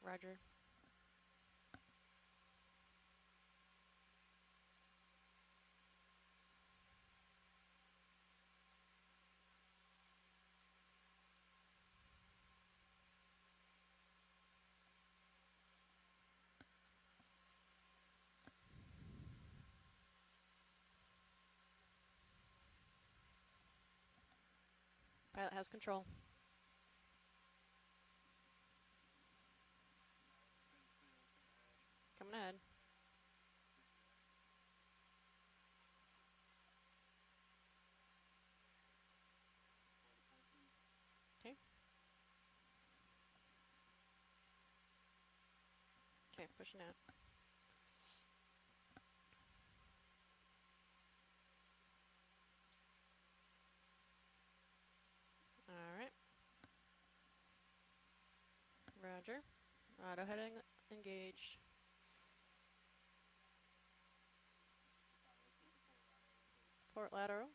Roger. Pilot has control. Coming ahead. Okay. Okay, pushing out. Alright. Roger. Auto heading engaged. Port lateral.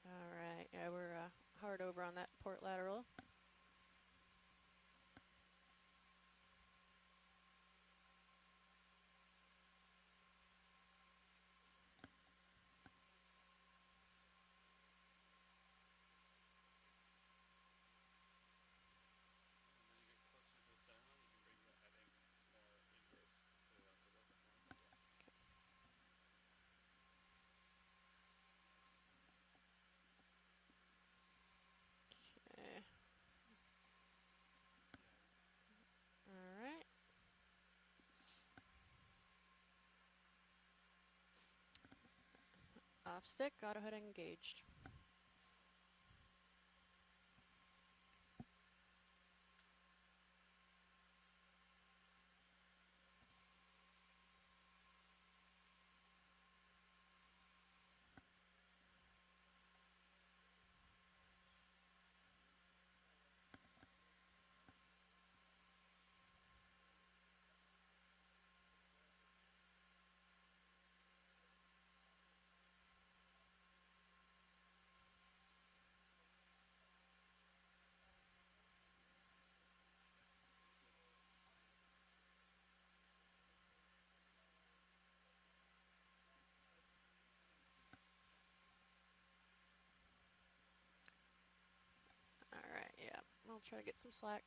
Alright, yeah, we're hard over on that port lateral. Okay. Alright. Off stick, auto heading engaged. Alright, yeah. I'll try to get some slack.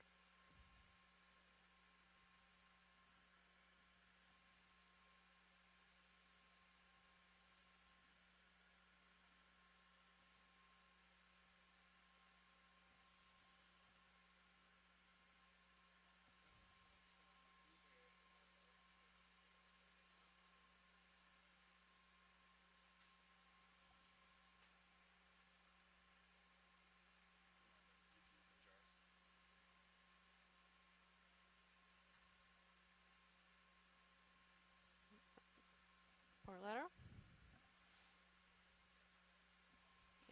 Port lateral.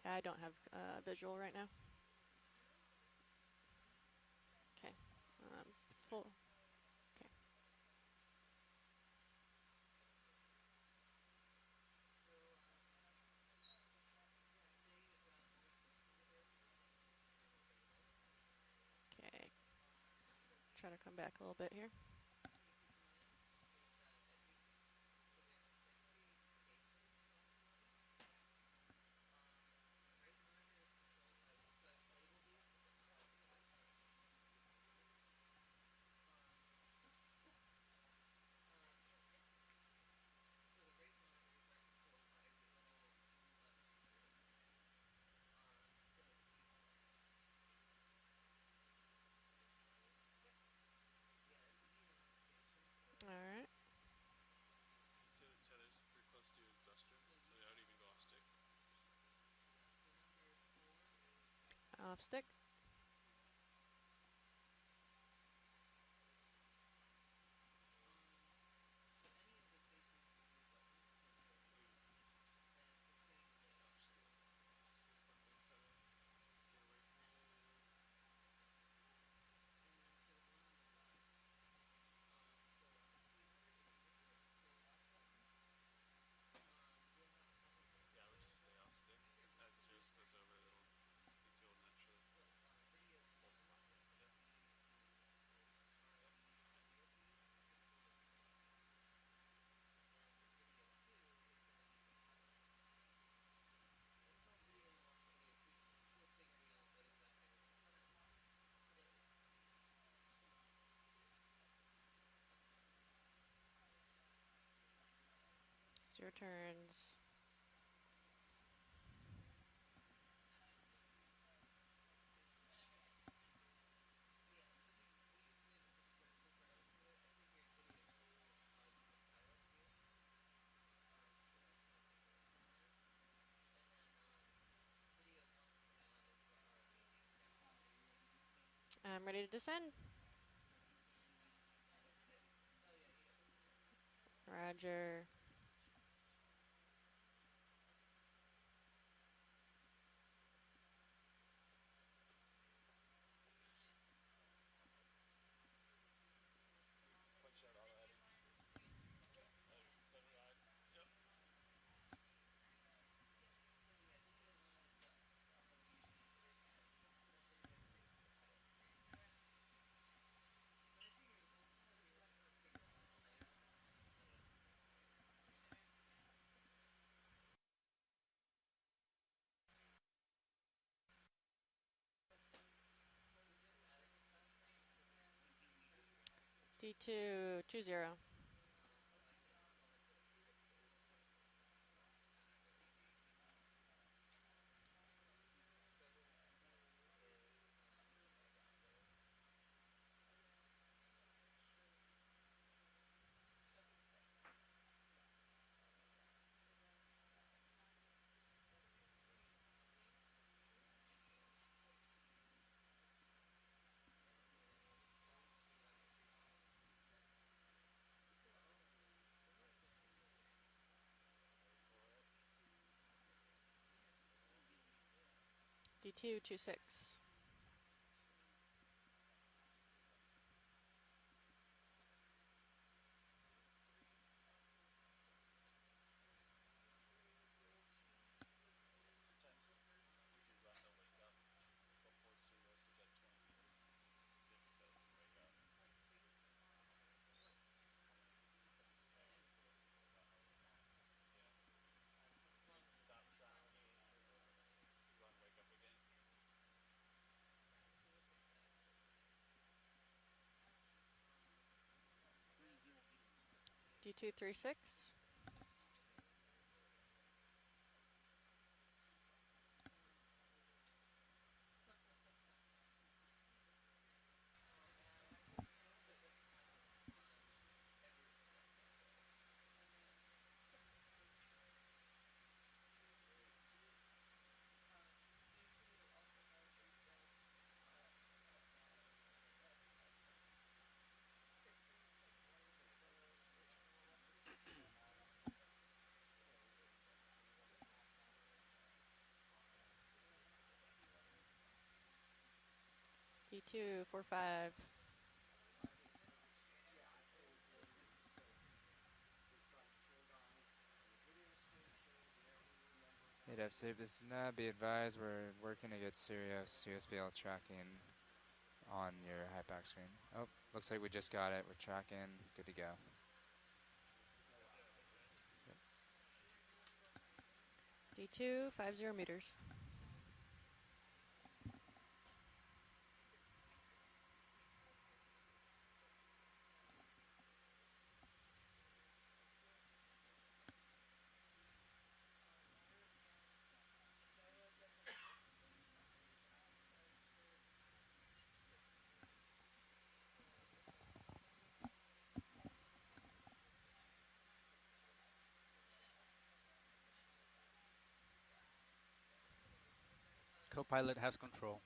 Yeah, I don't have visual right now. Okay. Full. Okay. Okay. Try to come back a little bit here. Alright. So tether's pretty close to industrial, so I would even go off stick. Off stick. 0 turns. I'm ready to descend. Roger. Punch out all the heading. Let it ride. Yep. D2, 2-0. D2, 2-6. Sometimes if you run the wake up, before Cerritos is at 20 meters, it doesn't wake up. Yeah. You stop tracking, run wake up again. D2, 3-6. D2, 4-5. Hey, Save, this is Nab. Be advised, we're working to get Sirius USBL tracking on your HIPAC screen. Oh, looks like we just got it. We're tracking. Good to go. D2, 50 meters. Co-pilot has control.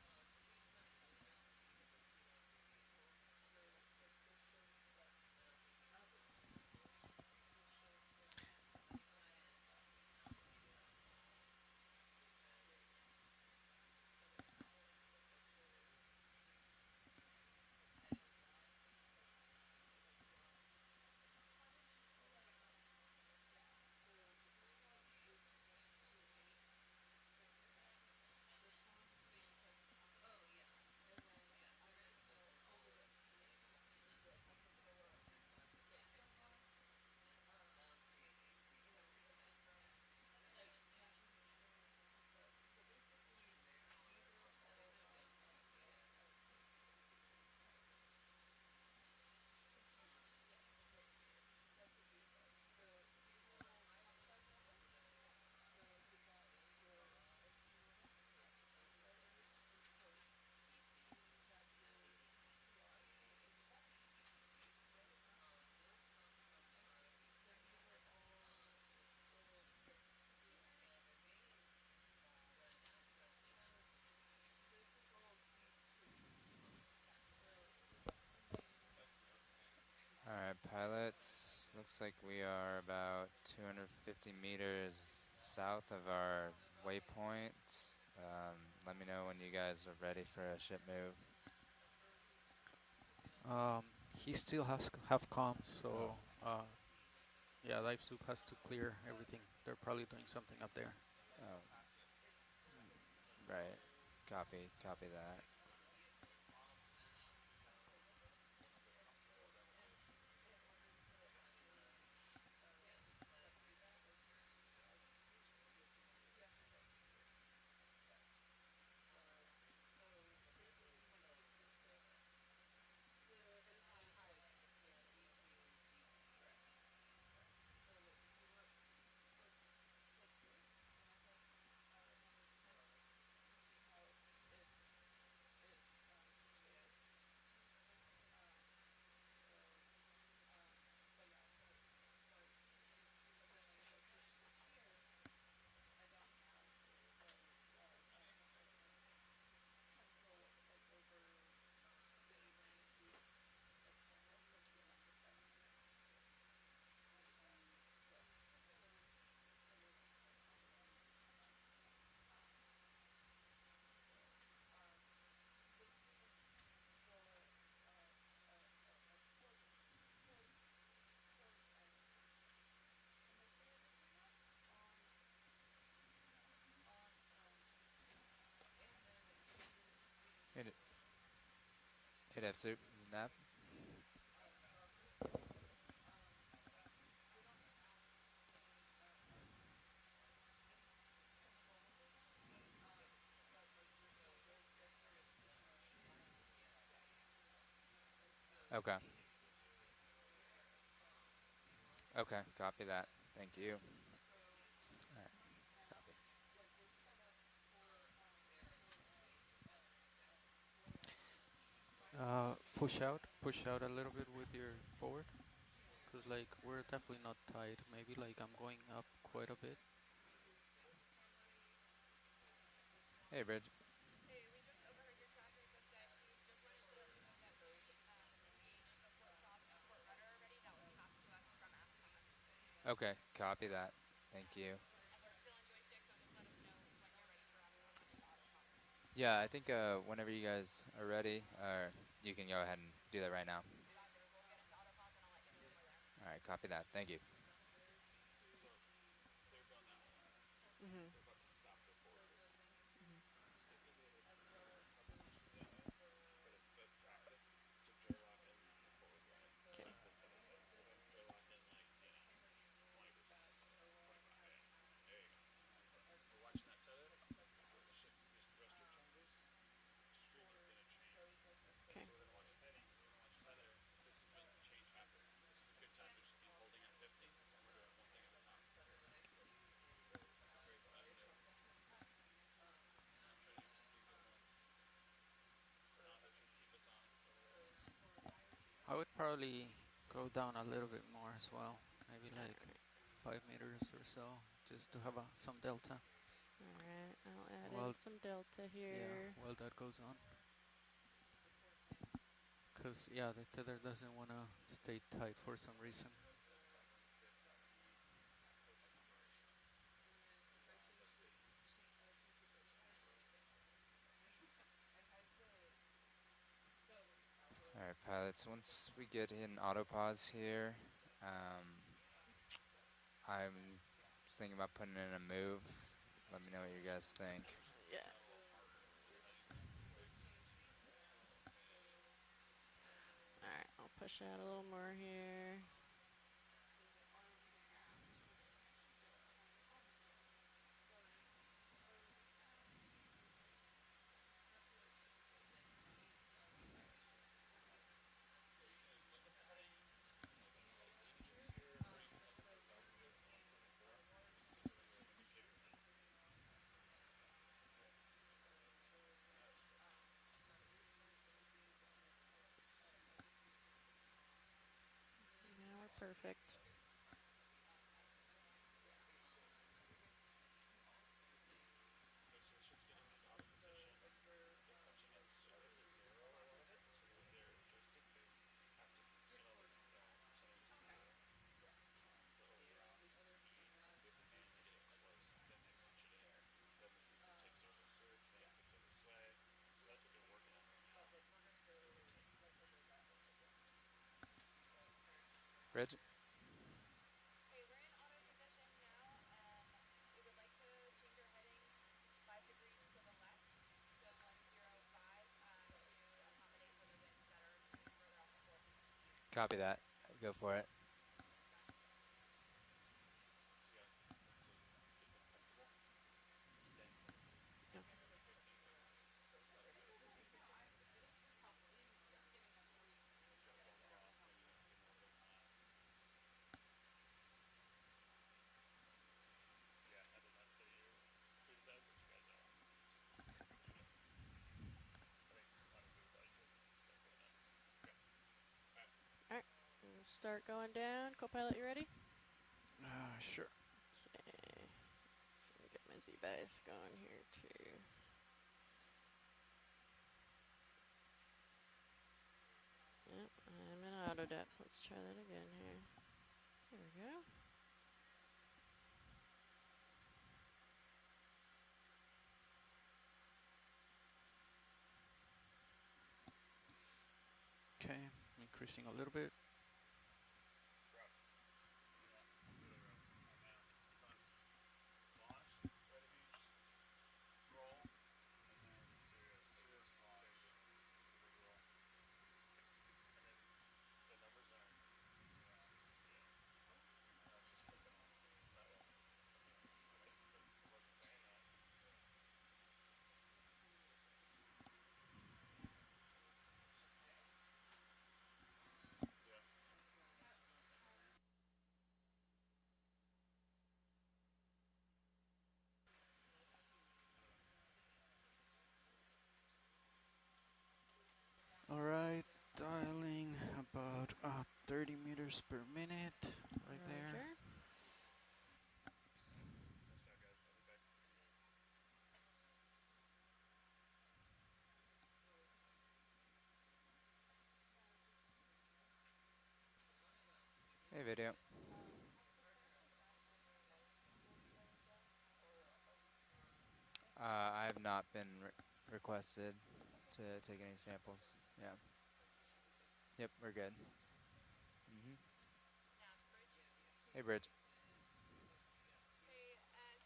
pilots, looks like we are about 250 meters south of our waypoint. Let me know when you guys are ready for a ship move. He still has have comms, so yeah, Life Soup has to clear everything. They're probably doing something up there. Oh, right. Copy that. Hit F Soup, snap. Okay. Okay, copy that. Thank you. Alright, copy. Push out a little bit with your forward, cause like we're definitely not tight. Maybe like I'm going up quite a bit. Hey, Bridge. Okay, copy that. Thank you. Yeah, I think whenever you guys are ready, you can go ahead and do that right now. All right, copy that. Thank you. They're gonna, Mhm. they're about to stop their forward movement. Mhm. It gives a little hesitation there, but it's good practice to joylock in some forward drive to Okay. keep the tether tight. So then joylock in like, 20%, 25. There you go. We're watching that tether. So when the ship, this thruster changes, streaming's gonna change. Okay. So we're gonna watch it heading, we're gonna watch tether. This is when the change happens. This is a good time to just be holding at 50, and we're doing one thing at a time. It's a great time to try to do two things at once. Fernando should keep us honest over there. I would probably go down a little bit more as well. Maybe like Alright. 5 meters or so, just to have some delta. Alright. I'll add in Well, some delta yeah, here. while that goes on. Cause yeah, the tether doesn't wanna stay tight for some reason. All right, pilots. Once we get in autopause here, I'm thinking about putting in a move. Let me know what you guys think. Yeah. Alright. I'll push out a little more here. Yeah, you can limit the headings, like any like lineages here, or you can limit the relative to 174. These are your indicators then. Now we're perfect. Okay, so the ship's getting out of position. They're punching in sort of to zero a lot of it. So with their joystick, they have to tell percentage Bridge. Hey, we're in auto position now. We would like to change our heading 5 degrees to the left to 105 to accommodate for the winds that are coming further off the port. Copy that. Go for it. So yeah, so get them comfortable. Then Okay. the 1509 is just better. But you gotta go across, maybe get a little bit of time. Yeah, I did not say you free to bed, but you guys are. I think honestly we probably should start going down. Okay. Alright. Alright. Start going down. Copilot, you ready? Sure. Okay. Let me get my Z-Bias going here too. Yep, I'm in auto depth. Let's try that again here. There we go. Okay, increasing a little bit. It's rough. Yeah, really rough. Oh man. Sun launched, right at beach, roll, and then Sirius launch, big roll. And then the numbers aren't, yeah. No, it's just clicking on that one. I think, but it wasn't saying that. Yeah. Alright, dialing about 30 meters per minute, right there. Roger. Nice job, guys. I'll be back. Hey, video. Have the scientists asked for any life samples for the deck, or are you good? I have not been requested to take any samples. Yeah. Yep, we're good. Mhm. Nav bridge. Hey, Bridge. Hey,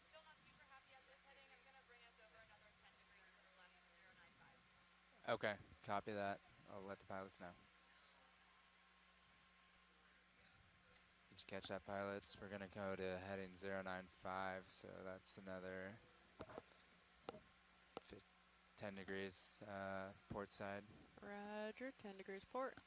still not super happy at this heading. I'm gonna bring us over another 10 degrees to the left to 095. Okay, copy that. I'll let the pilots know. Did you catch that, pilots? We're gonna go to heading 095, so that's another 10 degrees port side. Roger. 10 degrees port.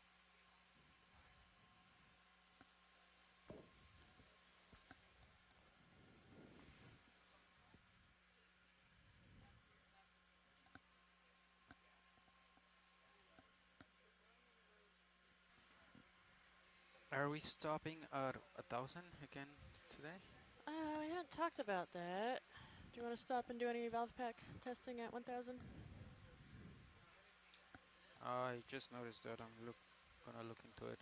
Are we stopping at 1,000 again today? We haven't talked about that. Do you want to stop and do any valve pack testing at 1000? I just noticed that. I'm gonna look into it.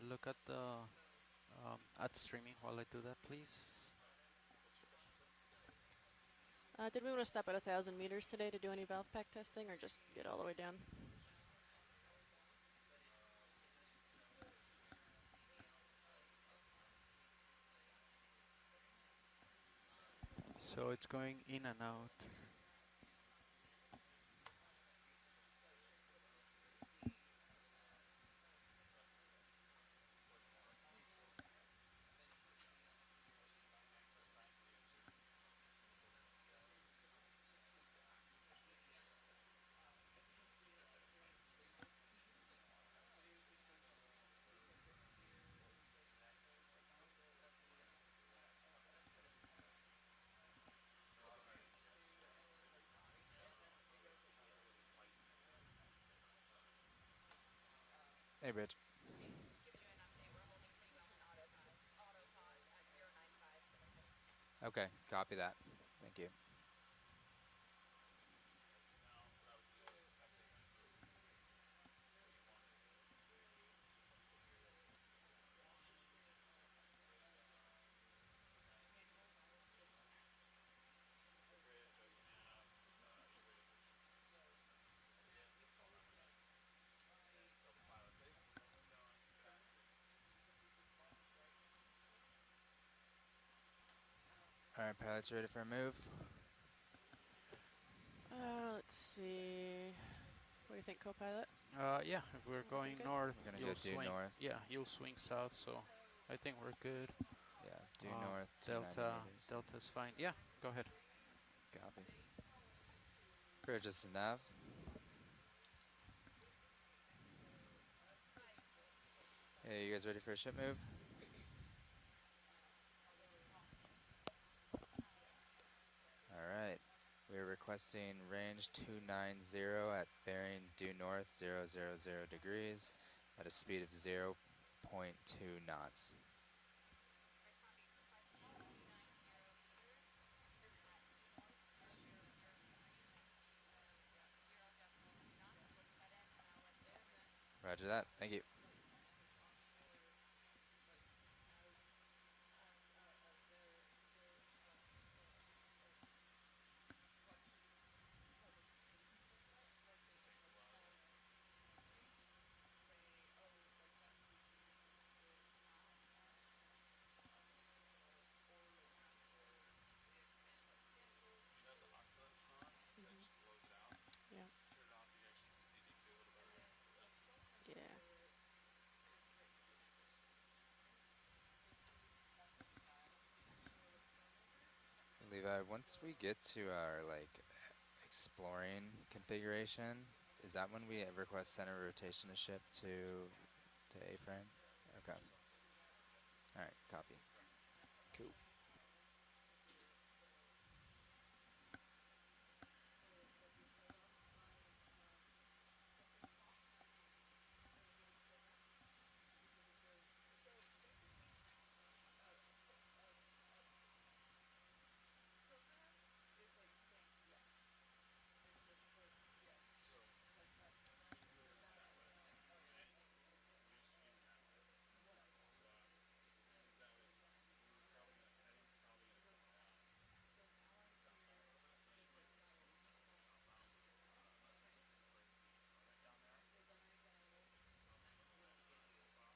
Look at the at streaming while I do that, please. What's your question, sir? Did we want to stop at 1000 meters today to do any valve pack testing, or just get all the way down? So it's going in and out. Hey, Bridge. Hey, just giving you an update. We're holding pretty well in auto pause at 095 for the heading. Okay, copy that. Thank you. So now what I would do is after you do what you want is from Sirius launches, and then it's a bridge, you nav, you radio push Sirius, it's all none of that. And then tell the pilots, hey, keep my wind down, keep fast. Alright, pilots ready for a move? Let's see. What do you think, co-pilot? Yeah, if we're Looking going good? north, We're gonna you'll go due swing. north. Yeah, you'll swing south, so I think we're good. Yeah, due north, 290 Delta, meters. Delta's fine. Yeah, go ahead. Copy. Clear just as nav. Hey, you guys ready for a ship move? Alright. We're requesting range 290 at bearing due north 000 degrees at a speed of 0.2 knots. Bridge copies requesting 290 meters at due north 000 degrees at a speed of 0.2 knots. We'll put that in and I'll let you know. Roger that. Thank you. You know the oscillator's on, so that just blows it out. Yeah. Turn it off, you can actually use the CD2 a little better. Yeah. Levi, once we get to our exploring configuration, is that when we request center rotation of ship to A-frame? Okay. Alright, copy. Cool. So, usually it's that way. And we stream that way. So, because that way, we're probably gonna, heading's probably gonna come around the southbound a little bit. Unless there's like some crazy event down there. Unless there's like a landing profile. Let's see if we're gonna need. Crazy weather. Like I was messing around in SCS, so you might have to reset it to the displays normal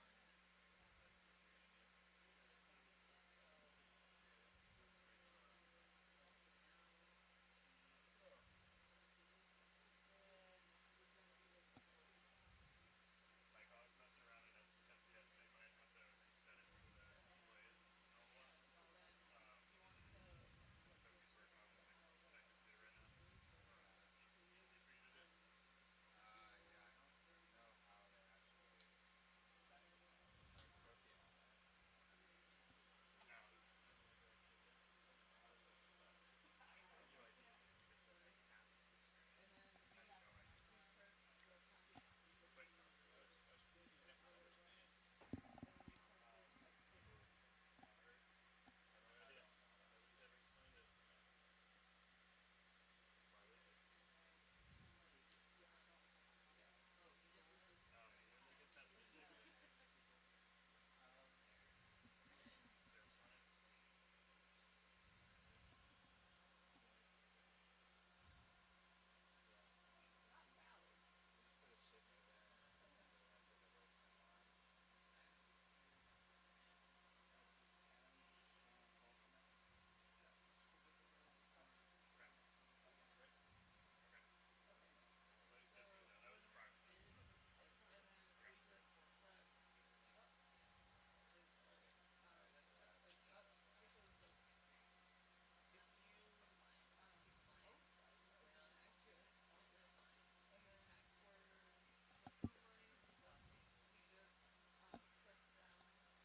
ones. So he's working on that computer right now. Easy for you to do. Yeah, I don't know how they actually sort the auto. Now, UID is if it says like half of the screen, I have no idea. But I was thinking if you understand monitor, I have no idea. Nobody's ever explained it. Why would you? When they get that menu, Sarah's fine. We just put a ship move in, and we have to double confirm. Thames Shan Okay.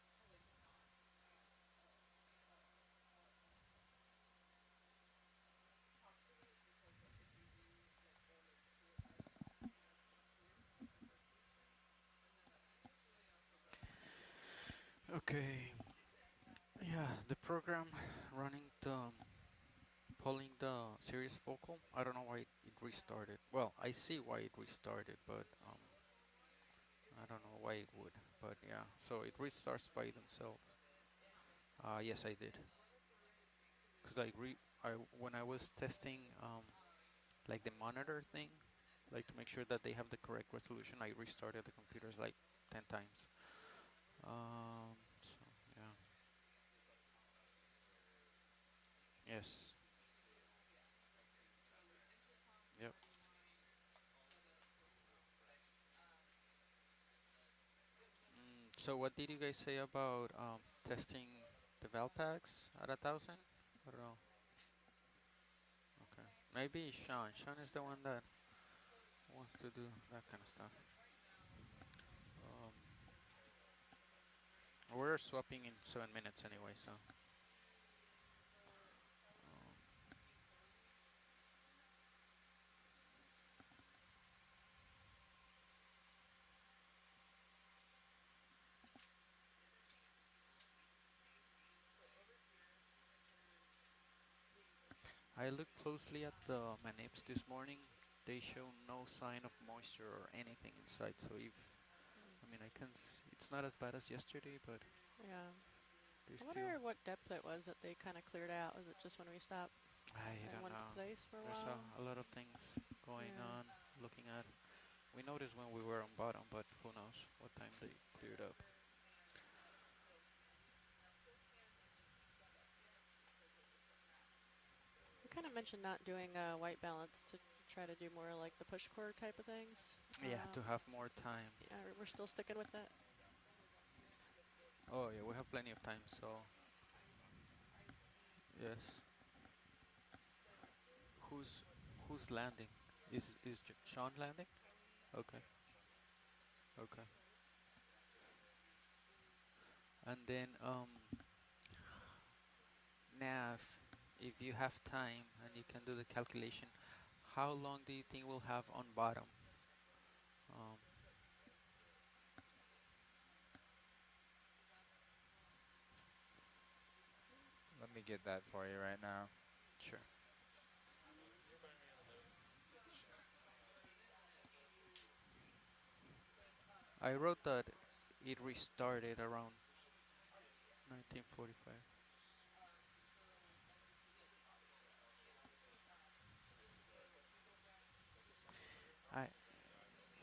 Great. Okay. As long as you guys do that. That was approximate, so. Okay. Okay. Yeah, the program running the pulling the series focal. I don't know why it restarted. Well, I see why it restarted, but I don't know why it would. But yeah, so it restarts by themselves. Yes, I did. Cause I when I was testing like the monitor thing, like to make sure that they have the correct resolution, I restarted the computers like 10 times. So yeah. Yes. Yep. So what did you guys say about testing the valve packs at 1,000? I don't know. Okay. Maybe Sean. Sean is the one that wants to do that kind of stuff. Um, we're swapping in 7 minutes anyway, so. Um, I looked closely at the manips this morning. They show no sign of moisture or anything inside. So if I mean I can, it's not as bad as yesterday, but Yeah. there's I still. wonder what depth it was that they kind of cleared out. Was it just when we stopped I in don't one know. place for a There's while? a lot of things going Yeah. on. Looking at, we noticed when we were on bottom, but who knows what time they cleared up. We kind of mentioned not doing white balance to try to do more like the push cord type of things. Yeah, to have more time. Yeah, we're still sticking with that. Oh yeah, we have plenty of time. So yes. Who's who's landing? Is Sean landing? Okay. Okay. And then Nav, if you have time and you can do the calculation, how long do you think we'll have on bottom? Um, Let me get that for you right now. sure. You remind me on the notes. It's a ship. I wrote that it restarted around 1945. I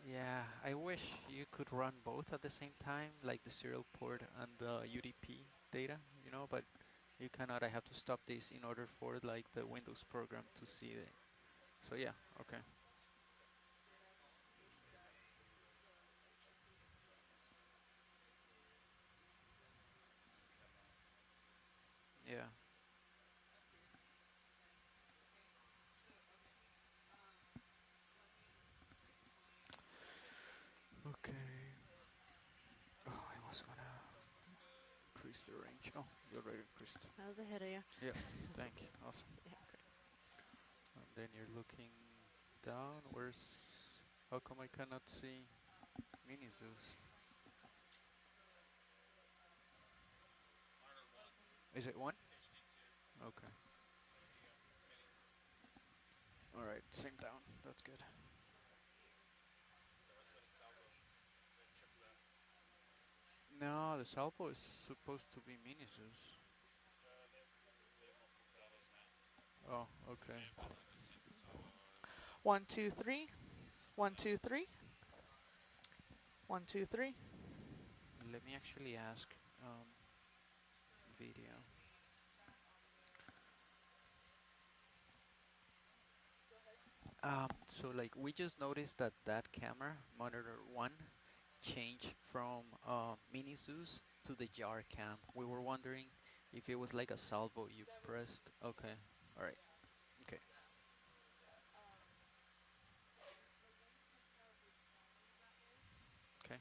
Yeah, I wish you could run both at the same time, like the serial port and the UDP data, but you cannot. I have to stop this in order for like the Windows program to see it. So yeah, okay. Yeah. Okay. Oh, I was gonna increase the range. Oh, you already increased. I was ahead of you. Yep. Thank you. Awesome. Yeah, great. And then you're looking down. Where's? How come I cannot see mini zoos? Monitor 1, Is it one? HD2. Okay. There you go. It's mini. All right. Same down. That's good. That must have been a salvo. They trimmed that. No, the salvo is supposed to be mini zoos. They have multiple salvos now. Oh, okay. Yeah, hold on. Just set the salvo on. 1, 2, 3. Something like 1, that. 2, 3. 1, 2, 3. Let me actually ask video. So like we just noticed that that camera, monitor one, changed from mini zoos to the jar cam. We were wondering if it was like a salvo you pressed. Okay. All right. Okay. Okay.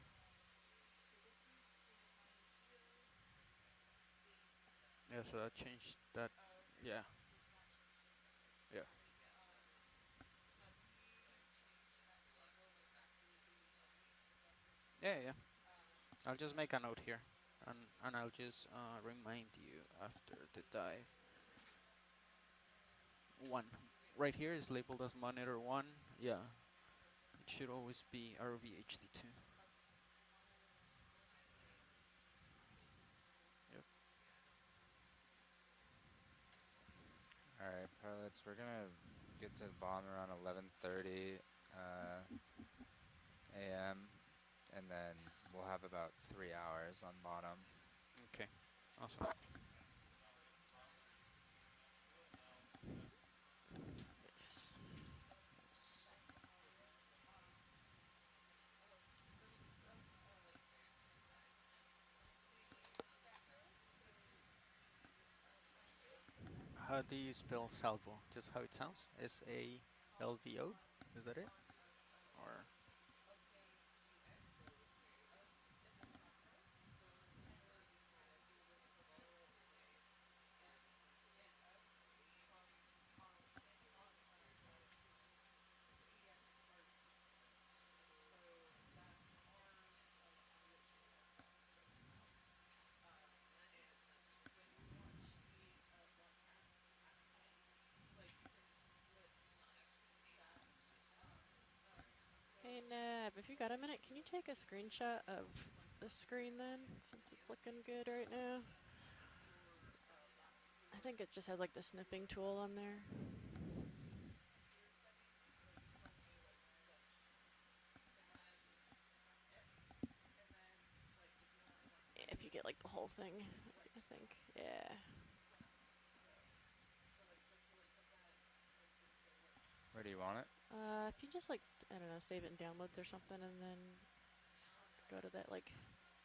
Yeah. So that changed that. Yeah. Yeah. Yeah. Yeah. I'll just make a note here, and I'll just remind you after the dive. One. Right here is labeled as monitor one. Yeah. It should always be RVHD2. Yep. All right, pilots, we're gonna get to the bottom around 11:30 a.m. and then we'll have about 3 hours on bottom. Okay. Awesome. How do you spell salvo? Just how it sounds? SALVO? Is that it? Or Hey Neb, if you got a minute, can you take a screenshot of the screen then, since it's looking good right now? I think it just has like the snipping tool on there. Yeah, if you get like the whole thing, I think. Yeah. Where do you want it? If you just like, I don't know, save it in downloads or something, and then go to that like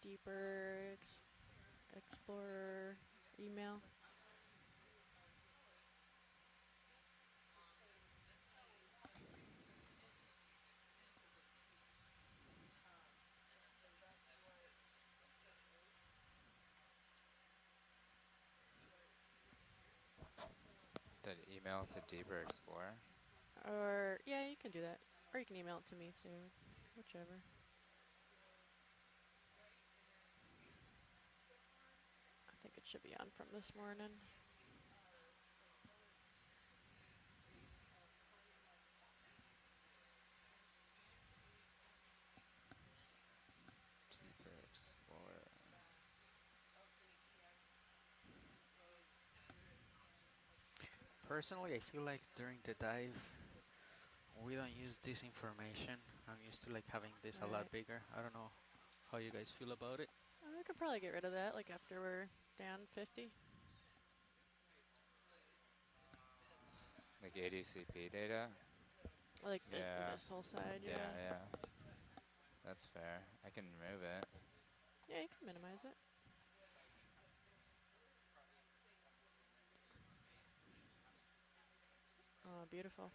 deeper Explorer email. Did email to Deeper Explorer? Or, yeah, you can do that. Or you can email it to me too. Whichever. I think it should be on from this morning. Deeper Explorer. personally, I feel like during the dive, we don't use this information. I'm used to like having this a lot Right. bigger. I don't know how you guys feel about it. We could probably get rid of that, like after we're down 50. Like ADCP data? Like Yeah. this whole side, Yeah, yeah. yeah. That's fair. I can remove it. Yeah, you can minimize it. Oh, beautiful.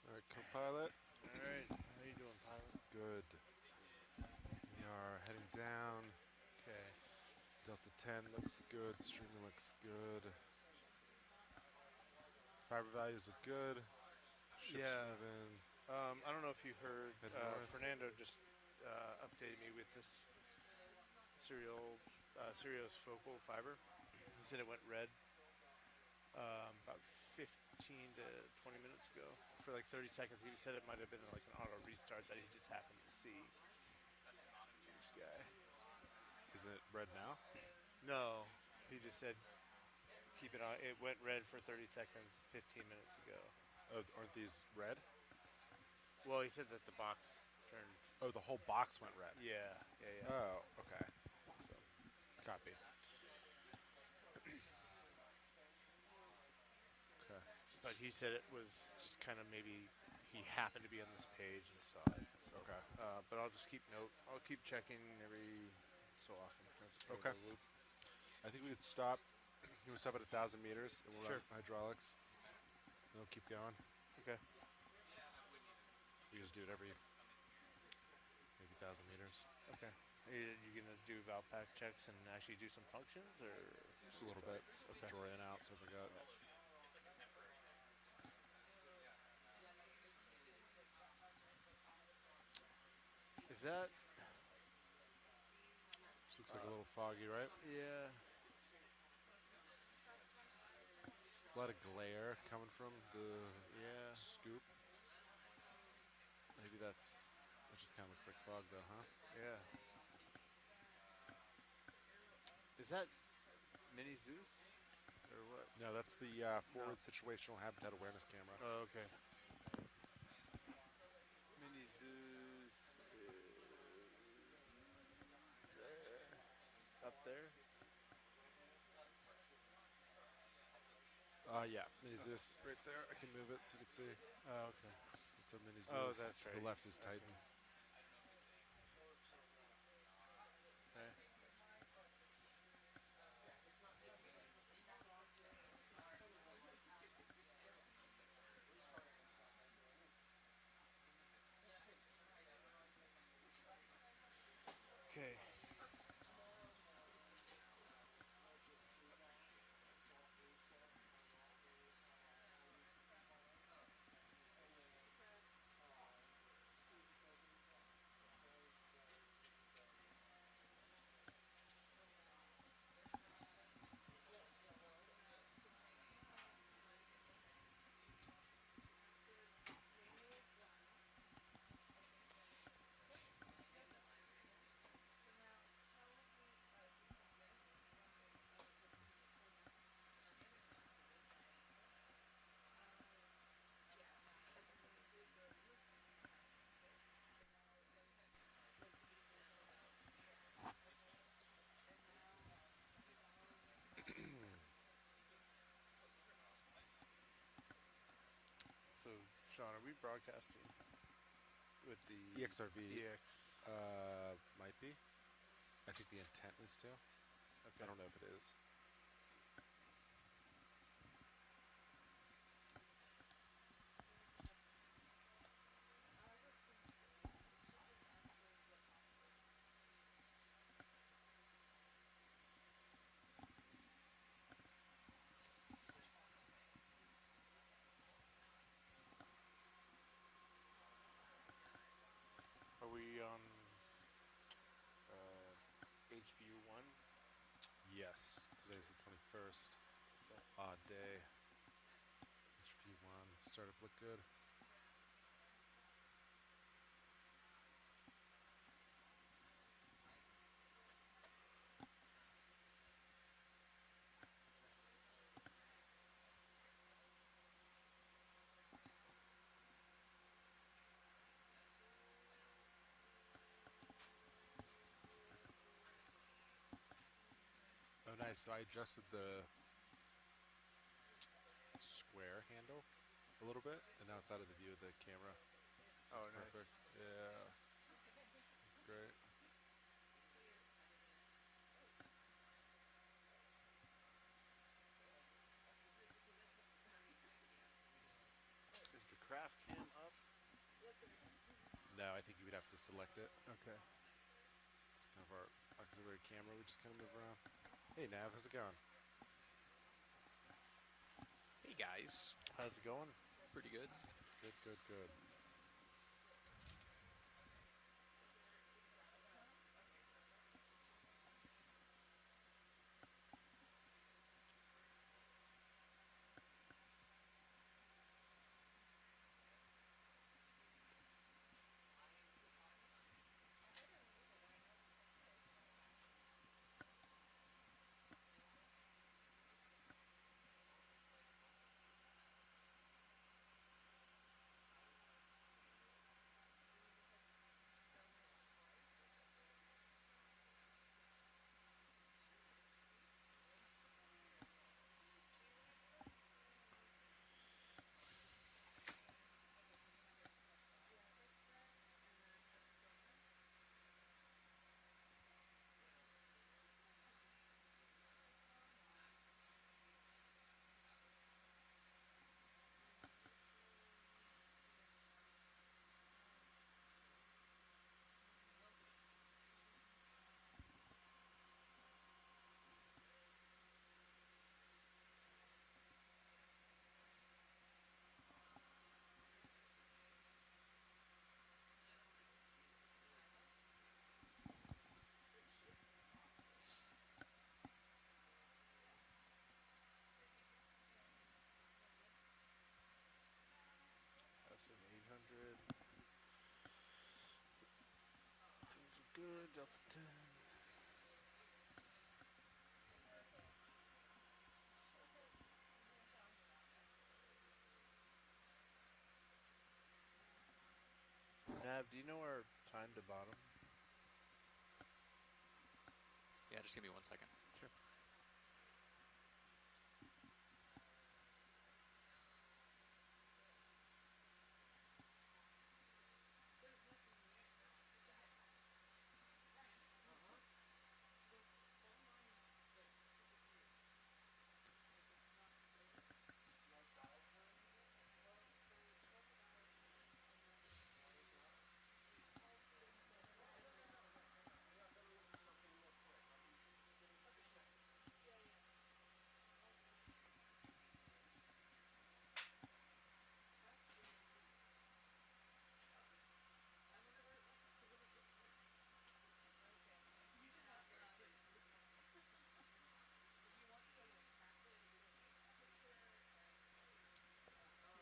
Alright, co-pilot. Alright, how you doing, pilot? Good. We are heading down. Okay. Delta 10 looks good. Streaming looks good. Fiber values look good. Ship's Yeah. moving. I don't know if you heard, Head north. Fernando just updated me with this Serios focal fiber. He said it went red about 15 to 20 minutes ago. For like 30 seconds, he said it might have been like an auto restart that he just happened to see. This guy. Isn't it red now? No, he just said keep it on. It went red for 30 seconds 15 minutes ago. Oh, aren't these red? Well, he said that the box turned. Oh, the whole box went red. Yeah, yeah, yeah. Oh, okay. but he said it was just kind of maybe he happened to be on this page and saw it. So, Okay. but I'll just keep note. I'll keep checking every so often as part Okay. of the loop. I think we could stop. You want to stop at 1,000 meters, and we'll Sure. run hydraulics. And we'll keep going. Okay. We just do it every maybe 1,000 meters. Okay. Are you gonna do valve pack checks and actually do some functions, or Just a little bit. Okay. Draw in, out, stuff like that. Is that? This looks like a little foggy, right? Yeah. There's a lot of glare coming from the Yeah. scoop. Maybe that just kind of looks like fog, though, huh? Yeah. Is that Mini Zeus, or what? No, that's the forward situational habitat awareness camera. Oh, okay. Mini Zeus is there. Up there. Yeah, Mini Zeus right there. I can move it so you can see. Oh, okay. That's our Mini Zeus. Oh, that's To right. the left is That's Titan. Okay. Okay. So, Sean, are we broadcasting With the EXRV, EX? might be. I think the intent is to. Okay. I don't know if it is. Are we on HBU 1? Yes. Today's the 21st. Odd day. HP1. Startup look good. Oh, nice. So I adjusted the square handle a little bit, and now it's out of the view of the camera. So Oh, it's nice. perfect. Yeah. That's great. Is the craft cam up? No, I think you would have to select it. Okay. It's kind of our auxiliary camera. We just kind of move around. Hey, Nav, how's it going? Hey guys, How's it going? pretty good. Good, good, good. good. Delta 10. Nav, do you know our time to bottom? Yeah, just give me 1 second. Sure.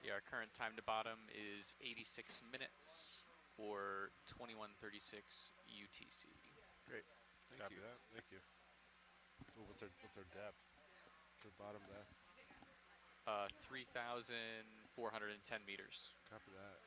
Yeah, our current time to bottom is 86 minutes or 21:36 UTC. Great. Thank Copy you. that. Thank you. Ooh, what's our depth? What's our bottom depth? 3,410 meters. Copy that.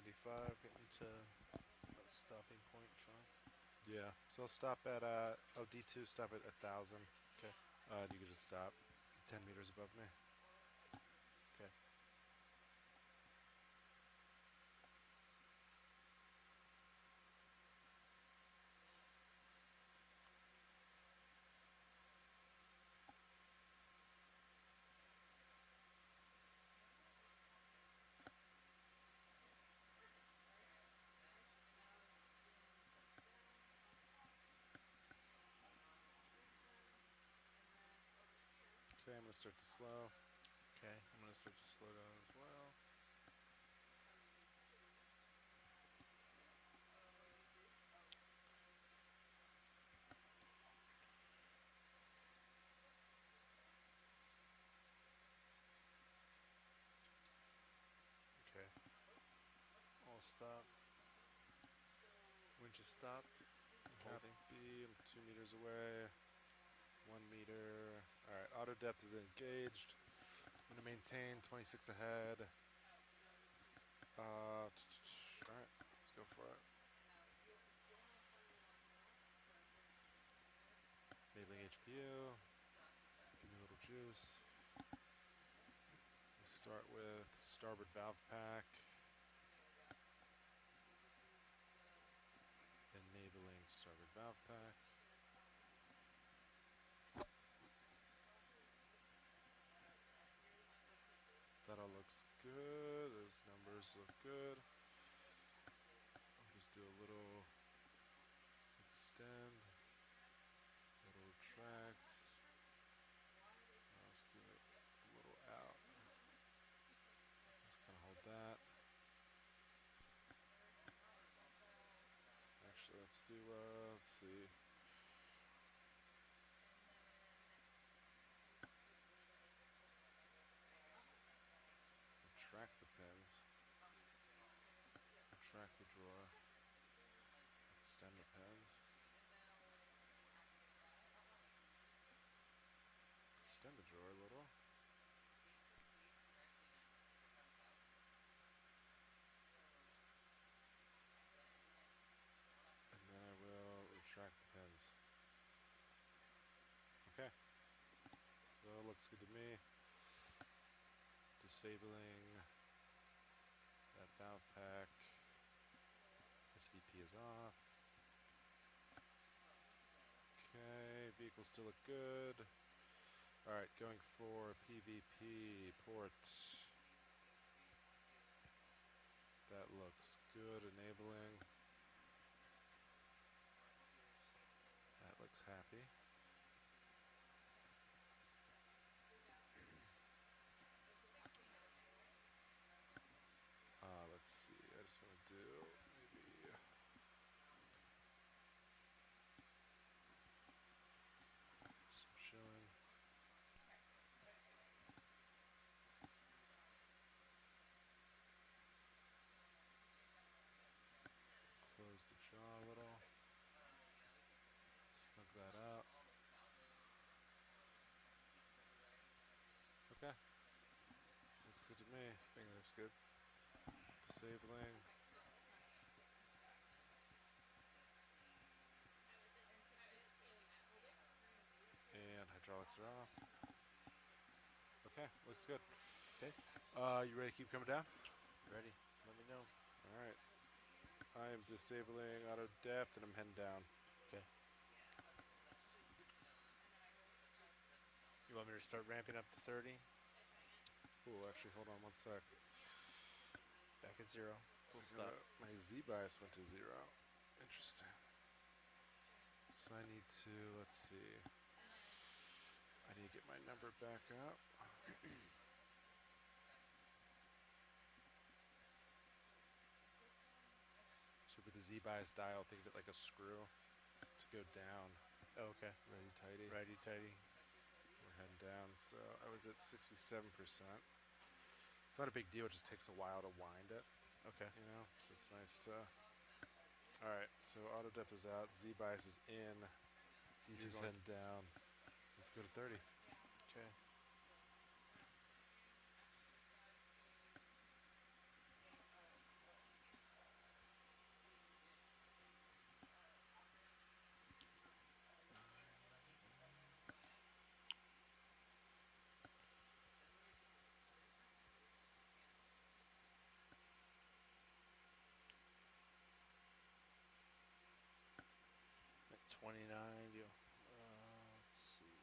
75, getting to that stopping point, Sean. Yeah. So I'll stop at LD2. Stop at 1,000. Okay. You can just stop 10 meters above me. Okay. Okay, I'm gonna start to slow. Okay. I'm gonna start to slow down as well. Okay. All stop. Winch is stopped. Holding. Copy. I'm 2 meters away. 1 meter. All right. Auto depth is engaged. I'm gonna maintain 26 ahead. All right. Let's go for it. Enabling HPU. Give me a little juice. We start with starboard valve pack. Enabling starboard valve pack. That all looks good. Those numbers look good. I'll just do a little extend, a little retract. I'll just give it a little out. Just kind of hold that. Actually, let's do, let's see. Retract the pins. Retract the drawer. Extend the pins. Extend the drawer a little. And then I will retract the pins. Okay. Well, looks good to me. Disabling that valve pack. SVP is off. Okay, vehicles still look good. Alright, going for PVP port. That looks good, enabling. That looks happy. Let's see, I just want to do maybe some chilling. Close the jaw a little. Snug that up. Okay. Looks good to me. I think it looks good. Disabling. And hydraulics are off. Okay, looks good. Okay. You ready to keep coming down? Ready. Let me know. Alright. I am disabling auto depth and I'm heading down. Okay. You want me to start ramping up to 30? Ooh, actually, hold on one sec. Back at 0. Full stop. My Z bias went to 0. Interesting. So I need to, let's see. I need to get my number back up. So with the Z bias dial, think of it like a screw to go down. Oh, okay. Ready, tighty. Righty tighty. We're heading down. So I was at 67%. It's not a big deal. It just takes a while to wind it. Okay. You know, so it's nice to. All right, so auto depth is out. Z bias is in. D2's going- heading down. Let's go to 30. Okay. 29. Let's see.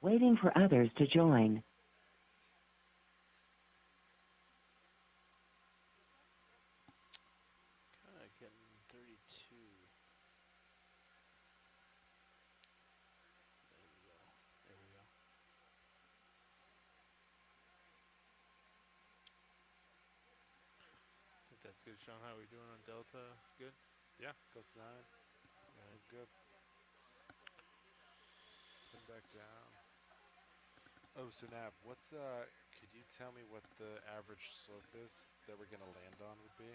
Waiting for others to join. Kind of getting 32. There we go. There we go. Think that's good, Sean. How are we doing on Delta? Good? Yeah, Delta 9. Good. We're good. Putting back down. Oh, so Nav, what's could you tell me what the average slope is that we're gonna land on would be?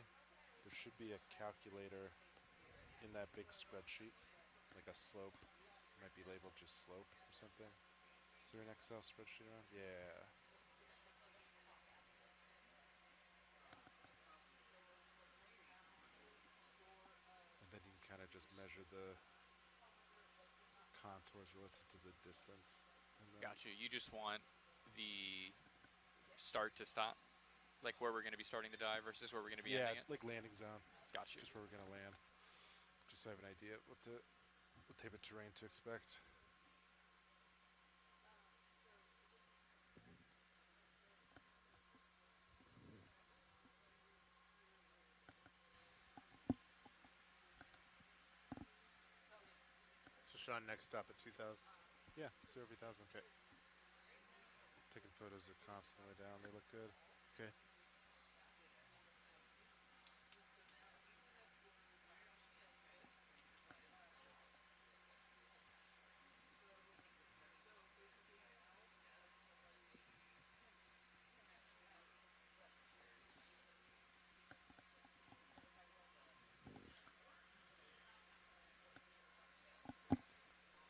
There should be a calculator in that big spreadsheet, like a slope. It might be labeled just slope or something. Is there an Excel spreadsheet around? Yeah. And then you can kind of just measure the contours relative to the distance. And then Gotcha. You just want the start to stop, like where we're going to be starting the dive versus where we're going to be yeah, ending it. like landing zone. Gotcha. Just where we're gonna land. Just so I have an idea what type of terrain to expect. So, Sean, next stop at 2000. Yeah, 0,000. Okay. Taking photos of comps on the way down. They look good. Okay.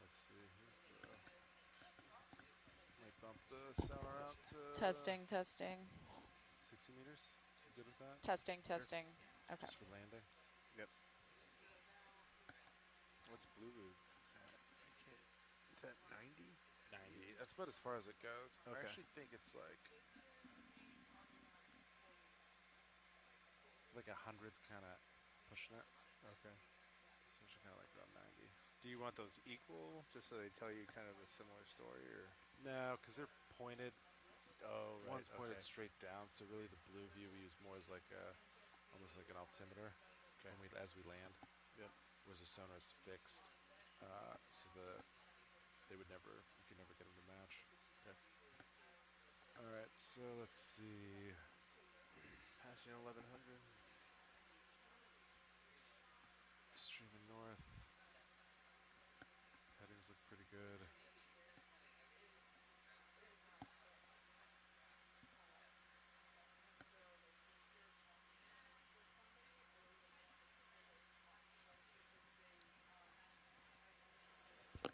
Let's see. Here's the. Might bump the sour out to Testing. 60 meters. You good with that? Testing. Okay. Just for landing. Yep. What's Blue Root at? I can't. Is that 90? 90. That's about as far as it goes. I Okay. actually think it's like. I feel like 100's kind of pushing it. Okay. So I should kind of like around 90. Do you want those equal, just so they tell you kind of a similar story, or? No, because they're pointed. Oh, right. One's pointed okay. straight down, so really the blue view we use more as like a, almost like an altimeter. Okay. When as we land. Yep. Whereas the sonar is fixed, so they would never, you could never get them to match. Okay. All right, so let's see. Passing 1100. Streaming north. Headings look pretty good.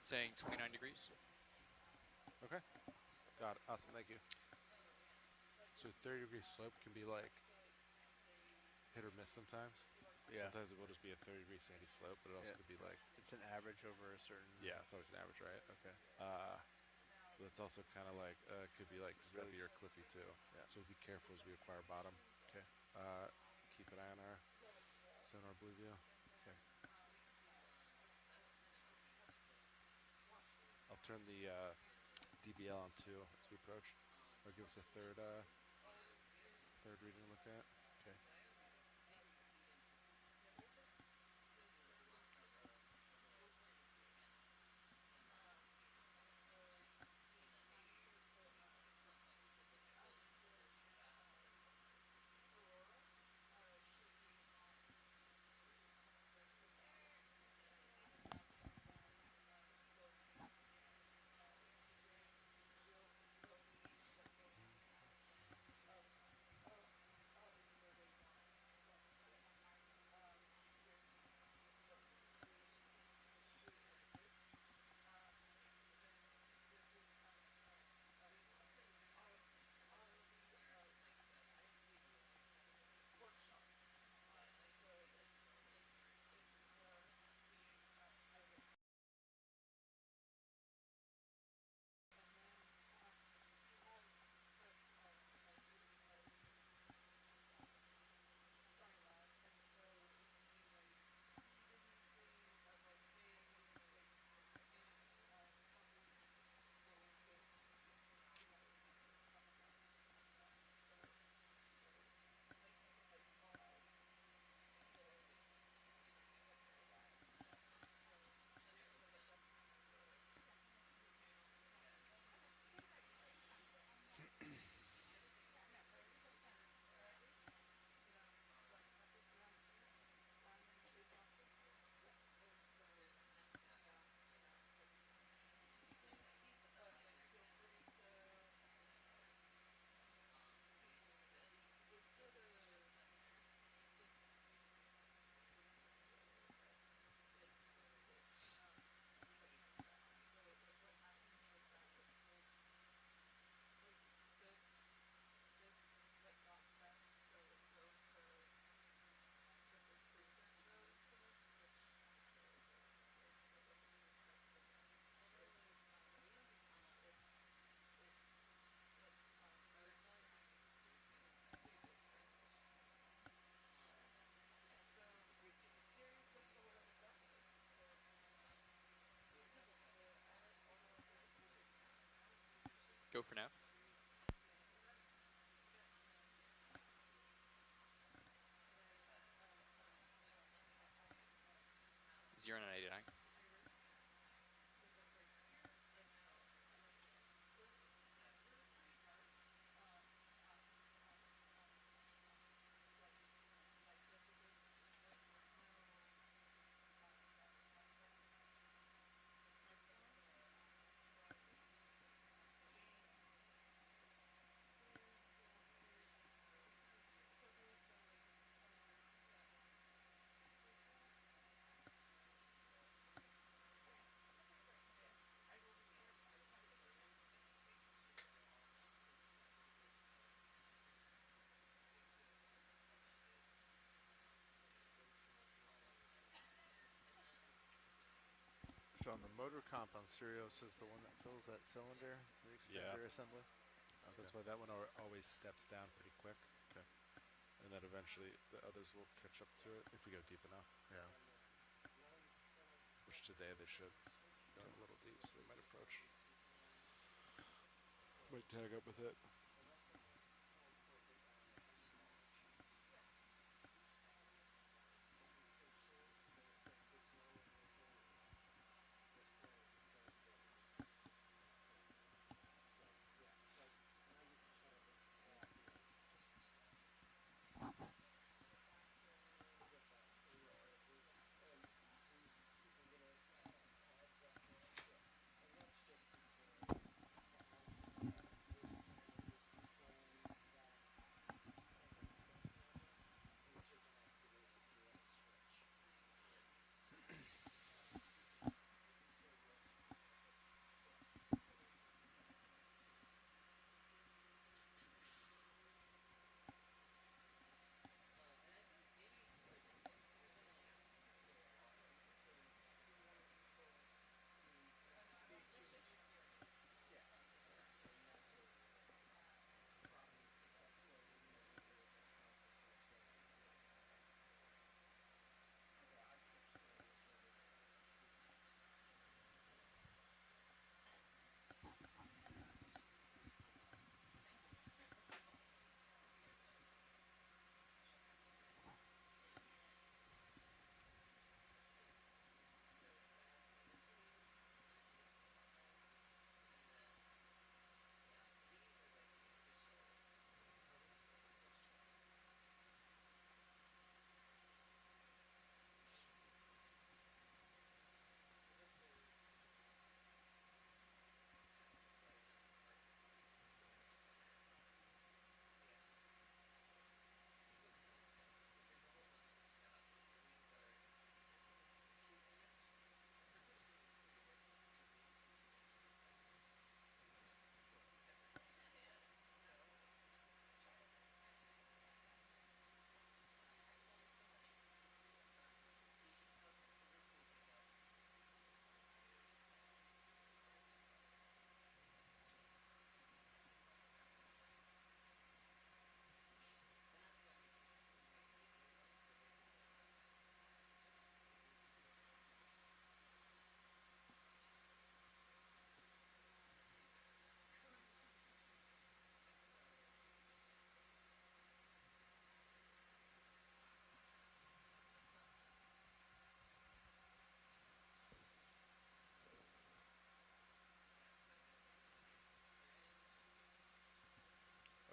Saying 29 degrees. Okay. Got it. Awesome. Thank you. So 30-degree slope can be like hit or miss sometimes. Yeah. Sometimes it will just be a 30-degree sandy slope, but it also Yeah. could be like, It's an average over a certain. yeah, it's always an average, right? Okay. But it's also kind of like, could be like steppy Really or cliffy too. Yeah. So be careful as we acquire bottom. Okay. Keep an eye on our sonar blue view. Okay. I'll turn the DBL on too as we approach, or give us a third reading to look at. Okay. Go for nav. 0989. So on the motor comp on Sirius is the one that fills that cylinder, the extender assembly? So that's why that one always steps down pretty quick. Okay. And then eventually the others will catch up to it if we go deep enough. Yeah. Which today they should go a little deep, so they might approach. Might tag up with it.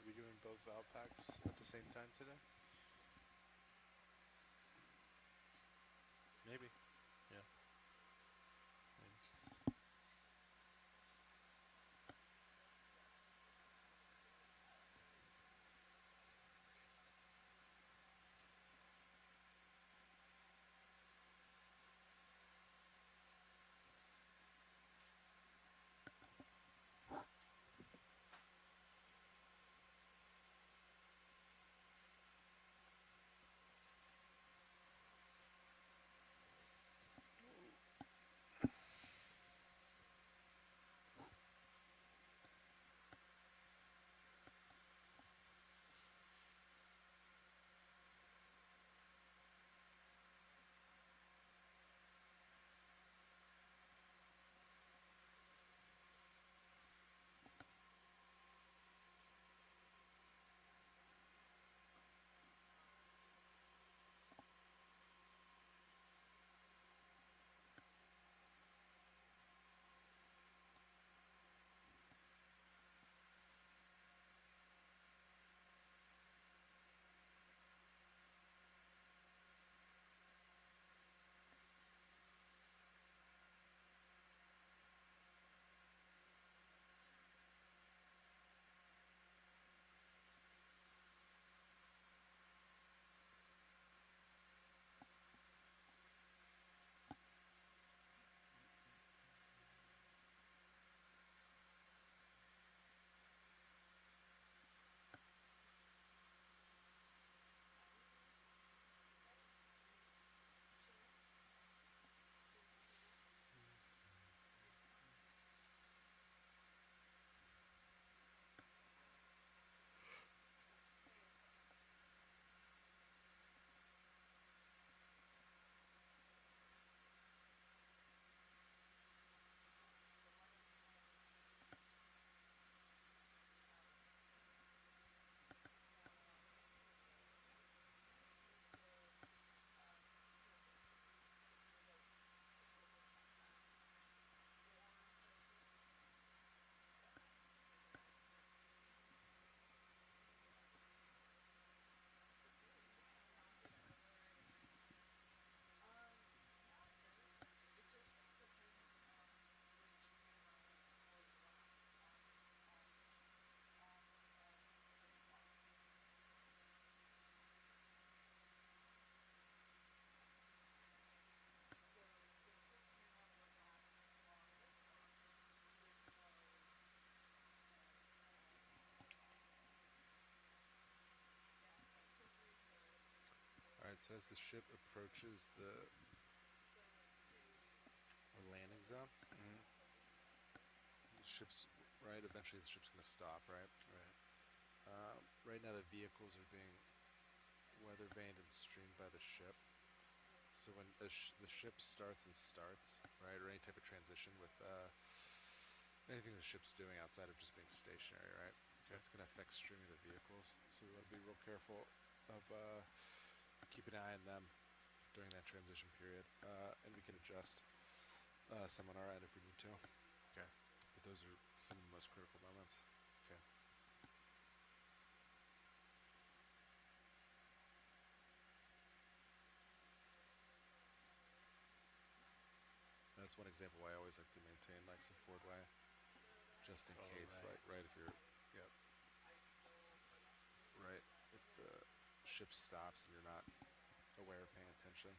Are we doing both valve packs at the same time today? Maybe. Yeah. It says the ship approaches the landing zone. Mm-hmm. The ship's right. Eventually, the ship's going to stop. Right. Right. Right now, the vehicles are being weather vaned and streamed by the ship. So when the ship starts, right, or any type of transition with anything the ship's doing outside of just being stationary, right, that's going to affect streaming the vehicles. So we want to be real careful of keeping an eye on them during that transition period, and we can adjust some on our end if we need to. Okay. But those are some of the most critical moments. Okay. That's one example why I always like to maintain like some forward way, just in case, right. like right if you're, right if the ship stops and you're not aware of paying attention,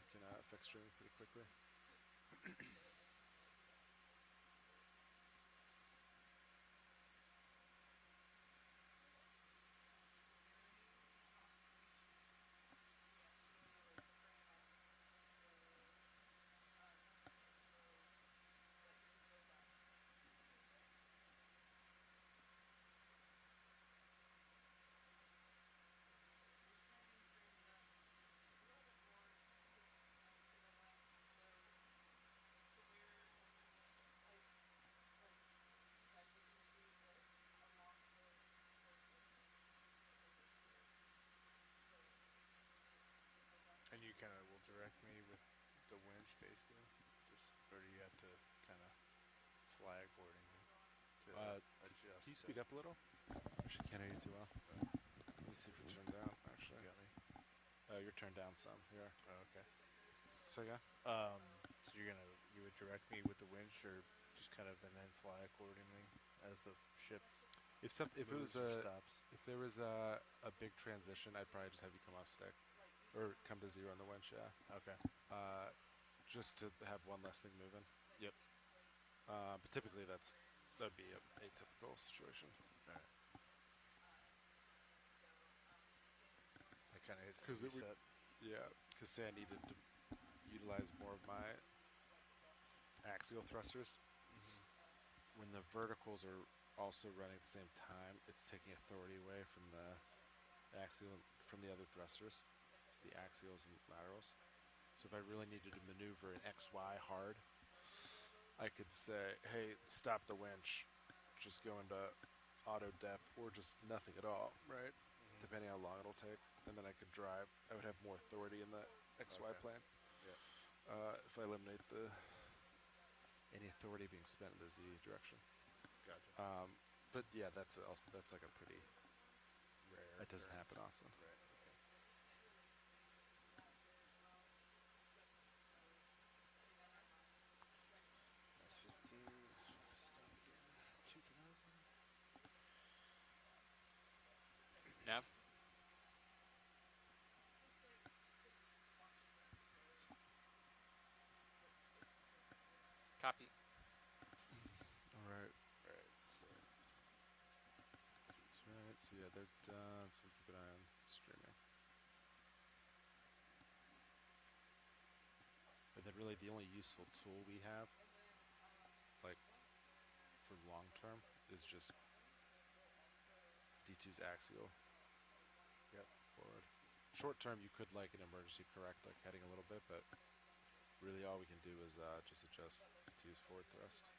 you can affect streaming pretty quickly. And you kind of will direct me with the winch, basically, just or do you have to kind of fly accordingly to adjust? Can you speak up a little? Actually, can't hear you too well. Let me see if you're turned down. Actually, You got me. You're turned down some here. Oh, okay. So yeah. So you would direct me with the winch, or just kind of and then fly accordingly as the ship If it was moves or stops. if there was a big transition, I'd probably just have you come off stick or come to zero on the winch. Yeah. Okay. Just to have one less thing moving. Yep. But typically that'd be a atypical situation. All right. That kind of hits the 'Cause it would- reset. Yeah, because say I needed to utilize more of my axial thrusters. When the verticals are also running at the same time, it's taking authority away from the axial from the other thrusters, so the axials and laterals. So if I really needed to maneuver an XY hard, I could say, hey, stop the winch, just go into auto depth or just nothing at all, right? Depending how long it'll take. And then I could drive. I would have more authority in the XY Okay. plane. Yep. If I eliminate any authority being spent in the Z direction. Gotcha. But yeah, that's like a pretty Rare. that doesn't happen occurrence. often. Right. Okay. S15. Stop again. 2000. Nav? Copy. All right. Right. So That's right. So yeah, they're done. So we keep an eye on streaming. And then really the only useful tool we have, like for long term, is just D2's axial. Yep. Forward. Short term, you could like an emergency correct, like heading a little bit, but really all we can do is just adjust D2's forward thrust.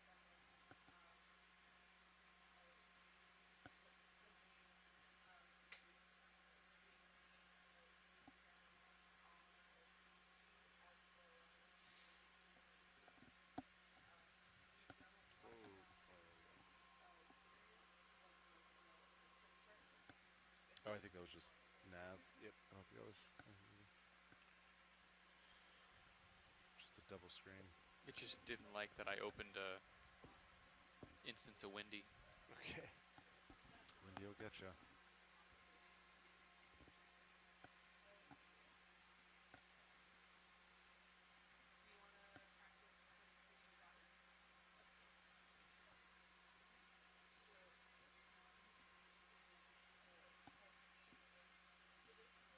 Oh, I think that was just nav. Yep. I don't think that was just a double screen. It just didn't like that I opened a instance of Windy. Okay. Windy will get you.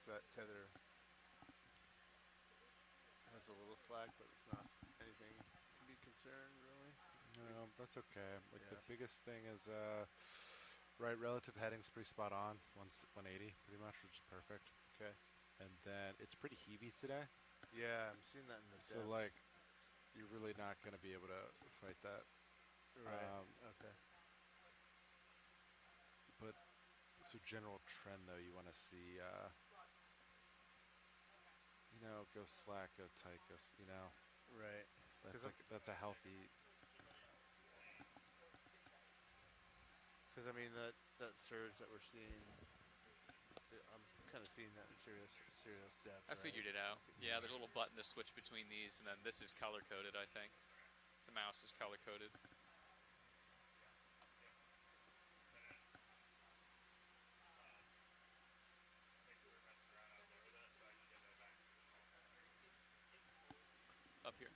So that tether little slack, but it's not anything to be concerned, really. No, that's okay. Like the Yeah. biggest thing is, right, relative heading's pretty spot on, 180 pretty much, which is perfect. Okay. And then it's pretty heavy today, Yeah, I'm seeing that in the so depth. like you're really not gonna be able to fight that. Right. Okay. But so general trend though, you want to see, go slack, go tight, Right. that's a healthy. Because I mean that surge that we're seeing, I'm kind of seeing that in serious depth. I figured it out. Yeah, there's a little button to switch between these, and then this is color coded. I think the mouse is color coded. Up here.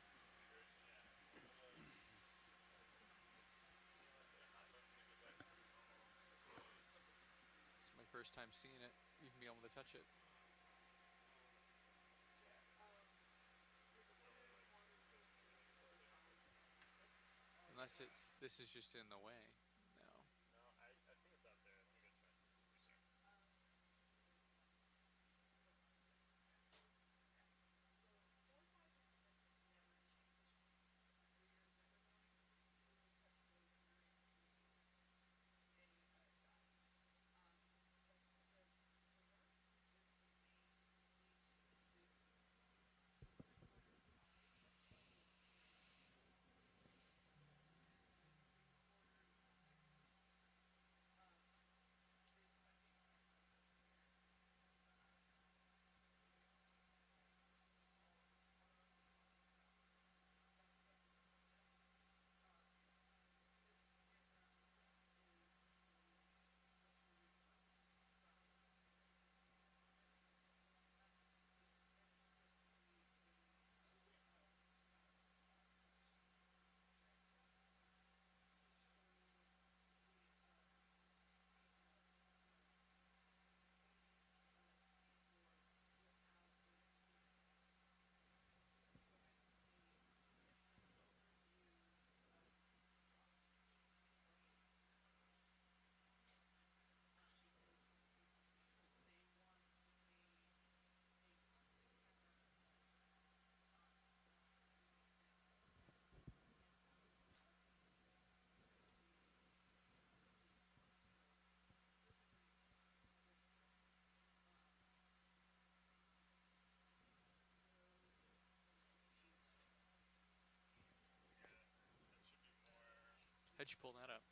It's my first time seeing it, even being able to touch it. Unless this is just in the way. No. No, I think it's up there. Let me go check. How'd you pull that up?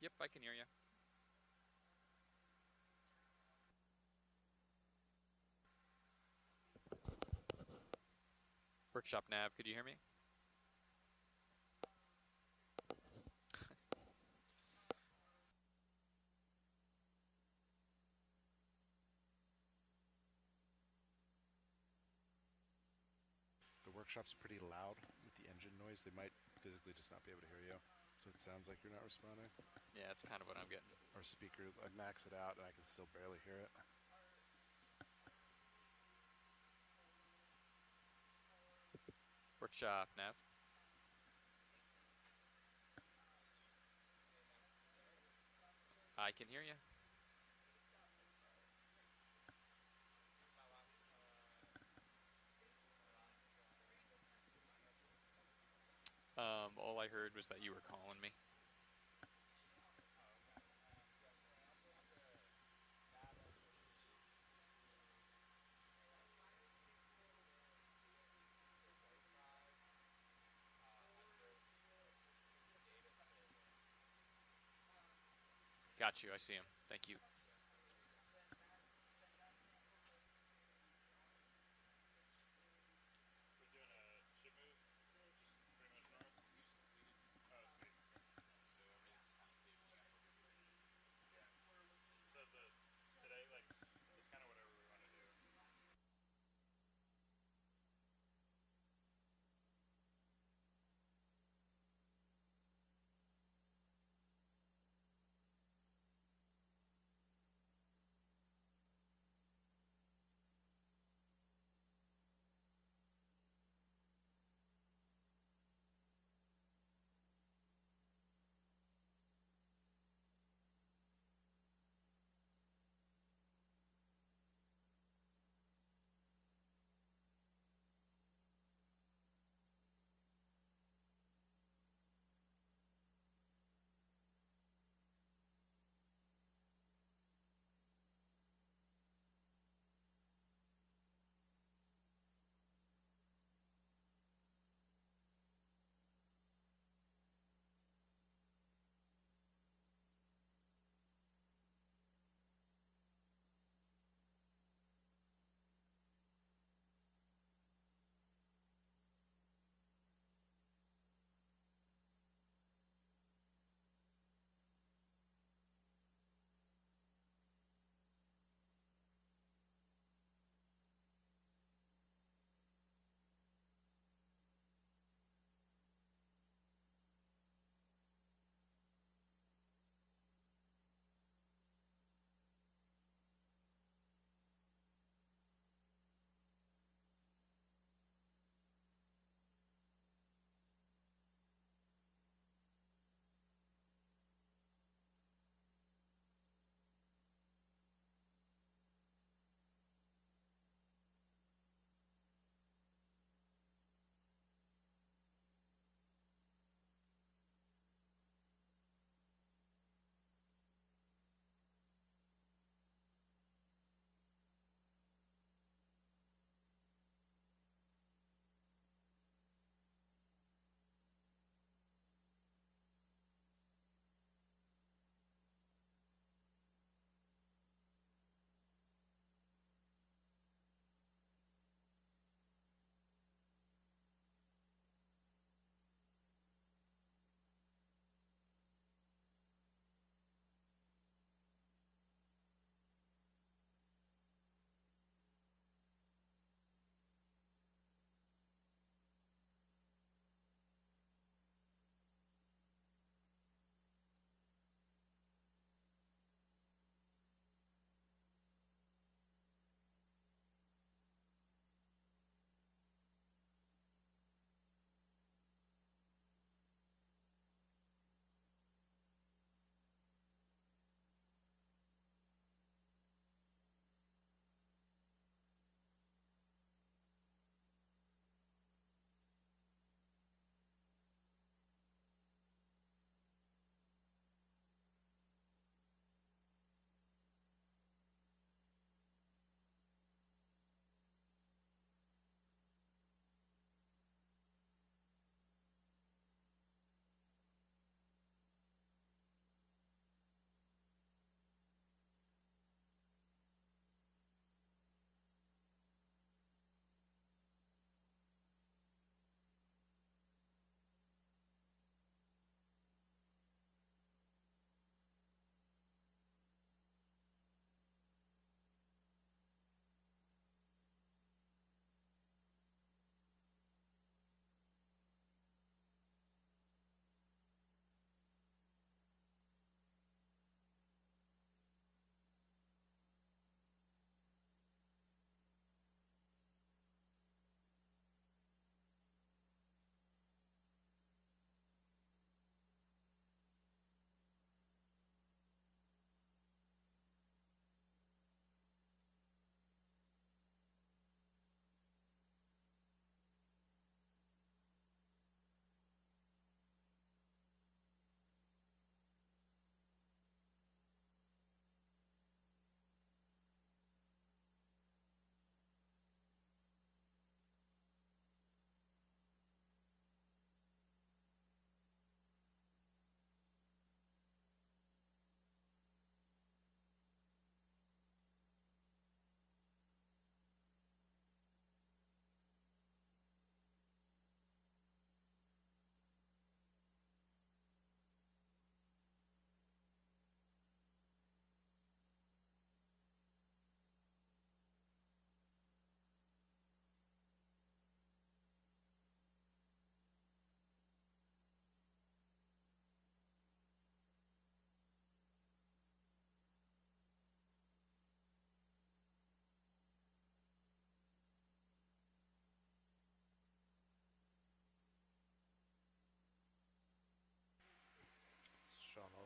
Yep, I can hear you. Workshop nav, could you hear me? The workshop's pretty loud with the engine noise. They might physically just not be able to hear you, so it sounds like you're not responding. Yeah, that's kind of what I'm getting. Or speaker, I max it out and I can still barely hear it. Workshop nav. I can hear you. All I heard was that you were calling me. Got you. I see him. Thank you. We're doing a ship move, just pretty much north. Oh, sweet. Yeah. So today, like, it's kind of whatever we want to do.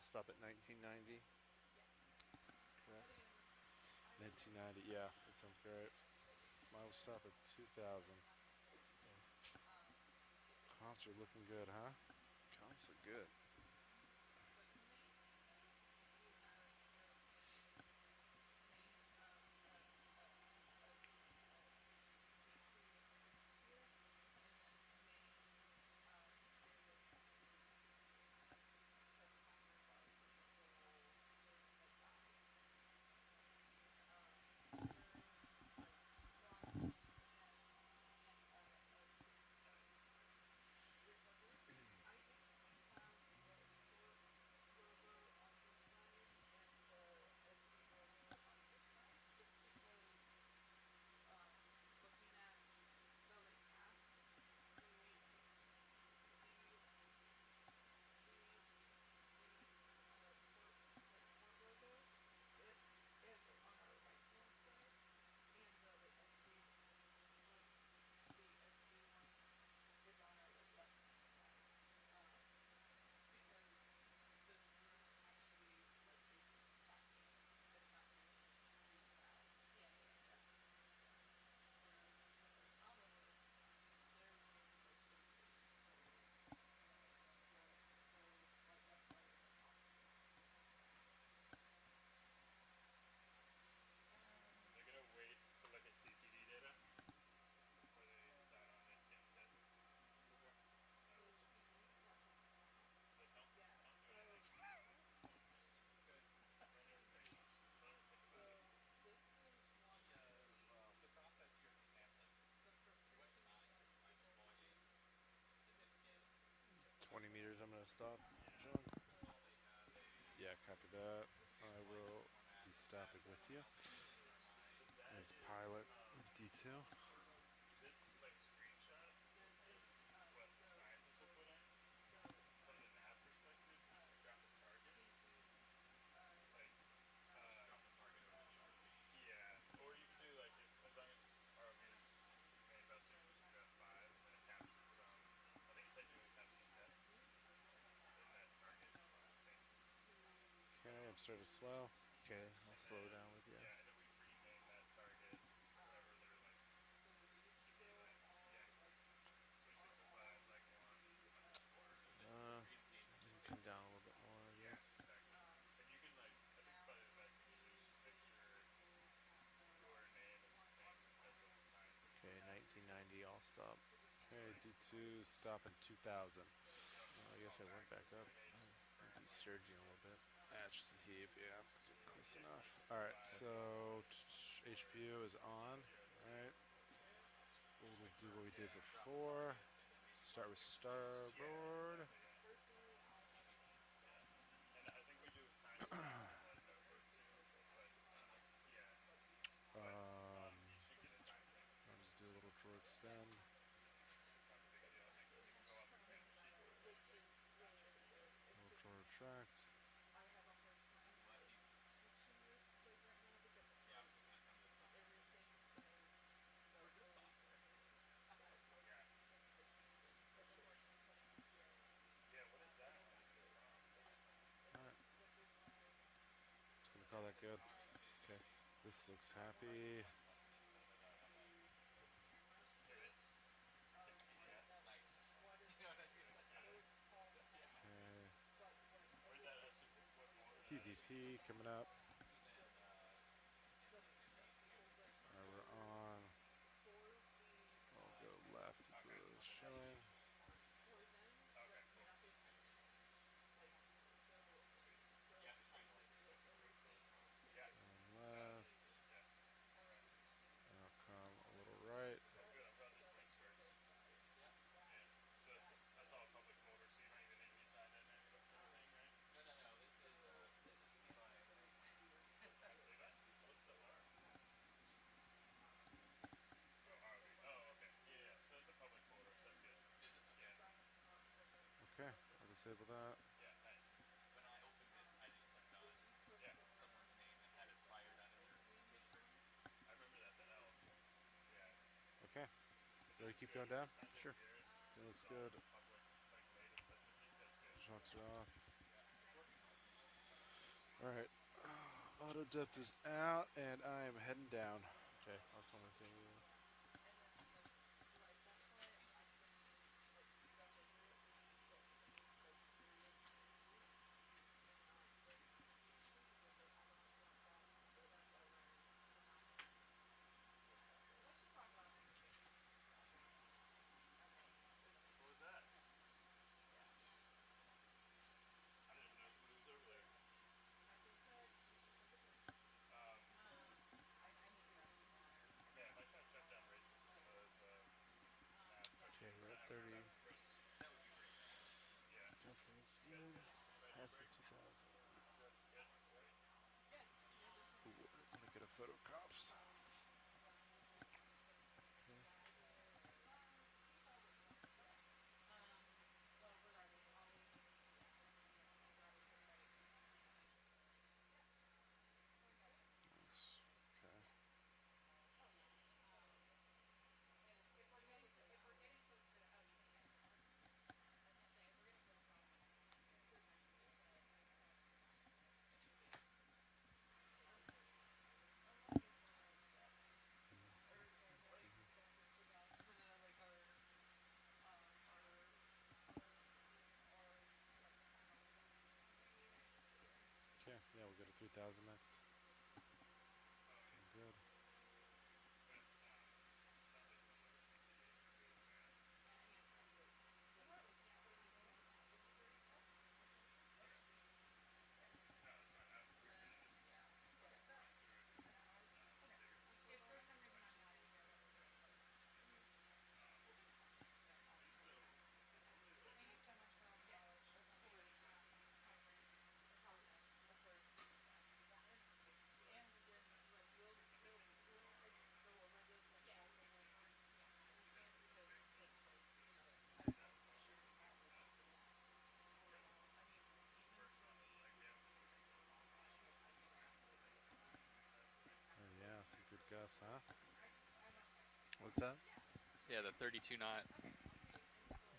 I'll stop at 1990. Yeah. Correct. 1990. Yeah, that sounds great. Mine will stop at 2000. Comps are looking good, huh? Comps are good. They're gonna wait to look at CTD data before they decide on this skin fits. So don't do anything. Don't even take. Don't even think about it. The process here for sampling, for wet to not by just volume, the disc is 20 meters. I'm gonna stop. Yeah. John. that's all they have. Yeah, copy that. So I you plug in will the format, be stopping with you RMI, So that as is pilot D2. this like screenshot is what scientists will put in from the nav perspective. You can drop a target, like drop the target over the New York beach. yeah, or you could do like if as long as ROV is main vessel, you can just do F5 and then it captures I think it technically captures depth in that target. I think. Okay, I'm starting slow. Okay, I'll slow down with you. Yeah, and then we rename that target whatever they're like. Could be like EX2605 leg 1 underscore. So this is a rename of You just can come saying down a little bit more, I Yeah, guess. exactly. And you can like I think probably the best thing to do is just make sure your name is the same as what the scientists Okay, have. 1990. I'll stop. Okay, D2 stop in 2000. I guess I went back up. Be surging a little bit. That's just a heap. Yeah, that's good. Close enough. All right, so HPU is on. All right. We'll do what we did before. Start with starboard. And I think we do a timestamp on the notebook too, but yeah. You should get a timestamp. I'll just do a little draw extend. It's not a big deal. I think we can go off the same sheet. Little draw retract. well, that's easy. Yeah, I was looking at some of this software today. Or is this software? Yeah. Yeah, what is that? Where did it come from? That's funny. Alright. Just gonna call that good. Okay. This looks happy. Nice. You know what I mean? Okay. Where'd that what order that PvP coming up. This was in Indonesia. Alright, we're on. I'll go left to the showing. Okay, cool. Yeah, just wait for it. Yeah. Left. Yeah. Right. And I'll come a little right. Good, I'm glad this links work. Yeah. So that's all public folder, so you don't even need me sign in anything, right? No. This is Levi, right? That's Levi? What's the R? Oh, ROV. Oh, okay. Yeah. So it's a public folder, so that's good. Is it? Okay. Yeah. Okay, I'll disable that. Yeah, nice. When I opened it, I just clicked on Yeah. someone's name and had it fired out of their history. I remember that. That L. Yeah. Okay. But Ready this to is keep good. going down? It's not just Sure. Jared. It This looks is all good. the public, like latest SMG, so that's good. Shocks are off. Yeah, it's working well. Alright. Auto depth is out, and I am heading down. Okay, I'll come with you. What was that? I didn't even know somebody was over there. Okay, I might try to track down Rachel for some of those math Okay, questions. we're at After I 30. talk to Chris. Yeah. Deference You guys good. good? Ready to Past the break? 2000. Good. Ready? Ooh, I'm gonna get a photo cops. Okay. Nice. Okay. Okay, yeah, we'll go to 3000 next. Sound good. Sounds like you're on the CTA for doing the math. No, it's fine. We can run through it later. So normally what we do so everything that's going on right now is it's baked in. That function is not because the first one, like we haven't really considered long launches because we don't know what the hell's going to happen, right? Oh yeah, some good gusts, huh? What's that? Yeah, the 32 knot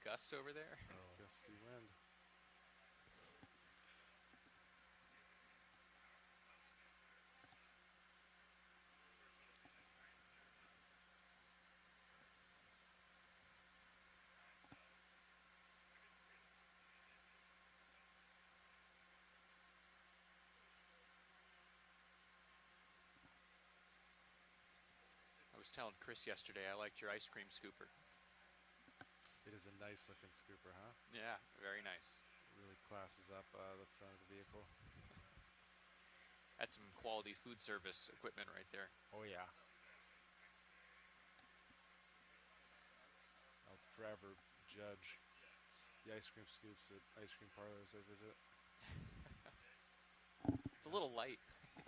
gust over there. Oh, gusty wind. The first one will be like 32. Science out. I guess realistically, maybe numbers. I was telling Chris yesterday I liked your ice cream scooper. It is a nice looking scooper, huh? Yeah, very nice. Really classes up the front of the vehicle. That's some quality food service equipment right there. Oh yeah. I'll forever judge the ice cream scoops at ice cream parlors I visit. It's a little light.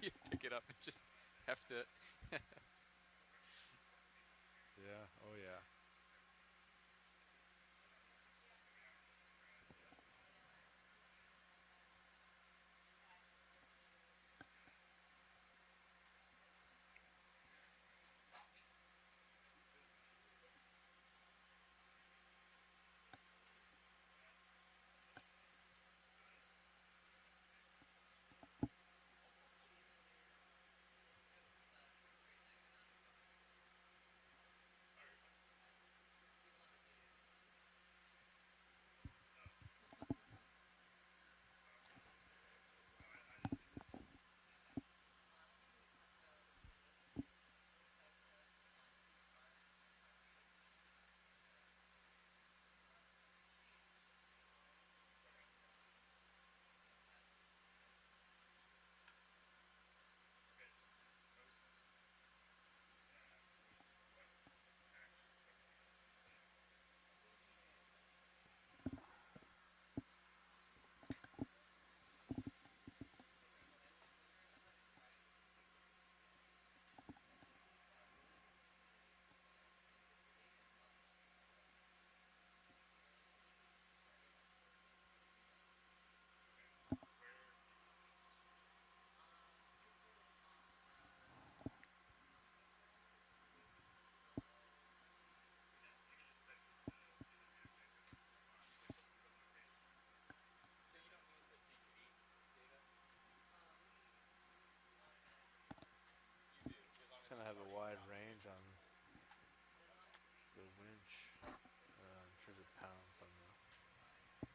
You pick it up and just heft it. Yeah, oh yeah.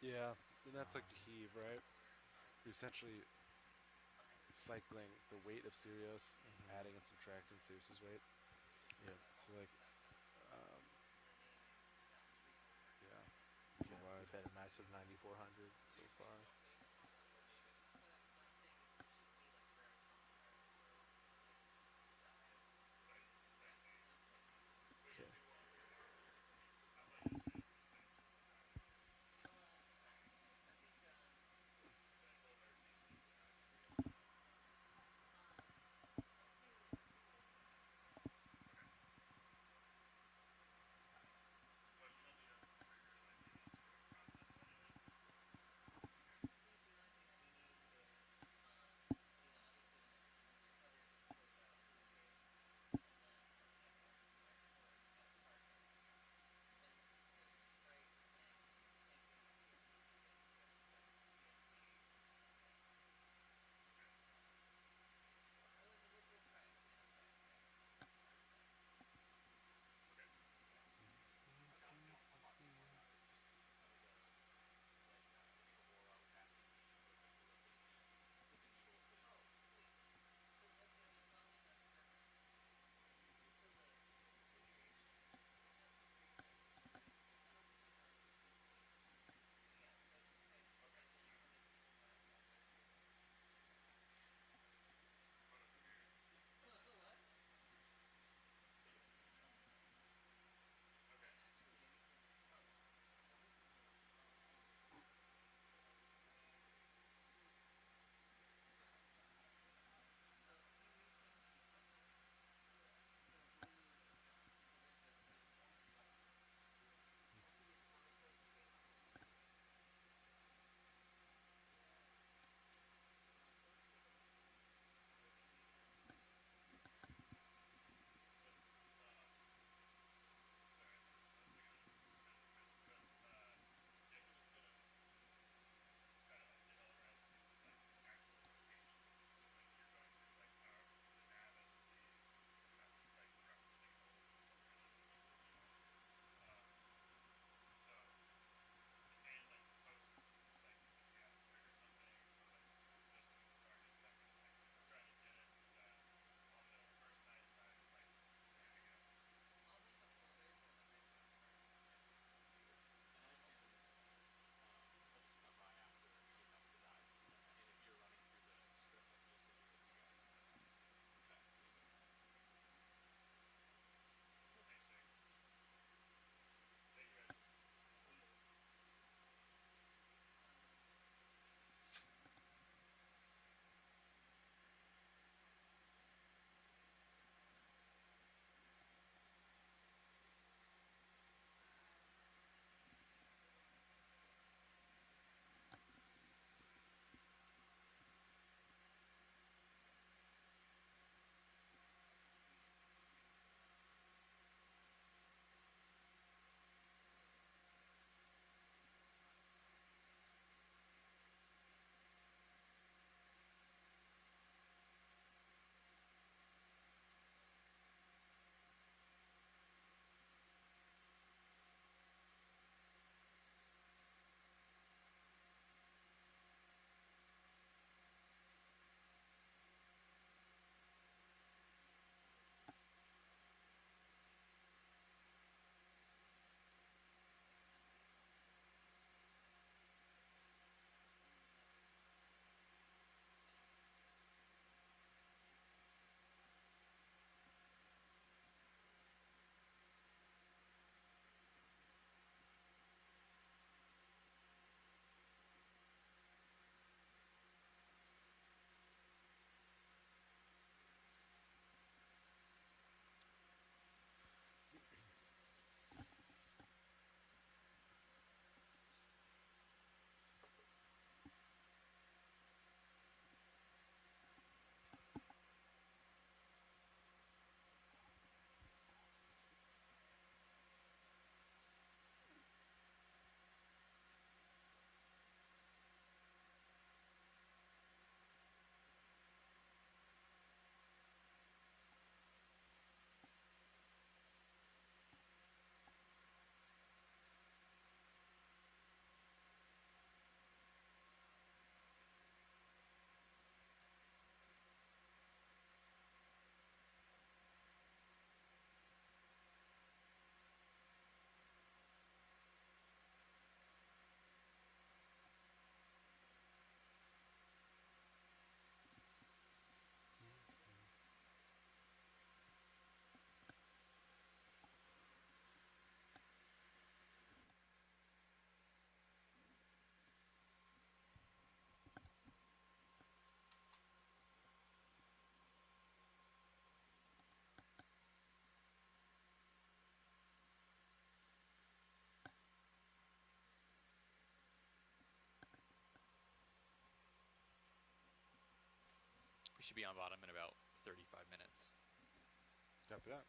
Yeah, and that's like the heave, right? You're essentially cycling the weight of Sirius, adding and subtracting Sirius's weight. Yep. So like, yeah, Okay. wide. We've had a max of 9,400 so far. Okay. We should be on bottom in about 35 minutes. Copy that.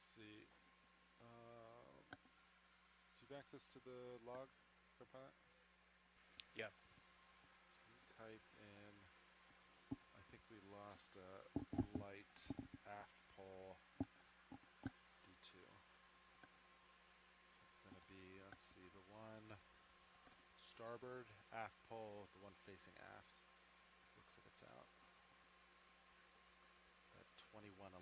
Let's see. Do you have access to the log, Copilot? Yeah. Can you type in? I think we lost a light aft pole D2. starboard aft pole, the one facing aft, looks like it's out at 2111.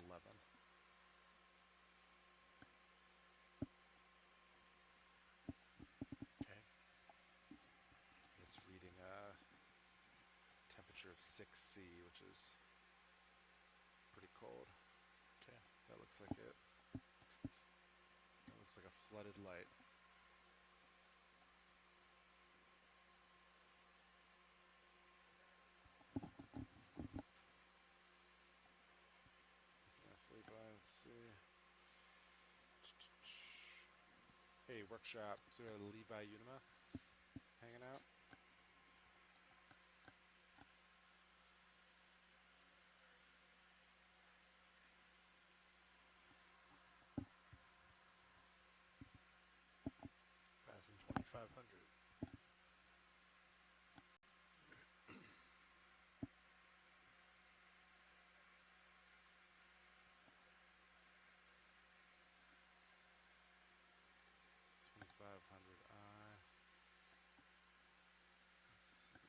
Okay. It's reading a temperature of 6C, which is pretty cold. Okay. That looks like it. That looks like a flooded light. Levi, let's see. Hey, workshop. So we have Levi Unima hanging out. Passing 2500. Let's see.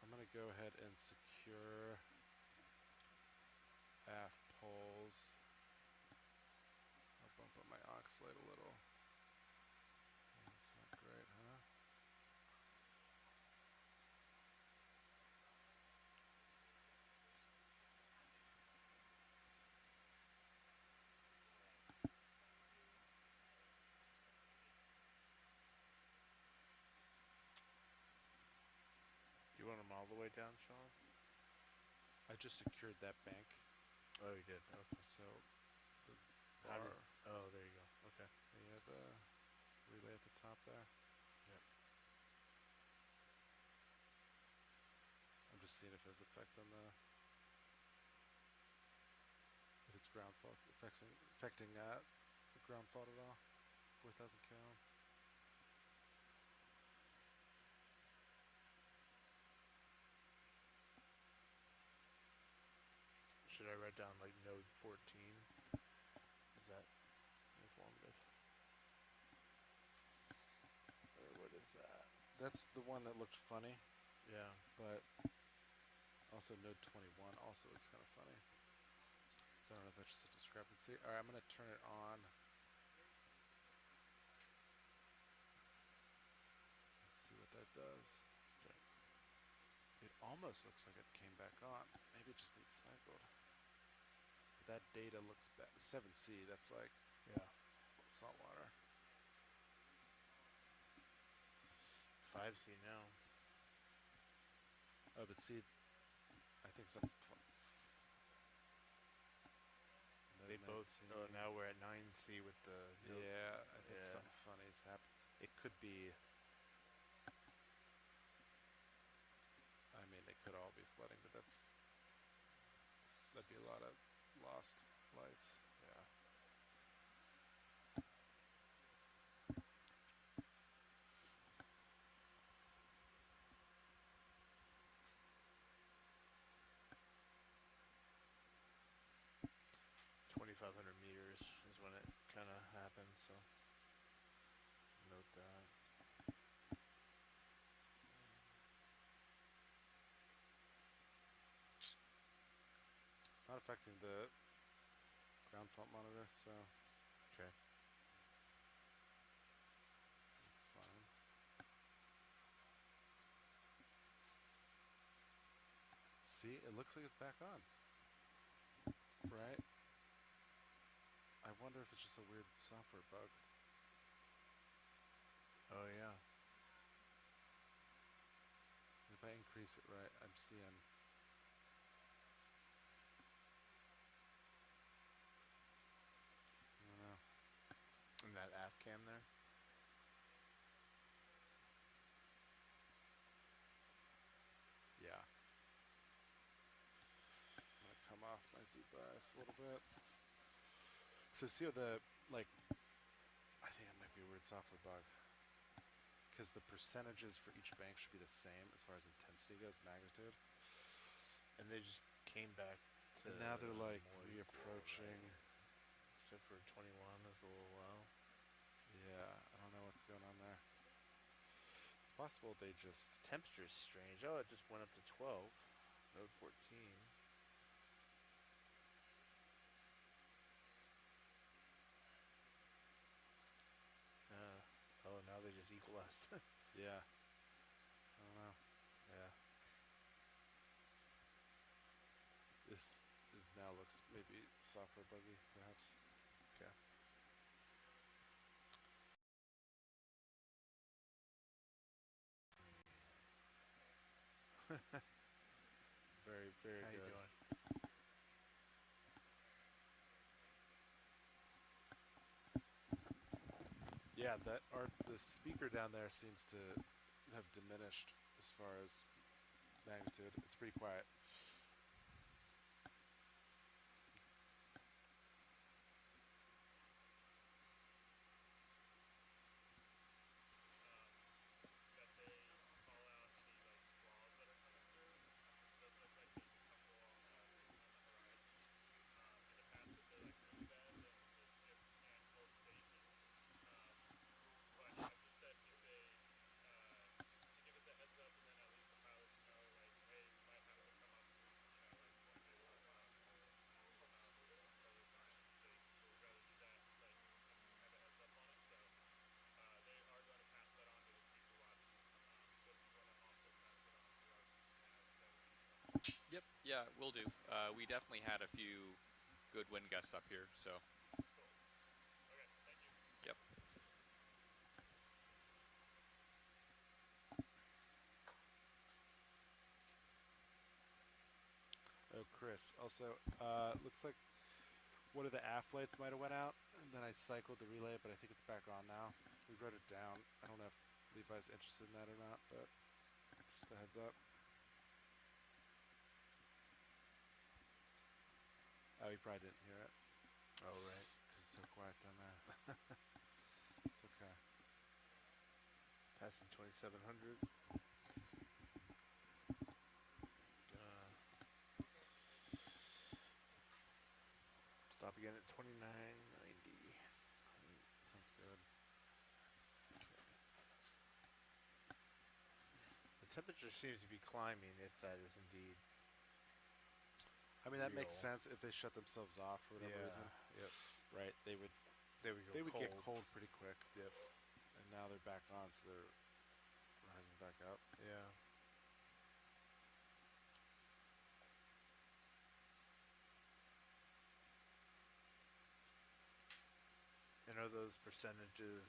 I'm gonna go ahead and secure aft poles. I'll bump up my oscillate a little. That's not great, huh? You want them all the way down, Sean? I just secured that bank. Oh, you did. Okay. So the How bar. did? Oh, there you go. Okay. You have a relay at the top there. Yep. I'm just seeing if there's effect on the. If it's ground fault affecting the ground fault at all. 4,000 cal. Should I write down like node 14? Is that informative? Or what is that? That's the one that looked funny, Yeah. but also node 21 also looks kind of funny. So I don't know if that's just a discrepancy. All right, I'm gonna turn it on. Let's see what that does. Okay. It almost looks like it came back on. Maybe it just needs cycled. But that data looks bad. 7C, that's like Yeah. salt water. 5C now. Oh, but see, I think some. They both. Oh, now we're at 9C with the. Node. Yeah, I think Yeah. something funny's happened. It could be. I mean, they could all be flooding, but that'd be a lot of lost lights. Yeah. $2,500 is when it kind of happened. So note that. It's not affecting the ground fault monitor, so Okay. that's fine. See, it looks like it's back on. Right? I wonder if it's just a weird software bug. Oh yeah. If I increase it right, I'm seeing. I don't know. And that app cam there. Yeah. I'm gonna come off my Z bias a little bit. So see how the, like, I think it might be a weird software bug. because the percentages for each bank should be the same as far as intensity goes, magnitude. And they just came back to. And now they're like more reapproaching. equal, right? Except for 21 is a little low. Yeah, I don't know what's going on there. It's possible they just. Temperature is strange. Oh, it just went up to 12. Node 14. Oh, now they just equalized. Yeah. I don't know. Yeah. This now looks maybe software buggy, perhaps. Okay. Very, very How good. you doing? Yeah, the speaker down there seems to have diminished as far as magnitude. It's pretty quiet. That they call out any like squalls that are coming through, because it does look like there's a couple on the horizon. In the past, if they're like really bad, then the ship can't hold station. But I've just said if they just to give us a heads up, and then at least the pilots know, like, hey, we might have to come up, like when they will come up, which is totally fine and safe. So we'd rather do that, like, and have a heads up on it. So they are going to pass that on to the future watches. So if you want to also pass it on to our future navs, that would be helpful. Yep, yeah, will do. We definitely had a few good wind gusts up here, so. Cool. Okay, thank you. Yep. Oh, Chris. Also, looks like one of the aft lights might have went out, and then I cycled the relay, but I think it's back on now. We wrote it down. I don't know if Levi's interested in that or not, but just a heads up. Oh, he probably didn't hear it. Oh, right. Because it's so quiet down there. It's okay. Passing 2700. Stop again at 2990. Sounds good. The temperature seems to be climbing, if that is indeed. I mean, that makes Real. sense if they shut themselves off for whatever reason. Yep. Right? They would They would go cold. get cold pretty quick. Yep. And now they're back on, so they're rising back up. Yeah. And are those percentages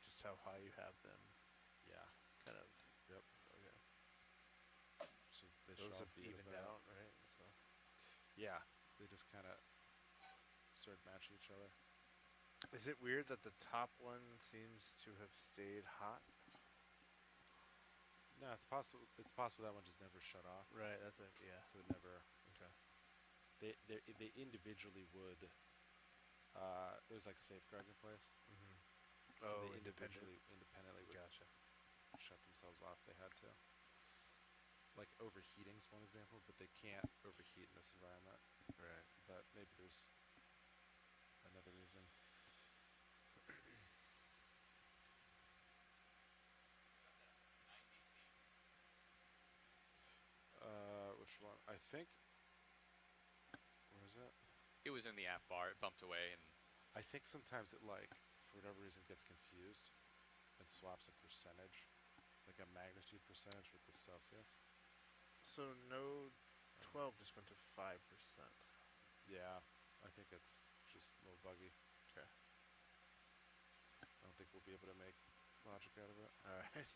just how high you have them? Yeah. Kind of. Yep. Okay. So they Those should all have be at evened about- out, right? So. Yeah. They just kind of started matching each other. Is it weird that the top one seems to have stayed hot? No, it's possible. It's possible that one just never shut off. Right. That's it. Yeah. So it never. Okay. They individually would. There's like safeguards in place. Mm-hmm. So Oh, they independent. independently would Gotcha. shut themselves off. They had to. Like overheating's one example, but they can't overheat in this environment. Right. But maybe there's another reason. Which one? I think. Where is it? It was in the aft bar. It bumped away, and I think sometimes it like for whatever reason gets confused and swaps a percentage, like a magnitude percentage with the Celsius. So node 12 just went to 5%. Yeah, I think it's just a little buggy. Okay. I don't think we'll be able to make logic out of it. All right.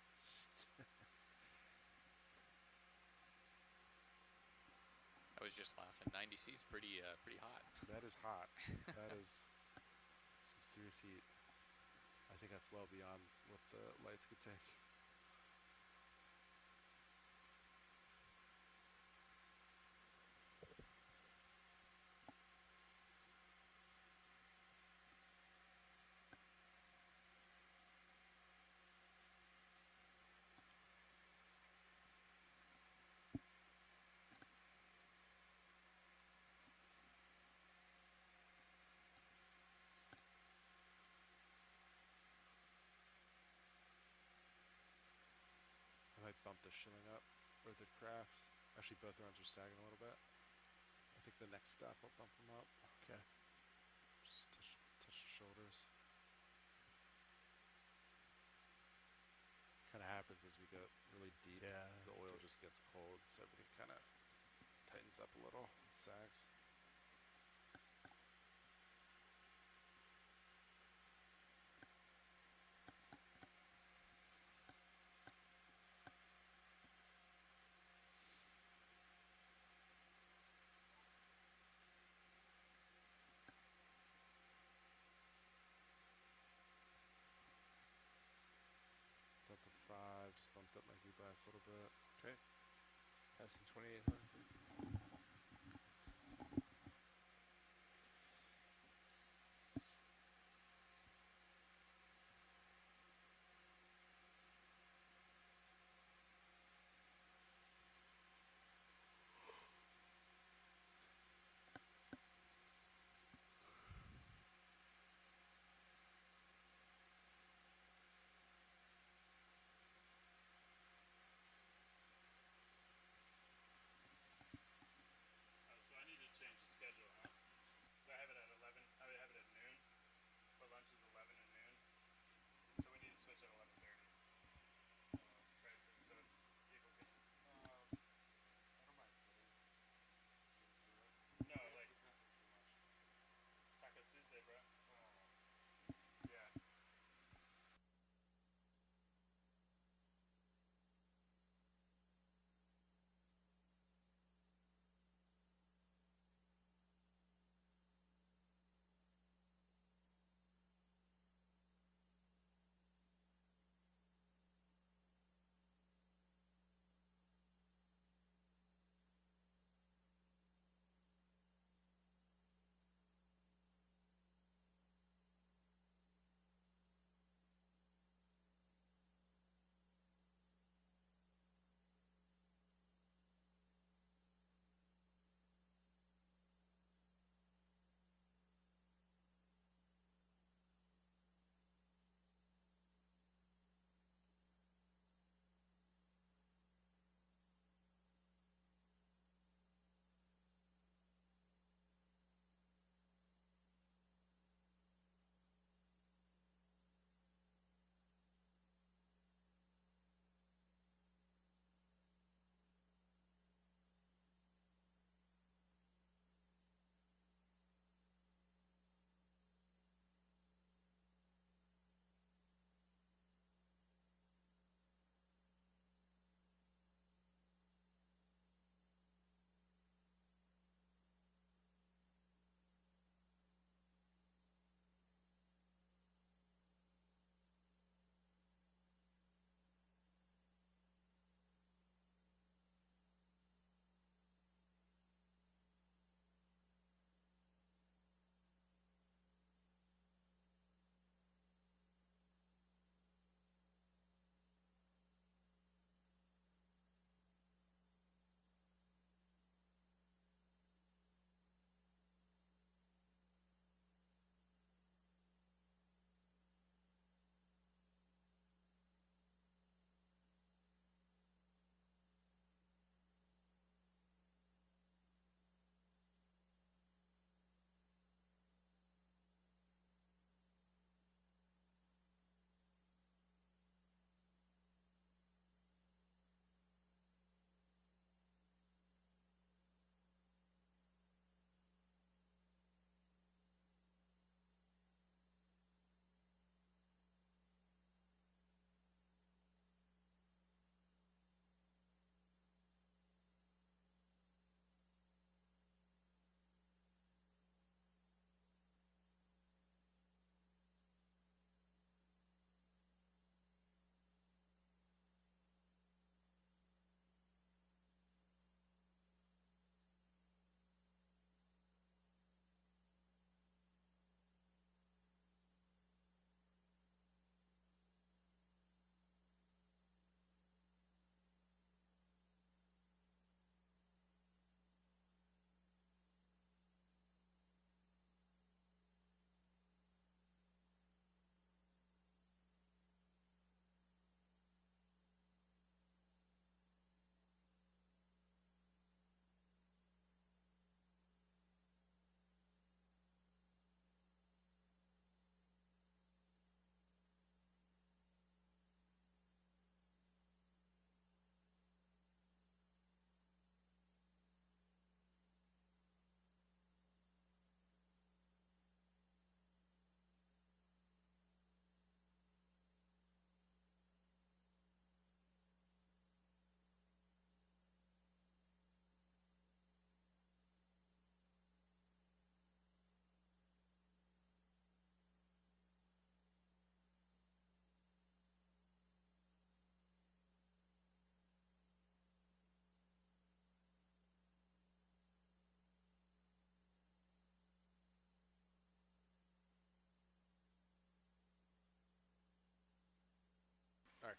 I was just laughing. 90 C's pretty hot. That is hot. That is some serious heat. I think that's well beyond what the lights could take. bump the shilling up, or the craft. Actually, both arms are sagging a little bit. I think the next step will bump them up. Okay. Just touch the shoulders. Kind of happens as we go really deep. Yeah. The oil just gets cold, so everything kind of tightens up a little and sags. Delta 5, just bumped up my Z-bias a little bit. Okay. Passing 2800.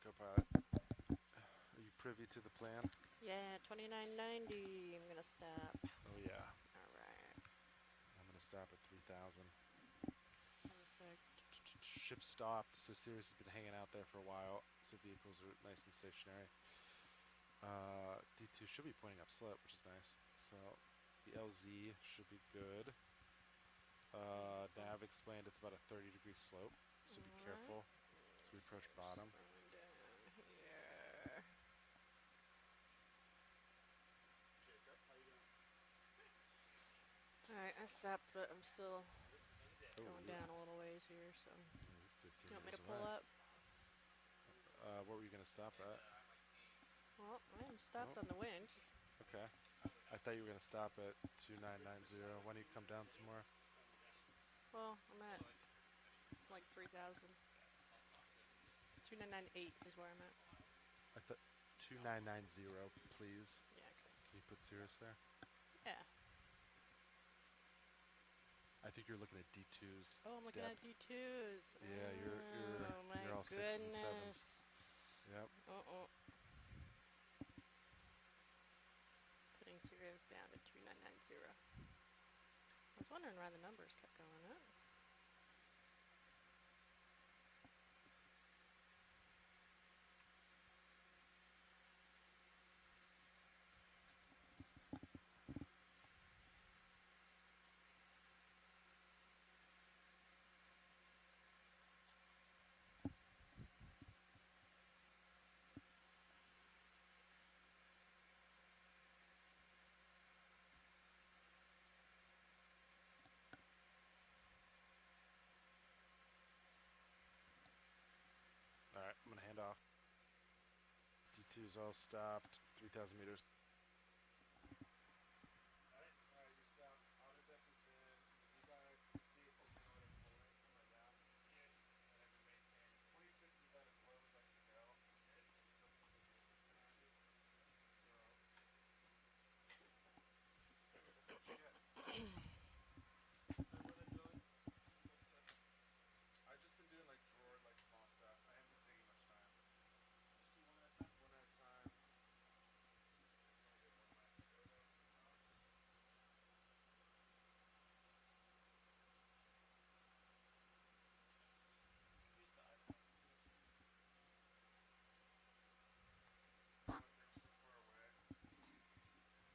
co-pilot. Are you privy to the plan? Yeah, 2990. I'm gonna stop. Oh yeah. All right. I'm gonna stop at 3,000. Perfect. Ship stopped, so Sirius has been hanging out there for a while. So vehicles are nice and stationary. D2 should be pointing up slip, which is nice. So the LZ should be good. Nav explained it's about a 30-degree slope, so be careful as we approach bottom. Going down here. Jacob, how you doing? All right, I stopped, but I'm still Oh, going you're- down a little ways here. So, you're 15 you want me meters to pull away. up? What were you gonna stop at? Well, I am stopped Oh. on the winch. Okay. I thought you were gonna stop at 2990. Why don't you come down some more? Well, I'm at like 3,000. 2998 is where I'm at. I thought 2990, please. Yeah, okay. Can you put Sirius there? Yeah. I think you're looking at D2s. Oh, I'm looking Depth. at D2s. Yeah, Oh, my you're all goodness. 6s and 7s. Yep. Putting Sirius down to 2990. I was wondering why the numbers kept going up. Alright, I'm gonna hand off. D2's all stopped. 3,000 meters. Alright, you stop. Auto dep is in. Z-Bias 68 is looking auto pulling. Coming down 68. And I can maintain 26 is about as low as I can go. And still keep the vehicles connected. So that's what you get. Weather Jones, pulse test. I've just been doing like drawer, like small stuff. I haven't been taking much time. Just do one at a time. One at a time. This one I did one last ago though. Use the iPhone.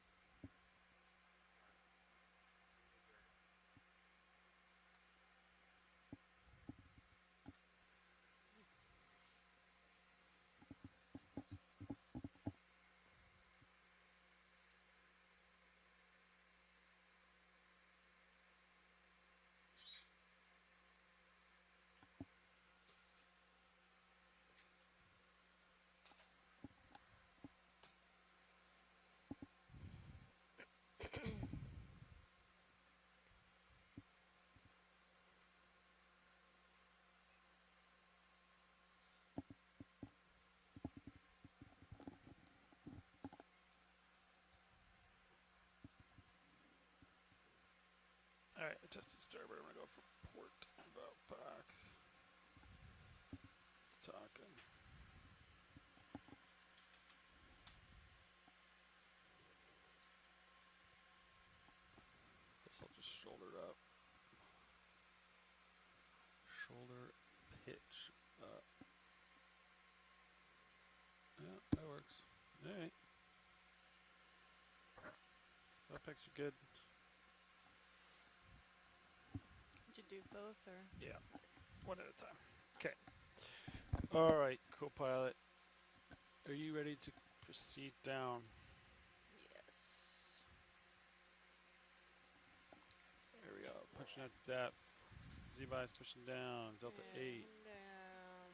They're so far away. Alright, adjusted starboard. I'm gonna go for port about back. It's talking. Guess I'll just shoulder it up. Shoulder pitch up. Yeah, that works. Alright. Apex are good. Did you do both or? Yeah, one at a time. Okay. All right, co-pilot. Are you ready to proceed down? Yes. There we go. Punching out depth. Z-Bias pushing down. Delta 8. Down.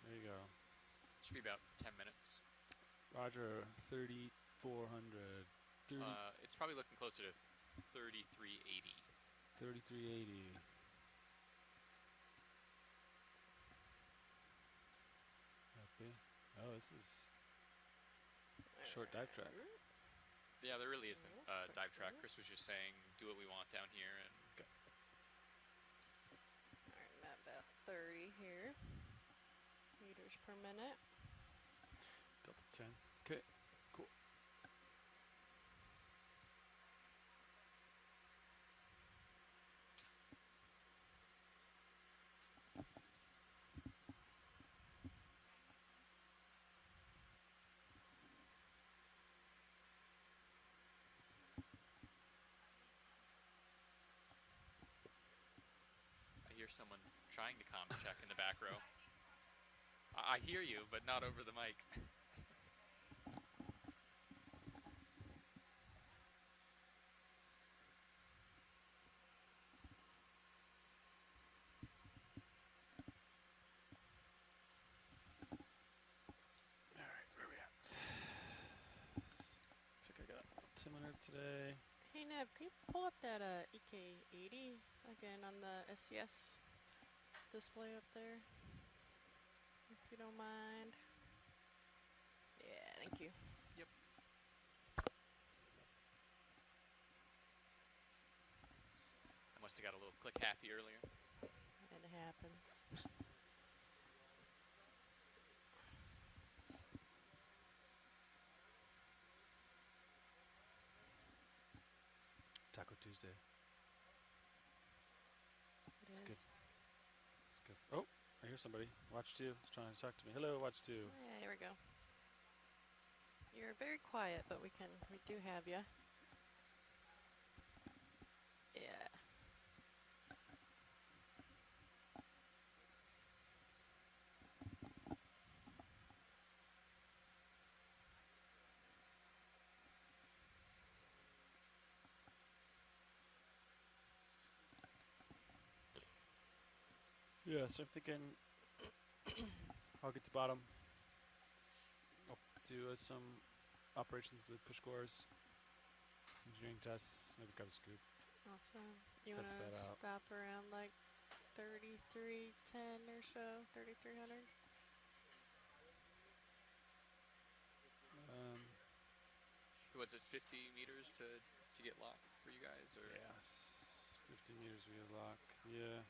There you go. Should be about 10 minutes. Roger. 3,400. 30, It's probably looking closer to 3380. 3380. Happy. Oh, this is short dive track. Yeah, there really isn't a dive track. Okay. Chris was just saying, do what we want down here, and Alright, I'm at about 30 here. Meters per minute. 10. Okay, cool. I hear someone trying to comms check in the back row. I hear you, but not over the mic. All right, where are we at? Looks like I got 10 minutes today. Hey Nev, can you pull up that EK80 again on the SCS display up there? If you don't mind. Yeah, thank you. Yep. I must have got a little click happy earlier. It happens. Taco Tuesday. It It's is. good. It's good. Oh, I hear somebody. Watch 2. It's trying to talk to me. Hello, Watch 2. Yeah, here we go. You're very quiet, but we do have you. Yeah. Yeah, so I'm thinking I'll get to bottom. I'll do some operations with push cores, engineering tests, maybe grab a scoop. Awesome. You want Test to that out. stop around like 3310 or so, 3300? What's it, 50 meters to get lock for you guys? Or Yes, 50 meters we get lock. Yeah.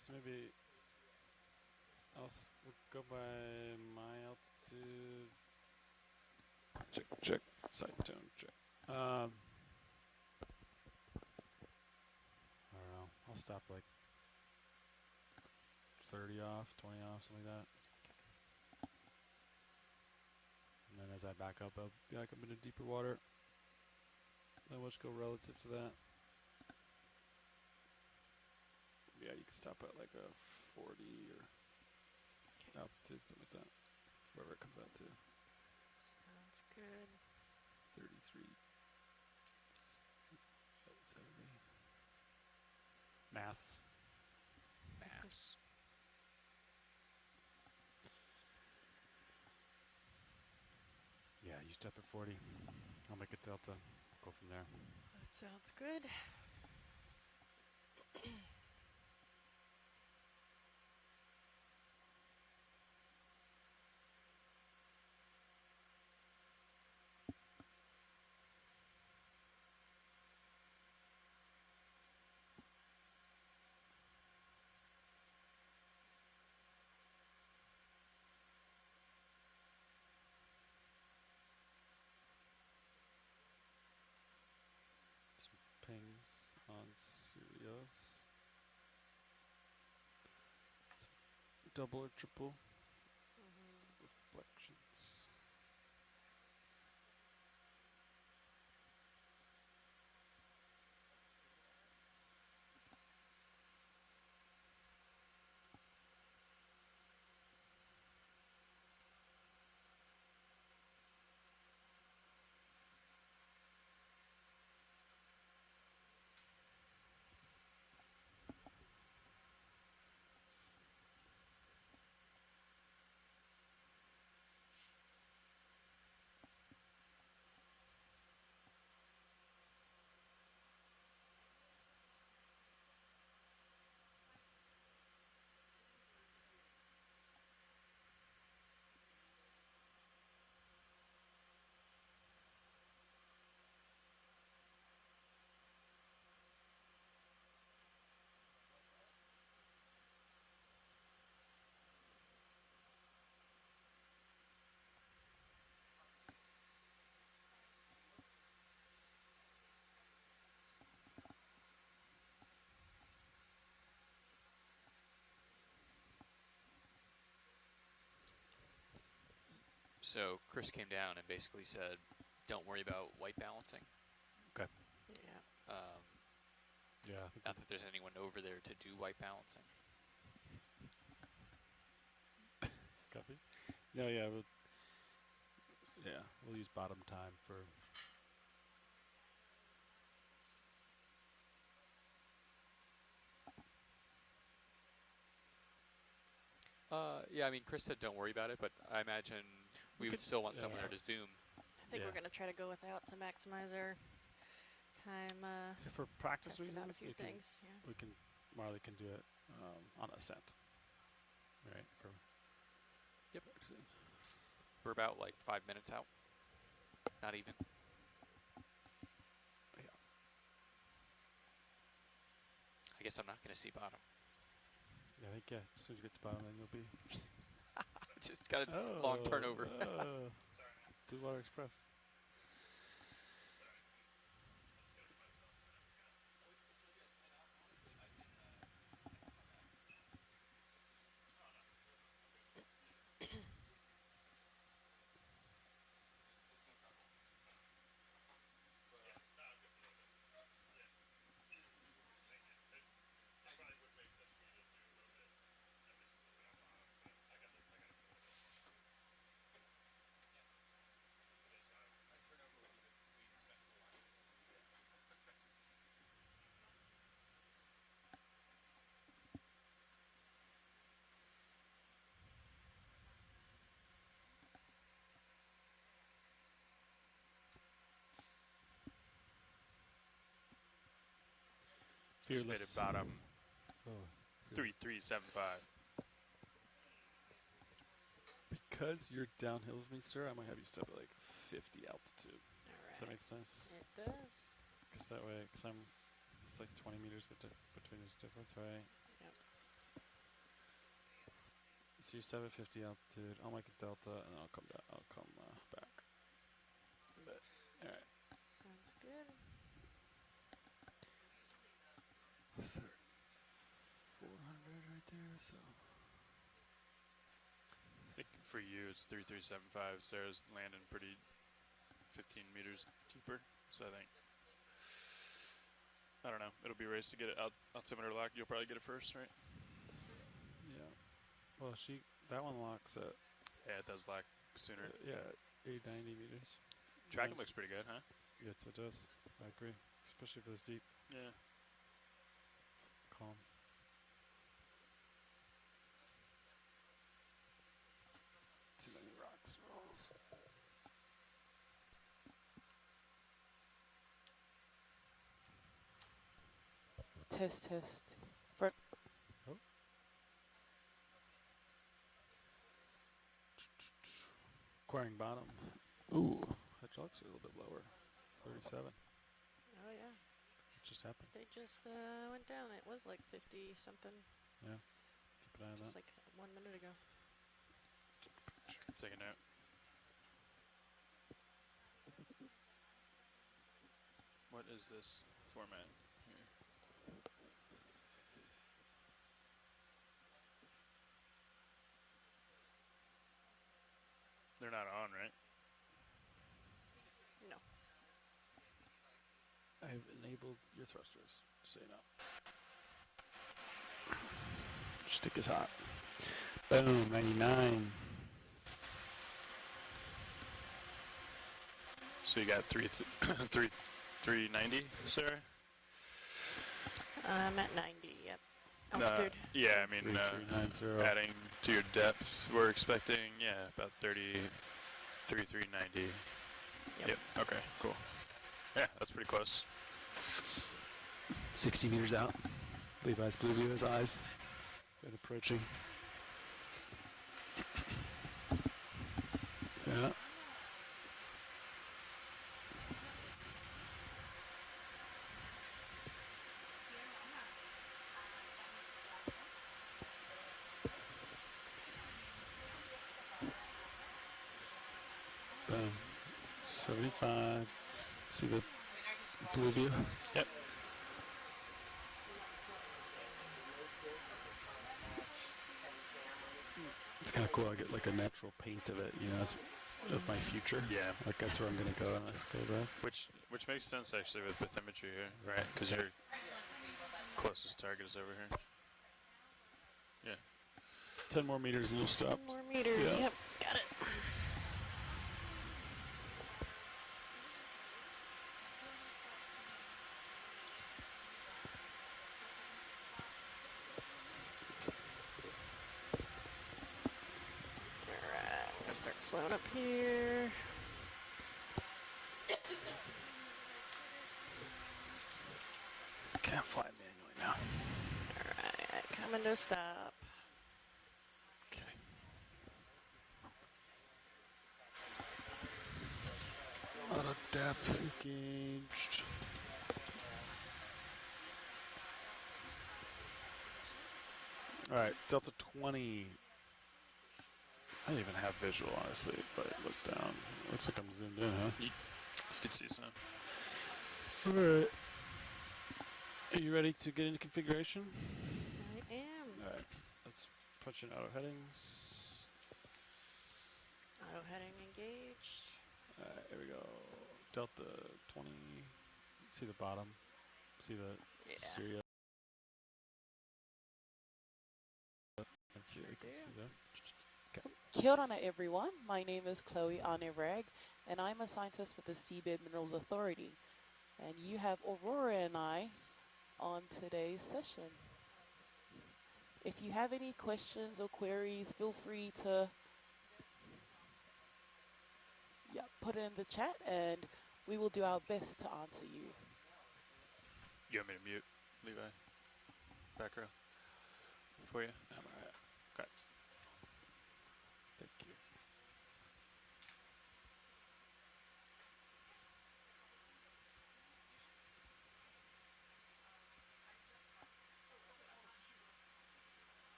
So maybe we'll go by my altitude. Check. Side tone check. I don't know. I'll stop like 30 off, 20 off, something like that. And then as I back up, I'll be like I'm in deeper water. Then we'll just go relative to that. Yeah, you can stop at like a 40 or altitude, something like that. Wherever it comes out to. Sounds good. 33. 70. Maths. maths? Yeah, you step at 40. I'll make a delta. Go from there. That sounds good. Pings on Sirius. Double or triple reflections. So Chris came down and basically said, "Don't worry about white balancing." Yeah. Yeah, I think Not that there's anyone over there to do white balancing. copy. No, yeah, we'll use bottom time for. Yeah, I mean, Chris said don't worry about it, but I imagine we would could- still want someone yeah. there to zoom. I think Yeah. we're gonna try to go without to maximize our time. For practice Testing out a reasons, few things. Yeah. we can. Marley can do it on ascent. Right. For. Yep. practicing. We're about like 5 minutes out. Not even. Yeah. I guess I'm not going to see bottom. Yeah, I think as soon as you get to bottom, then you'll be. Just got a long turnover. Blue Water Express. Fearless. Estimated bottom Oh, 3375. Because you're downhill with me, sir, I might have you step at like 50 altitude. All Does that right. make sense? It does. Because that way, it's like 20 meters between us difference, right? Yep. So you step at 50 altitude. I'll make a delta, and I'll come down. I'll come back. But all right. Sounds good. 3,400 right there. So I think for you it's 3375. Sarah's landing pretty 15 meters deeper. So I think, I don't know, it'll be a race to get it altimeter lock. You'll probably get it first, right? yeah. Well, that one locks at Yeah, it does lock sooner. 890 meters. Tracking Nice. looks pretty good, huh? Yes, it does. I agree, especially for this deep Yeah. calm. Too many rocks rolls. Test. Acquiring bottom. Ooh, hydraulics are a little bit lower. 37. Oh yeah. What just happened? They just went down. It was like 50 something. Yeah. Keep an eye on Just that. like 1 minute ago. Take a note. What is this format here? They're not on, right? No. I've enabled your thrusters, so you know. Stick is hot. Boom, 99. So you got 390, Sarah? I'm at 90. Yep. Altitude. Yeah, I mean, 3390. adding to your depth, we're expecting, about 390. Yep. Okay, cool. Yeah, that's pretty close. 60 meters out. Levi's blue view his eyes. And approaching. Yeah. Boom. 75. See the blue view? Yep. It's kind of cool. I get like a natural paint of it, you know. of my future. Yeah. Like that's where I'm gonna go unless I go west. Which makes sense actually with bathymetry here, right? Because your closest target is over here. Yeah. 10 more meters and you'll stop. 10 more meters. Yeah. Yep, got it. Alright, I'm gonna start slowing up here. Can't fly manually now. Alright, coming to a stop. Okay. A lot of depth engaged. All right, Delta 20. I don't even have visual, honestly, but look down. Looks like I'm zoomed in, huh? You can see some. All right. Are you ready to get into configuration? I am. All right. Let's punch in auto headings. Auto heading engaged. All right, here we go. Delta 20. See the bottom. See the Syria. Let's see what we can see there. Kia ora everyone, my name is Chloe Anerag, and I'm a scientist with the Seabed Minerals Authority. And you have Aurora and I on today's session. If you have any questions or queries, feel free to put it in the chat and we will do our best to answer you. You want me to mute, Levi? Back row? For you? I'm alright. Okay. Thank you.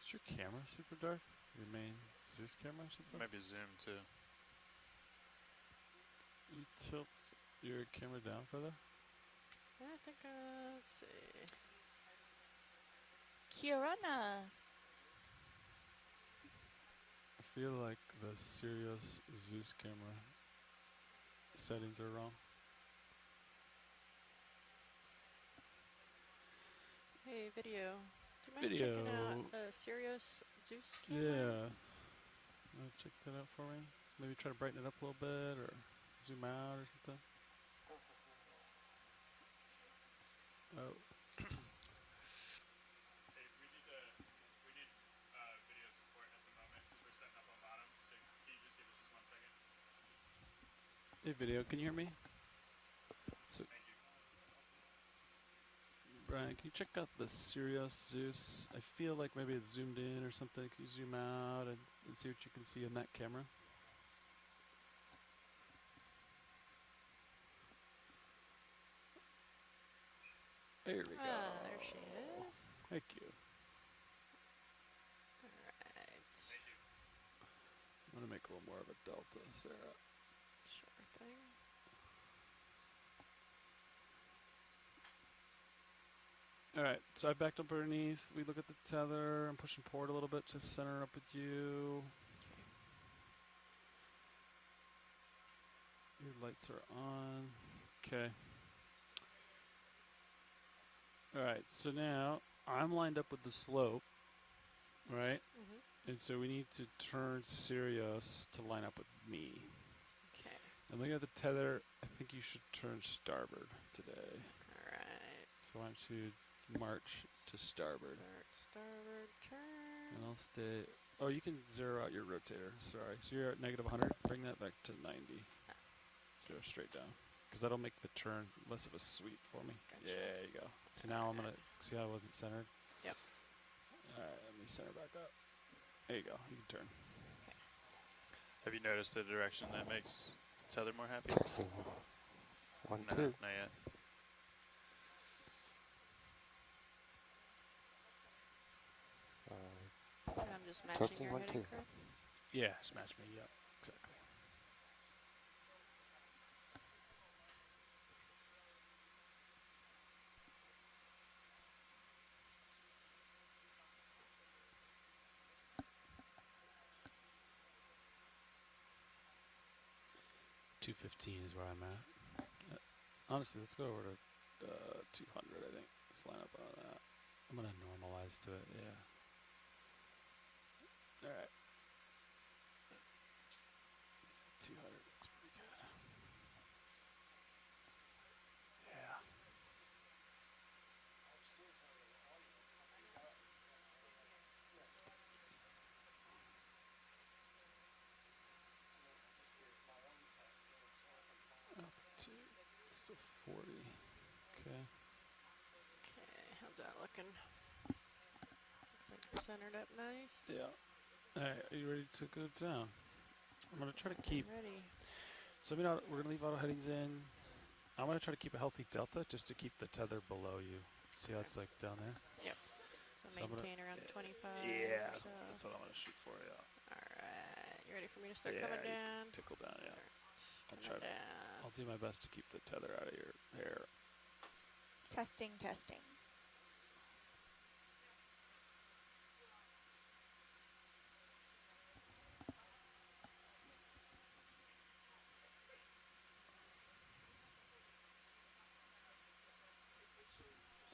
Is your camera super dark? Your main Zeus camera or something? Maybe zoom too. You tilt your camera down further? I think, let's see. Kia ora. I feel like the Sirius Zeus camera settings are wrong. Hey, video. Do you mind Video. checking out the Sirius Zeus camera? Yeah. Check that out for me. Maybe try to brighten it up a little bit or zoom out or something. Oh. Hey, we need video support at the moment because we're setting up on bottom. So can you just give us just 1 second? Hey, video, can you hear me? So, thank you. Brian, can you check out the Sirius Zeus? I feel like maybe it's zoomed in or something. Can you zoom out and see what you can see in that camera? There we go. There she is. Thank you. Alright. Thank you. I'm going to make a little more of a delta, Sarah. Sure thing. Alright, so I backed up underneath. We look at the tether. I'm pushing forward a little bit to center up with you. Your lights are on. Okay. Alright, so now I'm lined up with the slope, right? Mm-hmm. And so we need to turn Sirius to line up with me. Okay. And looking at the tether, I think you should turn starboard today. Alright. So why don't you march to starboard. Starboard turn. And I'll stay. Oh, you can zero out your rotator. Sorry. So you're at negative 100. Bring that back to 90. Zero straight down. Because that'll make the turn less of a sweep for me. Gotcha. Yeah, there you go. So now I'm going to see how I wasn't centered. Yep. Alright, let me center back up. There you go. You can turn. Okay. Have you noticed the direction that makes tether more happy? Texting. One, No, two. not yet. And I'm just matching Testing your 1, heading, 2. correct? Yeah, smash me. Yep, exactly. 215 is where I'm at. Honestly, let's go over to 200, I think. Let's line up on that. I'm going to normalize to it, yeah. All right. 200 looks pretty good. Yeah. Altitude, still 40. Okay. Okay, how's that looking? Looks like you're centered up nice. Yeah. All right, are you ready to go down? I'm going to try to keep... I'm ready. So we're going to leave auto headings in. I'm going to try to keep a healthy delta just to keep the tether below you. See how it's like down there? Yep. So maintain around 25 Yeah, or so. that's what I'm going to shoot for, yeah. Alright, you ready for me to start Yeah, coming you down? tickle down, yeah. Alright, I'll try down. I'll do my best to keep the tether out of your hair. Testing, testing.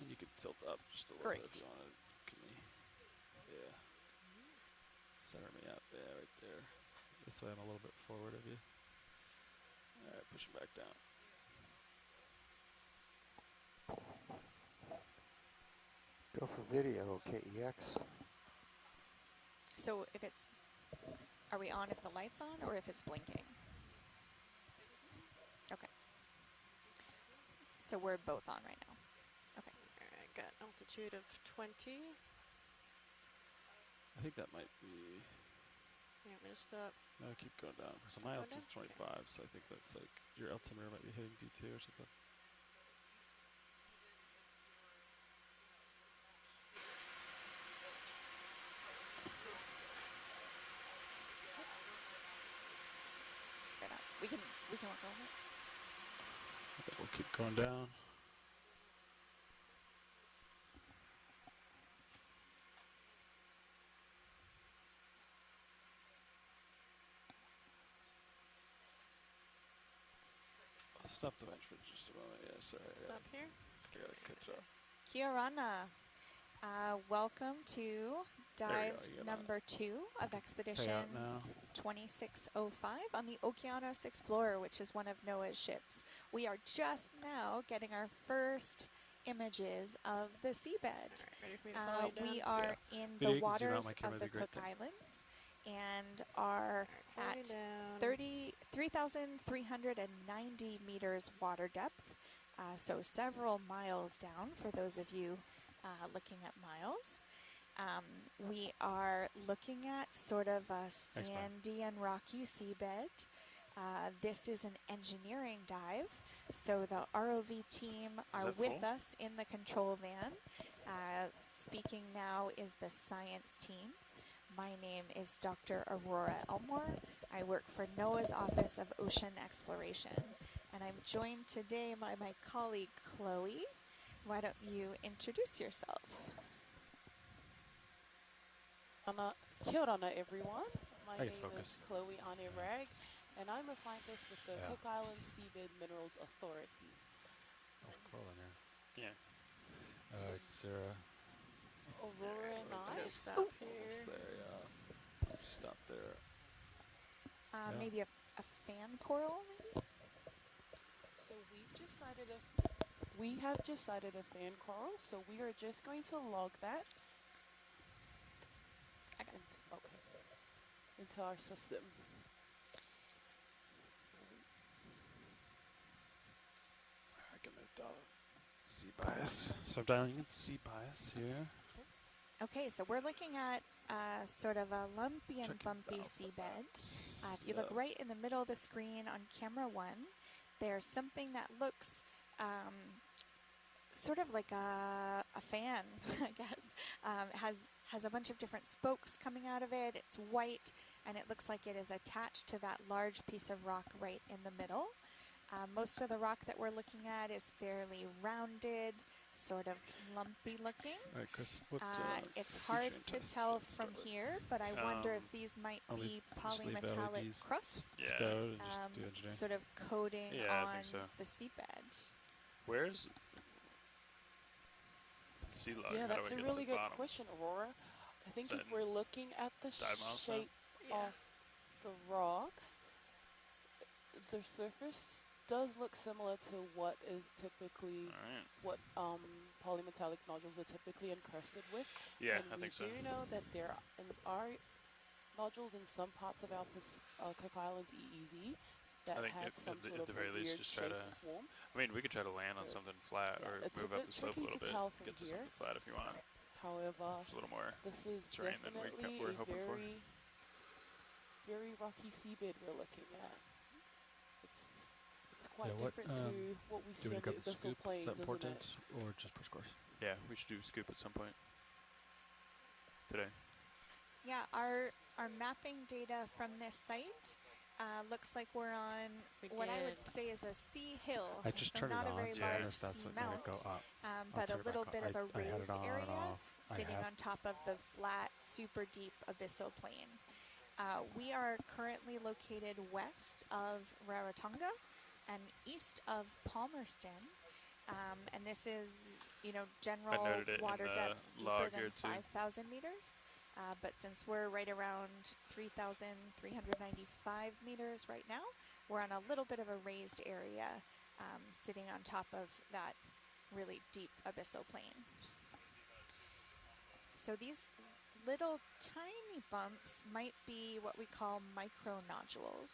And you can tilt up just a little bit if you want to. Give me, yeah. Center me up, yeah, right there. This way I'm a little bit forward of you. All right, push him back down. Go for video, KEX. So if it's, are we on if the light's on or if it's blinking? Okay. So we're both on right now. Okay. Alright, got altitude of 20. I think that might be. You want me to stop? No, keep going down. So my Going altitude's down? 25, so I think that's like your altimeter might be hitting D2 or something. We can work on it. Okay, we'll keep going down. I'll stop the bench for just a moment. Yeah, sorry. Stop here? I gotta catch up. Kia ora. Welcome to dive number 2 of Expedition 2605 on the Okeanos Explorer, which is one of NOAA's ships. We are just now getting our first images of the seabed. Right, ready for me to follow you We down? are in Video, the you can zoom out waters my camera, of the that'd be great, Cook thanks. Islands and are Follow me at down. 3,390 meters water depth, so several miles down for those of you looking at miles. We are looking at sort of a sandy and rocky seabed. This is an engineering dive, so the ROV team are with us in the control van. Speaking now is the science team. My name is Dr. Aurora Elmore. I work for NOAA's Office of Ocean Exploration, and I'm joined today by my colleague Chloe. Why don't you introduce yourself? Kia ora, everyone. My name focus. is Chloe Anirag, and I'm a scientist with the Cook Islands Seabed Minerals Authority. Oh, crawl in there. Yeah. Sarah. Aurora and I. Stop here. Almost there, yeah. Stop there. Maybe a fan coral, maybe? So we have just sighted a fan coral, so we are just going to log that into our system. I can dial Z bias. So I'm dialing in Z bias here. Okay, so we're looking at sort of a lumpy and Checking bumpy valve seabed. If you look right in the middle of the screen on camera 1, there's something that looks sort of like a fan, I guess. Has a bunch of different spokes coming out of it. It's white, and it looks like it is attached to that large piece of rock right in the middle. Most of the rock that we're looking at is fairly rounded, sort of lumpy looking. All right, Chris. What? It's hard featuring to test tell let's from start with? here, but I wonder if these might I'll be leave- just leave polymetallic LEDs crusts, Yeah. stowed and just do engineering. sort of coating Yeah, I on think so. the seabed. Where's sea log? Yeah, How do that's I a get really to the good bottom? question, Aurora. I think Is if that we're looking at the dive milestone? shape of the rocks, the surface does look similar to what is typically Alright. what polymetallic nodules are typically encrusted with. Yeah, and I we think so. do know that there are nodules in some parts of our Cook Islands EEZ that I think have some at sort of the a very least weird just try shape to... or form. I mean, we could try to land on So, something flat yeah, or it's a move up bit the slope a tricky little to bit. tell from Get to here. something flat if you want. However, It's a little more... this is terrain than definitely we're a hoping for. very rocky seabed we're looking at. It's quite Yeah, what, different to what we Do see we on grab the the abyssal scoop? plains, Is that isn't important, it? or just push course? Yeah, we should do scoop at some point today. Yeah, our mapping data from this site looks like we're on We what I would did. say is a sea hill. I just so turned not it a very on, so I Yeah. wonder large if that's sea what made mount, it go up. but a turn it little back bit on. of a I had it raised on and area off. I sitting have- on top of the flat, super deep abyssal plain. We are currently located west of Rarotonga and east of Palmerston. And this is, general noted it in water the depths deeper log than here too. 5,000 meters. But since we're right around 3,395 meters right now, we're on a little bit of a raised area sitting on top of that really deep abyssal plain. So these little tiny bumps might be what we call micronodules.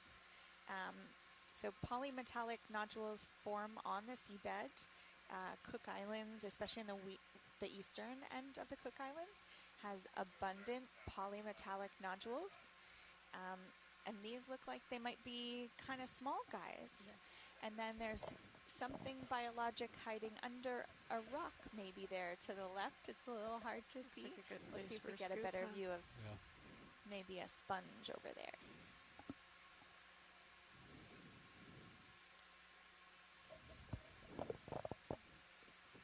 So polymetallic nodules form on the seabed. Cook Islands, especially in the eastern end of the Cook Islands, has abundant polymetallic nodules. And these look like they might be kind of small guys. And then there's something biologic hiding under a rock maybe there to the left. It's a little hard to Looks see. like a good Let's see place if we for a get a scoop, better huh? view of Yeah. maybe a sponge over there.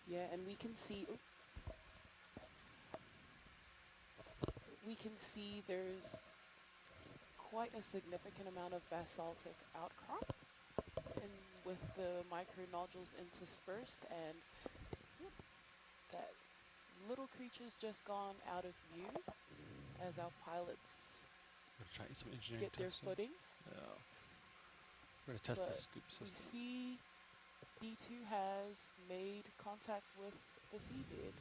Yeah, and we can see. We can see there's quite a significant amount of basaltic outcrop, and with the micronodules interspersed, and that little creature's just gone out of view as our pilots We're gonna try some engineering get their testing. footing. Yeah. We're gonna test the But scoop We system. see D2 has made contact with the seabed.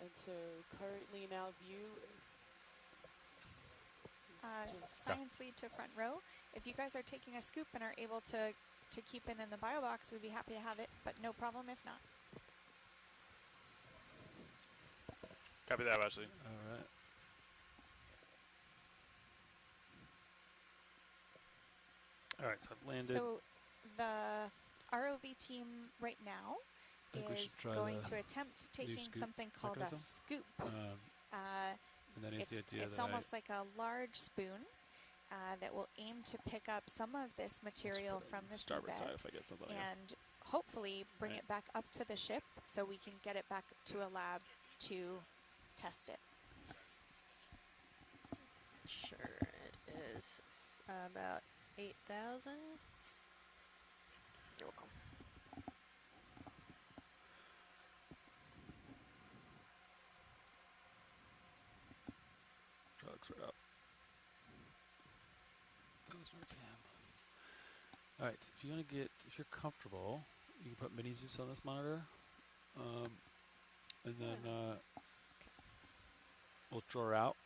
And so currently in our view, Science lead to front row. If you guys are taking a scoop and are able to keep it in the bio box, we'd be happy to have it, but no problem if not. Copy that, Ashley. All right. All right, so I've landed. So the ROV team right now I think we is should try going the to attempt taking scoop something called a mechanism. scoop. And then is the idea It's that almost like a large spoon that will aim to pick up some of this material from the starboard side seabed if I get something. I guess. and hopefully bring Right. it back up to the ship so we can get it back to a lab to test it. Sure, it is about 8,000. You're welcome. Drugs are up. 1,000 RPM. All right, if you're comfortable, you can put mini Zeus on this monitor, and then we'll draw her out,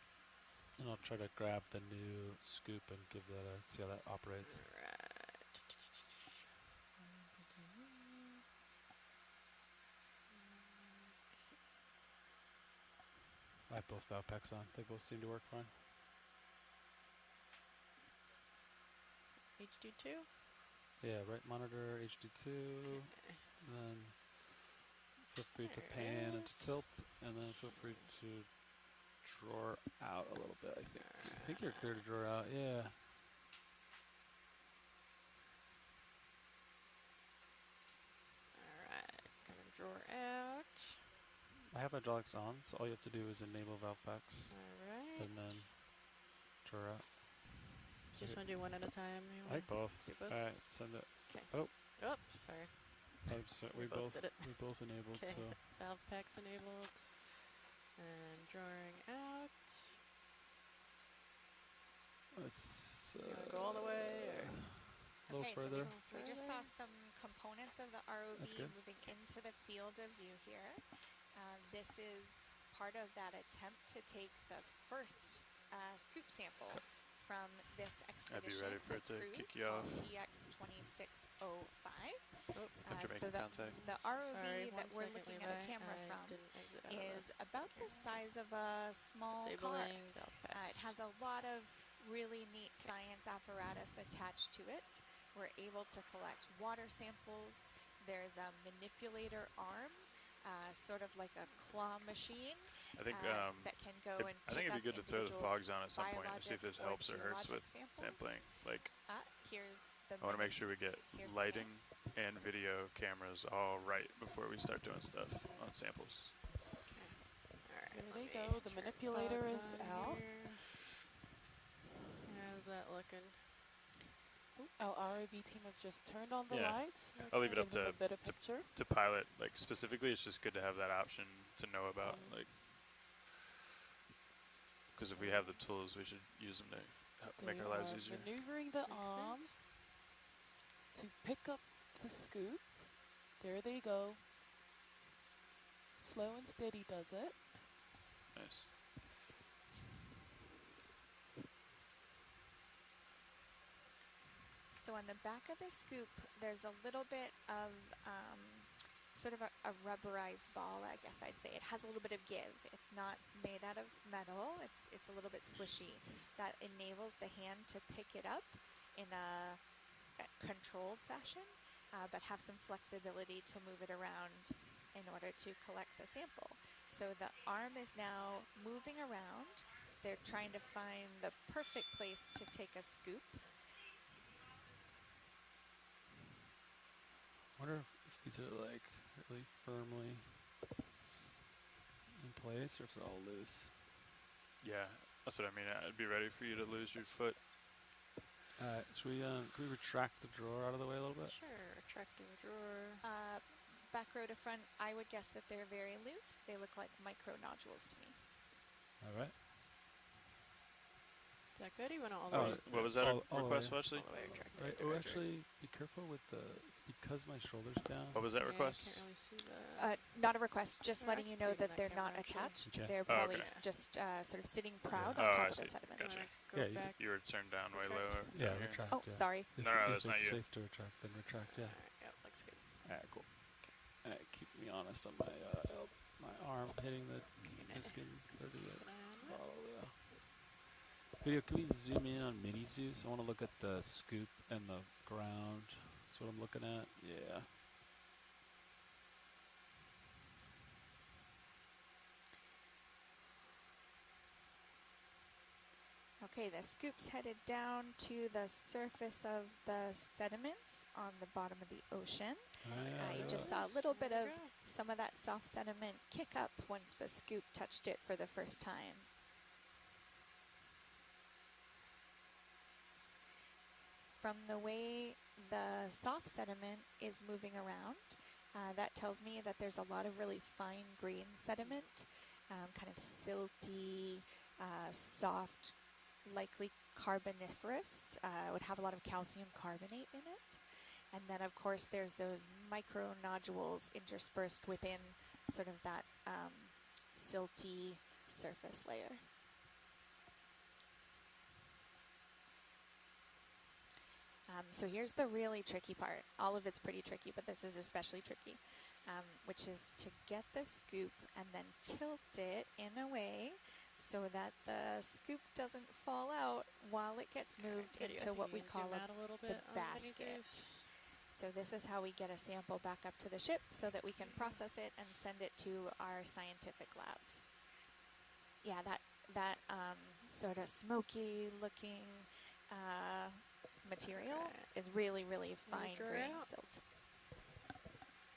and I'll try to grab the new scoop and give that see how that operates. I have both valve packs on. They both seem to work fine. HD2? Yeah, right monitor, HD2, and then feel free to pan and to tilt, and then feel free to drawer out a little bit, I think. I think you're clear to drawer out, yeah. Alright, gonna draw out. I have hydraulics on, so all you have to do is enable valve packs Alright. and then drawer out. Just want to do one at a time? I like both. Do both? Alright, send it. Okay. Oh. Oh, sorry. We both did it. We both enabled, Okay. so. Valve packs enabled. And drawing out. Let's You wanna go all the way or? a little Okay, so further. we just saw some components of the ROV That's good. moving into the field of view here. This is part of that attempt to take the first scoop sample from this expedition. I'd be ready for this it to cruise kick you off. called EX2605. After So making contact. the ROV Sorry, that 1 we're second, looking Levi. at a camera I from didn't exit out of is about the size of a small car. disabling valve It packs. has a lot of really neat science apparatus attached to it. We're able to collect water samples. There's a manipulator arm, sort of like a claw machine. I think that can go and I think pick it'd be up good to throw the individual fogs on at some point and see if this biologic or helps or hurts with geologic samples. sampling. Like, Here's the I want to make sure we get here's the lighting and video cameras all right before we start doing stuff on samples. Alright, There let they me go. The turn manipulator fogs is on out. here. How's that looking? Our ROV team have just turned on the Yeah. lights. I'll leave it up Give them to a better picture. pilot. Like specifically, it's just good to have that option to know about. Like, because if we have the tools, we should use them to make They our lives are easier. maneuvering the Makes arm sense. to pick up the scoop. There they go. Slow and steady does it. Nice. So on the back of the scoop, there's a little bit of sort of a rubberized ball, I guess I'd say. It has a little bit of give. It's not made out of metal. It's a little bit squishy. That enables the hand to pick it up in a controlled fashion, but have some flexibility to move it around in order to collect the sample. So the arm is now moving around. They're trying to find the perfect place to take a scoop. I wonder if these are like really firmly in place or if they're all loose. Yeah, that's what I mean. I'd be ready for you to lose your foot. Should we can we retract the drawer out of the way a little bit? Sure, retracting drawer. Back row to front, I would guess that they're very loose. They look like micro nodules to me. All right. Is that good? You want all the Oh, way? What was that all the request, way. Ashley? All the way retracted. Right. Oh, actually, be careful with the because my shoulder's down. What was that Yeah, request? I can't really see that. Not a request, just Yeah, I letting you can know see it in that that they're not camera, actually. attached. Okay. They're Oh, probably okay. just sort of sitting proud Oh, on I top of the see. sediment. Gotcha. Go Yeah, you- back. You were turned down way Retract. lower. Yeah, down here. retract. Oh, yeah. sorry. If, No, if that's not it's you. safe to retract, then retract. Yeah. Alright, yep, looks good. All right, cool. All right, keep me honest on my arm hitting the skin or the bottle. Yeah. Video, can we zoom in on mini Zeus? I want to look at the scoop and the ground. That's what I'm looking at. Yeah. Okay, the scoop's headed down to the surface of the sediments on the bottom of the ocean. You just saw a little bit There of you go. some of that soft sediment kick up once the scoop touched it for the first time. From the way the soft sediment is moving around, that tells me that there's a lot of really fine grain sediment, kind of silty, soft, likely carboniferous, would have a lot of calcium carbonate in it. And then, of course, there's those micro nodules interspersed within sort of that silty surface layer. So here's the really tricky part. All of it's pretty tricky, but this is especially tricky, which is to get the scoop and then tilt it in a way so that the scoop doesn't fall out while it gets moved Katie, I into think what you we can call zoom out a little the bit on Mini basket. Zeus. So this is how we get a sample back up to the ship so that we can process it and send it to our scientific labs. Yeah, that sort of smoky looking material Alright. is really, really Wanna fine draw it grain out? silt.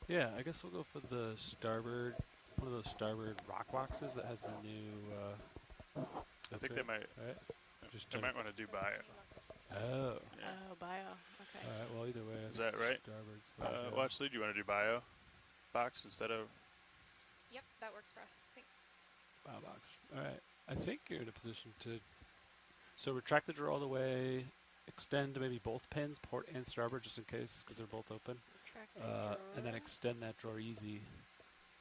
Yeah, I guess we'll go for the starboard, one of those starboard rock boxes that has the new. I think they might. Right? They might want to do bio. Oh. Yeah. Oh, bio. Okay. All right. Well, either way. I Is think that right? Starboard's fine, yeah. Well, actually, do you want to do bio box instead of? Yep, that works for us. Thanks. Wow, box. All right. I think you're in a position to. So retract the drawer all the way. Extend to maybe both pins, port and starboard, just in case, because they're both open. Retracting And then drawer. extend that drawer easy,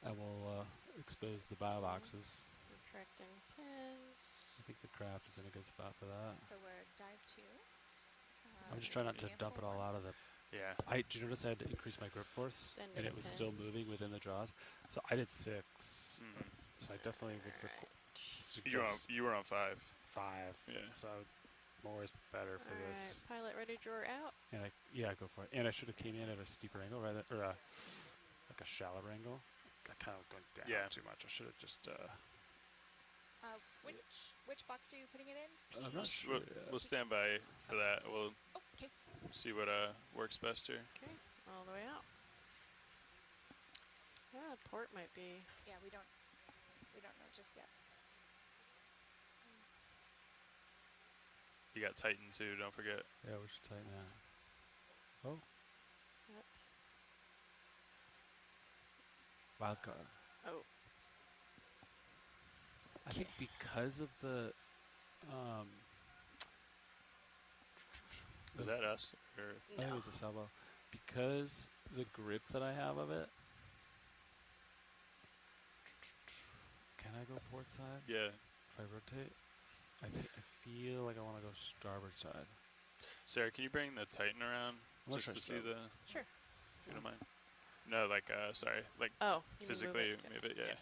and we'll expose the bio boxes. Retracting pins. I think the craft is in a good spot for that. So we're dive 2. I'm just trying not to dump it sample all one. out of the. Yeah. Do you notice I had to increase my grip force, Extend and the it was pin. still moving within the jaws. So I did 6. Mm-hmm. So I definitely would suggest You were on 5. 5. Yeah. So more is better for Alright, this. pilot ready drawer out. And yeah, go for it. And I should have came in at a steeper angle rather, or like a shallower angle. I kind of was going down Yeah. too much. I should have just. Which box are you putting it in? I'm not P? sure. We'll stand by for that. We'll Oh, okay. see what works best here. Okay, all the way out. Port might be. Yeah, we don't know just yet. You got Titan too. Don't forget. Yeah, we should tighten that. Oh. Yep. Wild card. Oh. I think because of the. Was that us? Or I think it was a salvo. Because the grip that I have of it. Can I go port side? yeah. If I rotate? I feel like I want to go starboard side. Sarah, can you bring the Titan around I'm gonna just try to see so. the? Sure. If you don't mind. No, like sorry, like Oh, you mean physically move it. move it. Yeah.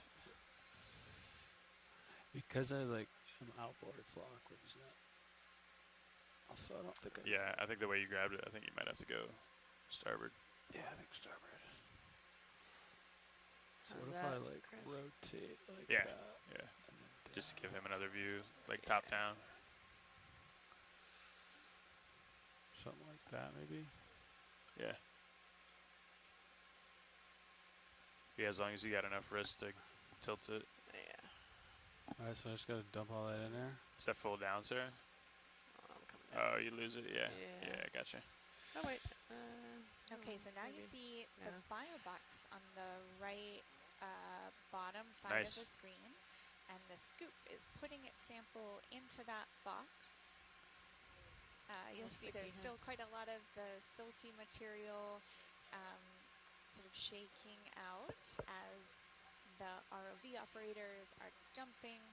Because I like am outboard, it's a lot awkward, isn't it? Also, I don't think I. Yeah, I think the way you grabbed it, I think you might have to go starboard. Yeah, I think starboard. So How's what if I that, like Chris? rotate like Yeah. that? Yeah. And then Just to give down, him another view, like top down. something like that, maybe. Yeah. Yeah, as long as you got enough wrist to tilt it. Yeah. All right, so I just gotta dump all that in there. Is that full down, Sarah? Oh, I'm coming down. Oh, you lose it. Yeah. Yeah. Yeah, gotcha. Oh wait. Okay, so now you maybe. see the No. bio box on the right bottom side Nice. of the screen, and the scoop is putting its sample into that box. You'll see there's sticky, still quite a lot of the silty material sort of shaking out as the ROV operators are dumping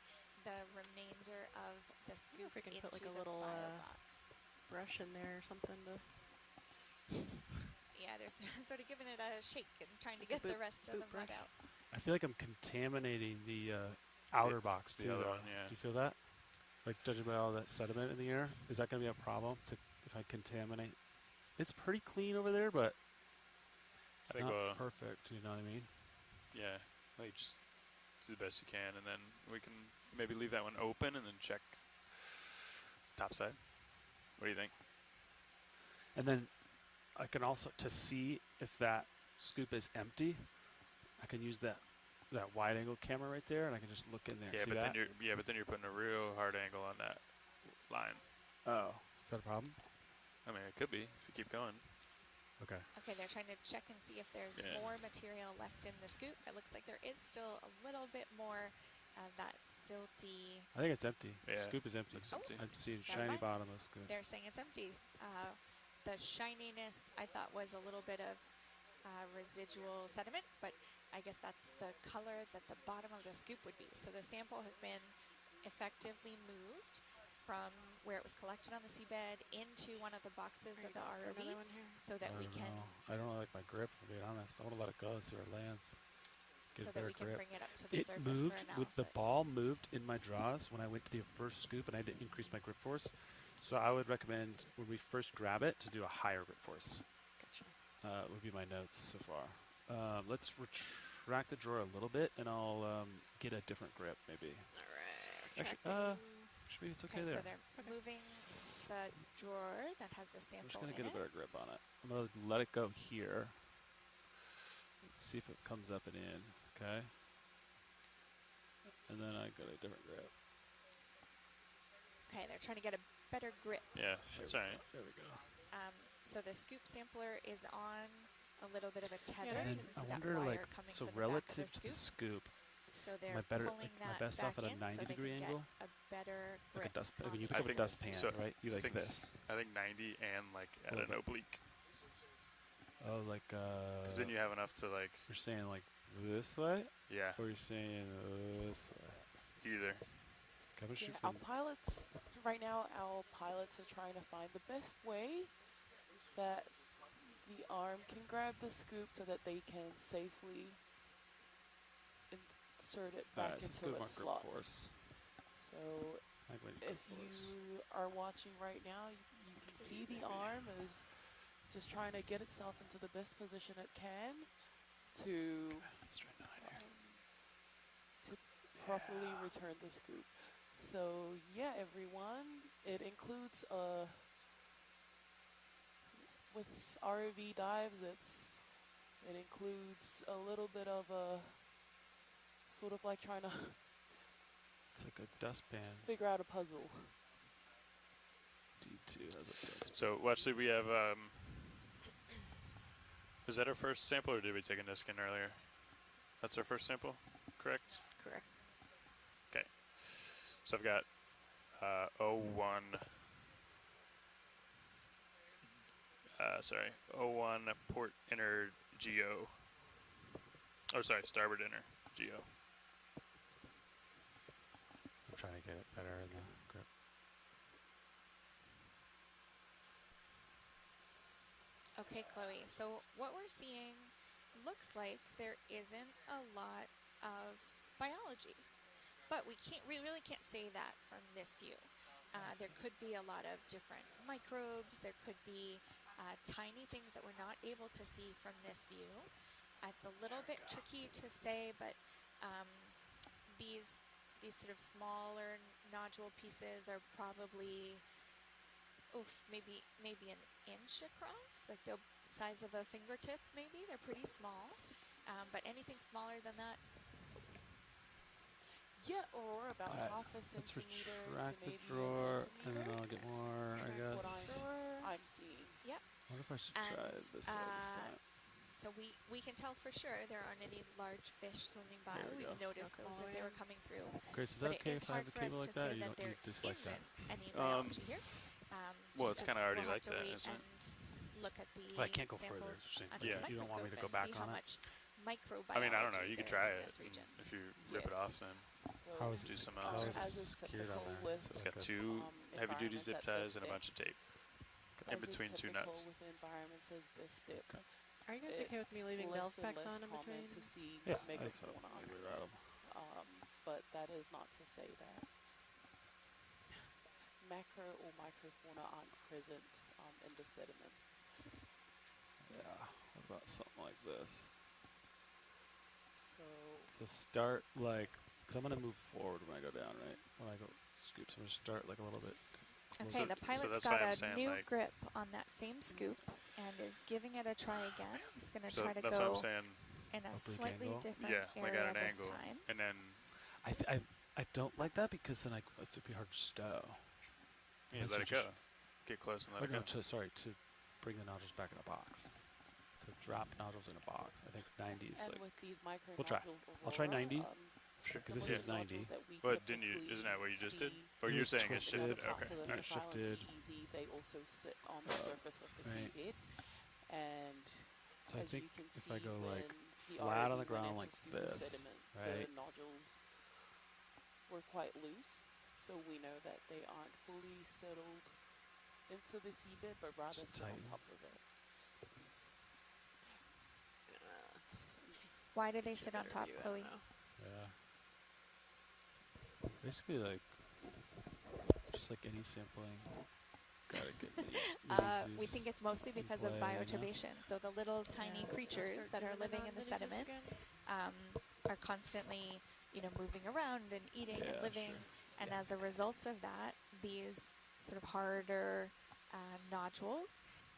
the remainder of the scoop we can into put, like, a the little, bio box. Brush in there or something to. Yeah, they're sort of giving it a shake and trying to Like a get the boot- rest of the boot mud brush. out. I feel like I'm contaminating the outer box the too. other though. one, yeah. Do you feel that? Like judging by all that sediment in the air, is that gonna be a problem if I contaminate? It's pretty clean over there, but it's I think not perfect. You know what I mean? Yeah, like just do the best you can, and then we can maybe leave that one open and then check top side. What do you think? And then I can also, to see if that scoop is empty, I can use that wide angle camera right there, and I can just look in there. Yeah, see but that? then you're putting a real hard angle on that line. Oh, is that a problem? I mean, it could be if you keep going. Okay. Okay, they're trying to check and see if there's Yeah. more material left in the scoop. It looks like there is still a little bit more of that silty. I think it's empty. Yeah, Scoop is empty. looks empty. I'm seeing Never shiny mind. bottom of the scoop. They're saying it's empty. The shininess I thought was a little bit of residual sediment, but I guess that's the color that the bottom of the scoop would be. So the sample has been effectively moved from where it was collected on the seabed into one of the boxes Are of you the going for ROV another one here? so that we can I don't like my grip, to be honest. I want to let it go, see where it lands. Get so a that better we can grip. bring it up to the It surface moved for analysis. with the ball moved in my jaws when I went to the first scoop, and I had to increase my grip force. So I would recommend when we first grab it to do a higher grip force. Gotcha. Would be my notes so far. Let's retract the drawer a little bit, and I'll get a different grip maybe. Alright, Actually, Tracking. maybe it's okay Okay, there. so they're moving the drawer that has the I'm just sample gonna in get a it. better grip on it. I'm gonna let it go here. See if it comes up and in. Okay. And then I got a different grip. Okay, they're trying to get a better grip. Yeah, that's all right. There we go. So the scoop sampler is on a little bit of a tether. And then You can I see that wonder, wire like, coming so from the back of relative the to the scoop. scoop, So am they're I better, pulling like, am I that best off back at a in 90 so they degree can angle? get a better Like grip. a dust, on when you the pick up a think dustpan, so. right? You I like think- this. I think 90 and like at Little an bit. oblique, Oh, like because then you have enough to like. you're saying like this way, Yeah, or you're saying this way. either. Okay, I'm Yeah, shoot our from- pilots, right now, our pilots are trying to find the best way that the arm can grab the scoop so that they can safely insert it back Alright, so let's into go to its grip slot. force. So I like when you if grip force. you are watching right now, you can see the arm is just trying to get itself into the best position it can to Let's try 9 here. to properly return the scoop. So yeah, everyone, it includes with ROV dives, it includes a little bit of a sort of like trying to It's like a dustpan. figure out a puzzle. D2 has a dustpan. So well, actually, we have. Is that our first sample, or did we take a Niskin earlier? That's our first sample, correct? Correct. Okay. So I've got 01. Sorry, 01 port inner GO. Oh, sorry, starboard inner GO. I'm trying to get it better in the grip. Okay, Chloe. So what we're seeing looks like there isn't a lot of biology, but we really can't say that from this view. There could be a lot of different microbes. There could be tiny things that we're not able to see from this view. It's a little bit tricky to say, but these sort of smaller nodule pieces are probably maybe an inch across, like the size of a fingertip. Maybe they're pretty small, but anything smaller than that. Yeah, or about Alright, half a let's centimeter to retract the maybe drawer, a and then centimeter. I'll get more, I That's guess. what I'm seeing. Yep. I wonder if I should try And, this way this time. So we can tell for sure there aren't any large fish swimming by. There we We go. noticed those if they were coming through. Grace, is But that it okay is if I hard have a for us cable to like that? say Or you that don't there you just like that? isn't any biology here. Well, just it's kinda as already we'll like have to that, wait isn't it? and look at the Well, I can't go further, samples so under Yeah. the you don't want me to go microscope back and see on how it? much microbiology I mean, I don't know. You could there try is in it this region. if you rip it Yes. off. Then How is do it, some how else. is As it is secured on typical there? with it's So got like a- two heavy-duty environments zip at ties this and a depth. bunch of tape As in is between two typical nuts. with environments as this depth. Are you guys okay with me leaving It's valve less and packs less on in common between? to see Yeah, I think so. megafauna. Maybe rattle. But that is not to say that macro or microfauna aren't present in the sediments. Yeah, what about something like this? So So start like, because I'm going to move forward when I go down, right? When I go scoop, so I'm going to start like a little bit. Okay, So- the so pilot's that's got why I'm a saying, new like- grip on that same scoop and is giving it a try again. He's going to So try to that's what I'm go saying. in a Oblique slightly angle? different Yeah, like area at an this angle, time. and then I don't like that because then it's be hard to stow. you Unless let you it go. just- Get close and Or let it no, go. to bring the nodules back in a box. So drop nodules in a box. I think 90 is and like, with these micro we'll try. nodules, I'll try Aurora, 90, Sure, because this some of is the nodules 90. that we But didn't you? typically Isn't that what you just did? see Or It you're was saying it's twisted. shifted? down the Okay. top to the Alright. Newfoundland Shifted. easy, they also sit on the surface of the right. seabed. And So I as think you can if see I go like when the flat on ROV the ground went like into scuba this, sediment, right? the nodules were quite loose, so we know that they aren't fully settled into the seabed, but rather Just sit on tighten. top of it. Why do they sit on top, Chloe? Yeah. Basically, like, just like any sampling, gotta get We think it's mostly because of bioturbation. So the little tiny creatures that are living in the sediment are constantly, moving around and eating and Yeah, living. sure. And as a result of that, these sort of harder nodules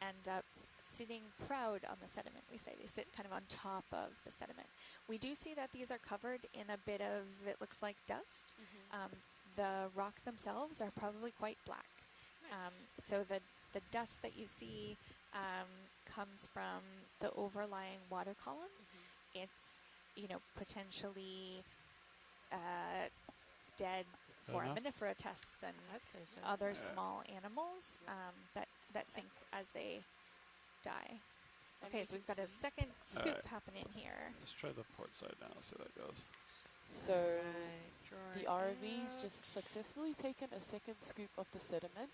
end up sitting proud on the sediment. We say they sit kind of on top of the sediment. We do see that these are covered in a bit of, it looks like dust. The rocks themselves are probably quite black. So the dust that you see comes from the overlying water column. It's, you know, potentially dead foraminifera tests and other small animals that sink as they die. Okay, so we've got a second scoop happening here. Let's try the port side now, see how that goes. So the ROV's just successfully taken a second scoop of the sediment.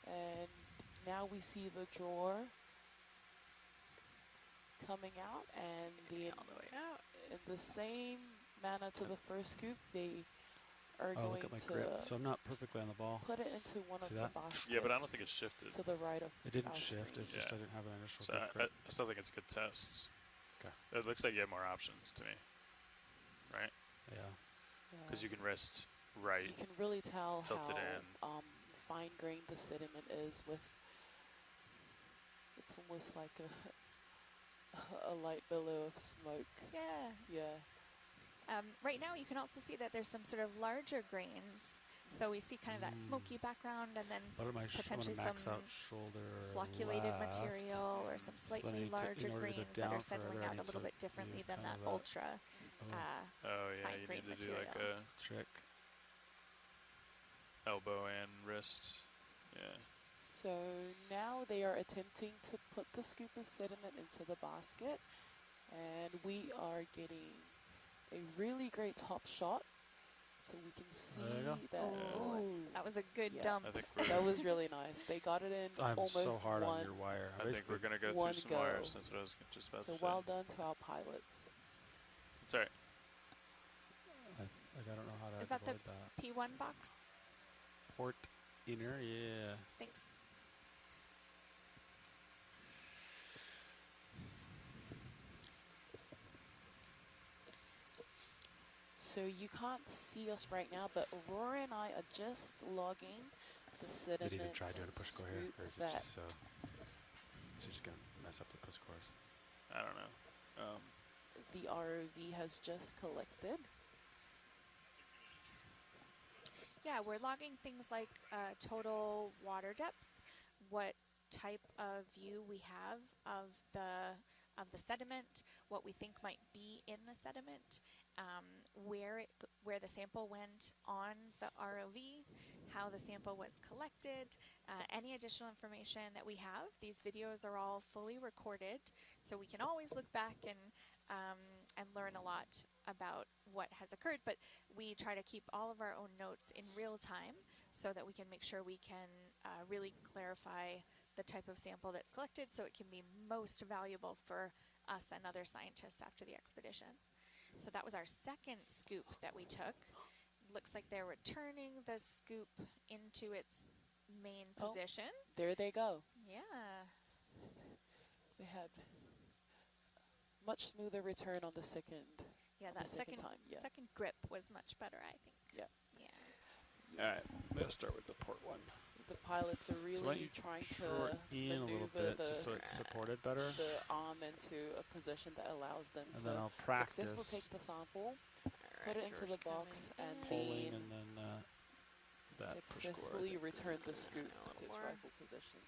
And now we see the drawer coming out, and all the way out. in the same manner to the first scoop, they are Oh, going look at my to grip. So I'm not perfectly on the ball. put it into one of See the that? baskets. Yeah, but I don't think it's shifted. to the right of It didn't our shift, screen. it's just I didn't have an initial So good I grip. still think it's a good test. Okay. It looks like you have more options to me, right? Yeah. Because you can rest right. You can really tell tilted how fine-grained the sediment is with, it's almost like a light billow of smoke. Yeah. Yeah. Right now you can also see that there's some sort of larger grains. So we see kind of that smoky background and then But I potentially some max out shoulder flocculated left. material or some So then slightly in larger order to grains go that down are settling further, I out a need little to bit differently do than that kind of ultra Oh yeah, fine you grain need to do material. like a trick. elbow and wrist. Yeah. So now they are attempting to put the scoop of sediment into the basket, and we are getting a really great top shot. So we can see There you go. that. Oh, that was a good Yeah. dump. I think we're. That was really nice. They got it in I'm almost so hard one. on your wire. I think we're gonna go one through some go. wires. That's what I was just about So to say. well done to our pilots. It's alright. I don't know how to Is that the avoid that. P1 box? Port inner, yeah. Thanks. So you can't see us right now, but Aurora and I are just logging the sediment Did he even try doing a push score here? scoop Or is it that just so? Is he just going to mess up the push scores? I don't know. the ROV has just collected. Yeah, we're logging things like total water depth, what type of view we have of the sediment, what we think might be in the sediment, where the sample went on the ROV, how the sample was collected, any additional information that we have. These videos are all fully recorded, so we can always look back and learn a lot about what has occurred, but we try to keep all of our own notes in real time so that we can make sure we can really clarify the type of sample that's collected so it can be most valuable for us and other scientists after the expedition. So that was our second scoop that we took. Looks like they're returning the scoop into its main position. There they go. Yeah. We had much smoother return on the second. Yeah, that second time. Yeah. second grip was much better, I think. Yeah. Yeah. Alright, let's start with the port one. The pilots are So why don't really you trying to short in a little maneuver bit just so it's supported better. the arm into a position that allows them And to then I'll practice successfully take the sample, Alright, put it into the George box, coming and in. polling then and then that push score. I successfully think. return the Go scoop in a to little its more. rightful position.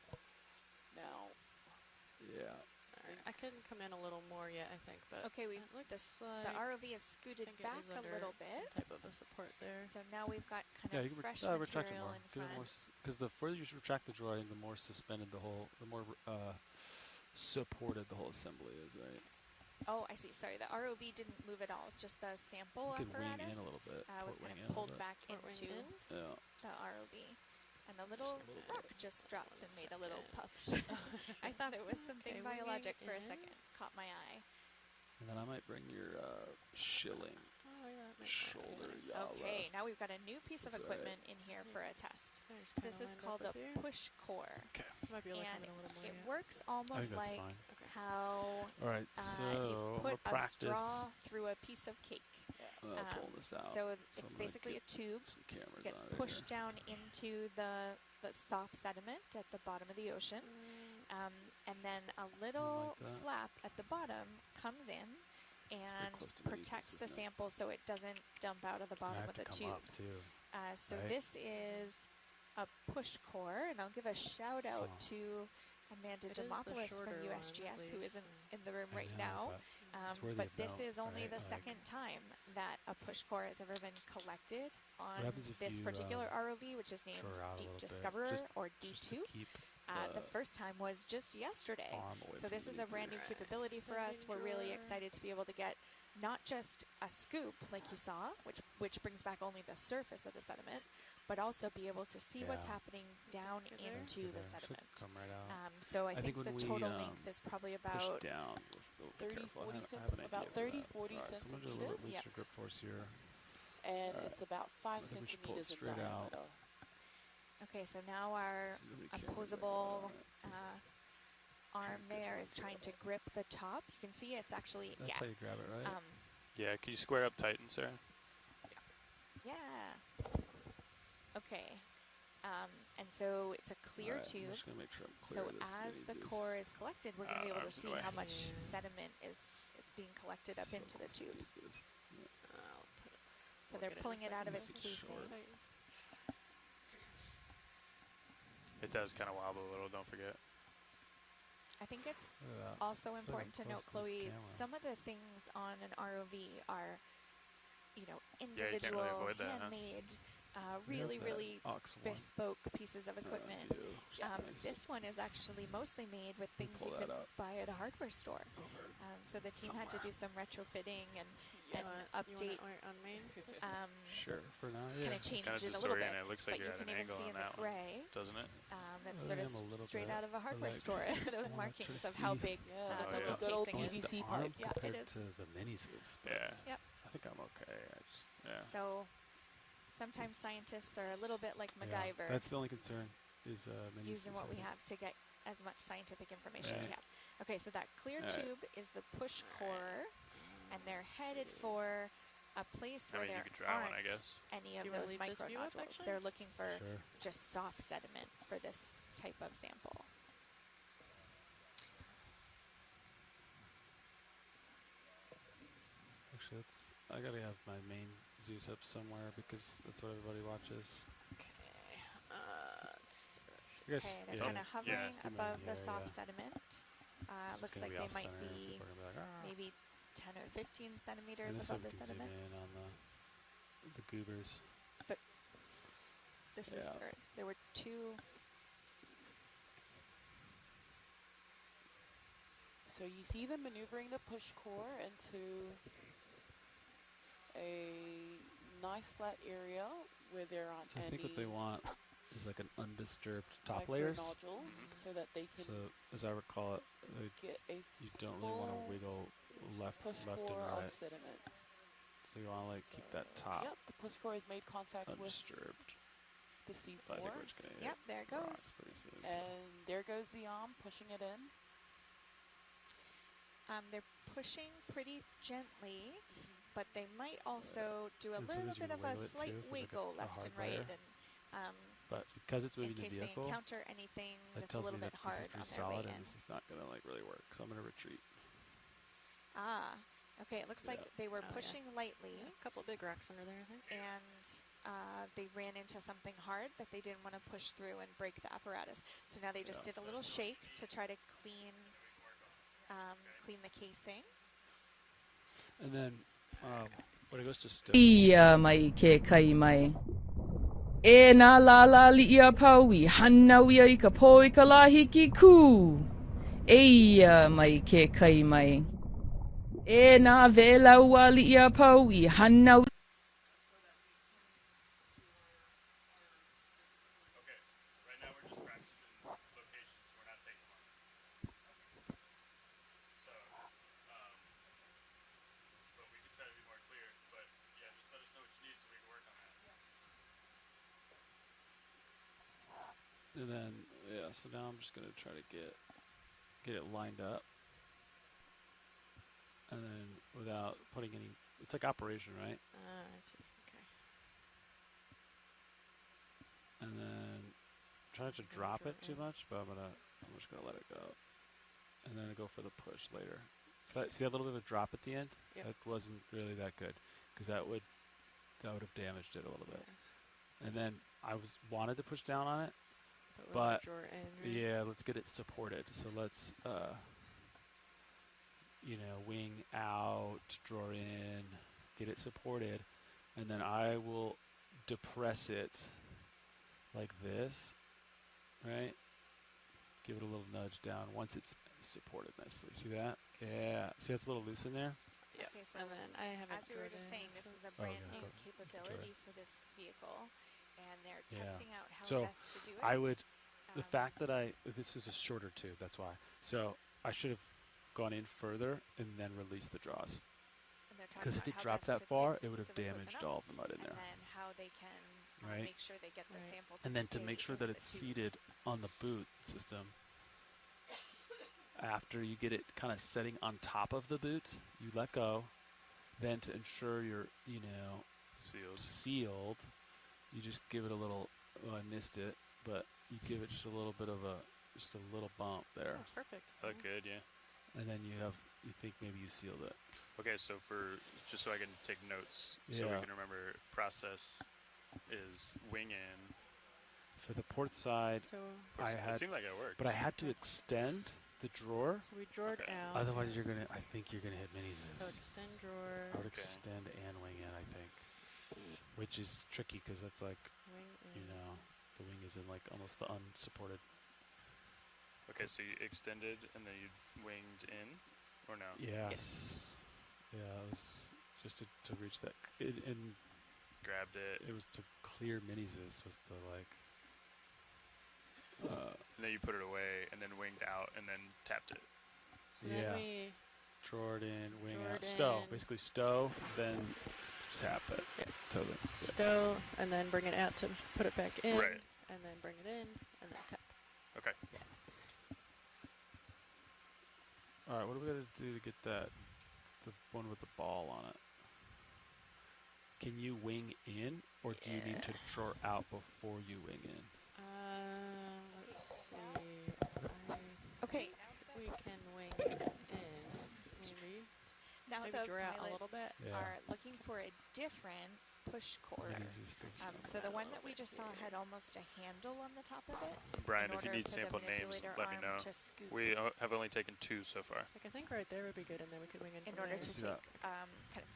Now, Yeah. Alright, I can come in a little more yet, I think, but Okay, it looks the like ROV is scooted I think it back is a under little some bit. type of a support there. So now we've got kind Yeah, of you can fresh retract it material more. in Give it front. more, because the further you retract the drawer, the more suspended the whole, the more supported the whole assembly is, right? Oh, I see. Sorry, the ROV didn't move at all. Just the sample You can wing apparatus in a little bit. was port kind wing of in a pulled little back Port wing into in. bit. Yeah. the ROV. And a little a little rock bit. just dropped and made a little second. puff. I thought it was something Okay, winging biologic for a in. second. Caught my eye. And then I might bring your shilling Oh yeah, that makes sense. shoulder yaw Okay, left. now we've got a new piece of That's all right. equipment in here for a test. There's This kinda is lined called up a with you. push core. Might be able to come And in a little more it yet. works I think almost that's like fine. how All right, if so you I'm put gonna a practice. straw through a piece of cake. pull this out. So I'm it's gonna basically a get tube. some cameras Gets on it pushed here. down into the soft sediment at the bottom of the ocean. And then a little that. flap at the bottom comes in and close to Minis, protects the isn't it? sample so it doesn't dump out of the It's gonna bottom have of to the come tube. up too. So right? this is a push core, and I'll give a shout out Huh. to Amanda It is the Demopoulos from shorter one, at USGS, who least, isn't and- in the room I right know, now. it's worthy But of this note, is only right? the Like, second time that a push core has ever been collected on happens if this you, particular ROV, which is named shore out a Deep little bit, Discoverer, just- or just to D2. keep The first time was just yesterday. arm away So from this is the a brand new Minis. capability for us. We're really drawer. excited to be able to get not just a scoop like you saw, which brings back only the surface of the sediment, but also be able to see what's Yeah. happening down get there. into the Should sediment. come right out. So I think when the we, total length is probably push about down. We'll be 30, careful. 40 I have an centi- idea about for 30, that. 40 All right, so I'm gonna do a little bit centimeters. looser grip force here. And Alright. it's about 5 I think we should pull it centimeters in straight out. diameter. okay. So now our See how many cameras I got opposable on it. arm get there one is good trying to grip the top. You can see it's actually That's how you grab it, right? Yeah, can you square up tight and Sarah? yeah. Okay. And so it's a clear Alright, I'm tube. just gonna make sure I'm clear So of this as the Minis core is collected, we're going to be able to arms in see the way. how much sediment is being collected up so into the close to tube. these guys, isn't it? I'll put it. So we'll they're get in a pulling it out of second. its This is casing. short. Tight. It does kind of wobble a little, don't forget. I think it's Look at that. also I'm important to note, close to this Chloe, camera. some of the things on an ROV are, you can't individual, really avoid that, huh? handmade, We have really, that really Ox one. bespoke pieces of equipment. I do, which is nice. This one is actually mostly made with Let me things pull you that could out. buy at a hardware store. Over. So the team had to do some retrofitting and You want update, it on main? Sure, for now, kind yeah. of change Kind of it a little bit. disoriented. It looks But like you you're at can an even angle see on in the that one, gray, doesn't it? that's I sort of am a little straight bit, out of a hardware like, store. Those I wanna try markings to of how see. big Yeah, the looks like a little good old casing is. PVC the pipe. arm Yeah, it compared is. to the minis is. but Yeah. Yep. I think I'm okay. Yeah. So sometimes scientists are a little bit like MacGyver, That's the only concern is minis. using what we have to get as much scientific information as we have. Okay, so that clear Alright. tube is the push core, and they're headed for a place I where mean, you there could try one, I aren't guess. any Do of you wanna those leave this micro view up, nodules. actually? They're looking for Sure. just soft sediment for this type of sample. Actually, I gotta have my main Zeus up somewhere because that's what everybody watches. Okay. I guess, Okay, they're yeah, kind of hovering keep 'em in above the the soft area. sediment. It's Looks gonna like be they off might center and be people are gonna be like, "Ah." maybe 10 or 15 And centimeters this way above we the can zoom sediment. in on the goobers. This is Yeah. third. There were two. So you see them maneuvering the push core into a nice flat area where there aren't So I any think what they want is like an undisturbed top micro layers. nodules, so that they can So as I recall it, get a you don't really want full to wiggle left push and core right. of sediment. So you want to like keep that top Yep, the push core has made contact with undisturbed. the I think C4, we're just gonna hit Yep, there it rocks goes. pretty soon. and there goes the arm pushing it in. They're pushing pretty gently, but they might also do a And little sometimes you bit can of a wiggle it slight too if it's like wiggle a left hard and right, layer. and But because it's in moving the case they vehicle, encounter anything that that's a tells me little that bit this hard is on pretty their way solid in. and this is not gonna like really work. So I'm gonna retreat. Okay, it looks like Yeah. they were Oh, yeah. pushing lightly, A couple big rocks under there, I think. and they ran into something hard that they didn't want to push through and break the apparatus. So now they just Yeah. did a little shake to try to clean the casing. And then when it goes to stow, Ia mai ke kai mai. E nā la la li ia pau I hana wia I ka pō I ka lahi ki kū. E ia mai ke kai mai. E nā vela ua li ia pau I hana Okay, right now we're just practicing locations. We're not taking one. So, but we can try to be more clear. But yeah, just let us know what you need so we can work on that. and then yeah. So now I'm just gonna try to get it lined up, and then without putting any It's like operation, right? I see. Okay. And then try not to Okay, drop draw it too in. much, but I'm just gonna let it go. And then go for the push later. So see that little bit of a drop at the end? Yep. That wasn't really that good, because that would have damaged it a little bit. And then I wanted to push down on it, but draw in, right? yeah, let's get it supported. So let's wing out, draw in, get it supported, and then I will depress it like this, right? Give it a little nudge down once it's supported nicely. See that? Yeah. See that's a little loose in there? Yep. Okay, so And then I haven't as we were just saying, this is a brand new capability for this vehicle, and they're testing out how So best to do it. I would, the fact that this is a shorter tube, that's why. So I should have gone in further and then released the draws. Because if it dropped that far, it would have damaged all of the mud in there. And then how they can Right. make sure they get the sample to And then to stay make sure in that the it's tube. seated on the boot system, after you get it kind of setting on top of the boot, you let go. Then to ensure you're, sealed, you just give it a little, I missed it, but you give it just a little bit of just a little bump there. Oh, perfect. Oh, good, yeah. And then you think maybe you sealed it. Okay, so just so I can take notes, so we Yeah. can remember, process is wing in. For the port side, So, It seemed like it worked. but I had to extend the drawer. so we drawed Okay. out. Otherwise, I think you're gonna hit minis. So extend drawer. I would Okay. extend and wing in, I think, which is tricky because that's like, Wing in. the wing is in like almost the unsupported. Okay, so you extended and then you winged in, or no? Yes. Yeah, it was just to reach that, and Grabbed it, it was to clear minis. Was the like. and then you put it away, and then winged out, and then tapped it. So Yeah. then we Draw it in, wing Draw out, it stow. in. Basically stow, then tap it. Yeah. Totally. stow and then bring it out to put it back in. Right. And then bring it in and then tap. Okay. All right, what do we got to do to get the one with the ball on it? Can you wing in, or do you need to draw out before you wing in? Let's see. Okay. We can wing in, maybe. Now Maybe the draw out a little pilots bit. Yeah. are looking for a different push cord. Minis just doesn't So the one that we just saw had almost a handle on the top of it. Brian, in if you order need for the sample names, manipulator let me arm know. to scoop We have only taken 2 so far. Like I think right there would be good, and then we could wing in in from order there. to Yeah. take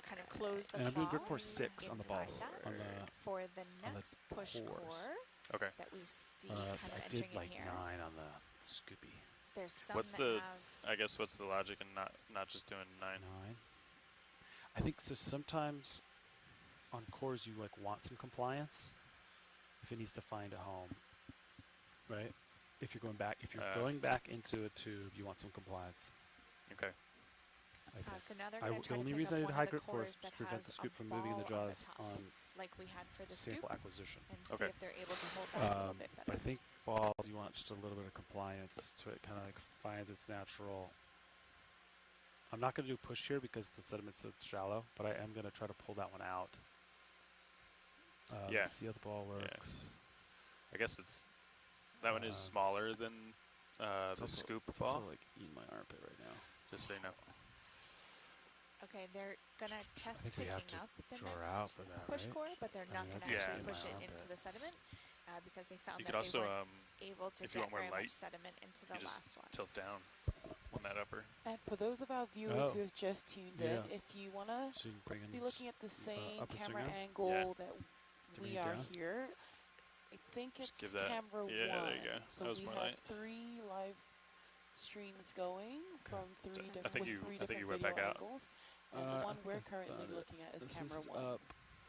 kind of close the And I'm claw going for 6 on the inside balls. that. On the, for the on the next push cores. core Okay. that we see I kind of did entering like in here. 9 on the Scoopy. There's some What's that the? have I guess what's the logic in not just doing 9? 9. I think so. Sometimes on cores you like want some compliance if it needs to find a home, right? If you're going back into a tube, you want some compliance. Okay. I think. so now they're going to the try to only pick reason I up did one high of the grip cores cores was that to prevent has the a scoop from moving in the ball on jaws top, on like we had for the scoop, sample acquisition. and Okay. see if they're able to hold that a little bit But better. I think balls, you want just a little bit of compliance so it kind of like finds its natural. I'm not going to do push here because the sediment's so shallow, but I am going to try to pull that one out. Yeah. Let's see how the ball works. I guess that one is smaller than It's the also, scoop it's ball. also like eating my armpit right now. Just so you know. Okay, they're gonna test think we have picking to up the draw next out for that, push right? core, but they're I not mean, gonna that's actually yeah. push it my into armpit. the sediment because they found You that could also they weren't able to if you get want more very light, much sediment into the you just last one. tilt down on that upper. And for those of our viewers Oh. who have just tuned Yeah. in, if you want to So you can bring in be looking at the same up and camera swing out? angle that To we bring it are down? here, I think Just it's give that- camera yeah, one. there you go. So That was we more have light. 3 live streams going from 3 I different think you- three I think different you went video back out. angles. I And the one think we're I've currently done it. looking at is This camera is 1. up.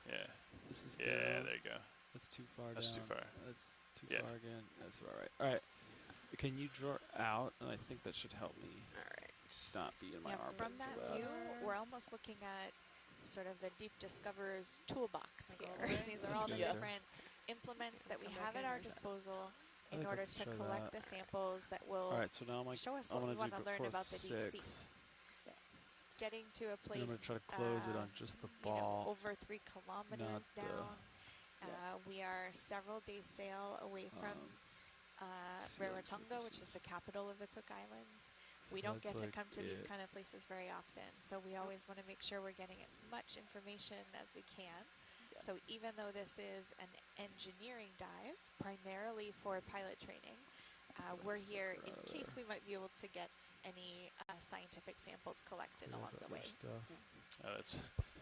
Yeah. This is Yeah, down. there you go. That's too far That's down. too far. That's too Yeah. far again. That's all right. All right. Can you draw out? And I think that should help me Alright. not be in my Yeah, armpit from so that bad. view, we're almost looking at sort of the Deep Discoverer's toolbox Like all here. the way? These are all the Yeah. different implements that we Come have back at in, our or is that- disposal I in think order let's to try collect that. the samples that will All right. So now I'm like, show us I'm what we gonna want to do learn for about the deep sea. 6. getting to a place. And I'm gonna try to close it on just the you know, ball. over 3 kilometers the- down. We are several days sail away from Rarotonga, which is the capital of the Cook Islands. We don't that's get to like come to these it. kind of places very often, so we always want to make sure we're getting as much information as we can. So even though this is an engineering dive, primarily for pilot training, we're here in case we might be able to get any scientific samples collected along the way.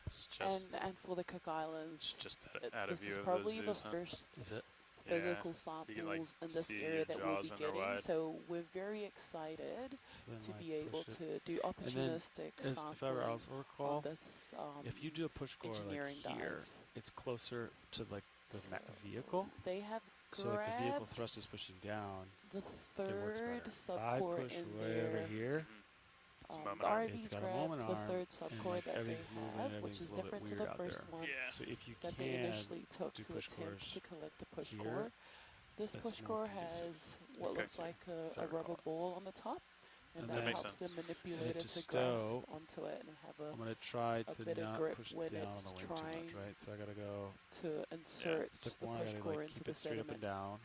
It's just And for the Cook Islands, it's just out of this view is of probably the the zoos, huh? first Is it? physical You samples can, like, in this see area your that we'll jaws be when they're getting. wide. So we're very excited Then, to like, be able push it. to do And then, opportunistic if I sampling also recall, on this if you do a push core like engineering here, dive. it's closer to like the vehicle. They have So like the vehicle grabbed thrust is pushing down. the It works third better. If I subcore push in way there. over here, It's a The moment arm. It's RVs got a grabbed moment the arm, third and, subcore like, that they everything's moving and have, which everything's is a little bit different to weird the out first there. one Yeah. So if you that they can initially took do to push attempt cores to collect the push here, core. This that's push more core conducive. has what Okay. looks like As I a recall rubber it. ball on the top, and And that then- makes helps sense. them manipulate to it to stow, grasp onto it and have I'm gonna try a to bit of not grip push when down on it's the wing too trying much, right? So I gotta go. to insert Step the one, I push gotta core like into keep the it straight up sediment. and down.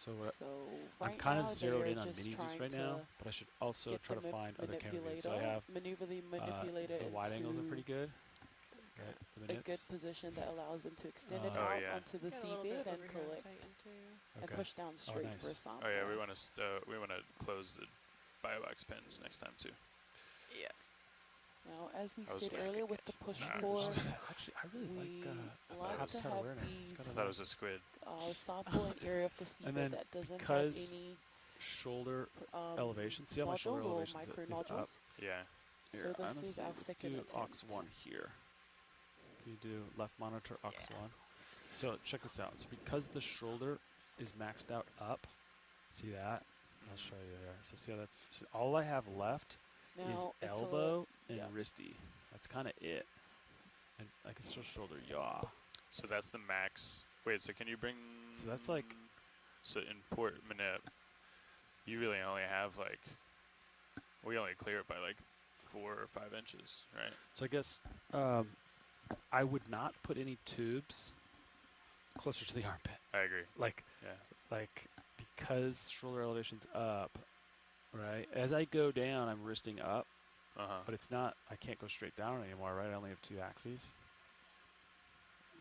So we're, So I'm right kind now of zeroed they're in on just mini trying Zs right to now, but I should also get try the to find other canopies. So I manipulator, have manipulate it the wide angles are into pretty good. Right, for the a nips. good position that allows them to extend it Oh, out yeah. onto the Got a little seabed bit and over here on collect Titan too. and Okay. push down straight nice. for a sample. Oh yeah, we want to close the biobox pins next time too. Yeah. Now, as we I was said like, earlier with the push nah. core, Actually, I really we like like to habitat have awareness. It's these got I a thought it nice was a squid. sample an area of the seabed And then that doesn't have because any shoulder elevation. See how my shoulder nodules or elevation micro is nodules. up? Yeah. Here, So this honestly, is our let's second do attempt. aux1 here. Can you do left monitor aux1? So check this out. So because the shoulder is maxed out up, see that? I'll show you there. So see how that's, so all I have left is Now, it's a elbow and yeah. wristy. That's kind of it. And I can still shoulder yaw. So that's the max. Wait, so can you bring? So that's like. So in port manip, you really only have like. We only clear it by like 4 or 5 inches, right? So I guess I would not put any tubes closer to the armpit. I agree. Like, Yeah. because shoulder elevation's up, right? As I go down, I'm wristing up, but it's not. I can't go straight down anymore, right? I only have 2 axes.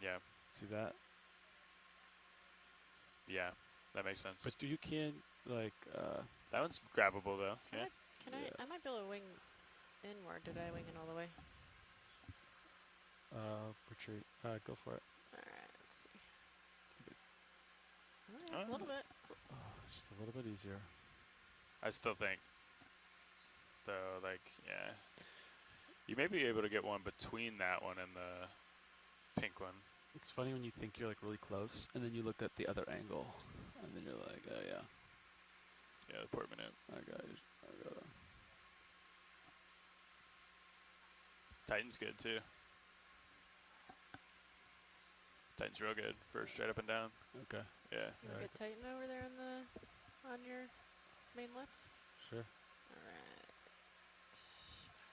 Yeah. See that? Yeah. That makes sense. But you can like. That one's grabbable though. Yeah. Can I might be able to wing inward. Did I wing in all the way? Retreat. Go for it. Alright, let's see. Alright, a little bit. Just a little bit easier. I still think, though, like, yeah. You may be able to get one between that one and the pink one. It's funny when you think you're like really close, and then you look at the other angle, and then you're like, oh yeah. Yeah, the port manip. I got it. Titan's good too. Titan's real good for straight up and down. Okay. Yeah. You wanna get Titan over there on your main left? Sure. Alright.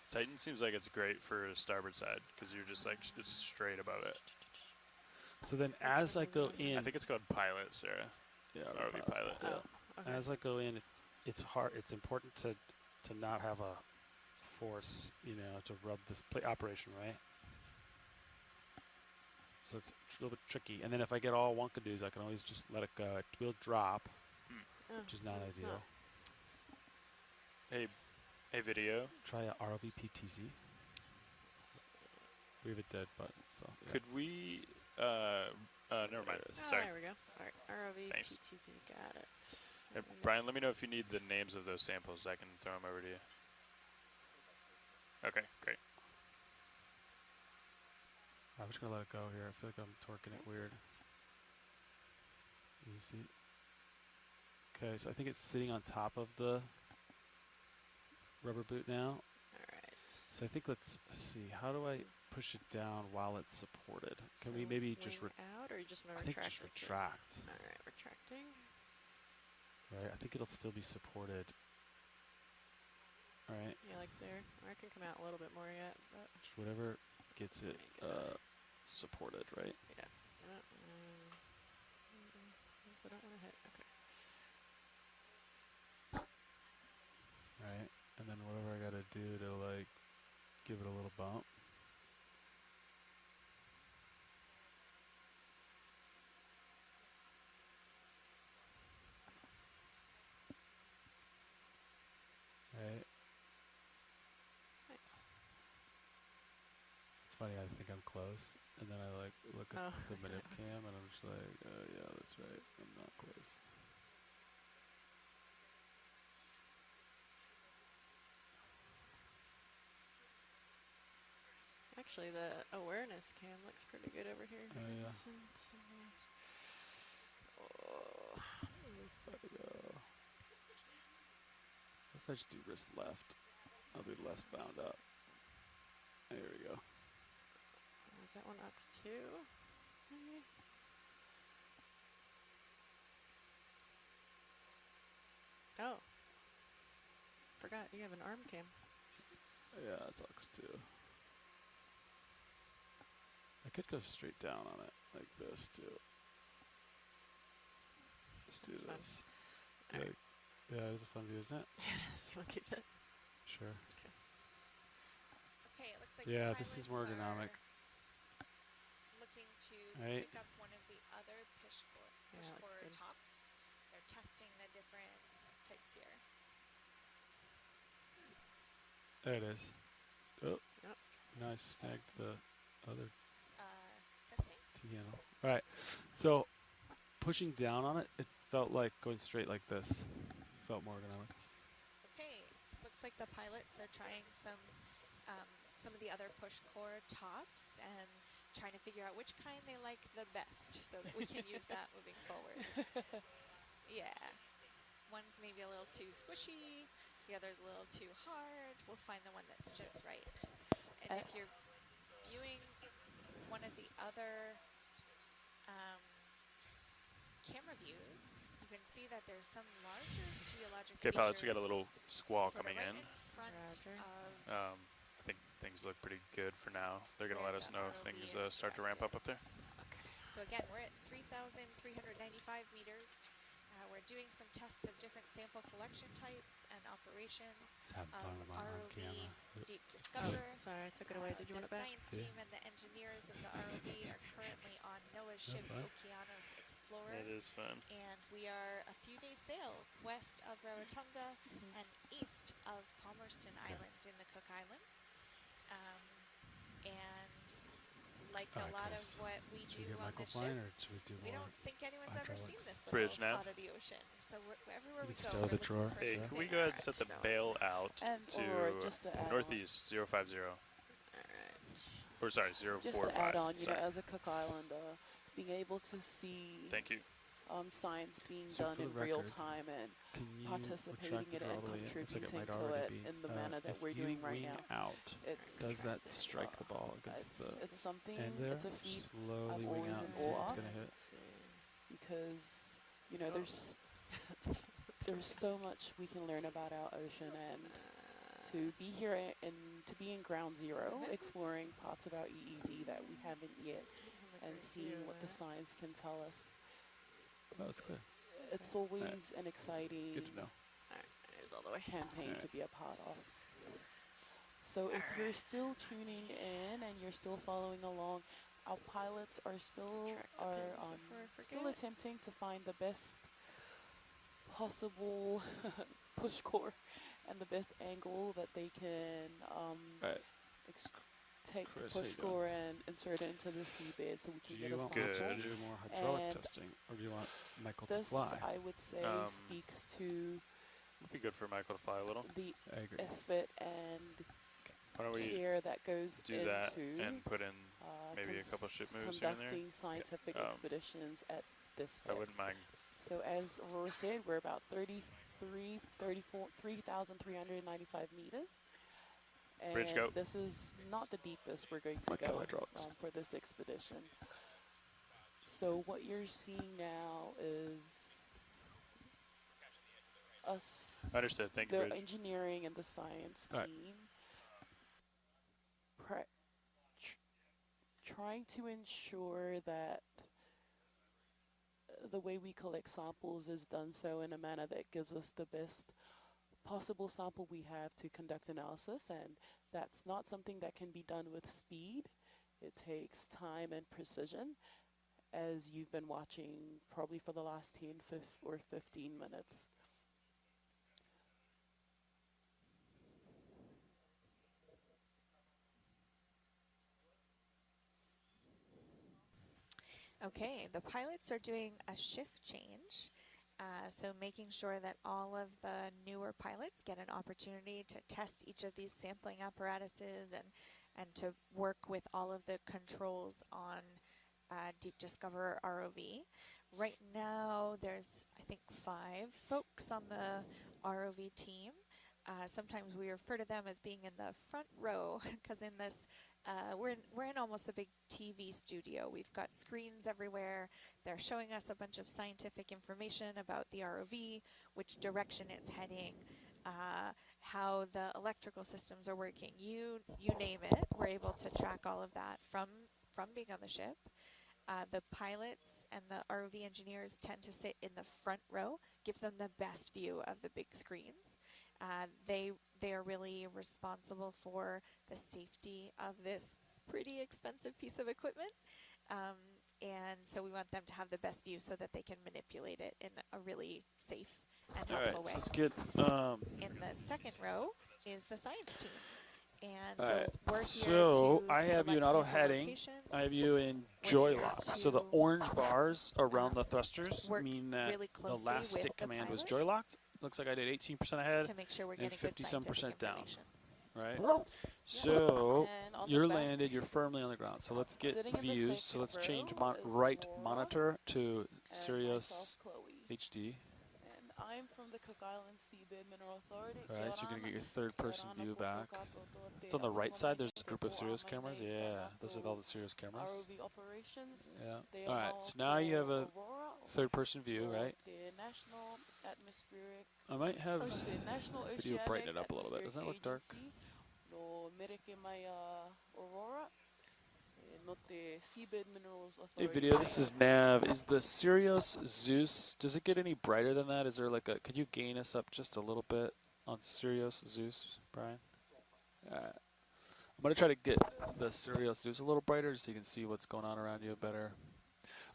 Titan seems like it's great for starboard side because you're just like it's straight above it. So then, as I go in, I think it's called pilot, Sarah. Yeah, ROV pilot. Oh, okay. as I go in, it's hard. It's important to not have a force, to rub this operation, right? So it's a little bit tricky. And then if I get all wonkadoos, I can always just let it go. It will drop, Oh, which is not well, it's ideal. Hey, video. Try a ROV PTZ. We have a dead button. So yeah. Could we? Never mind. Oh, Sorry. there we go. Alright, ROV, Thanks. PTZ, got it. Brian, let me know if you need the names of those samples. I can throw them over to you. Okay, great. I'm just gonna let it go here. I feel like I'm torquing it weird. Easy. Okay, so I think it's sitting on top of the rubber boot now. Alright. So I think let's see. How do I push it down while it's supported? Can we So maybe just wing out, or you just want I to think retract just it to- retract. Alright, retracting. Right. I think it'll still be supported. Right. Yeah, like there. Or I can come out a little bit more yet, but Just whatever gets it supported, right? yeah. I don't want to hit. Okay. Right. And then whatever I gotta do to like give it a little bump. Right. Nice. It's funny, I think I'm close, and then I like look at Oh. the manip cam, and I'm just like, yeah, that's right, I'm not close. Actually, the awareness cam looks pretty good over here. Oh, yeah. Oh. If I just do wrist left, I'll be less bound up. There we go. Is that one Aux2? Maybe? Oh. Forgot, you have an arm cam. Yeah, it's Ox too. I could go straight down on it, like this too. Let's do That's fun. this. Alright. Like, yeah, it's a fun view, isn't it? Yeah, it is. You want to keep it? Sure. Okay. Okay, it looks like Yeah, the this is pilots more ergonomic. are looking to Right. pick up one of the other push core Yeah, looks good. tops. They're testing the different types here. There it is. Oh, Yep. nice. Snagged the other Testing. T-handle. All right. So pushing down on it, it felt like going straight like this. Felt more ergonomic. Okay, looks like the pilots are trying some of the other push core tops and trying to figure out which kind they like the best so that we can use that moving forward. Yeah. One's maybe a little too squishy, the other's a little too hard. We'll find the one that's just right. And if you're viewing one of the other camera views, you can see that there's some larger geologic Okay, pilots, we got a features little squall sort of coming right in. front Roger. of I think things look pretty good for now. They're going to where let us the know if ROV things is start to ramp up directed. there. Okay. So again, we're at 3,395 meters. We're doing some tests of different sample collection types and operations Having fun of with my arm ROV camera. Deep Discover. Sorry, I took it away. Did you want it The back? science See? team and the engineers of the ROV are currently on NOAA's ship fun. Okeanos Explorer. It is fun. And we are a few days sail west of Rarotonga and east of Palmerston Island in the Cook Islands. And like a lot of Chris, what we should we do get on Michael this flying, ship, or should we do we more? don't think anyone's ever seen hydraulics? this little Bridge nav. spot of the ocean. So everywhere You we can go, stow we're the looking drawer. for Hey, something. can we go ahead and set the bail out And to or just to add northeast 050? Alright. Or sorry, on, 045. just to add on, you sorry. know, as a Cook Islander, being able to see Thank you. science being So done for in the real record, time and Can you participating retract the in it draw and all the way in? Looks like it contributing might to already it be. in the manner that If we're you doing right wing now. out, It's does that strike the ball against the it's something. end there? It's a feat Slowly I'm wing always out in and see if awe it's of. gonna hit. Let's see. because you know Oh. there's so much we can learn about our ocean, and to be here and to be in ground zero exploring parts of our EEZ that we haven't yet and seeing what the science can tell us, Oh, it's clear. it's always an exciting Good to know. Alright, there's all the way. campaign to Alright. be a part of. So if you're still tuning in and you're still following along, our pilots are still Track the pins before I still forget. attempting to find the best possible push core and the best angle that they can Right. take Chris, the how push you doing? core and insert it into the seabed so we Do can get you a want sample. Good. to do more hydraulic And testing, or do you want Michael to This, fly? I would say, speaks to It'd be good for Michael to fly a little. the I agree. effort and Why don't we care that goes do into that and put in maybe a cons- couple ship moves here and there? conducting scientific Um, expeditions at this I depth. wouldn't mind. So as Aurora said, we're about 3,395 meters. And Bridge go. this is not the deepest we're going to Michael go hydraulics. for this expedition. So what you're seeing now is us, Understood. Thank you, the Bridge. engineering and the science All right. team, trying to ensure that the way we collect samples is done so in a manner that gives us the best possible sample we have to conduct analysis, and that's not something that can be done with speed. It takes time and precision, as you've been watching probably for the last 10 or 15 minutes. Okay, the pilots are doing a shift change. So making sure that all of the newer pilots get an opportunity to test each of these sampling apparatuses and to work with all of the controls on Deep Discover ROV. Right now, there's, I think, 5 folks on the ROV team. Sometimes we refer to them as being in the front row, because in this, we're in almost a big TV studio. We've got screens everywhere. They're showing us a bunch of scientific information about the ROV, which direction it's heading, how the electrical systems are working. You name it. We're able to track all of that from being on the ship. The pilots and the ROV engineers tend to sit in the front row, gives them the best view of the big screens. They are really responsible for the safety of this pretty expensive piece of equipment. And so we want them to have the best view so that they can manipulate it in a really safe and helpful way. So let's get In the second row is the science team. And all so right. we're here So to I have you in select auto sample heading. locations. I have you in We're joy here lock. So the to, orange bars around the thrusters work mean that really the closely last with stick the command was pilots joy locked. Looks like I did 18% ahead to make sure we're and getting good 57% scientific down. information. Right? So And on the you're back, landed, you're firmly on the ground. So let's get sitting in the views. So second let's change row is right Aurora monitor to and Sirius myself, Chloe. HD. And I'm from the Cook Island Seabed Mineral Authority. All right, so you're going to get your third person view back. It's on the right side, there's a group of Sirius cameras. Yeah, those are all the Sirius cameras. ROV operations. Yeah. All right, so now you have a third person view, right? The National Atmospheric. I might have The National video brighten it up a little bit. Doesn't that look dark? No, Mereke my Aurora. Not the Seabed Minerals Hey, Authority. video, this is Nav. Is the Sirius Zeus, does it get any brighter than that? Is there like a, could you gain us up just a little bit on Sirius Zeus, Brian? I'm going to try to get the Sirius Zeus a little brighter so you can see what's going on around you better.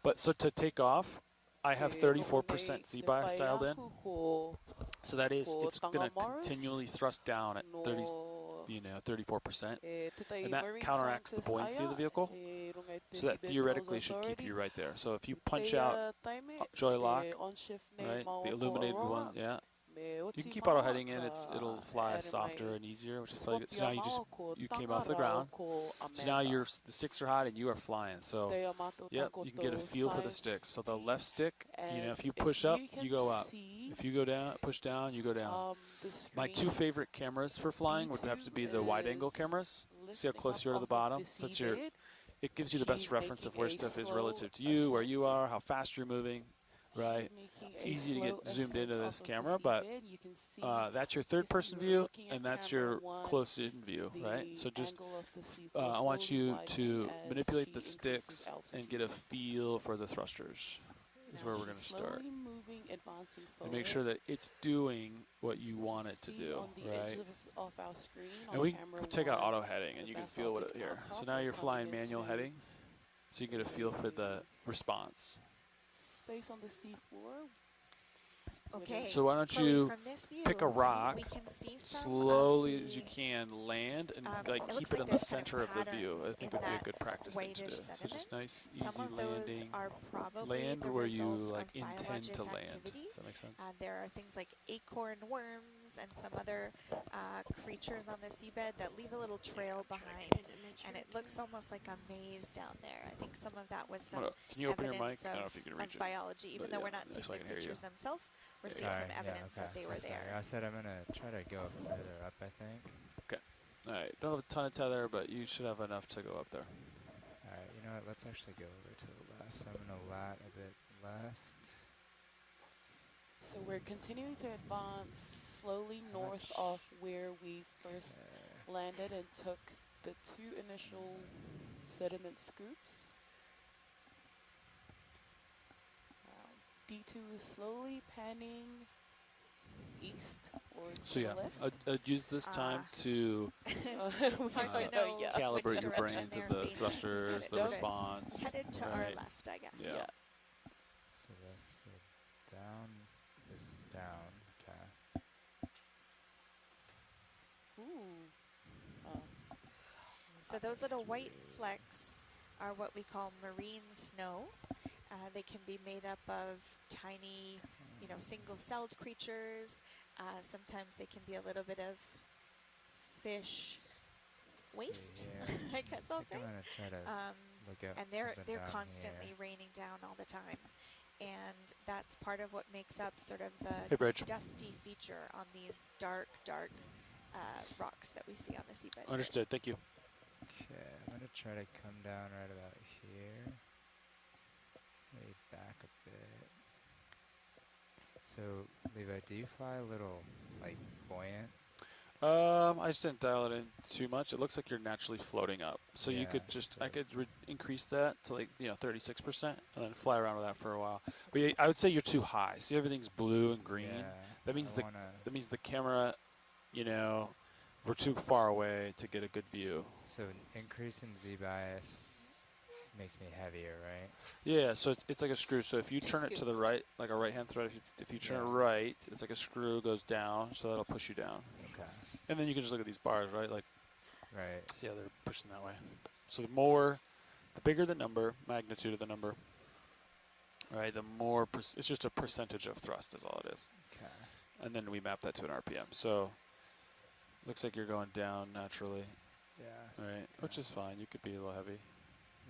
But so to take off, I have 34% Z bias dialed in. So that is, it's going to continually thrust down at 34%. And that counteracts the buoyancy of the vehicle. So that theoretically should keep you right there. So if you punch out joy lock, right, the illuminated one, yeah. You can keep auto heading in, it'll fly softer and easier, which is probably good. So now you came off the ground. So now the sticks are hot and you are flying. So yep, you can get a feel for the sticks. So the left stick, if you push up, you go up. If you go down, push down, you go down. My 2 favorite cameras for flying would have to be the wide angle cameras. See how close you are to the bottom? So that's it gives you the best reference of where stuff is relative to you, where you are, how fast you're moving. Right, it's easy to get zoomed into this camera, but that's your third person view and that's your close in view, right? So just, I want you to manipulate the sticks and get a feel for the thrusters is where we're going to start. And make sure that it's doing what you want it to do, right? And we can take out auto heading and you can feel what it here. So now you're flying manual heading, so you get a feel for the response. Space on the seafloor. Okay. So why don't Chloe, you from this view, pick a rock, we can see slowly as you can land, and like it keep it like in the there's kind center of the view. I patterns think in would be a that good practice thing to do. whitish So just nice, Some easy of those landing. are probably Land the where you result like of intend biologic to land. activity. Does that make sense? There are things like acorn worms and some other creatures on the seabed that leave a little trail behind, and it looks almost like a maze down there. I think some of that was some Can you open your mic? evidence I don't know if you can reach of it. biology, even But though yeah, we're not so seeing I the can hear you. creatures themselves. We're Yeah, seeing Sorry, some evidence yeah, that they were that's there. better. I said I'm gonna try to go further up, I think. Okay. All right. Don't have a ton of tether, but you should have enough to go up there. All right, you know what? Let's actually go over to the left. So I'm gonna lat a bit left. So we're continuing to advance slowly How north much? off where we first landed and took the 2 initial sediment scoops. D2 is slowly panning east or to So the yeah, left. I'd use this time to It's hard to know yeah. calibrate which your direction brain to they're the facing, thrusters, but the it's response. headed to our right? left, I guess. Yeah. So this down, this down. Okay. Ooh. So those little white flecks are what we call marine snow. They can be made up of tiny, single-celled creatures. Sometimes they can be a little bit of fish waste, I guess I'll say. I'm gonna try to look at And they're something down constantly here. raining down all the time. And that's part of what makes up sort of Hey, the Bridge. dusty feature on these dark rocks that we see on the seabed. here. Understood. Thank you. Okay, I'm gonna try to come down right about here. Maybe back a bit. So, Levi, do you fly a little, like, buoyant? I just didn't dial it in too much. It looks like you're naturally floating up. So you could Yeah, just, so- I could increase that to like, 36% and then fly around with that for a while. But I would say you're too high. See, everything's blue and green. Yeah, That means I wanna, that means the camera, we're too far away to get a good view. so increase in Z-bias makes me heavier, right? Yeah, so it's like a screw. So if you 2 turn it to the scoops. right, like a right-hand thread, if you turn it Yeah. right, it's like a screw goes down, so that'll push you down. Okay. And then you can just look at these bars, right? Like, Right. see how they're pushing that way. So the bigger the number, magnitude of the number, right? The more, it's just a percentage of thrust is all it is. Okay. And then we map that to an RPM. So looks like you're going down naturally, Yeah. right? Which is fine. You could be a little heavy.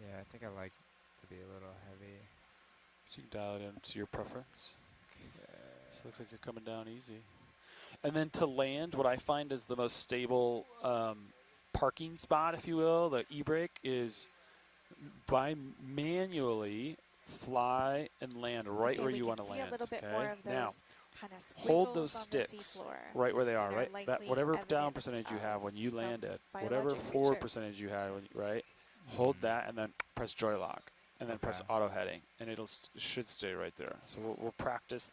Yeah, I think I like to be a little heavy. So you can dial it in to your preference. Okay. So it looks like you're coming down easy. And then to land, what I find is the most stable parking spot, if you will, the e-brake, is by manually fly and land right Okay, where we you can want to see land. a little bit okay? more of those Now, kind of hold those squiggles on the sticks seafloor right where they are, that right? That likely whatever down evidence percentage you have when you some landed, whatever biologic forward creature. percentage you had, right? Hold that and then press joy lock, and then press Okay. auto heading, and it'll should stay right there. So we'll practice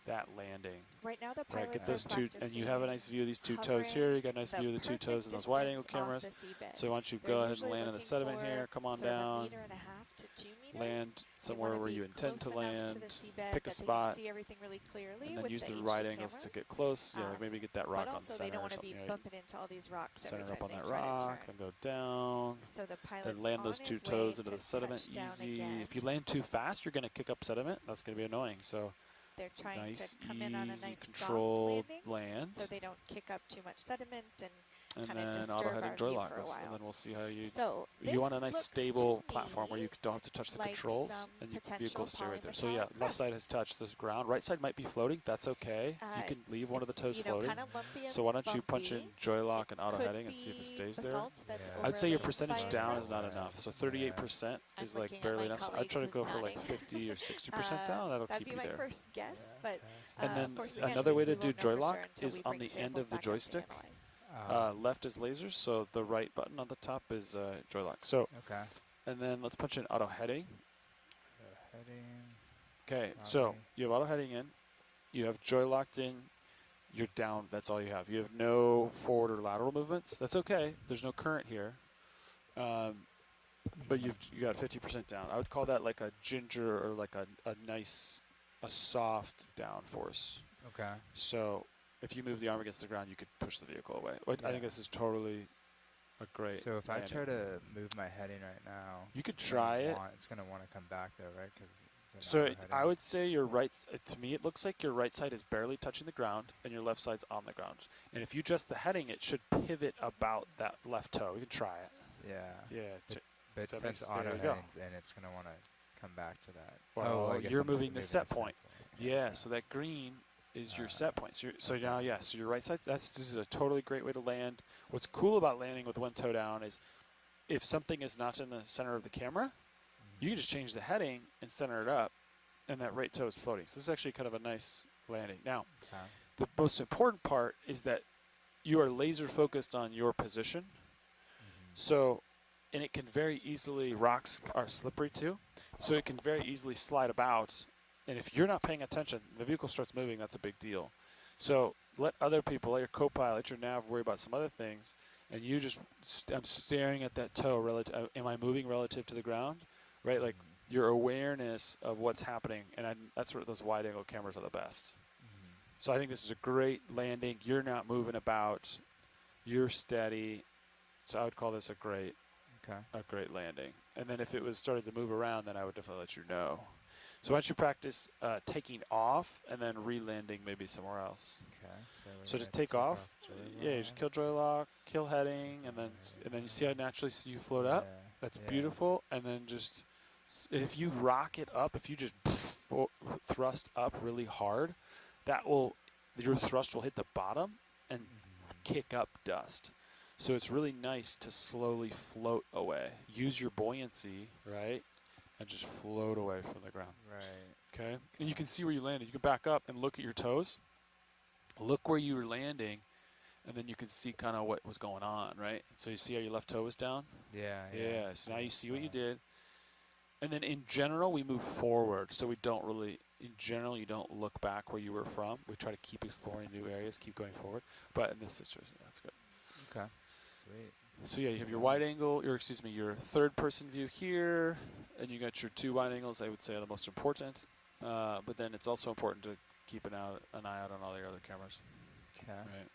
that landing. Right now, the Right, pilots get are those two, and you have a nice view of these two toes hovering here. You got a nice the view of the two perfect toes and those wide-angle distance off cameras. the seabed. So why don't you They're go ahead and usually land in the looking sediment for here? Come on sort of down. 1.5 to 2 meters. Land They somewhere wanna where be you intend to close enough land. to the seabed Pick a that spot, they can see everything really clearly and then with use the the HD right angles to cameras. get close. Yeah, like maybe get that rock But on also, they center don't or want to something. be Right? bumping into all these rocks every Center time up on they that try rock, to then turn. go down. So the pilot's Then land those on two his toes way into the to sediment touch down easy. again. If you land too fast, you're going to kick up sediment. That's going to be annoying. So They're trying nice, to come in on a easy, nice soft controlled landing, land. so they don't kick up too much sediment and And kind of then disturb auto our heading joy view lock for a us, and while. then we'll see how you. So You want a this nice looks stable to platform where me you don't have to touch the like controls, some and your potential vehicle stay right there. So yeah, polymetallic left side crust. has touched the ground. Right side might be floating. That's okay. You can leave one of the It's, toes floating. kind of lumpy and So why don't you punch in bumpy. joy lock and auto Could heading and see if it be stays there? basalt that's Yeah. I'd say your overlaid percentage by down a is not crust. enough. So 38% I'm is like looking at barely my enough. So I'd colleague try to who's go for like nodding. 50 or 60% down. That'll That'd keep be you my there. first guess, but And then of course, again, another way we to do won't know joy for lock sure until is we on bring the end samples of the back up to joystick. analyze. Left is lasers, so the right button on the top is joy lock. So, Okay. and then let's punch in auto heading. Heading. Okay, so Okay. you have auto heading in, you have joy locked in, you're down, that's all you have. You have no forward or lateral movements. That's okay, there's no current here. But you got 50% down. I would call that like a ginger or like a nice, a soft downforce. Okay. So if you move the arm against the ground, you could push the vehicle away. I Yeah. think this is totally a great So if I landing. try to move my heading right now, You could it's try gonna it. It's gonna want to come back though, right? Because So I would say your right, to me it looks like your right side is barely touching the ground and your left side's on the ground. And if you adjust the heading, it should pivot about that left toe. You can try it. Yeah. Yeah. But So that since makes- there auto you go. heading's in, it's gonna want to come back to that. Well, I guess you're I'm supposed to moving the move set the point. Yeah, so that green is your set point. So, so okay. now, yeah, so your right side, this is a totally great way to land. What's cool about landing with one toe down is if something is not in the center of the camera, you can just change the heading and center it up, and that right toe is floating. So this is actually kind of a nice landing. Now, Okay. the most important part is that you are laser focused on your position. So, and it can very easily, rocks are slippery too, so it can very easily slide about. And if you're not paying attention, the vehicle starts moving, that's a big deal. So let other people, let your co-pilot, your nav worry about some other things, and you just, I'm staring at that toe, relative, am I moving relative to the ground? Right, like your awareness of what's happening, and that's where those wide angle cameras are the best. So I think this is a great landing. You're not moving about, you're steady. So I would call this a great landing. And then if it was started to move around, then I would definitely let you know. So why don't you practice taking off and then re-landing maybe somewhere else. Okay. So to take off, yeah, you just kill joy lock, kill heading, and then you see how naturally you float up. That's beautiful. And then just if you rock it up, if you just thrust up really hard, your thrust will hit the bottom and kick up dust. So it's really nice to slowly float away. Use your buoyancy, right? And just float away from the ground. Right. Okay? And you can see where you landed. You can back up and look at your toes. Look where you were landing, and then you can see kind of what was going on, right? So you see how your left toe was down? Yeah. So now you see what you did. And then in general, we move forward. So we don't really, in general, you don't look back where you were from. We try to keep exploring new areas, keep going forward. But in this situation, that's good. Okay. Sweet. So yeah, you have your wide angle, your third person view here, and you got your two wide angles, I would say are the most important. But then it's also important to keep an eye out on all your other cameras. Okay. Right.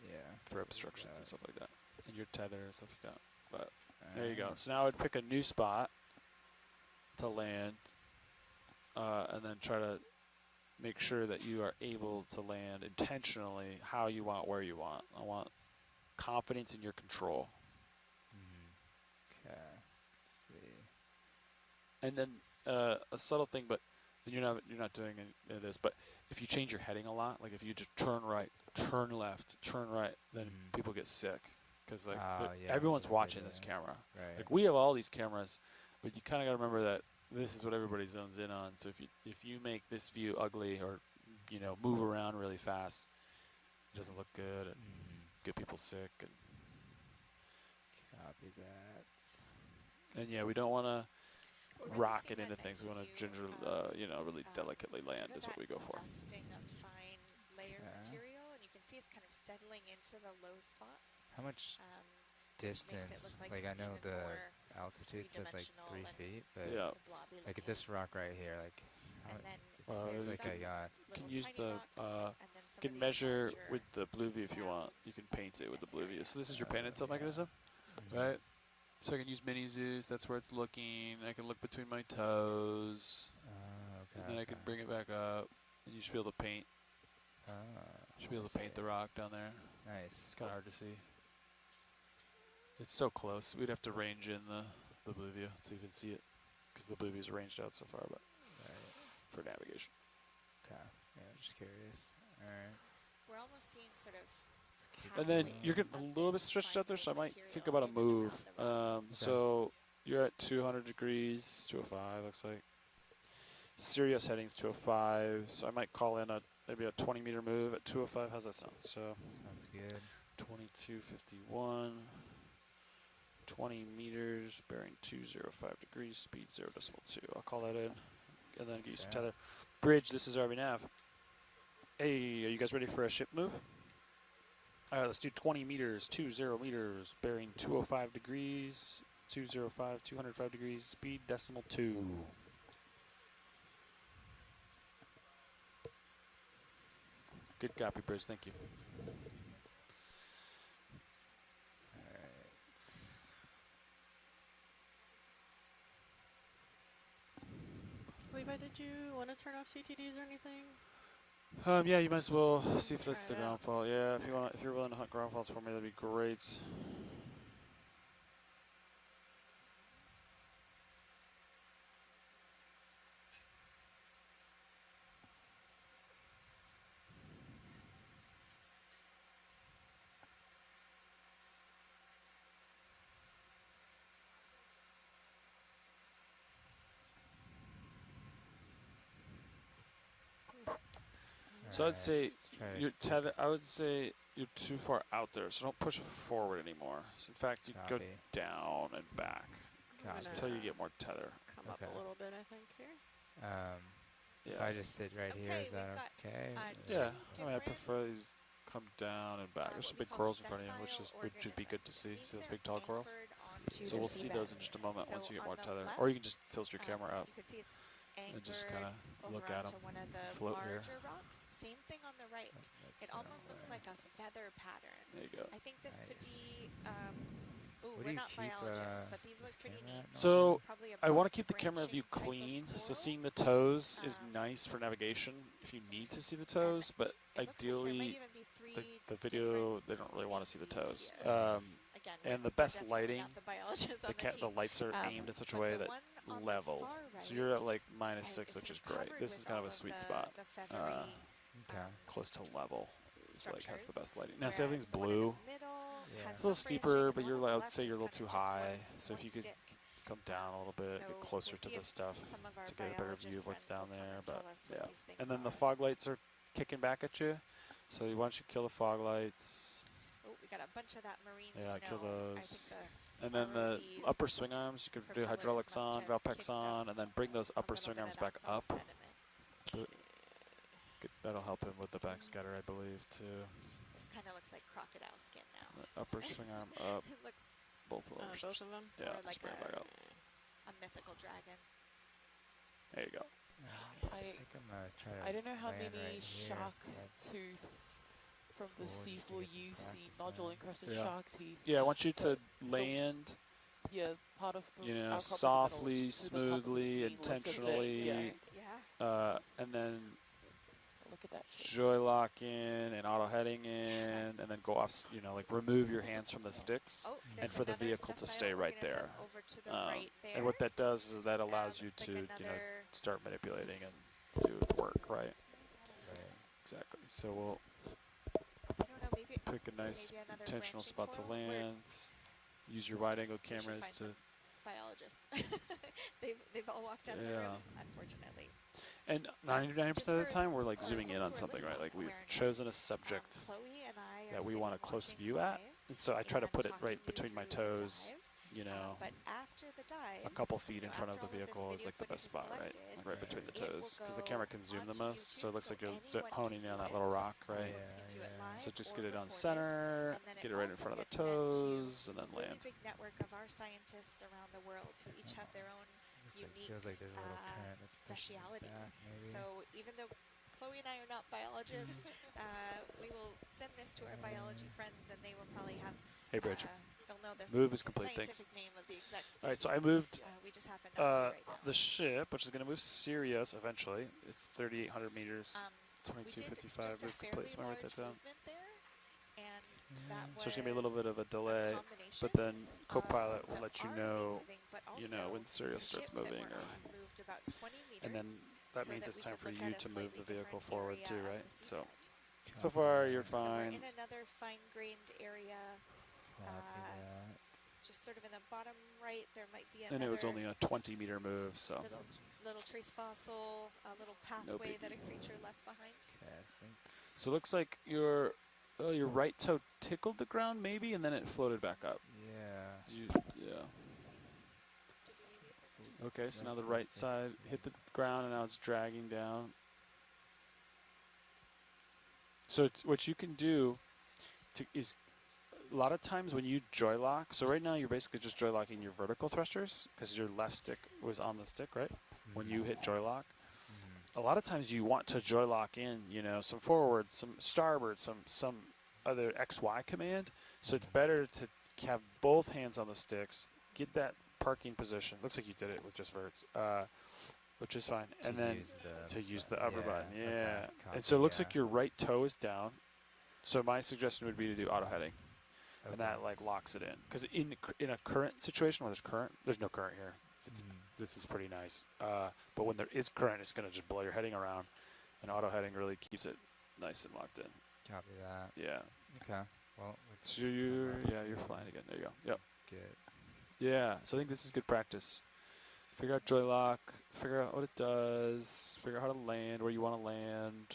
Yeah. For obstructions and stuff like that. And your tether and stuff like that. But there you go. So now I would pick a new spot to land, and then try to make sure that you are able to land intentionally how you want, where you want. I want confidence in your control. Okay. Let's see. And then a subtle thing, but you're not doing any of this. But if you change your heading a lot, like if you just turn right, turn left, turn right, then people get sick because like everyone's watching this camera. Right. Like we have all these cameras, but you kind of got to remember that this is what everybody zones in on. So if you make this view ugly or move around really fast, it doesn't look good and get people sick and copy that. And yeah, we don't want to rocket into things. We want to really delicately land is what we go for. Dusting of fine layered material, and you can see it's kind of settling into the low spots. How much Makes distance? it look Like I it's know even the more altitude says like 3 feet, but yeah. like at this rock right here, like there's like I got. You can use the can measure with the blue view if you want. You can paint it with the blue view. So this is your paint and tilt mechanism, right? So I can use mini zoos. That's where it's looking. I can look between my toes, and then I can bring it back up, and you should be able to paint. Should be able to paint the rock down there. Nice. It's kind of hard to see. It's so close. We'd have to range in the blue view to even see it, because the blue view's ranged out so far, but for navigation. Okay. Yeah, just curious. All right. We're almost seeing sort of. And then you're getting a little bit stretched out there, so I might think about a move. So you're at 200 degrees, 205 looks like. Serious headings 205, so I might call in maybe a 20-meter move at 205. How's that sound? So sounds good. 2251, 20 meters, bearing 205 degrees, speed 0.2. I'll call that in, and then get you some tether. Bridge, this is RV Nav. Hey, are you guys ready for a ship move? All right, let's do 20 meters, 20 meters, bearing 205 degrees, 205, 205 degrees, speed 0.2. Good copy, Bridge, thank you. Levi, did you want to turn off CTDs or anything? Yeah, you might as well see if that's the ground fault. Yeah, if you're willing to hunt ground faults for me, that'd be great. So I'd say let's try to you're keep tether. I would say you're too far out there, so don't push it forward anymore. So in fact, you go Copy. down and back I'm Copy. until you gonna get more tether. come up Okay. a little bit, I think, here. If Yeah. I just sit right here, Okay, is that we've got, okay? two Yeah. I mean, I different, prefer you come down and back. There's some what we big call corals in front of you, which sessile would should be good to see. organisms. See those These big are tall corals? anchored onto So the we'll see seabed. those in just a moment So once you get on more the tether. left, Or you can just tilt your camera up you can see it's and just anchored kind of over look at onto them one of the float here. larger rocks. Same thing on the right. That's It not almost looks where- like a feather pattern. There you go. I think this could Nice. be. Ooh, Where do we're you not keep, biologists, but these this look pretty camera neat. at So normally? Probably a I want to keep the camera view branching type of clean, so coral. seeing the toes is Um, nice for navigation if you need to see the toes, but It looks like there might ideally even be the video different they don't really want to see the species toes. here. Again, And we're the best definitely lighting, not the biologists on the team. lights are aimed in such a but way the that one on the level. far So you're at like right, -6, which sort is of great. covered This with is kind of all a sweet the, spot. The feathery, Okay. Close to level. It's like has the structures, best lighting. Now see everything's whereas the one in blue. the middle Yeah. has It's a little some steeper, branching, and but the you're one on the allowed to left say is you're a little kind too of just high. one- So if one you could stick. come down a little bit, So get closer we'll to see the if stuff some of our to get a better biologist view of what's friends down will come there. and But tell us what yeah, these things and then the are. fog lights are kicking back at you. So why don't you kill the fog lights? Oh, we got a bunch of that marine Yeah, snow. kill those. I think the And then power the of these upper swing arms, you could do propellers hydraulics must on, have Valpex kicked up on, and then bring those a upper little swing bit of arms that back salt up. sediment. That'll help him with the backscatter, I believe, too. This kind of looks like crocodile skin now. The upper swing arm up. It looks Both of them. Both of them? Yeah, more just like bring it back up. a mythical dragon. There you go. I think I'm gonna try to I don't know how land many right here. shark That's tooth from the cool, just to seafloor get some you've seen, practice nodule in. encrusted Yeah. shark teeth. Yeah, I want you to The- land, Yeah, part of the you know, outcropping minerals softly, to the top of the smoothly, screen looks a bit- intentionally, Yeah. and then Look at that shit. joy lock in and auto heading in, and then go off, like remove your hands from the sticks, Oh, and there's for the another vehicle to sessile stay right there. organism over to the right there. And what that does is that allows you looks to, like another- start manipulating and do work, right? Right. Exactly. So we'll I don't know, maybe pick a nice maybe another intentional branching spot to coral where land. Use your wide-angle we should cameras find to. some biologists. they've all walked out of the Yeah. room, unfortunately. And 99% Just of the for- time, we're like for zooming in folks on who are something, right? listening, Like we've awareness. chosen a subject Chloe and I are that we sitting want a close watching view at, live and so I try to and put it talking right you between my through the toes. dive. But after the dive, A couple feet in front of the vehicle is like the best spot, right? Like right between the it will toes, because the camera can zoom the onto most, so it YouTube, looks so like you're anyone can honing in on view that little it. rock, right? Folks can view it live So just or get it on recorded, center, and then get it right in also front of the gets sent to toes, and then a really land. big network of our scientists around the world who each have their own unique feels like there's a little current that's pushing speciality. back, maybe. So even though Chloe and I are not biologists, we will send this to our biology friends, and they will probably have. Hey, Bridge. They'll know the Move is the complete, thanks. scientific name of the exact species. All right, so I moved we just happen not to right now. the ship, which is going to move Sirius eventually. It's 3,800 meters, We did 2255. just a Move complete. So I'm fairly gonna write that large down. movement there, and that So there's going to be a little bit of a was delay, combination but then Copilot will of let you our know, moving, but when also Sirius the starts ship that moving, we're or on moved about 20 meters, and then that so means that it's we time could for look you at a to move slightly the vehicle different forward area too, of right? the So seabed. so far you're So we're fine. in another fine-grained area, Copy that. just sort of in the bottom right. There might be another And it was only a 20-meter move, so little trace fossil, a little pathway that a creature left behind. Okay, I think so it looks like your right toe tickled the ground maybe, and then it floated back up. yeah. Yeah. Did you need me for something? Okay, so now the That's right this. side hit the ground, and now it's dragging down. So what you can do is a lot of times when you joy lock, so right now you're basically just joy locking your vertical thrusters because your left stick was on the stick, right? When you hit joy lock. A lot of times you want to joy lock in, some forward, some starboard, some other XY command. So it's better to have both hands on the sticks, get that parking position. Looks like you did it with just verts, which is fine. And then use the upper button. Yeah. Okay, And so it looks copy, like your right toe is down. So my suggestion would be to do auto heading. yeah. And that like locks it in. Because in a current situation where there's no current here. This is pretty nice. But when there is current, it's going to just blow your heading around. And auto heading really keeps it nice and locked in. Copy that. Yeah. Okay. Well, let's So you're flying again. There you go. Yep. get Yeah. So I think this is good practice. Figure out joy lock. Figure out what it does. Figure out how to land, where you want to land.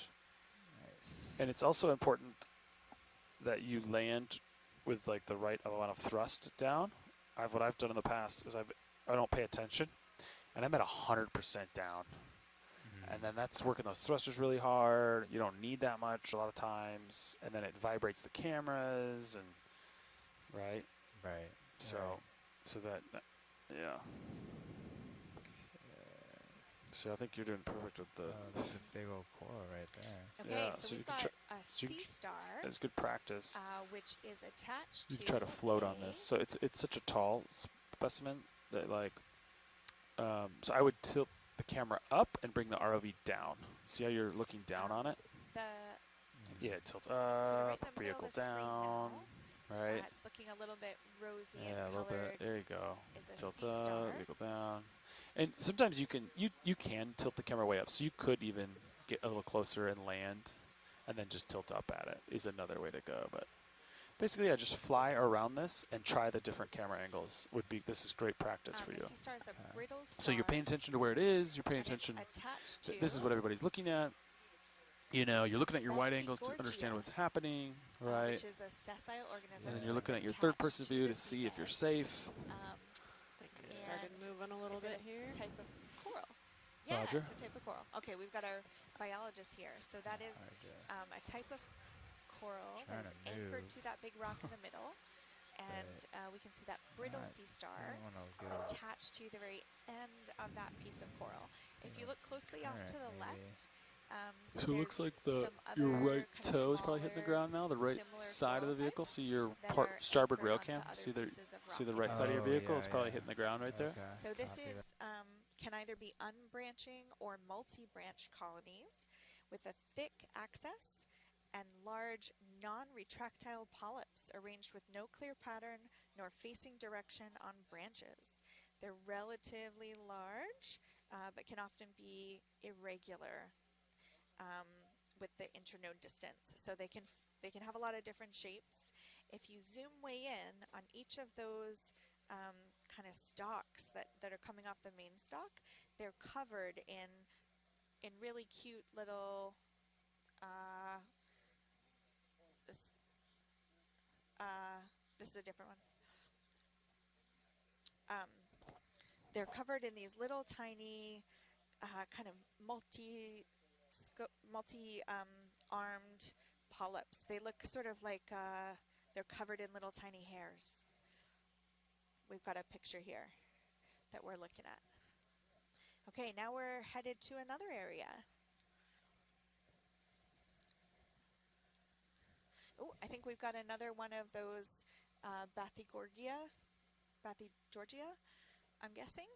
And it's also important that you land with like the right amount of thrust down. What I've done in the past is I don't pay attention, and I'm at 100% down, and then that's working those thrusters really hard. You don't need that much a lot of times, and then it vibrates the cameras and right. So, so that yeah. So I think you're doing perfect with the. There's a big old coral right there. Okay, Yeah, so so you we've can got try- a so you sea can star, It's good practice. which is attached You to can try to float on a- this. So it's such a tall specimen that like. So I would tilt the camera up and bring the ROV down. See how you're looking down on it? The Yeah, tilt so you're right up, in the middle vehicle of the screen down, now. right? It's looking a little bit rosy Yeah, and a little colored. bit. There you go. Is a Tilt sea star. up, vehicle down. And sometimes you can tilt the camera way up. So you could even get a little closer and land, and then just tilt up at it is another way to go. But basically, yeah, just fly around this and try the different camera angles. This is great practice for The you. sea star is a brittle star. So you're paying attention to where it is. You're paying and it's attention. attached to This is what everybody's looking at. You know, you're looking at your wide angles to Okeanos, understand what's happening, right? which is a sessile organism. And then so you're it's looking at your attached third-person to view the to see if you're seabed. safe. I think it started And moving a little is it bit here. Type of coral. Yeah, Roger. it's a type of coral. Okay, we've got our biologist here. So that is a type of coral that is anchored to that big rock in the middle. And we can see that brittle sea star attached to the very end of that piece of coral. If you look closely off to the left, So it looks like some your other right kind of toe is probably hitting the ground now, the right similar side of the coral vehicle. types See your that are starboard anchored rail onto cam. other See the pieces of right rock side of your Oh, vehicle yeah, is probably yeah. hitting the ground right there. So this is can either be unbranching or multi-branch colonies with a thick axis and large non-retractile polyps arranged with no clear pattern nor facing direction on branches. They're relatively large, but can often be irregular with the internode distance. So they can have a lot of different shapes. If you zoom way in on each of those kind of stalks that are coming off the main stalk, they're covered in really cute little this is a different one. They're covered in these little tiny kind of multi-armed polyps. They look sort of like they're covered in little tiny hairs. We've got a picture here that we're looking at. Okay, now we're headed to another area. Oh, I think we've got another one of those Bathygorgia, I'm guessing.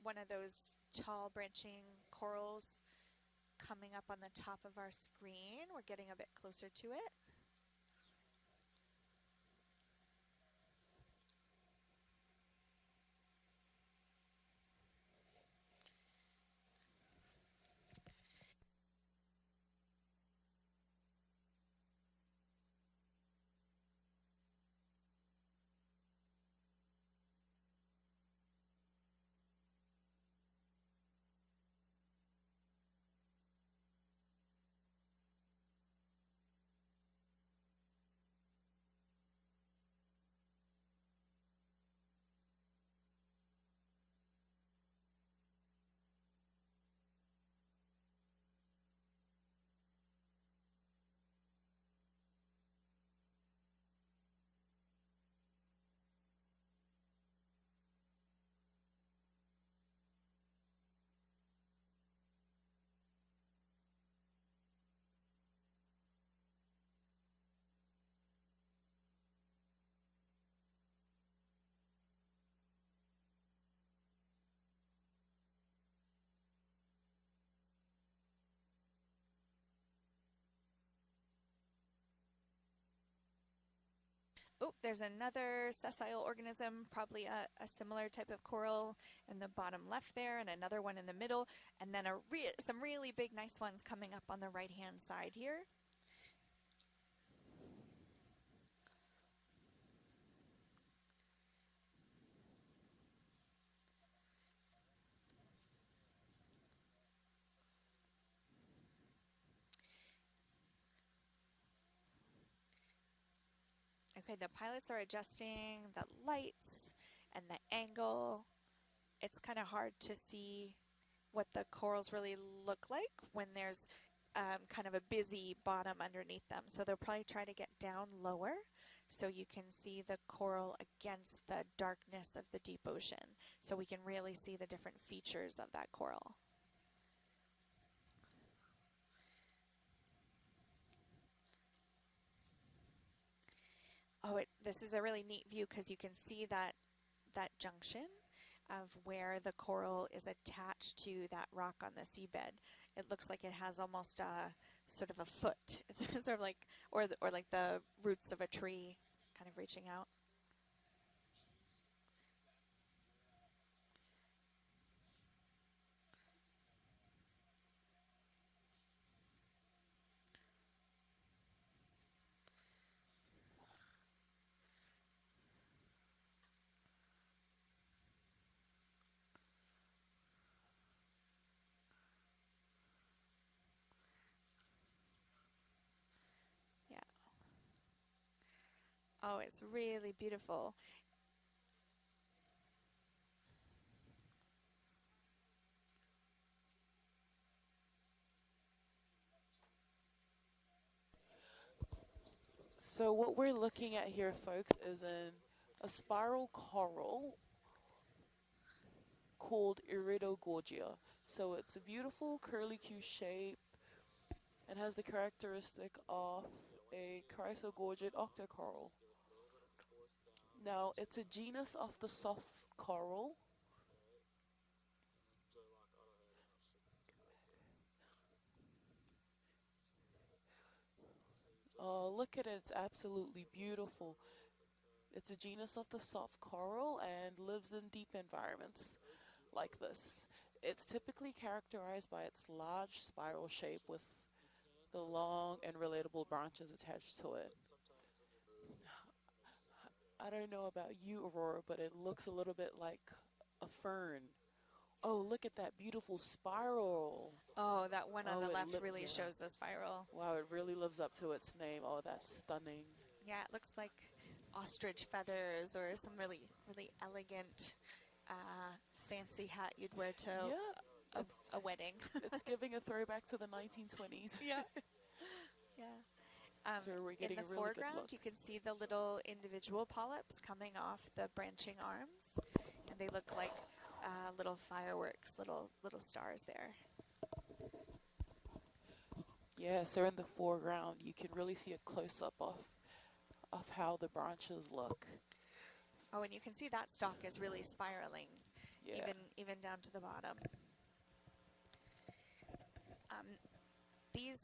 One of those tall branching corals coming up on the top of our screen. We're getting a bit closer to it. Oh, there's another sessile organism, probably a similar type of coral in the bottom left there, and another one in the middle, and then some really big, nice ones coming up on the right-hand side here. Okay, the pilots are adjusting the lights and the angle. It's kind of hard to see what the corals really look like when there's kind of a busy bottom underneath them. So they'll probably try to get down lower so you can see the coral against the darkness of the deep ocean. So we can really see the different features of that coral. Oh, this is a really neat view because you can see that junction of where the coral is attached to that rock on the seabed. It looks like it has almost a sort of a foot. It's sort of like, or like the roots of a tree kind of reaching out. Oh, it's really beautiful. So what we're looking at here, folks, is a spiral coral called Iridogorgia. So it's a beautiful curly-Q shape and has the characteristic of a chrysogorgid octocoral. Now, it's a genus of the soft coral. Oh, look at it, it's absolutely beautiful. It's a genus of the soft coral and lives in deep environments like this. It's typically characterized by its large spiral shape with the long and relatable branches attached to it. I don't know about you, Aurora, but it looks a little bit like a fern. Oh, look at that beautiful spiral. Oh, that one on Oh, the it left li- really yeah. shows the spiral. Wow, it really lives up to its name. Oh, that's stunning. Yeah, it looks like ostrich feathers or some really, really elegant, fancy hat you'd wear to Yeah, a wedding. it's giving a throwback to the 1920s. Yeah. Yeah. So we're In getting the a really good foreground, look. you can see the little individual polyps coming off the branching arms, and they look like little fireworks, little stars there. Yeah, so in the foreground, you can really see a close-up of how the branches look. Oh, and you can see that stalk is really spiraling, Yeah. even down to the bottom. These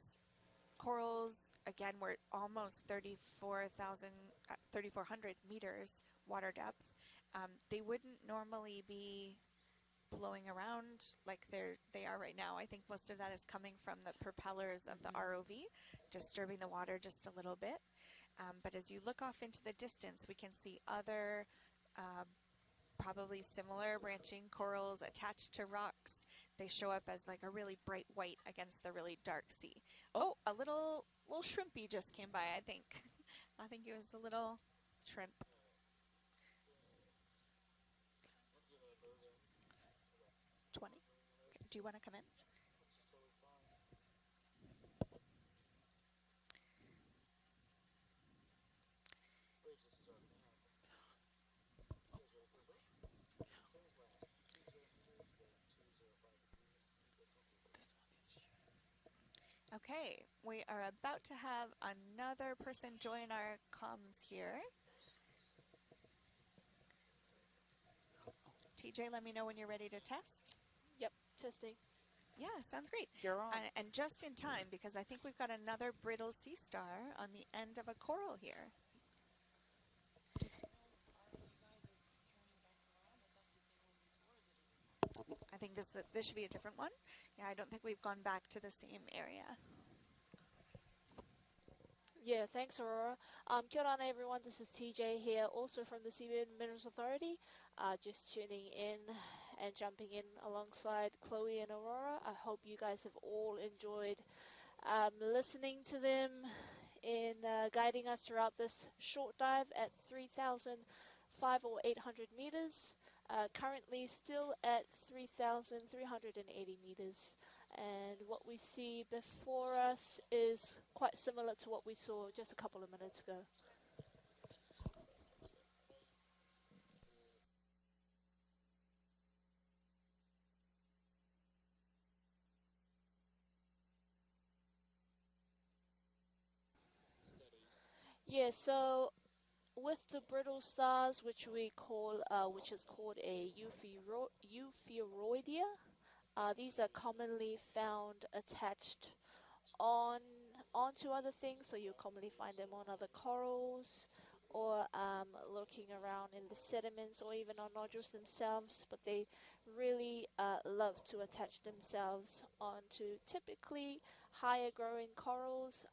corals, again, were almost 3,400 meters water depth. They wouldn't normally be blowing around like they are right now. I think most of that is coming from the propellers of the ROV, disturbing the water just a little bit. But as you look off into the distance, we can see other probably similar branching corals attached to rocks. They show up as like a really bright white against the really dark sea. Oh, a little shrimpy just came by, I think. I think it was a little shrimp. $20. Do you want to come in? Okay, we are about to have another person join our comms here. TJ, let me know when you're ready to test. Yep, testing. Yeah, sounds great. You're on. And just in time, because I think we've got another brittle sea star on the end of a coral here. I think this should be a different one. Yeah, I don't think we've gone back to the same area. Yeah, thanks, Aurora. Kia ora everyone, this is TJ here, also from the Seabed Minerals Authority. Just tuning in and jumping in alongside Chloe and Aurora. I hope you guys have all enjoyed listening to them in guiding us throughout this short dive at 3,005 or 800 meters. Currently still at 3,380 meters. And what we see before us is quite similar to what we saw just a couple of minutes ago. Yeah, so with the brittle stars, which we call, which is called a euphoroidea, these are commonly found attached onto other things. So you commonly find them on other corals, or lurking around in the sediments, or even on nodules themselves. But they really love to attach themselves onto typically higher growing corals.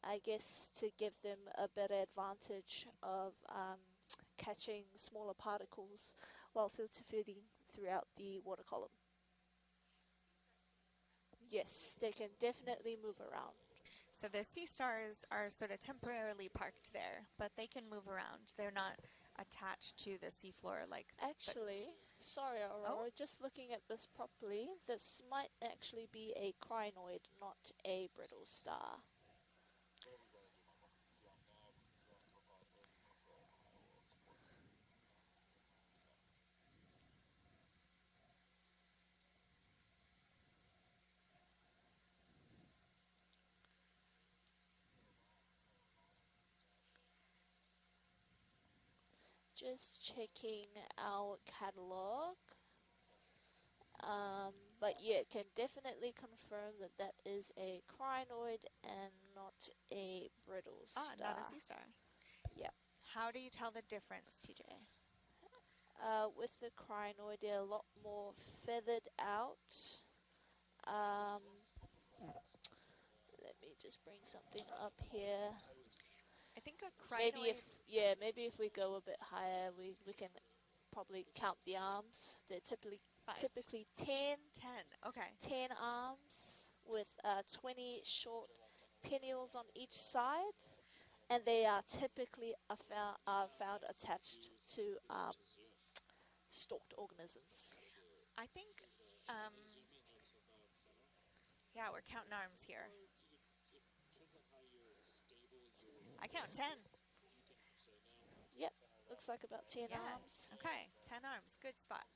I guess to give them a better advantage of catching smaller particles while filter feeding throughout the water column. Yes, they can definitely move around. So the sea stars are sort of temporarily parked there, but they can move around. They're not attached to the seafloor like... Actually, sorry Aurora, just looking at this properly, this might actually be a crinoid, not a brittle star. Just checking our catalog. But yeah, can definitely confirm that that is a crinoid and not a brittle star. Not a sea star. Yep. How do you tell the difference, TJ? With the crinoid, they're a lot more feathered out. Let me just bring something up here. I think a crinoid... Maybe if we go a bit higher, we can probably count the arms. They're typically 10. 10, okay. 10 arms with 20 short pinnules on each side, and they are typically found attached to stalked organisms. I think, yeah, we're counting arms here. I count 10. Yep, looks like about 10 arms. Okay, 10 arms, good spot.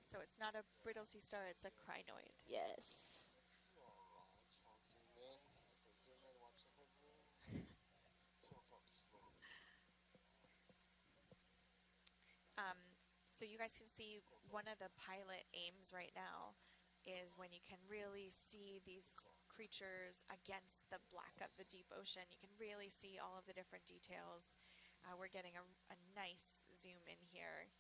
So it's not a brittle sea star, it's a crinoid. Yes. So you guys can see one of the pilot aims right now is when you can really see these creatures against the black of the deep ocean. You can really see all of the different details. We're getting a nice zoom in here.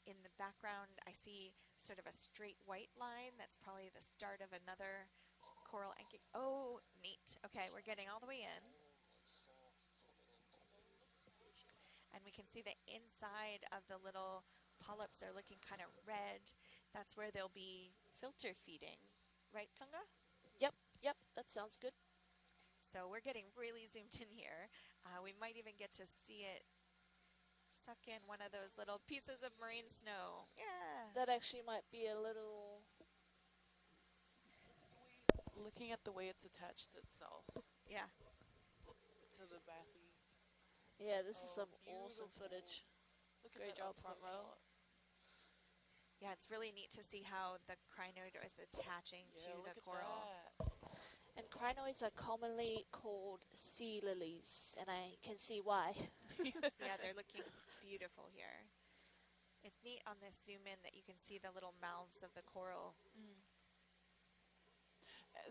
In the background, I see sort of a straight white line. That's probably the start of another coral anching. Oh, neat. Okay, we're getting all the way in. And we can see the inside of the little polyps are looking kind of red. That's where they'll be filter feeding. Right, Tunga? Yep, that sounds good. So we're getting really zoomed in here. We might even get to see it suck in one of those little pieces of marine snow. Yeah. That actually might be a little... Looking at the way it's attached itself. Yeah. To the bathy. Yeah, this is some awesome footage. Great job, front row. Yeah, it's really neat to see how the crinoid is attaching to the coral. And crinoids are commonly called sea lilies, and I can see why. Yeah, they're looking beautiful here. It's neat on this zoom in that you can see the little mouths of the coral.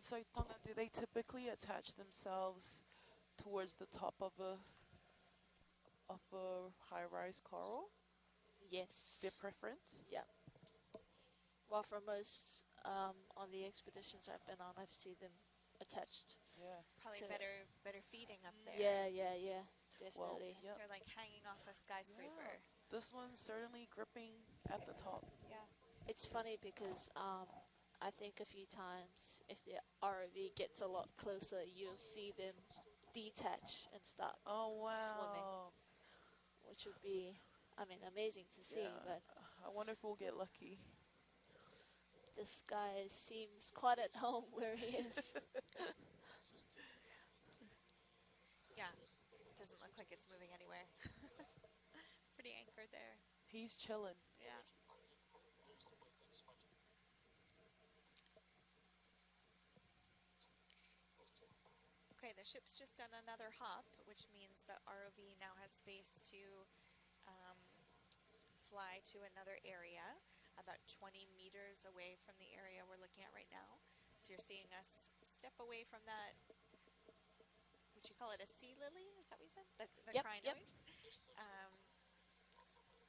So, Tonga, do they typically attach themselves towards the top of a high-rise coral? Yes. Their preference? Yeah. Well, for most on the expeditions I've been on, I've seen them attached. Yeah. Probably better feeding up there. Yeah, definitely. Well, yep. They're like hanging off a skyscraper. This one's certainly gripping at the top. Yeah. It's funny because I think a few times, if the ROV gets a lot closer, you'll see them detach and start Oh swimming, wow. which would be, I mean, amazing to see. Yeah. But I wonder if we'll get lucky. this guy seems quite at home where he is. Yeah, doesn't look like it's moving anywhere. Pretty anchored there. He's chilling. Yeah. Okay, the ship's just done another hop, which means the ROV now has space to fly to another area, about 20 meters away from the area we're looking at right now. So you're seeing us step away from that, would you call it a sea lily? Is that what you said? The Yep, crinoid? yep.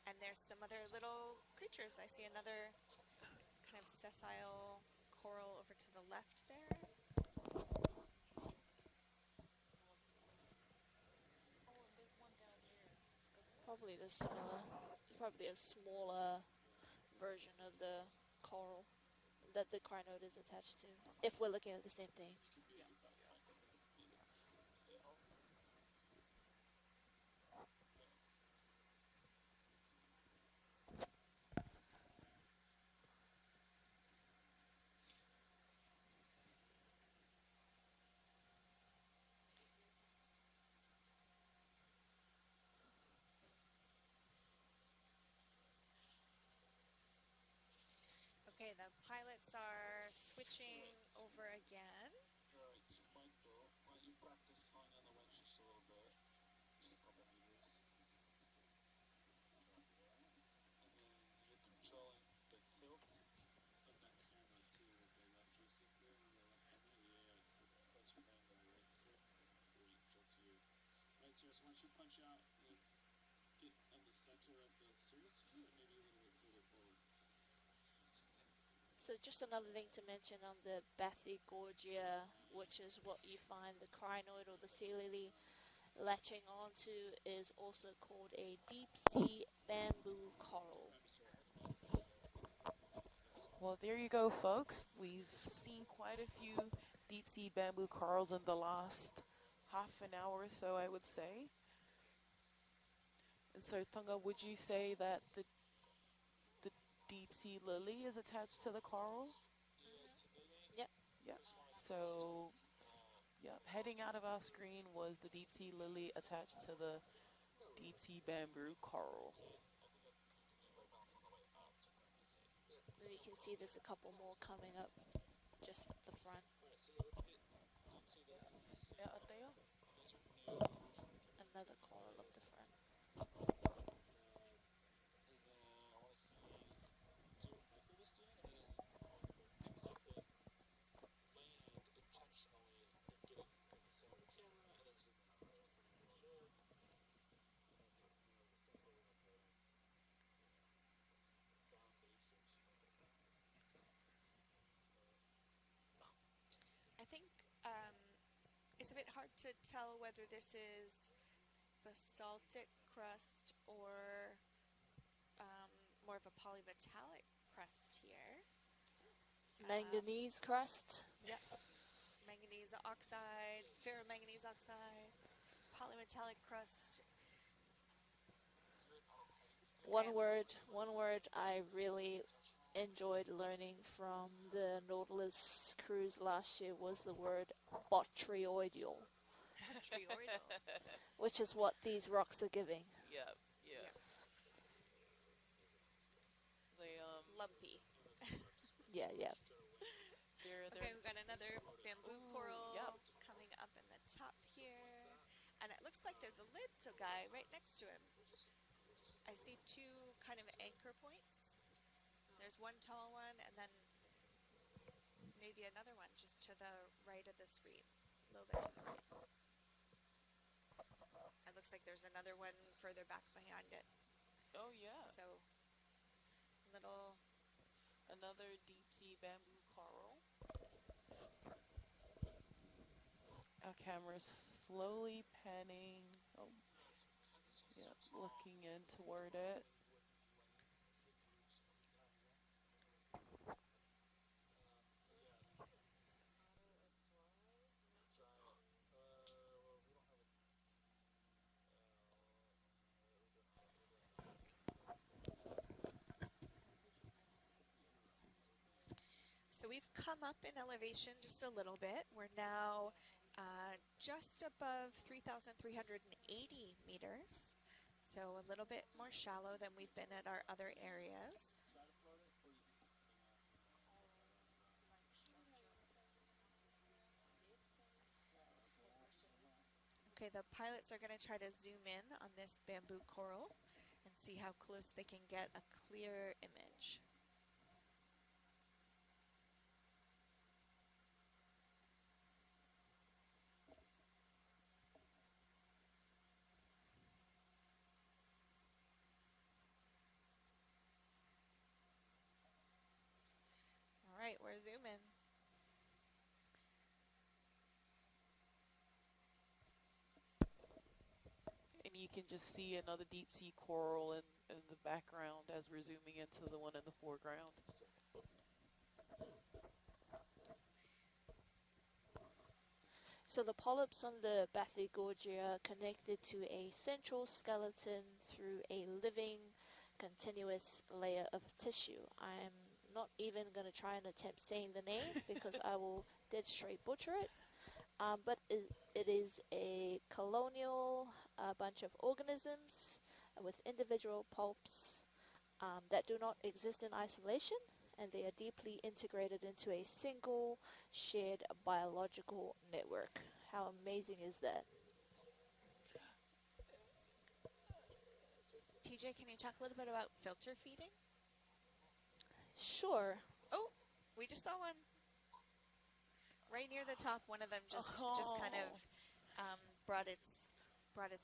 And there's some other little creatures. I see another kind of sessile coral over to the left there. Probably the similar, probably a smaller version of the coral that the crinoid is attached to, if we're looking at the same thing. Okay, the pilots are switching over again. So once you punch out, get in the center of the Sirius view, or maybe a little bit further forward. So just another thing to mention on the Bathygorgia, which is what you find the crinoid or the sea lily latching onto, is also called a deep sea bamboo coral. Well, there you go, folks. We've seen quite a few deep sea bamboo corals in the last half an hour or so, I would say. And so, Tonga, would you say that the deep sea lily is attached to the coral? Yep. Yep. So, yep, heading out of our screen was the deep sea lily attached to the deep sea bamboo coral. And you can see there's a couple more coming up just at the front. Yeah, up there. Another coral up the front. I think it's a bit hard to tell whether this is basaltic crust or more of a polymetallic crust here. Manganese crust. Yep. Manganese oxide, ferromanganese oxide, polymetallic crust. One word I really enjoyed learning from the Nautilus cruise last year was the word botryoidal. Botryoidal. Which is what these rocks are giving. Yep. They lumpy. Yeah. Okay, we've got another bamboo coral yep. coming up in the top here. And it looks like there's a little guy right next to him. I see two kind of anchor points. There's one tall one and then maybe another one just to the right of the screen. A little bit to the right. It looks like there's another one further back behind it. Oh yeah. So another deep sea bamboo coral. Our camera's slowly panning. Oh, yep, looking in toward it. So we've come up in elevation just a little bit. We're now just above 3,380 meters. So a little bit more shallow than we've been at our other areas. Okay, the pilots are going to try to zoom in on this bamboo coral and see how close they can get a clear image. All right, we're zooming. And you can just see another deep sea coral in the background as we're zooming into the one in the foreground. So the polyps on the Bathygorgia are connected to a central skeleton through a living, continuous layer of tissue. I'm not even going to try and attempt saying the name because I will dead straight butcher it. But it is a colonial bunch of organisms with individual pulps that do not exist in isolation, and they are deeply integrated into a single shared biological network. How amazing is that? TJ, can you talk a little bit about filter feeding? Sure. Oh, we just saw one. Right near the top, one of them just kind of brought its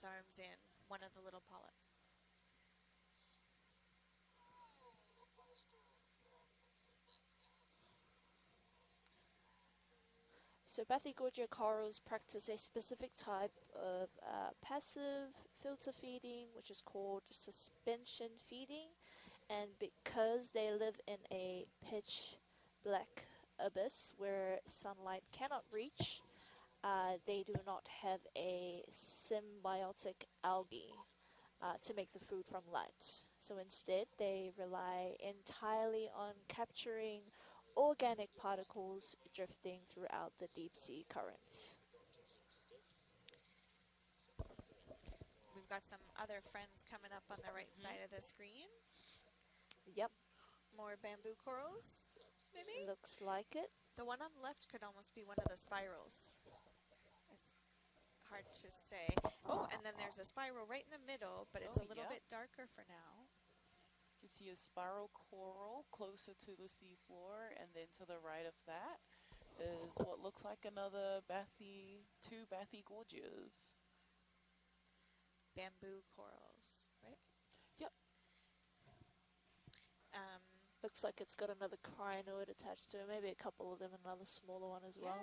arms in, one of the little polyps. So Bathygorgia corals practice a specific type of passive filter feeding, which is called suspension feeding. And because they live in a pitch black abyss where sunlight cannot reach, they do not have a symbiotic algae to make the food from light. So instead, they rely entirely on capturing organic particles drifting throughout the deep sea currents. We've got some other friends coming up on the right side of the screen. Yep. More bamboo corals, maybe? Looks like it. The one on the left could almost be one of the spirals. It's hard to say. Oh, and then there's a spiral right in the middle, but it's a little bit darker for now. You can see a spiral coral closer to the seafloor, and then to the right of that is what looks like another two Bathygorgias. Bamboo corals, right? Yep. Looks like it's got another crinoid attached to it, maybe a couple of them, another smaller one as well.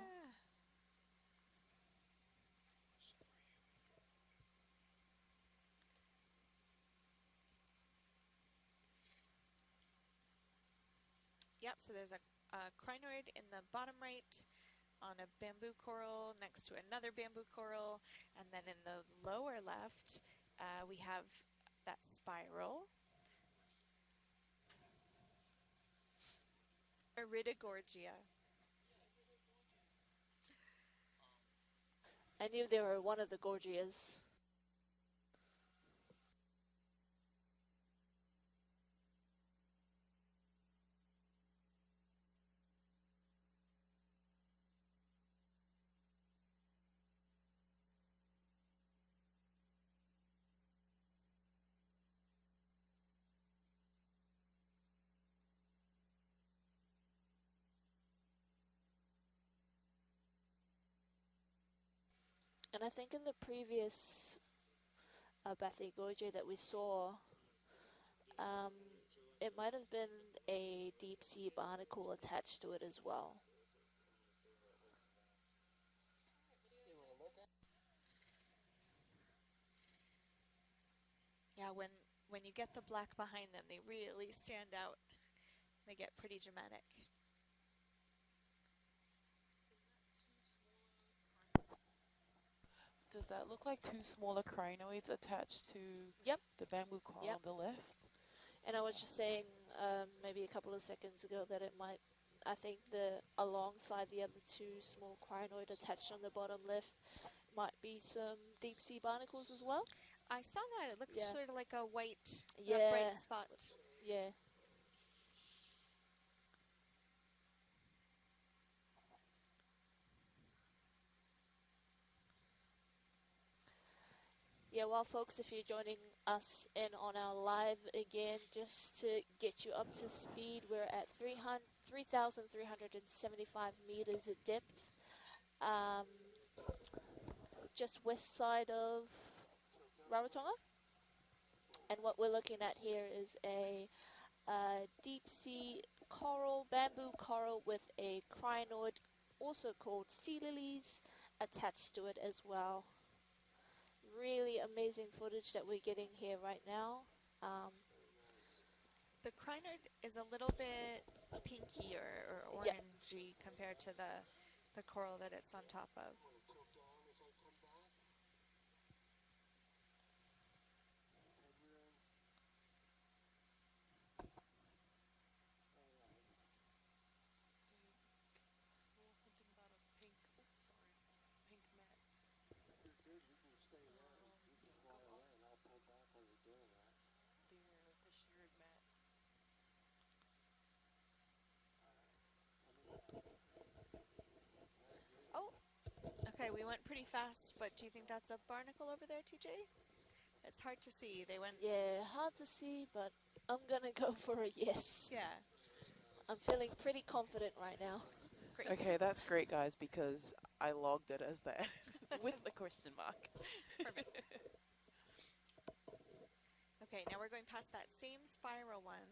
Yep, so there's a crinoid in the bottom right on a bamboo coral next to another bamboo coral, and then in the lower left we have that spiral. Iridogorgia. I knew they were one of the Gorgias. And I think in the previous Bathygorgia that we saw, it might have been a deep sea barnacle attached to it as well. Yeah, when you get the black behind them, they really stand out. They get pretty dramatic. Does that look like two smaller crinoids attached to the bamboo coral on the left? And I was just saying maybe a couple of seconds ago that it might I think the alongside the other two small crinoid attached on the bottom left might be some deep sea barnacles as well. I saw that. It looked Yeah. sort of like a white, Yeah. bright spot. Yeah. Yeah, well, folks, if you're joining us in on our live again, just to get you up to speed, we're at 3,375 meters at depth, just west side of Rarotonga. And what we're looking at here is a deep sea coral, bamboo coral with a crinoid, also called sea lilies, attached to it as well. Really amazing footage that we're getting here right now. The crinoid is a little bit pinky or orangey compared to the coral that it's on top of. Oh, okay, we went pretty fast, but do you think that's a barnacle over there, TJ? It's hard to see. They went... Yeah, hard to see, but I'm gonna go for a yes. Yeah. I'm feeling pretty confident right now. Great. Okay, that's great, guys, because I logged it as that with the question mark. Perfect. Okay, now we're going past that same spiral one.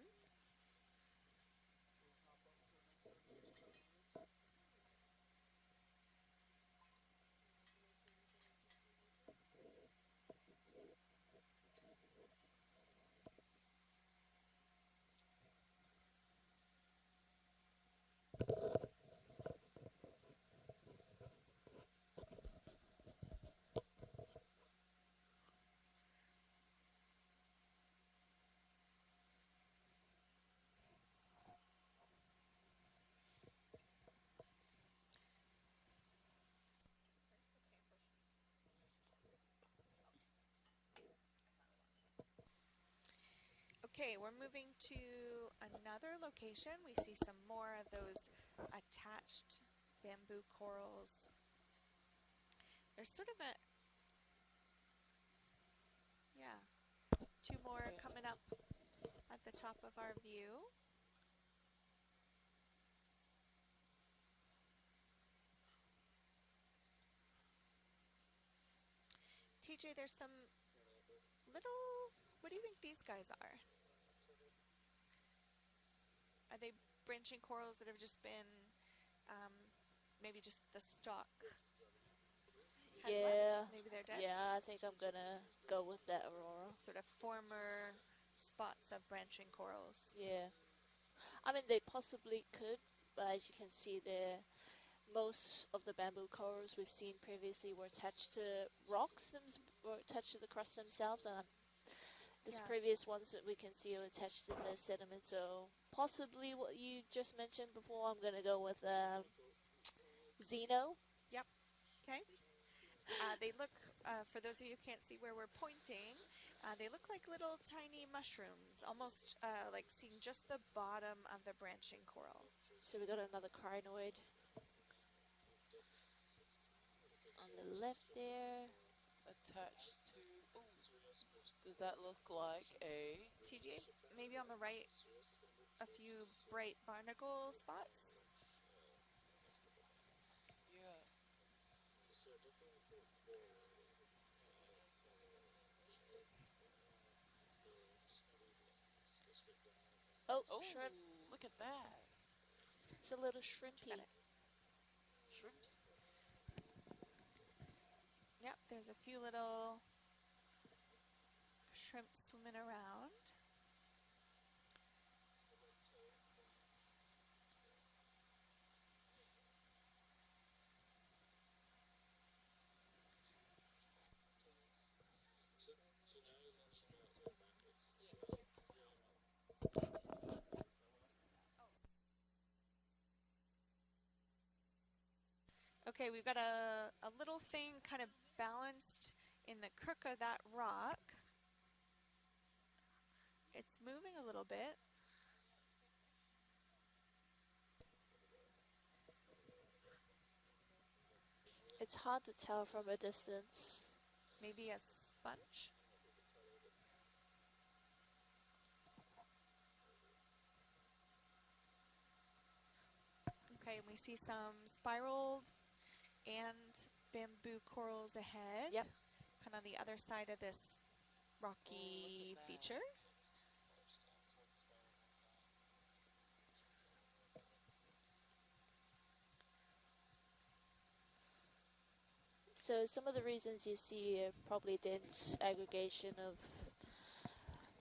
Okay, we're moving to another location. We see some more of those attached bamboo corals. There's sort of a, yeah, two more coming up at the top of our view. TJ, there's some little, what do you think these guys are? Are they branching corals that have just been, maybe just the stalk has left? Maybe they're dead? Yeah, I think I'm gonna go with that, Aurora. Sort of former spots of branching corals. Yeah. I mean, they possibly could, but as you can see there, most of the bamboo corals we've seen previously were attached to rocks, were attached to the crust themselves, and this previous ones that we can see are attached to the sediment, so possibly what you just mentioned before, I'm gonna go with Xeno. Yep. Okay. They look, for those of you who can't see where we're pointing, they look like little tiny mushrooms, almost like seeing just the bottom of the branching coral. So we got another crinoid on the left there. Attached to, does that look like a... TJ, maybe on the right, a few bright barnacle spots? Yeah. Oh, Oh, shrimp. look at that. It's a little shrimpy. Shrimps? Yep, there's a few little shrimps swimming around. Okay, we've got a little thing kind of balanced in the crook of that rock. It's moving a little bit. It's hard to tell from a distance. Maybe a sponge? Okay, and we see some spiraled and bamboo corals ahead. Yep. Kind of on the other side of this rocky feature. So some of the reasons you see probably dense aggregation of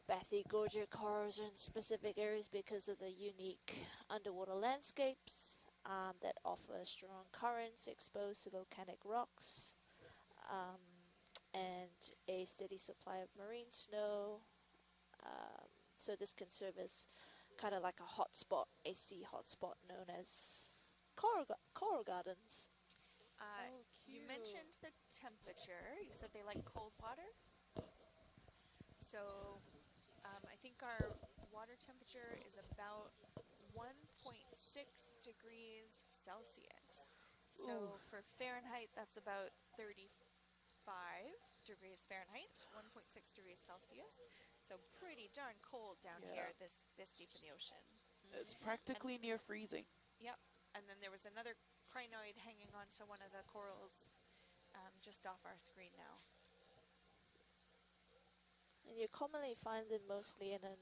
bathy gorget corals in specific areas because of the unique underwater landscapes that offer strong currents exposed to volcanic rocks, and a steady supply of marine snow. So this can serve as kind of like a hotspot, a sea hotspot known as coral gardens. You mentioned the temperature. You said they like cold water. So I think our water temperature is about 1.6 degrees Celsius. So for Fahrenheit, that's about 35 degrees Fahrenheit, 1.6 degrees Celsius. So pretty darn cold down here this deep in the ocean. It's practically near freezing. Yep. And then there was another crinoid hanging onto one of the corals just off our screen now. And you commonly find them mostly in an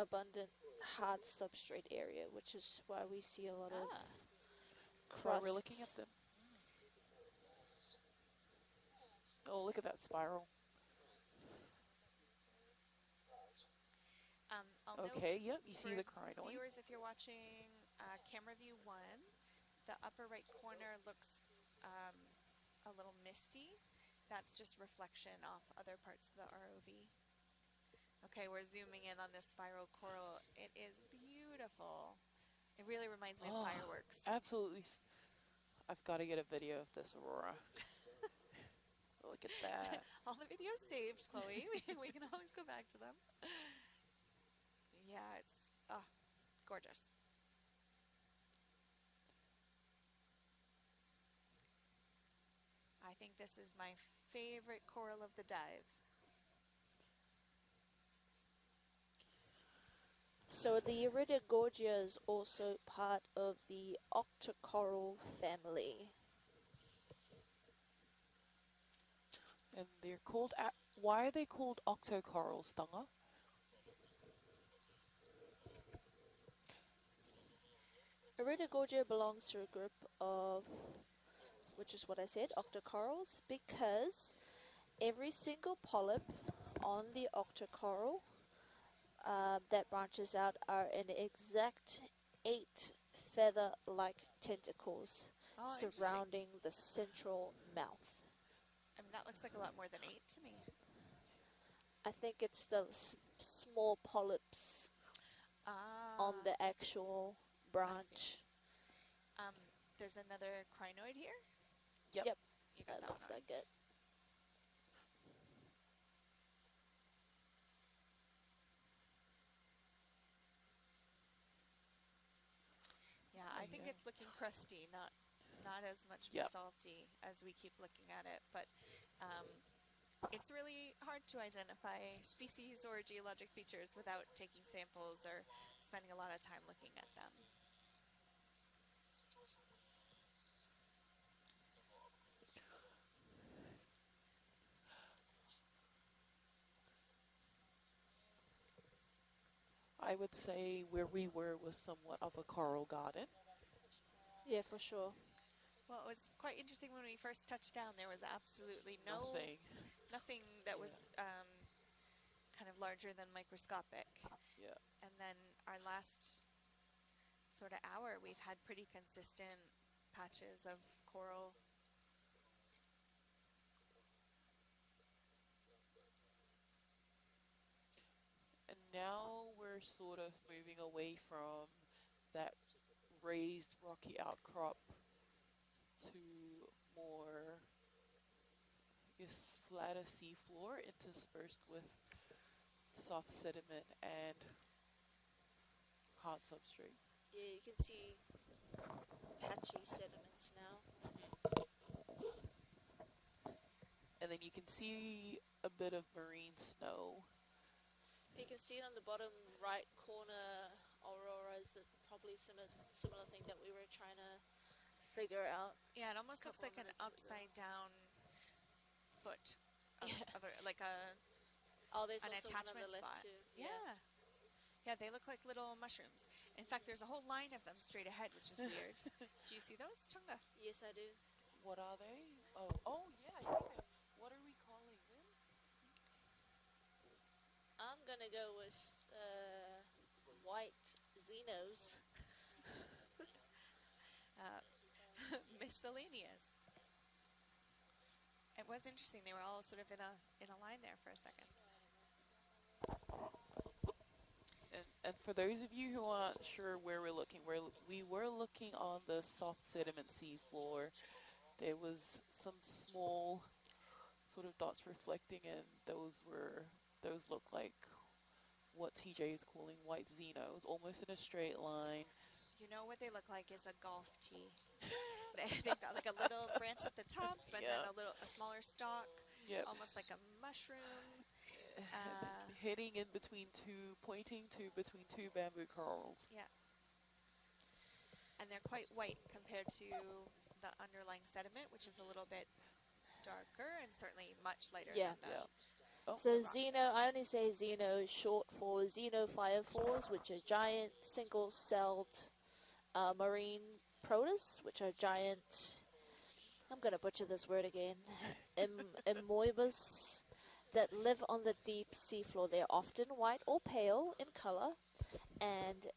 abundant hard substrate area, which is why we see a lot of That's why crusts. we're looking at them. Oh, look at that spiral. Okay, yep, you see the crinoid. Viewers, if you're watching camera view 1, the upper right corner looks a little misty. That's just reflection off other parts of the ROV. Okay, we're zooming in on this spiral coral. It is beautiful. It really reminds me of fireworks. Absolutely. I've got to get a video of this aurora. Look at that. All the videos saved, Chloe. We can always go back to them. Yeah, it's gorgeous. I think this is my favorite coral of the dive. So the Iridogorgia is also part of the octocoral family. And they're called... why are they called octocorals, Tanga? Iridogorgia belongs to a group of, which is what I said, octocorals, because every single polyp on the octocoral that branches out are an exact 8 feather-like tentacles surrounding the central mouth. I mean, that looks like a lot more than 8 to me. I think it's the small polyps on the actual branch. There's another crinoid here? Yep. You got that looks one. like it. Yeah, I think it's looking crusty, not as much basalty as we keep looking at it, but it's really hard to identify species or geologic features without taking samples or spending a lot of time looking at them. I would say where we were was somewhat of a coral garden. Yeah, for sure. Well, it was quite interesting when we first touched down. There was absolutely nothing that was kind of larger than microscopic. Yeah. And then our last sort of hour, we've had pretty consistent patches of coral. And now we're sort of moving away from that raised rocky outcrop to more, I guess, flatter seafloor interspersed with soft sediment and hard substrate. Yeah, you can see patchy sediments now. And then you can see a bit of marine snow. You can see it on the bottom right corner. Aurora is probably similar thing that we were trying to figure out. Yeah, it almost looks like an upside down foot of like a Oh, there's an also one on attachment the left spot. too. Yeah. Yeah, they look like little mushrooms. In fact, there's a whole line of them straight ahead, which is weird. Do you see those, Chunga? Yes, I do. What are they? Oh yeah, I see them. What are we calling them? I'm gonna go with white Xenos. Miscellaneous. It was interesting. They were all sort of in a line there for a second. And for those of you who aren't sure where we're looking, we were looking on the soft sediment seafloor. There was some small sort of dots reflecting, and those look like what TJ is calling white Xenos, almost in a straight line. You know what they look like is a golf tee. They've got like a little branch at the top, and then a smaller stalk, almost like a mushroom. Heading in between pointing to between two bamboo corals. Yeah. And they're quite white compared to the underlying sediment, which is a little bit darker and certainly much lighter than the So Xeno, I only say Xeno short for xenophyrophores, which are giant single-celled marine protists, which are giant, I'm going to butcher this word again, amoebas that live on the deep seafloor. They're often white or pale in color and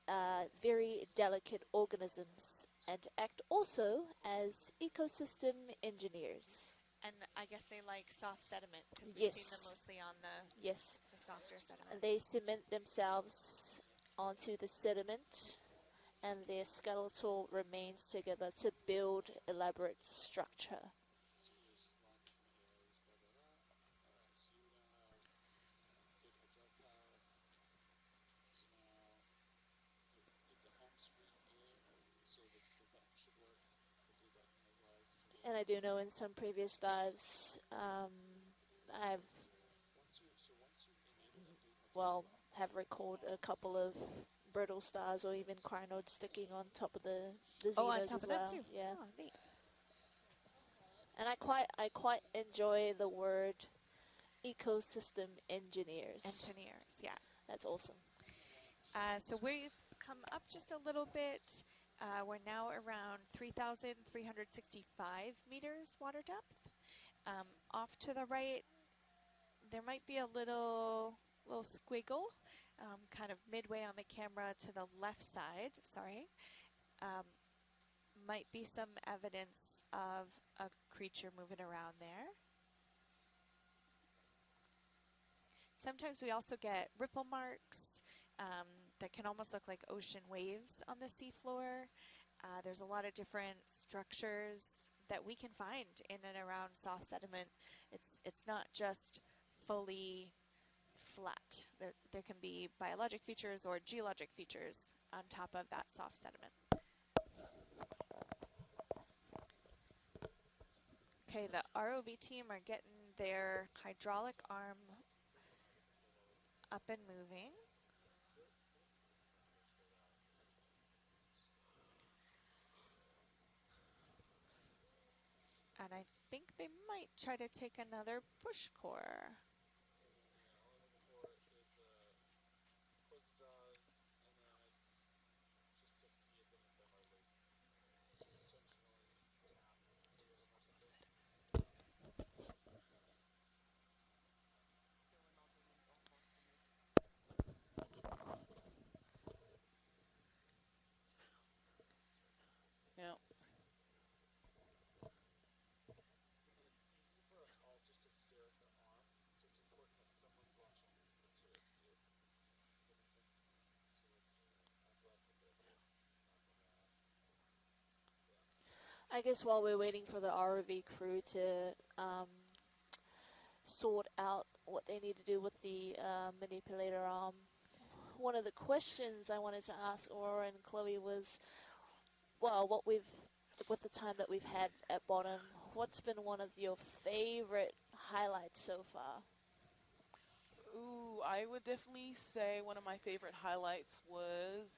very delicate organisms, and act also as ecosystem engineers. And I guess they like soft sediment because we've seen them mostly on the softer sediment. And they cement themselves onto the sediment, and their skeletal remains together to build elaborate structure. And I do know in some previous dives, have recorded a couple of brittle stars or even crinoids sticking on top of the Xenos on top as of well. that too. Yeah. Oh, neat. And I quite enjoy the word ecosystem engineers. Engineers, yeah. That's awesome. So we've come up just a little bit. We're now around 3,365 meters water depth. Off to the right, there might be a little squiggle, kind of midway on the camera to the left side. Sorry, might be some evidence of a creature moving around there. Sometimes we also get ripple marks that can almost look like ocean waves on the seafloor. There's a lot of different structures that we can find in and around soft sediment. It's not just fully flat. There can be biologic features or geologic features on top of that soft sediment. Okay, the ROV team are getting their hydraulic arm up and moving. And I think they might try to take another bush core. Yeah. I guess while we're waiting for the ROV crew to sort out what they need to do with the manipulator arm, one of the questions I wanted to ask Aurora and Chloe was, well, with the time that we've had at bottom, what's been one of your favorite highlights so far? Ooh, I would definitely say one of my favorite highlights was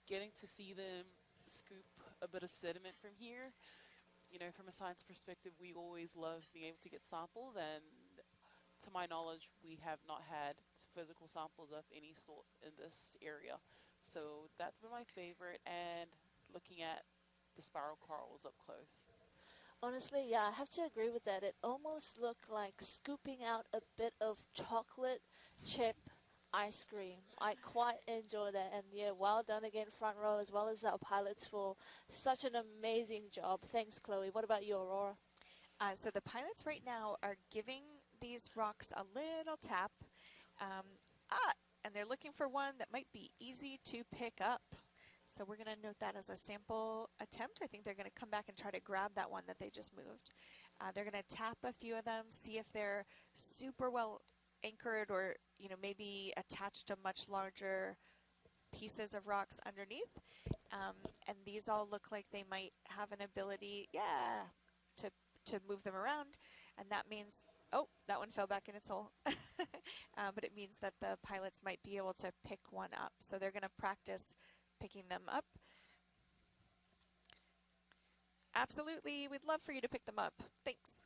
getting to see them scoop a bit of sediment from here. You know, from a science perspective, we always love being able to get samples, and to my knowledge, we have not had physical samples of any sort in this area. So that's been my favorite, and looking at the spiral corals up close. Honestly, yeah, I have to agree with that. It almost looked like scooping out a bit of chocolate chip ice cream. I quite enjoy that, and yeah, well done again, front row, as well as our pilots for such an amazing job. Thanks, Chloe. What about you, Aurora? So the pilots right now are giving these rocks a little tap. And they're looking for one that might be easy to pick up. So we're going to note that as a sample attempt. I think they're going to come back and try to grab that one that they just moved. They're going to tap a few of them, see if they're super well anchored or, you know, maybe attached to much larger pieces of rocks underneath. And these all look like they might have an ability, to move them around. And that means, oh, that one fell back in its hole. But it means that the pilots might be able to pick one up. So they're going to practice picking them up. Absolutely, we'd love for you to pick them up. Thanks.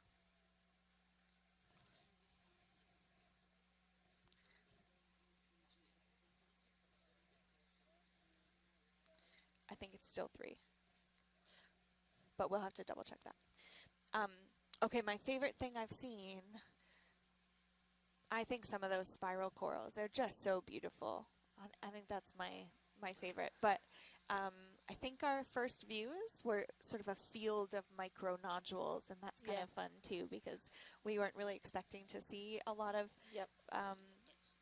I think it's still 3. But we'll have to double check that. Okay, my favorite thing I've seen, I think some of those spiral corals, they're just so beautiful. I think that's my favorite. But I think our first views were sort of a field of micro nodules, and that's kind of fun too, because we weren't really expecting to see a lot of,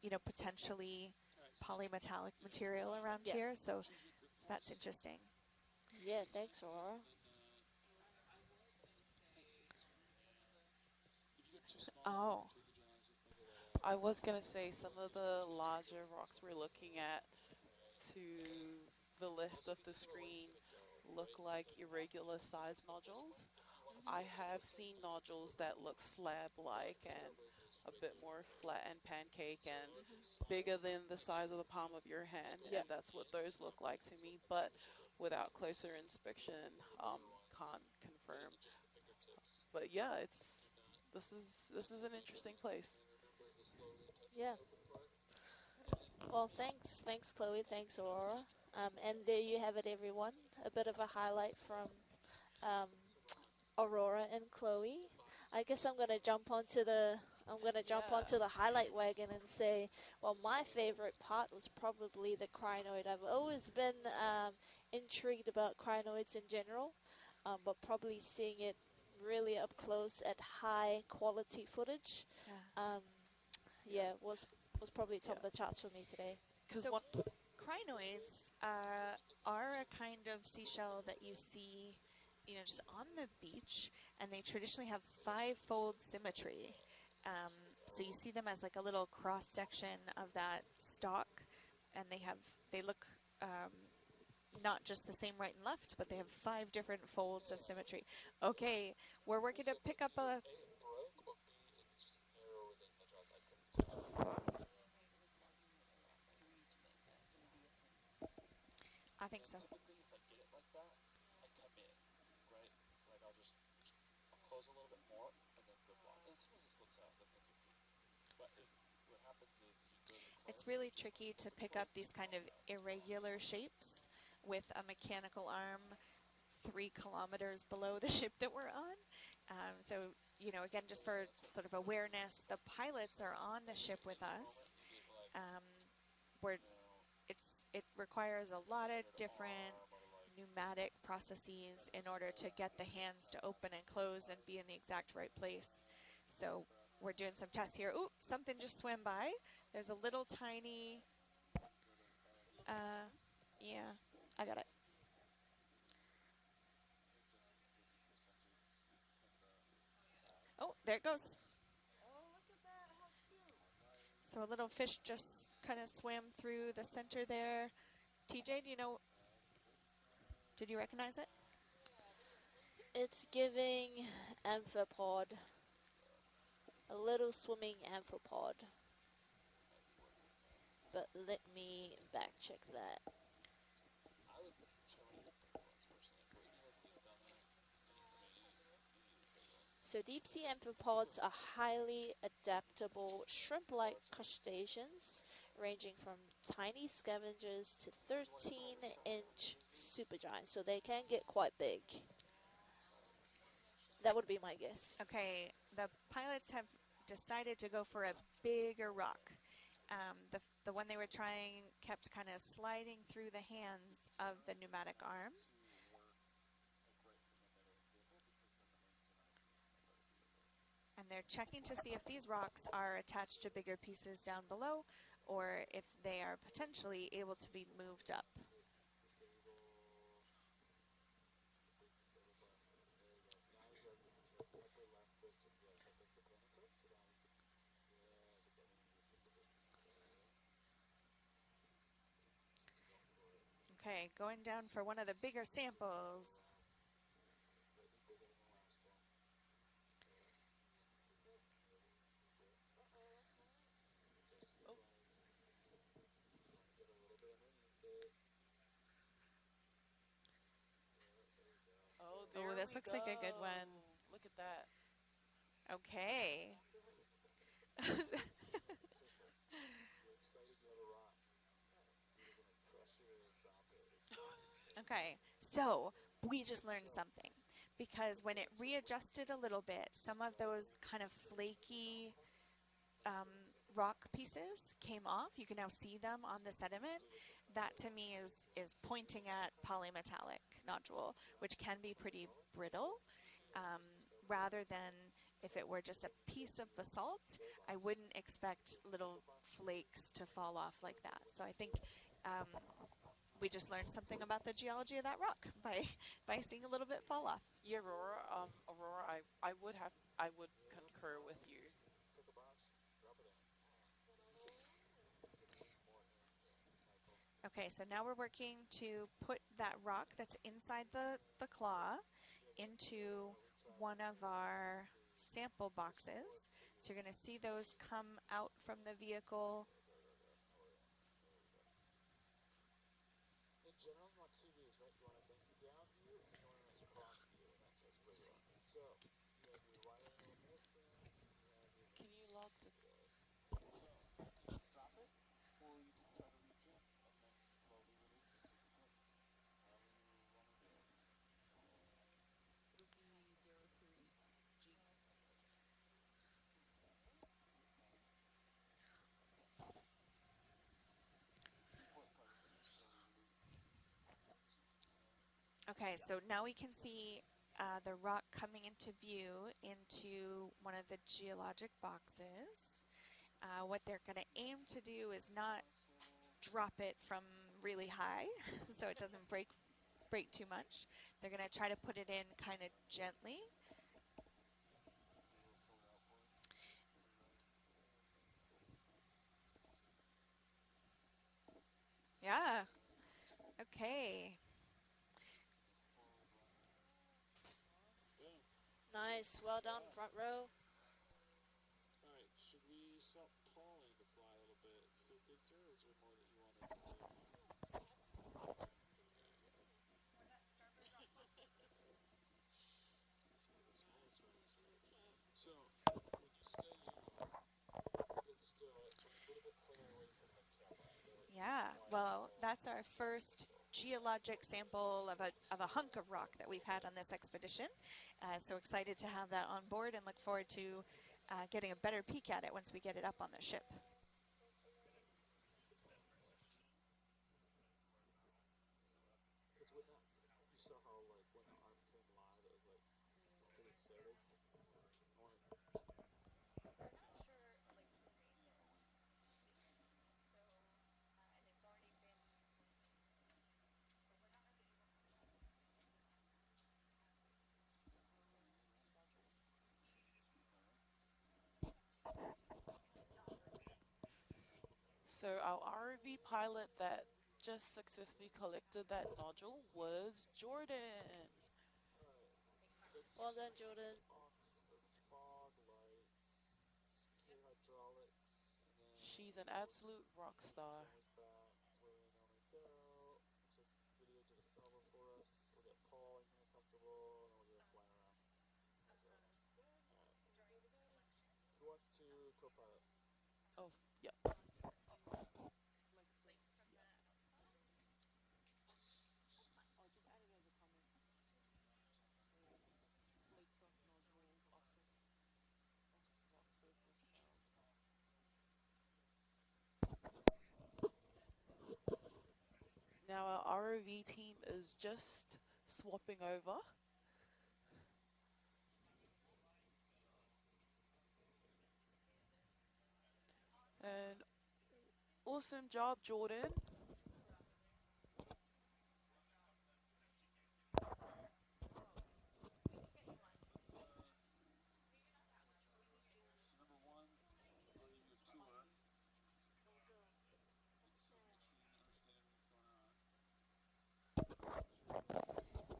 you know, potentially polymetallic material around here. So that's interesting. Yeah, thanks, Aurora. Oh. I was going to say some of the larger rocks we're looking at to the left of the screen look like irregular sized nodules. I have seen nodules that look slab-like and a bit more flat and pancake and bigger than the size of the palm of your hand, and that's what those look like to me, but without closer inspection, can't confirm. But yeah, this is an interesting place. Yeah. Well, thanks, Chloe. Thanks, Aurora. And there you have it, everyone. A bit of a highlight from Aurora and Chloe. I guess I'm gonna jump onto the highlight wagon and say, well, my favorite part was probably the crinoid. I've always been intrigued about crinoids in general, but probably seeing it really up close at high quality footage, was probably top of the charts for me today. So crinoids are a kind of seashell that you see, you know, just on the beach, and they traditionally have 5-fold symmetry. So you see them as like a little cross section of that stalk, and they look not just the same right and left, but they have 5 different folds of symmetry. Okay, we're working to pick up a. I think so. Typically, if I get it like that, I come in, right? Like I'll close a little bit more and then flip off. And as soon as this looks out, that's okay too. But what happens is you go to close. It's really tricky to pick up these kind of irregular shapes with a mechanical arm 3 kilometers below the ship that we're on. So, you know, again, just for sort of awareness, the pilots are on the ship with us. It requires a lot of different pneumatic processes in order to get the hands to open and close and be in the exact right place. So we're doing some tests here. Ooh, something just swam by. There's a little tiny, I got it. there it goes. So a little fish just kind of swam through the center there. TJ, do you know? Did you recognize it? It's giving amphipod. A little swimming amphipod. But let me back check that. So deep sea amphipods are highly adaptable shrimp-like crustaceans ranging from tiny scavengers to 13-inch supergiants. So they can get quite big. That would be my guess. Okay, the pilots have decided to go for a bigger rock. The one they were trying kept kind of sliding through the hands of the pneumatic arm. And they're checking to see if these rocks are attached to bigger pieces down below or if they are potentially able to be moved up. Okay, going down for one of the bigger samples. Oh, This looks like a good one. Look at that. Okay. Okay, so we just learned something because when it readjusted a little bit, some of those kind of flaky rock pieces came off. You can now see them on the sediment. That to me is pointing at polymetallic nodule, which can be pretty brittle. Rather than if it were just a piece of basalt, I wouldn't expect little flakes to fall off like that. So I think we just learned something about the geology of that rock by seeing a little bit fall off. Yeah, Aurora, I would concur with you. Okay, so now we're working to put that rock that's inside the claw into one of our sample boxes. So you're going to see those come out from the vehicle. Can you log the... Okay, so now we can see the rock coming into view into one of the geologic boxes. What they're going to aim to do is not drop it from really high so it doesn't break too much. They're going to try to put it in kind of gently. Yeah. Okay. Nice. Well done, front row. Alright, should we stop calling to fly a little bit? Feel good, sir? Or is there more that you wanted to do? So, when you stay in, let's do it a little bit further away from the camera. Yeah, well, that's our first geologic sample of a hunk of rock that we've had on this expedition. So excited to have that on board and look forward to getting a better peek at it once we get it up on the ship. So our ROV pilot that just successfully collected that nodule was Jordan. Well done, Jordan. She's an absolute rock star. Oh, yep. Now our ROV team is just swapping over. And awesome job, Jordan.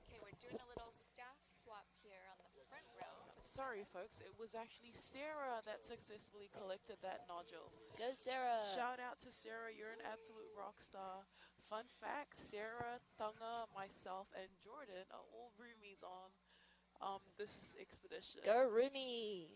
Okay, we're doing a little staff swap here on the front row. Sorry, folks. It was actually Sarah that successfully collected that nodule. Go, Sarah. Shout out to Sarah. You're an absolute rock star. Fun fact, Sarah, Thunga, myself, and Jordan are all roomies on this expedition. Go, Rumi.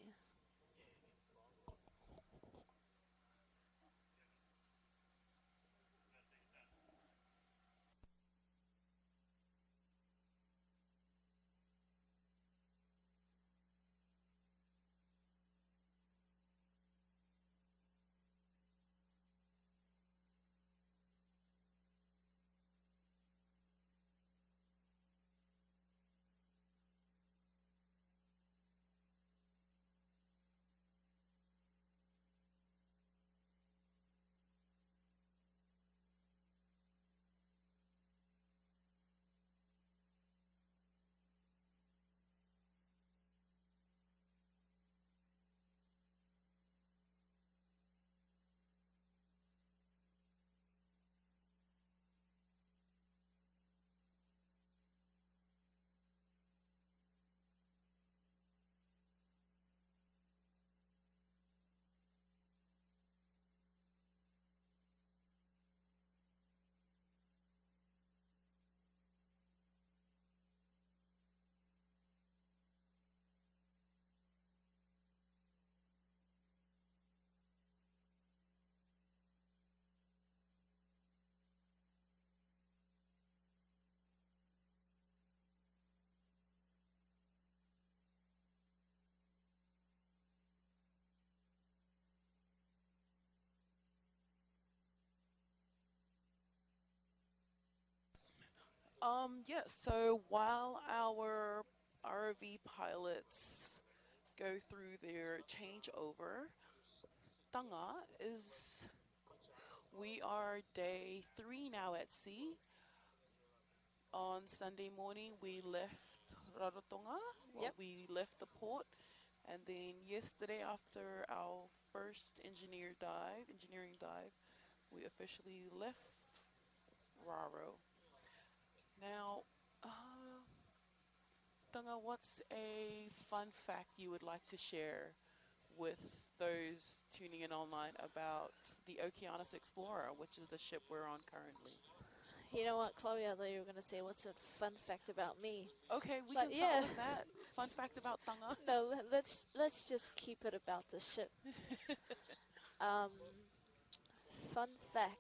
Yes, so while our ROV pilots go through their changeover, Tanga is, we are day 3 now at sea. On Sunday morning, we left Rarotonga. Well, Yep. we left the port, and then yesterday, after our first engineering dive, we officially left Raro. Now, Tanga, what's a fun fact you would like to share with those tuning in online about the Okeanos Explorer, which is the ship we're on currently? You know what, Chloe? I thought you were going to say, what's a fun fact about me? Okay, we But can start yeah. with that. Fun fact about Tanga. No, let's just keep it about the ship. Fun fact.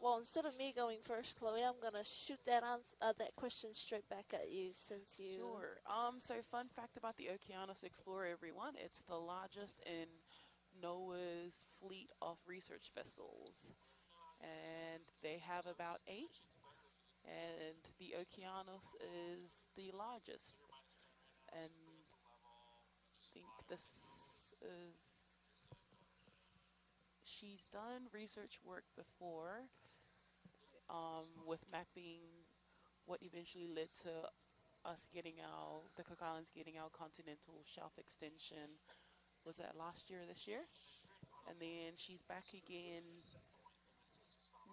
Well, instead of me going first, Chloe, I'm gonna shoot that that question straight back at you since you. Sure. So fun fact about the Okeanos Explorer, everyone. It's the largest in NOAA's fleet of research vessels, and they have about 8. And the Okeanos is the largest. And I think this is. She's done research work before with mapping what eventually led to us getting the Cook Islands getting our continental shelf extension. Was that last year or this year? And then she's back again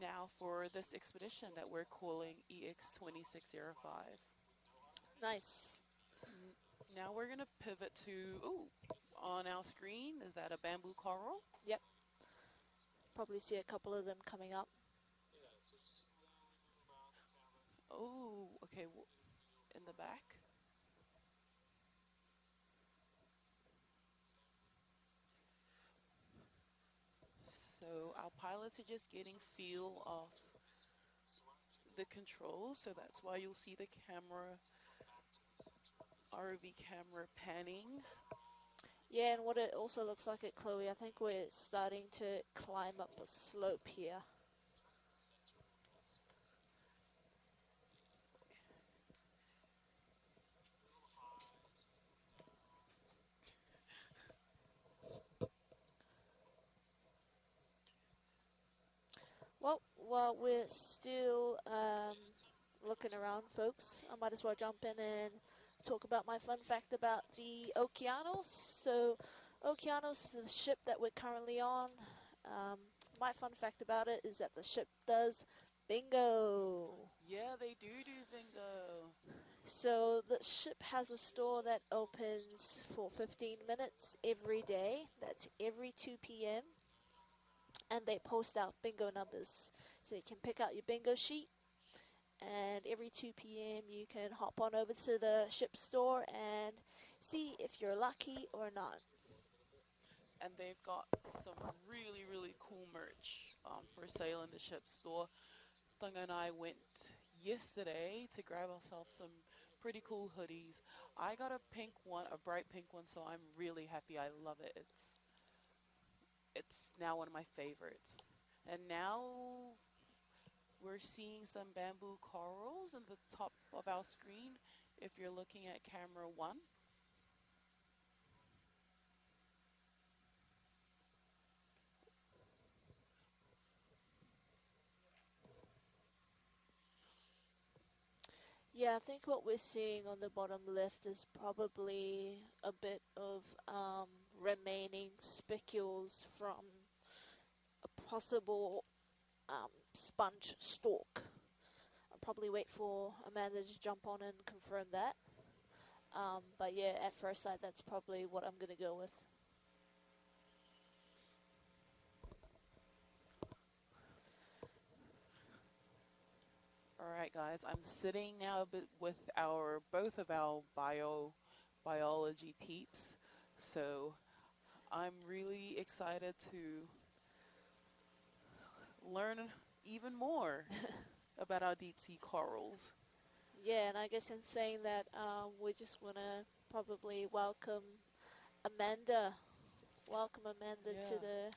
now for this expedition that we're calling EX2605. Nice. Now we're going to pivot to, on our screen, is that a bamboo coral? Yep. Probably see a couple of them coming up. Oh, okay, in the back. So our pilots are just getting feel of the controls, so that's why you'll see the camera, ROV camera panning. Yeah, and what it also looks like at Chloe, I think we're starting to climb up a slope here. Well, while we're still looking around, folks, I might as well jump in and talk about my fun fact about the Okeanos. So, Okeanos is the ship that we're currently on. My fun fact about it is that the ship does bingo. Yeah, they do bingo. So the ship has a store that opens for 15 minutes every day. That's every 2 p.m. And they post out bingo numbers. So you can pick out your bingo sheet. And every 2 p.m. you can hop on over to the ship store and see if you're lucky or not. And they've got some really, really cool merch for sale in the ship store. Thunga and I went yesterday to grab ourselves some pretty cool hoodies. I got a pink one, a bright pink one, so I'm really happy. I love it. It's now one of my favorites. And now we're seeing some bamboo corals in the top of our screen if you're looking at camera 1. Yeah, I think what we're seeing on the bottom left is probably a bit of remaining spicules from a possible sponge stalk. I'll probably wait for Amanda to jump on and confirm that. But yeah, at first sight, that's probably what I'm going to go with. Alright guys, I'm sitting now with both of our biology peeps, so I'm really excited to learn even more about our deep sea corals. Yeah, and I guess in saying that, we just want to probably welcome Amanda. Welcome Amanda to the...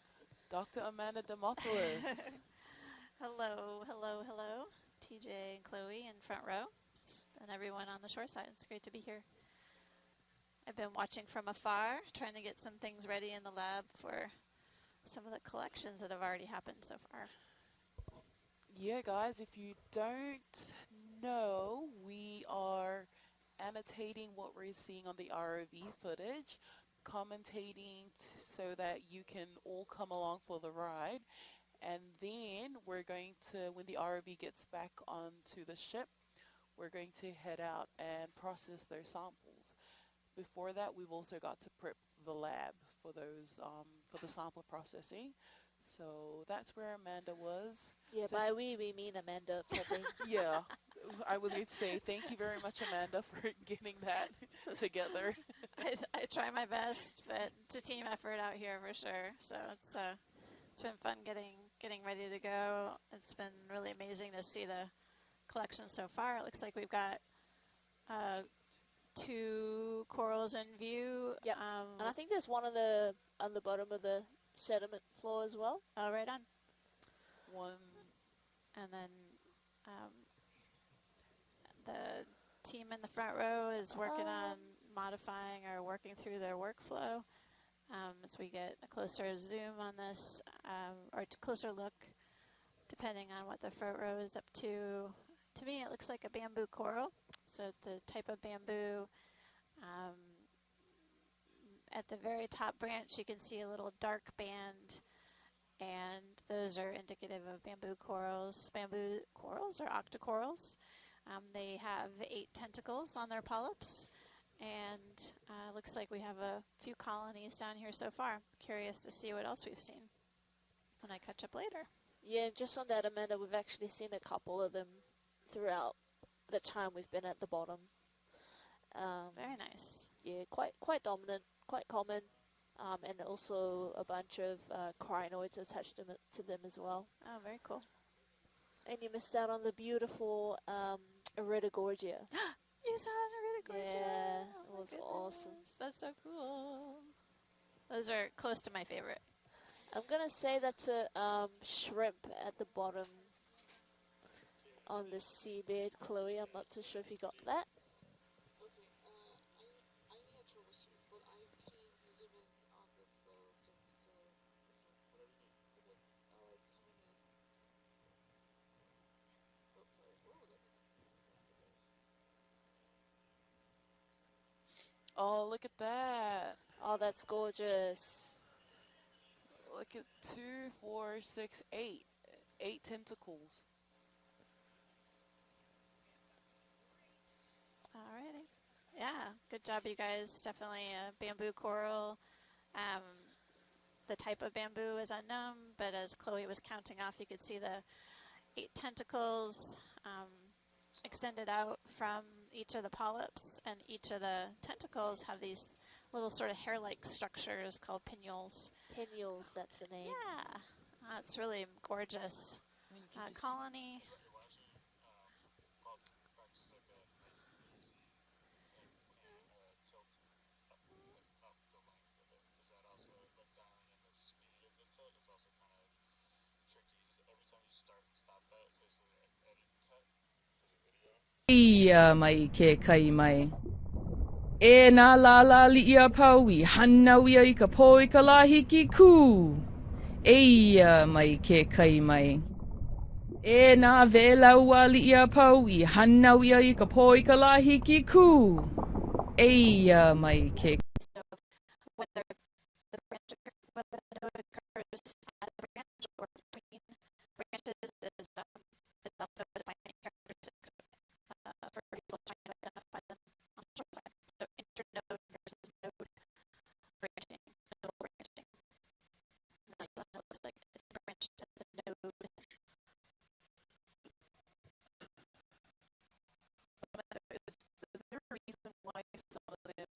Dr. Amanda Demopoulos. Hello, hello, hello. TJ and Chloe in front row and everyone on the shore side. It's great to be here. I've been watching from afar, trying to get some things ready in the lab for some of the collections that have already happened so far. Yeah, guys, if you don't know, we are annotating what we're seeing on the ROV footage, commentating so that you can all come along for the ride. And then we're going to, when the ROV gets back onto the ship, we're going to head out and process those samples. Before that, we've also got to prep the lab for those, for the sample processing. So that's where Amanda was. Yeah, so by we mean Amanda prepping. Yeah, I was going to say thank you very much, Amanda, for getting that together. I try my best, but it's a team effort out here for sure. So it's been fun getting ready to go. It's been really amazing to see the collection so far. It looks like we've got 2 corals in view. Yep. And I think there's one on the bottom of the sediment floor as well. Oh, right on. One. And then the team in the front row is working on modifying or working through their workflow. As we get a closer zoom on this, or a closer look, depending on what the front row is up to. To me, it looks like a bamboo coral. So it's a type of bamboo. At the very top branch, you can see a little dark band, and those are indicative of bamboo corals. Bamboo corals or octocorals. They have 8 tentacles on their polyps, and looks like we have a few colonies down here so far. Curious to see what else we've seen when I catch up later. Yeah, just on that, Amanda, we've actually seen a couple of them throughout the time we've been at the bottom. Very nice. Yeah, quite dominant, quite common, and also a bunch of crinoids attached to them as well. Oh, very cool. And you missed out on the beautiful Iridogorgia. You saw an Iridogorgia? Yeah, Oh, it was goodness. awesome. That's so cool. Those are close to my favorite. I'm gonna say that's a shrimp at the bottom on the seabed, Chloe. I'm not too sure if you got that. Oh, look at that. Oh, that's gorgeous. Look at 2, 4, 6, 8. 8 tentacles. Alrighty. Yeah, good job, you guys. Definitely a bamboo coral. The type of bamboo is unknown, but as Chloe was counting off, you could see the 8 tentacles extended out from each of the polyps, and each of the tentacles have these little sort of hair-like structures called pinnules. Pinnules, that's the name. Yeah, it's really gorgeous. Colony. Ia mai ke kai mai. E nā la la li ia pau I hanau ia I ka pō I ka la hiki kū. E ia mai ke kai mai. E nā vēlau a li ia pau I hanau ia I ka pō I ka la hiki kū. E ia mai ke So whether the node occurs at a branch or between branches is also a defining characteristic for people trying to identify them on the short side. So internode versus node branching, nodal branching. And that's what it looks like. It's branched at the node. Is there a reason why some of them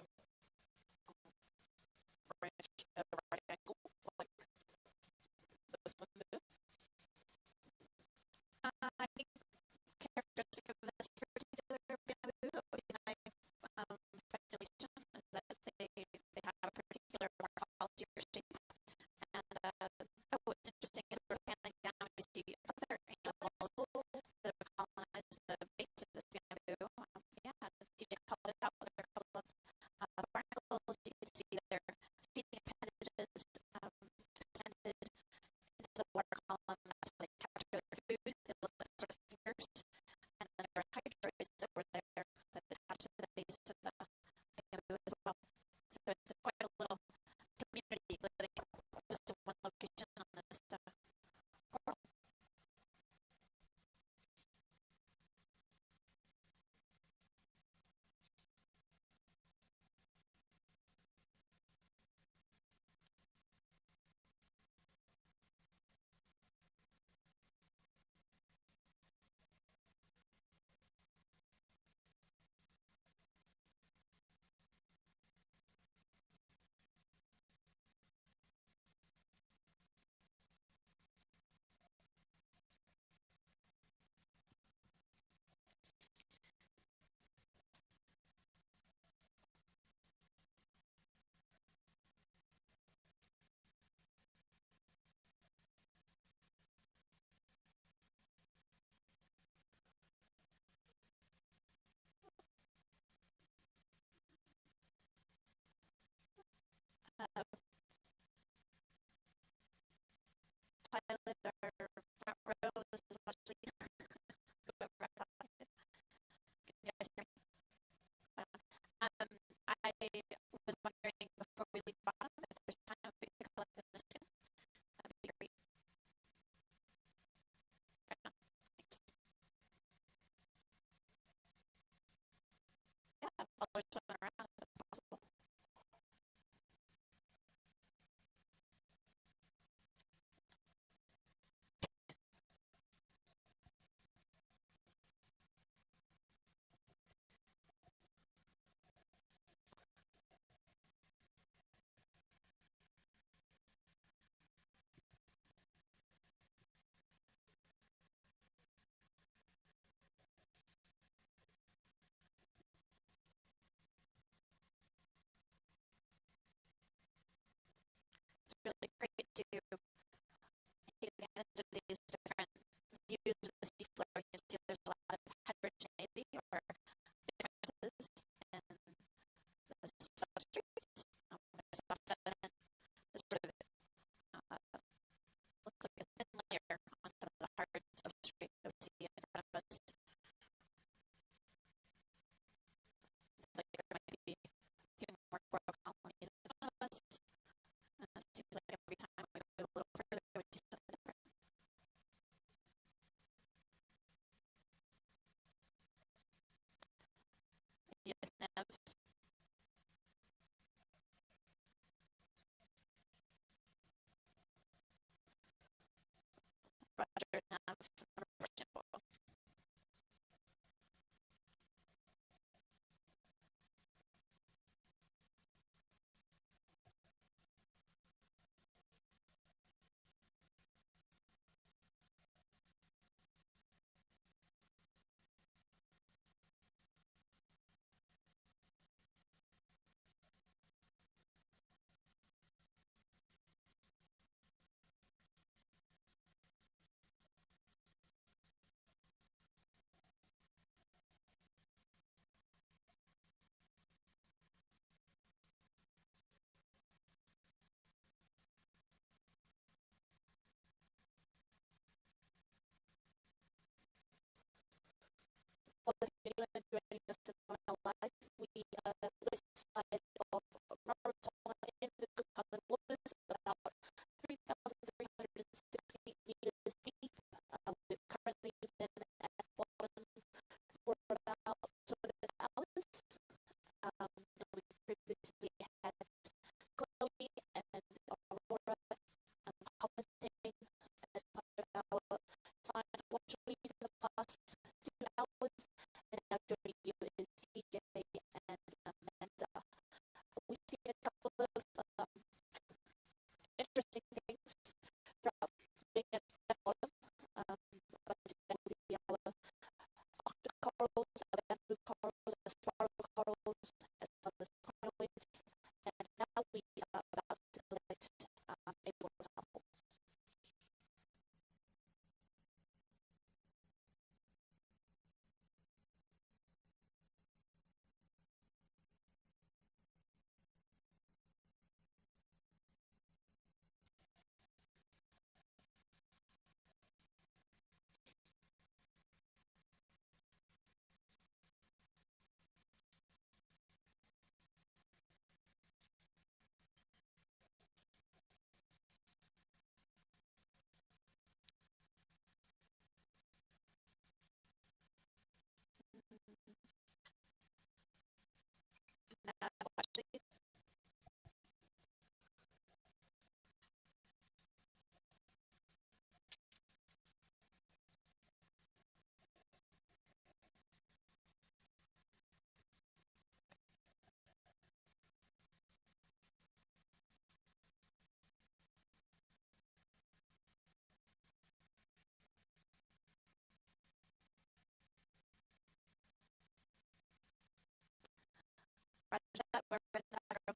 Roger that. We're ready to go.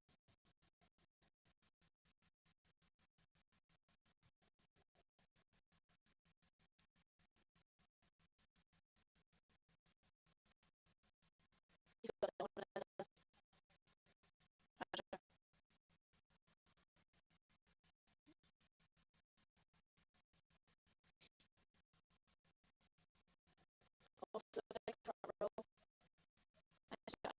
Also, next front row. Nice job.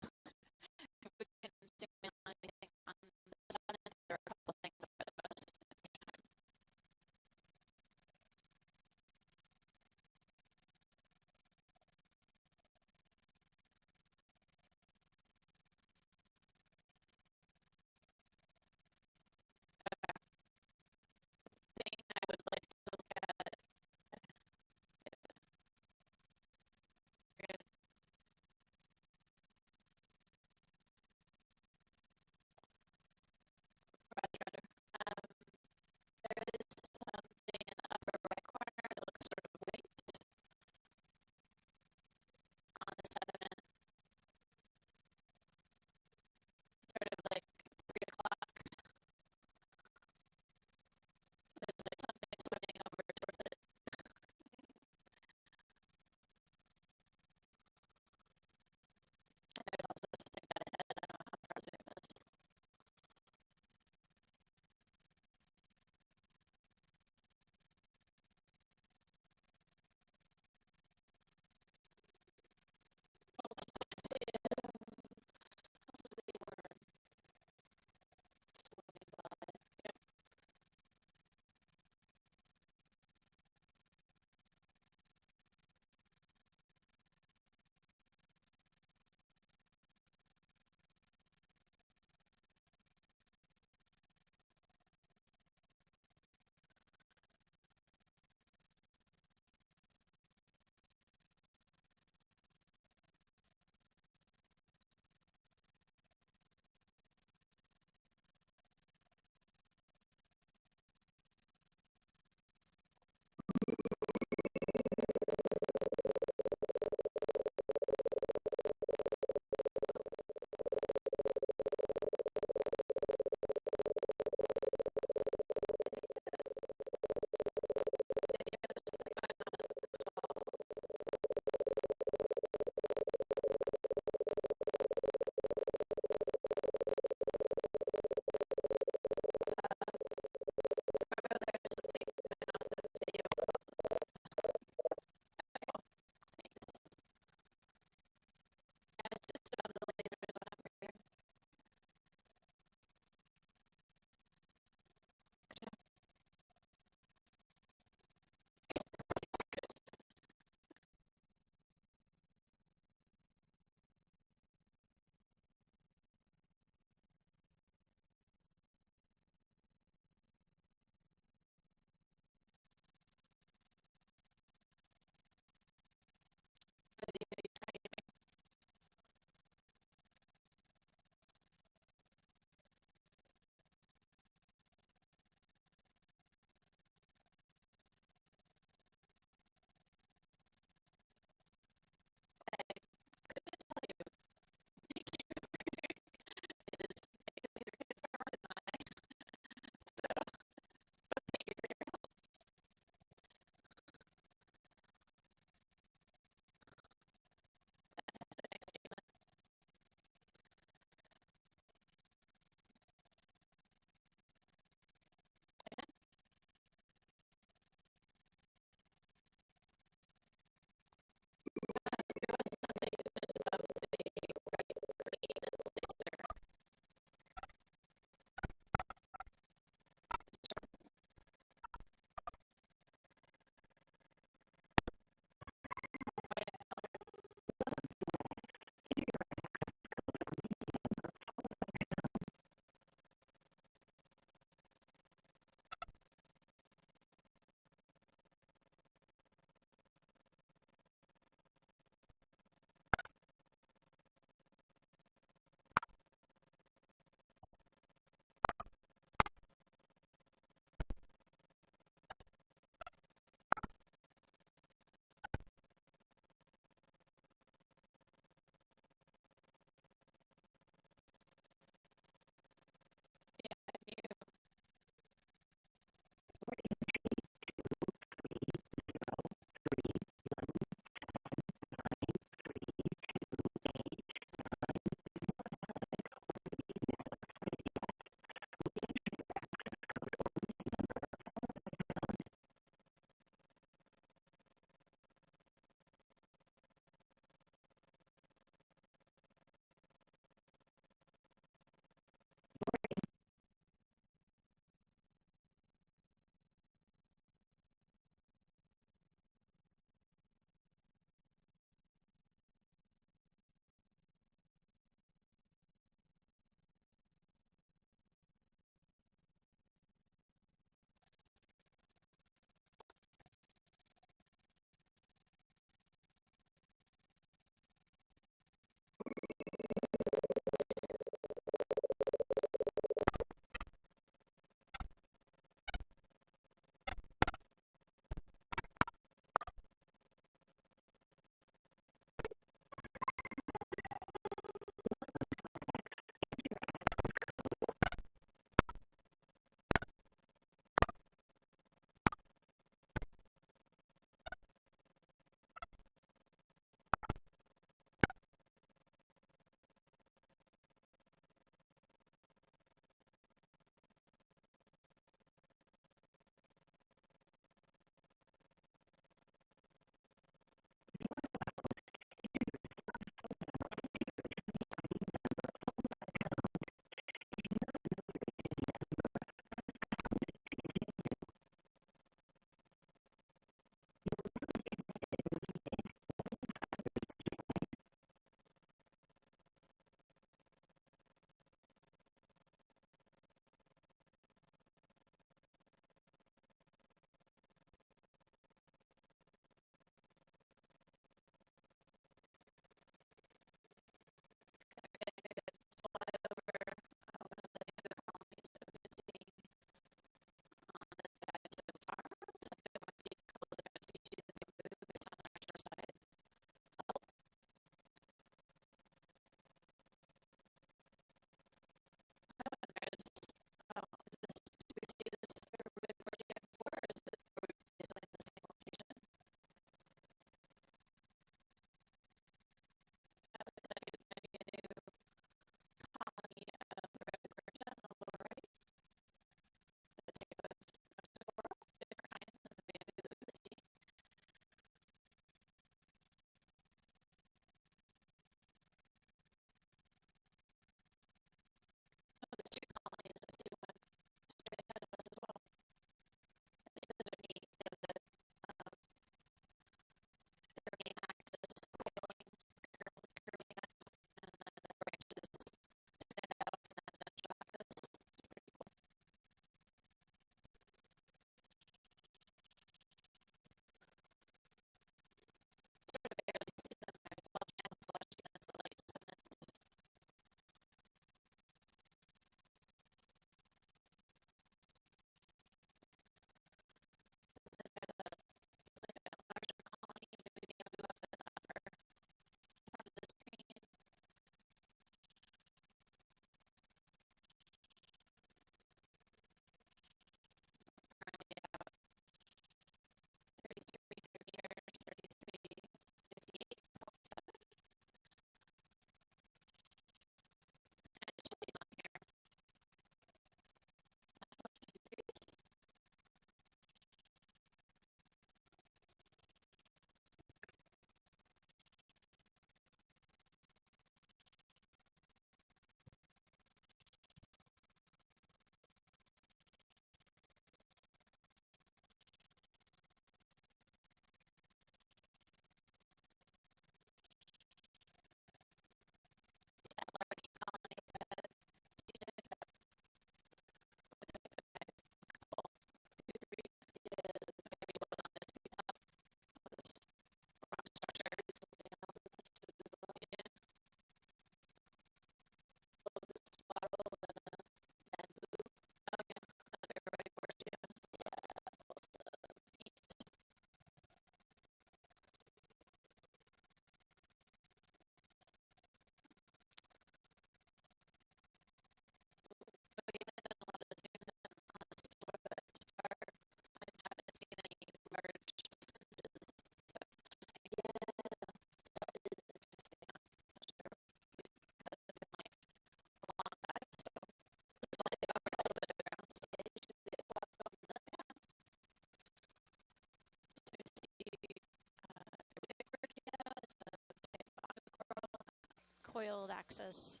coiled axis,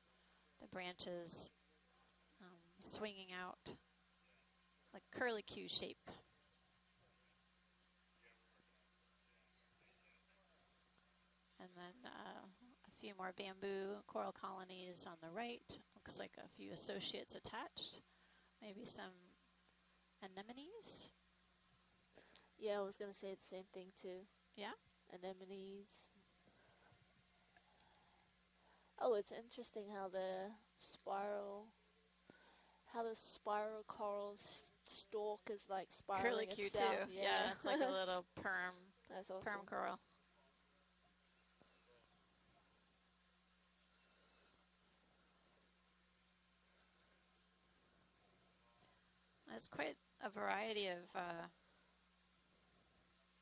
the branches swinging out like curlicue shape. And then a few more bamboo coral colonies on the right. Looks like a few associates attached. Maybe some anemones. Yeah, I was gonna say the same thing too. Yeah? Anemones. Oh, it's interesting how the spiral coral stalk is like spiraling Curlicue itself. too. Yeah, it's like a little perm. That's awesome. Perm coral. There's quite a variety of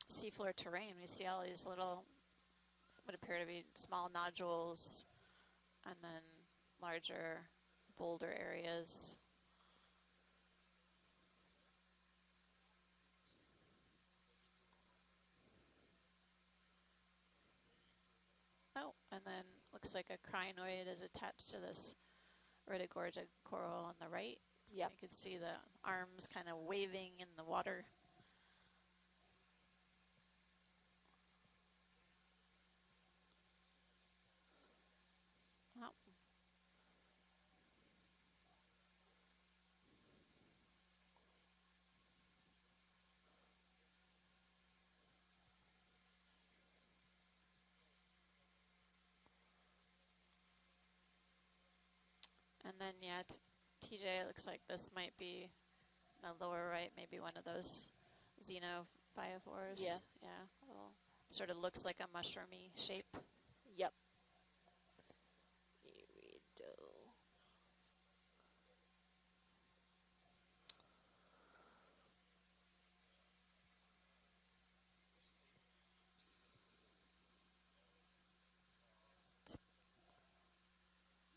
seafloor terrain. We see all these little, what appear to be small nodules, and then larger boulder areas. Oh, and then looks like a crinoid is attached to this Rhytagorgia coral on the right. Yep. You can see the arms kind of waving in the water. Oh. And then, yeah, TJ, looks like this might be the lower right, maybe one of those xenophyphores. Yeah. Yeah. Well, sort of looks like a mushroomy shape. Yep. Irido.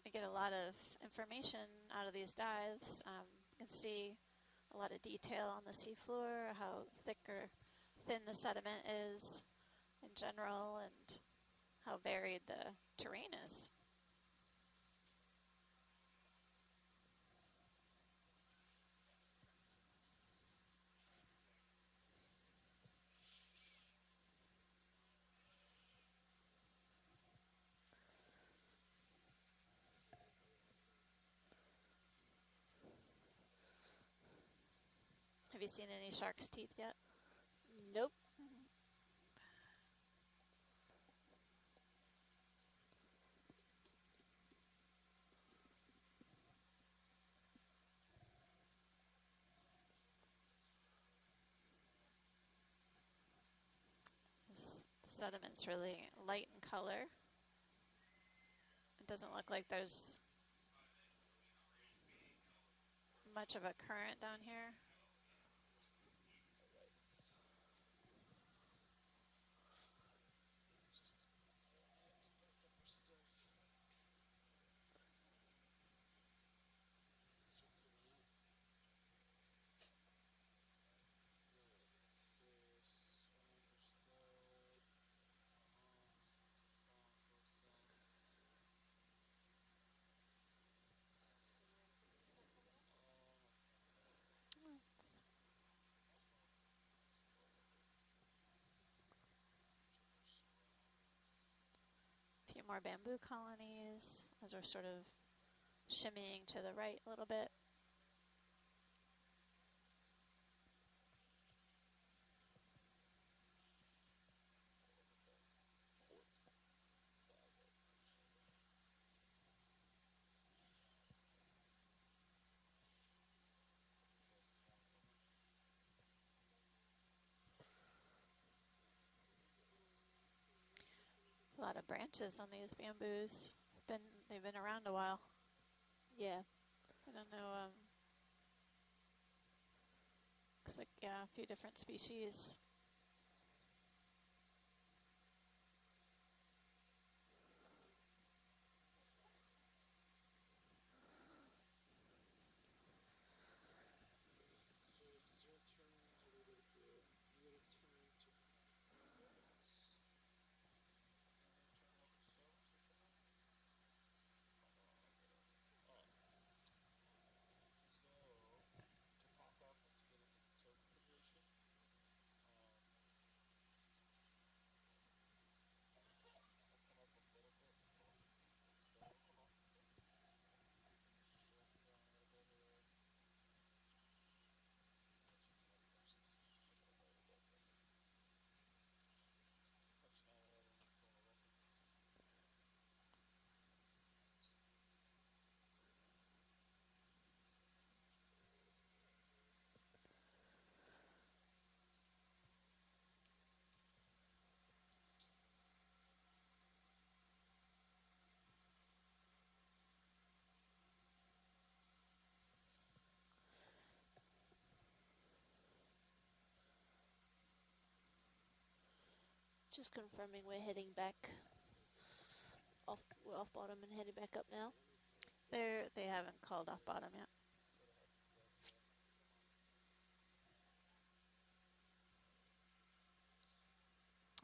We get a lot of information out of these dives. You can see a lot of detail on the seafloor, how thick or thin the sediment is in general, and how varied the terrain is. Have you seen any shark's teeth yet? Nope. The sediment's really light in color. It doesn't look like there's much of a current down here. A few more bamboo colonies as we're sort of shimmying to the right a little bit. A lot of branches on these bamboos. They've been around a while. Yeah. I don't know. Looks like, yeah, a few different species. Just confirming we're heading back. We're off bottom and heading back up now. They haven't called off bottom yet.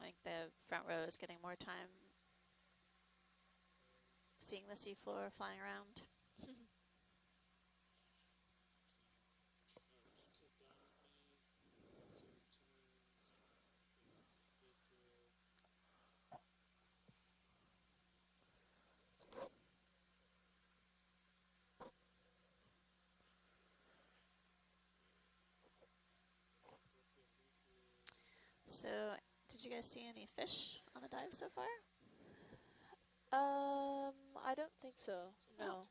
I think the front row is getting more time seeing the seafloor flying around. So, did you guys see any fish on the dive so far? I don't think so. No.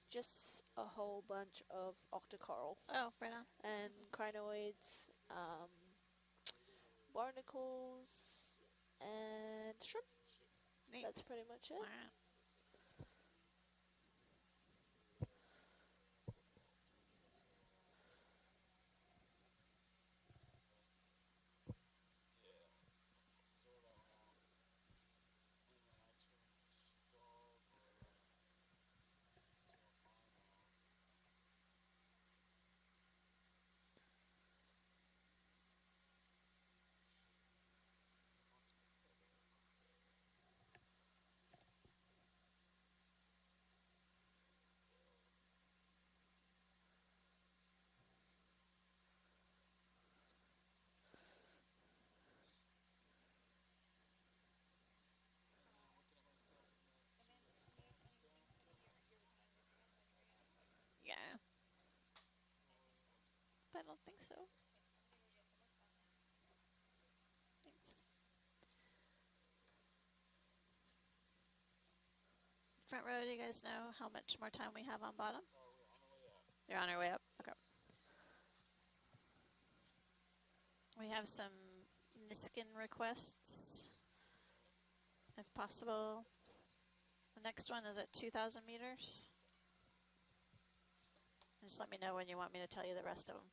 Just a whole bunch of octocoral. Oh, right on. And crinoids, barnacles, and shrimp. Neat. That's pretty much it. All right. Yeah. I don't think so. Thanks. Front row, do you guys know how much more time we have on bottom? You're on our way up. Okay. We have some Niskin requests, if possible. The next one is at 2,000 meters. Just let me know when you want me to tell you the rest of them.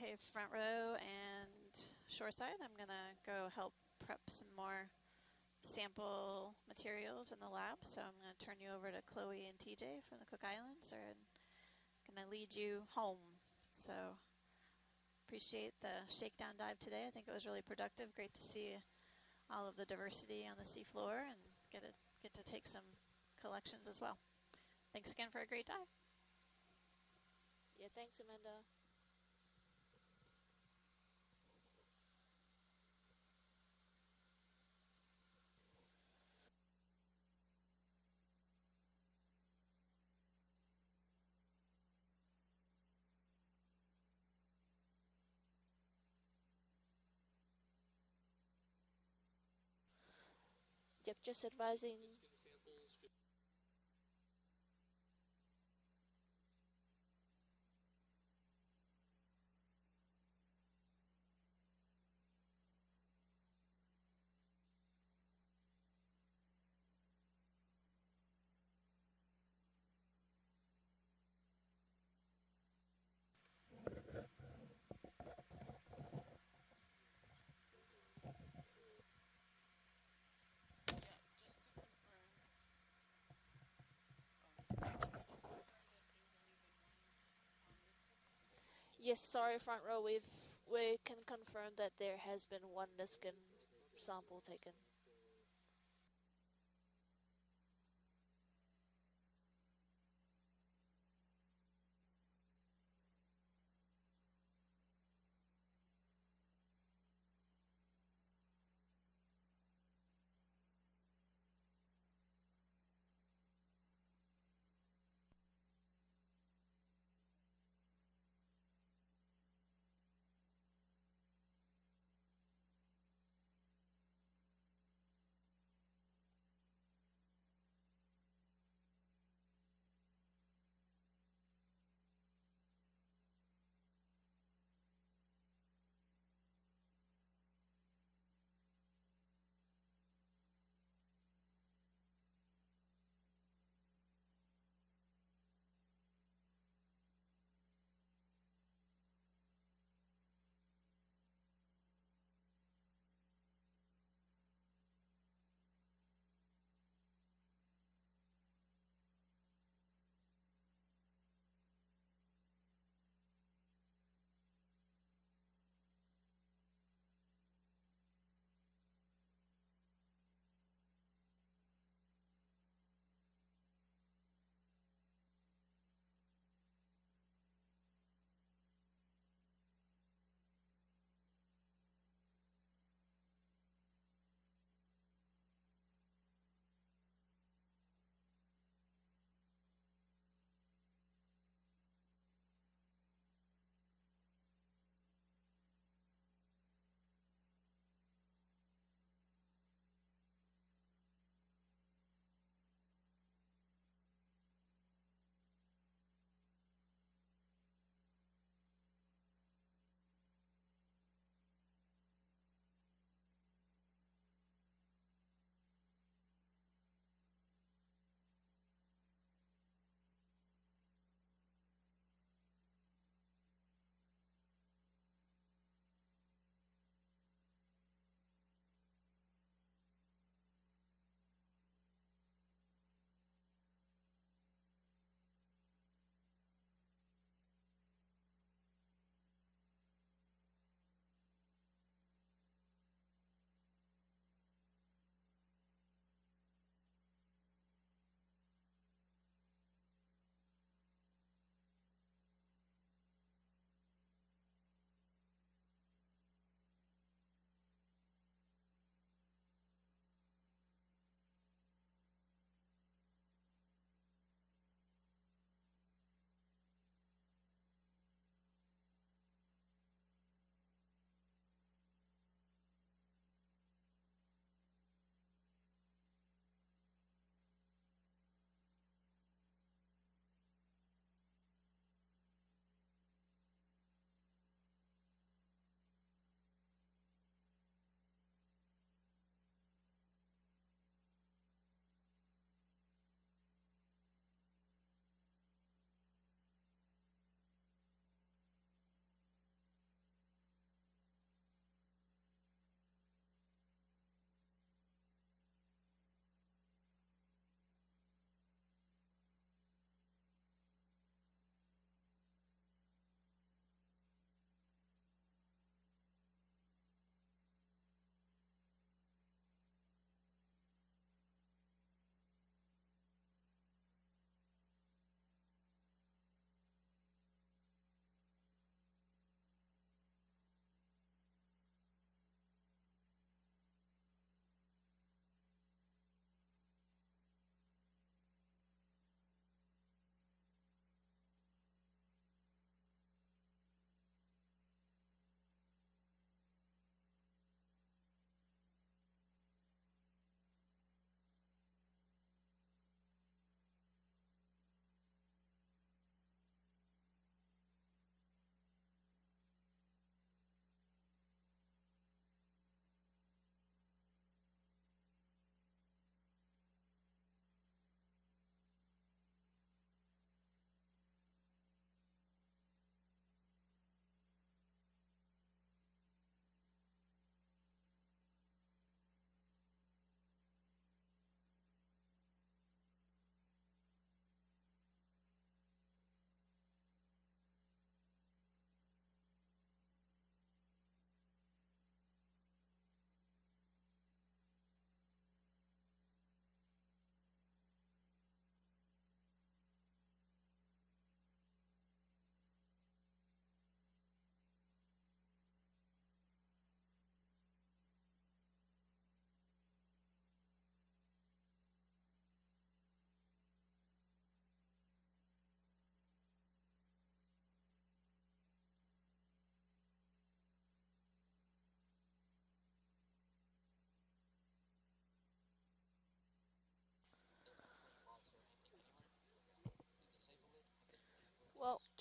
Hey, front row and shoreside. I'm going to go help prep some more sample materials in the lab. So I'm going to turn you over to Chloe and TJ from the Cook Islands. They're going to lead you home. So appreciate the shakedown dive today. I think it was really productive. Great to see all of the diversity on the seafloor and get to take some collections as well. Thanks again for a great dive. Yeah, thanks, Amanda. Yep, just advising. Yes, sorry, front row. We can confirm that there has been one Niskin sample taken.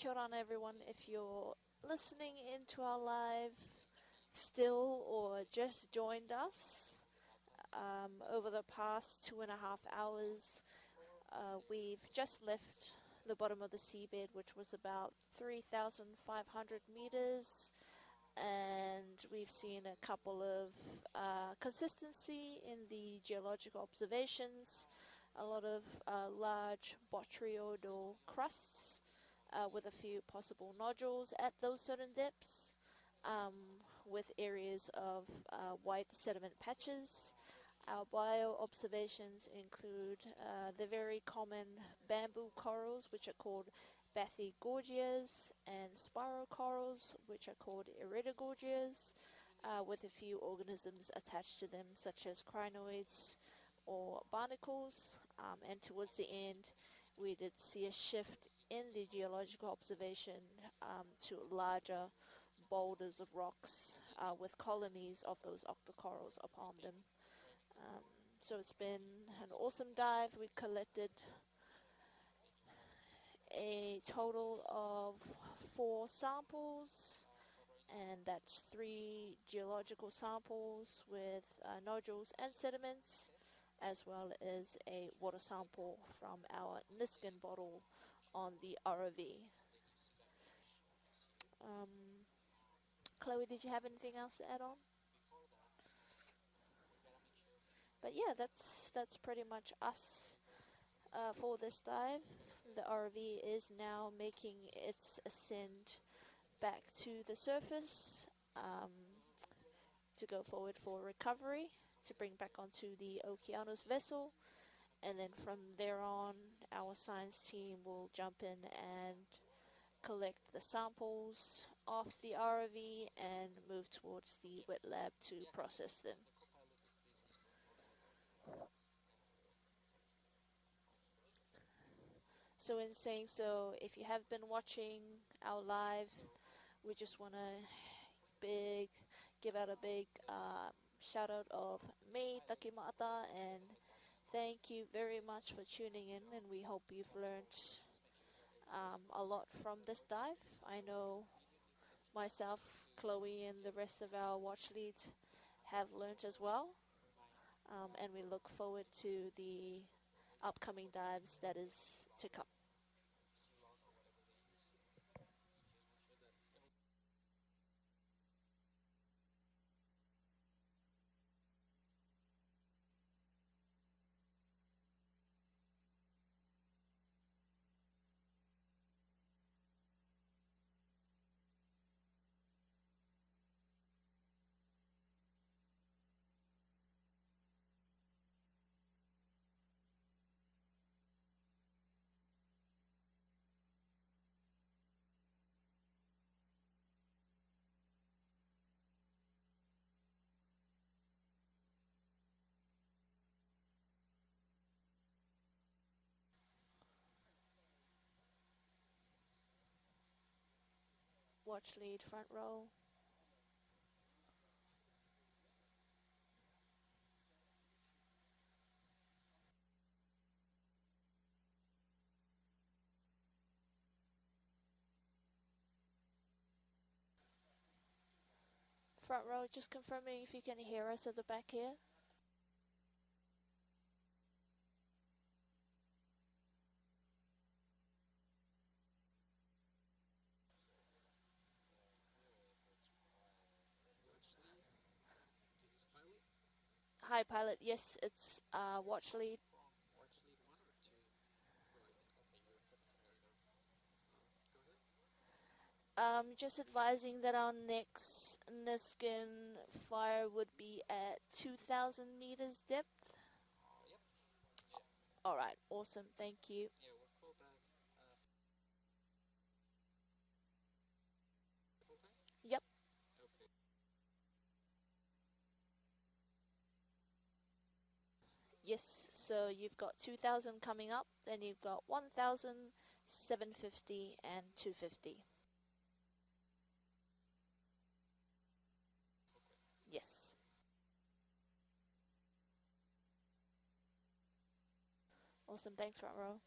kia ora everyone. If you're listening into our live still or just joined us, over the past 2.5 hours, we've just left the bottom of the seabed, which was about 3,500 meters, and we've seen a couple of consistency in the geological observations, a lot of large botryoidal crusts with a few possible nodules at those certain depths, with areas of white sediment patches. Our bio observations include the very common bamboo corals, which are called Bathygorgias, and spiral corals, which are called Iridogorgias, with a few organisms attached to them, such as crinoids or barnacles. And towards the end, we did see a shift in the geological observation to larger boulders of rocks with colonies of those octocorals upon them. So it's been an awesome dive. We collected a total of 4 samples, and that's 3 geological samples with nodules and sediments, as well as a water sample from our Niskin bottle on the ROV. Chloe, did you have anything else to add on? But yeah, that's pretty much us for this dive. The ROV is now making its ascent back to the surface to go forward for recovery, to bring back onto the Okeanos vessel, and then from there on, our science team will jump in and collect the samples off the ROV and move towards the wet lab to process them. So in saying so, if you have been watching our live, we just want to give out a big shout out of me, Takimata, and thank you very much for tuning in, and we hope you've learned a lot from this dive. I know myself, Chloe, and the rest of our watch leads have learned as well, and we look forward to the upcoming dives that is to come. Watch lead, front row. Front row, just confirming if you can hear us at the back here. Hi pilot, yes, it's watch lead. Just advising that our next Niskin fire would be at 2,000 meters depth. Alright, awesome, thank you. Yep. Yes, so you've got 2,000 coming up, then you've got 1,000, 750, and 250. Yes. Awesome, thanks front row.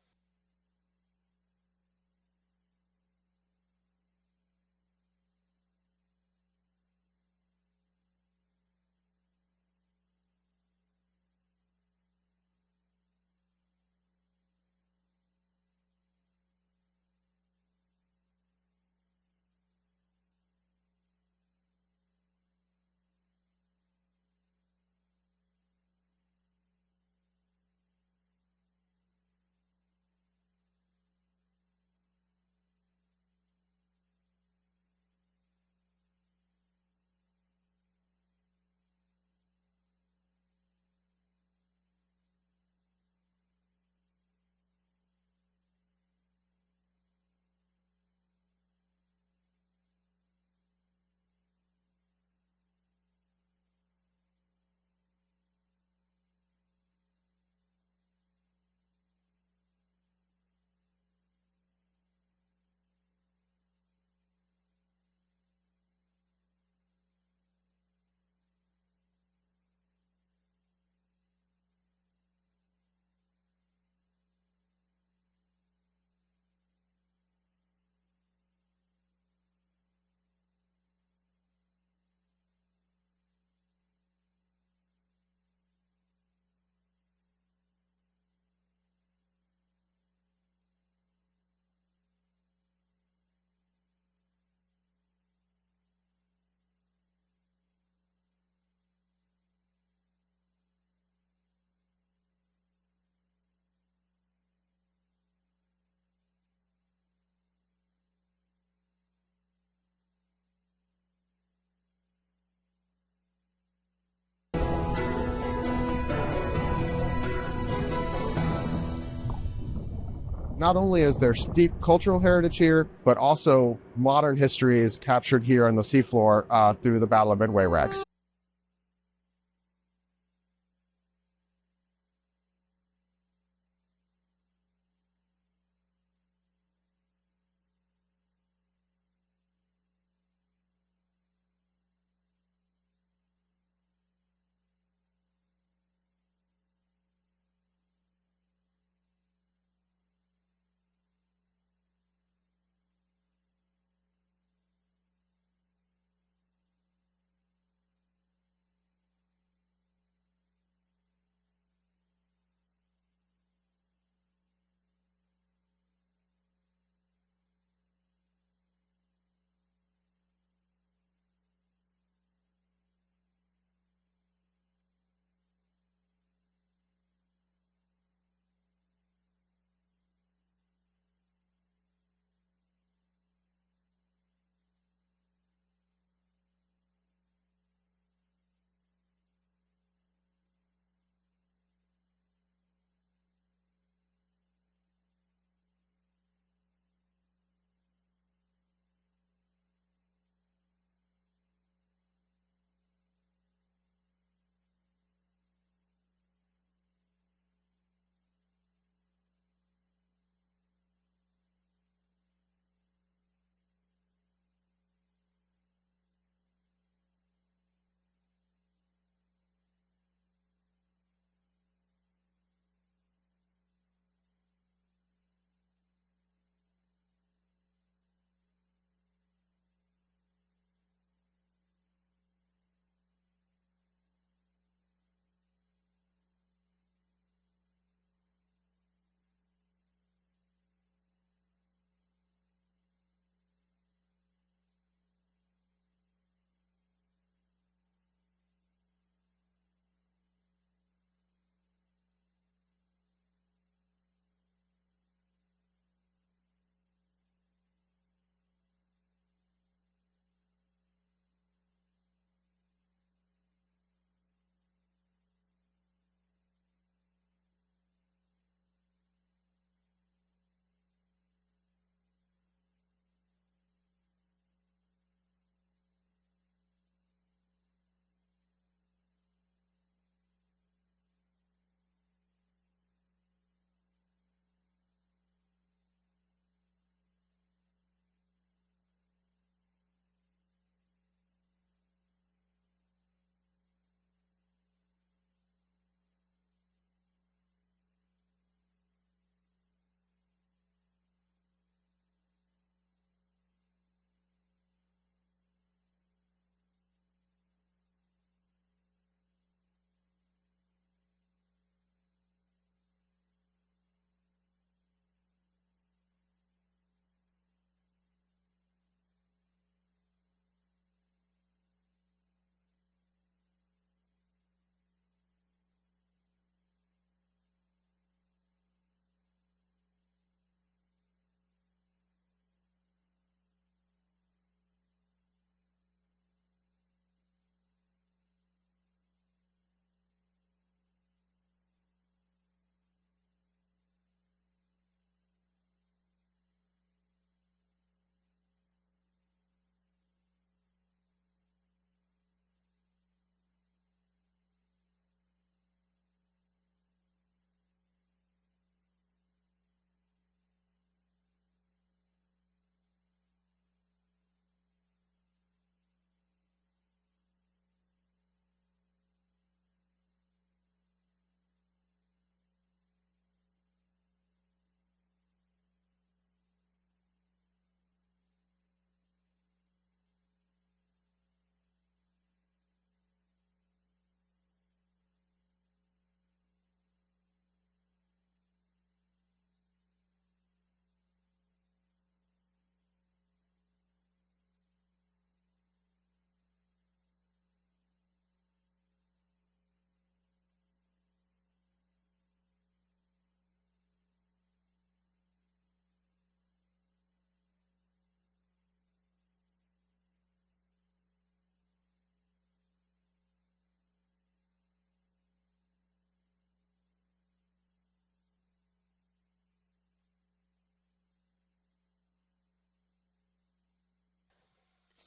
Not only is there steep cultural heritage here, but also modern history is captured here on the seafloor through the Battle of Midway wrecks.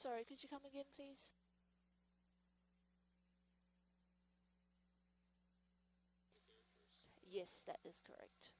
Sorry, could you come again, please? Yes, that is correct.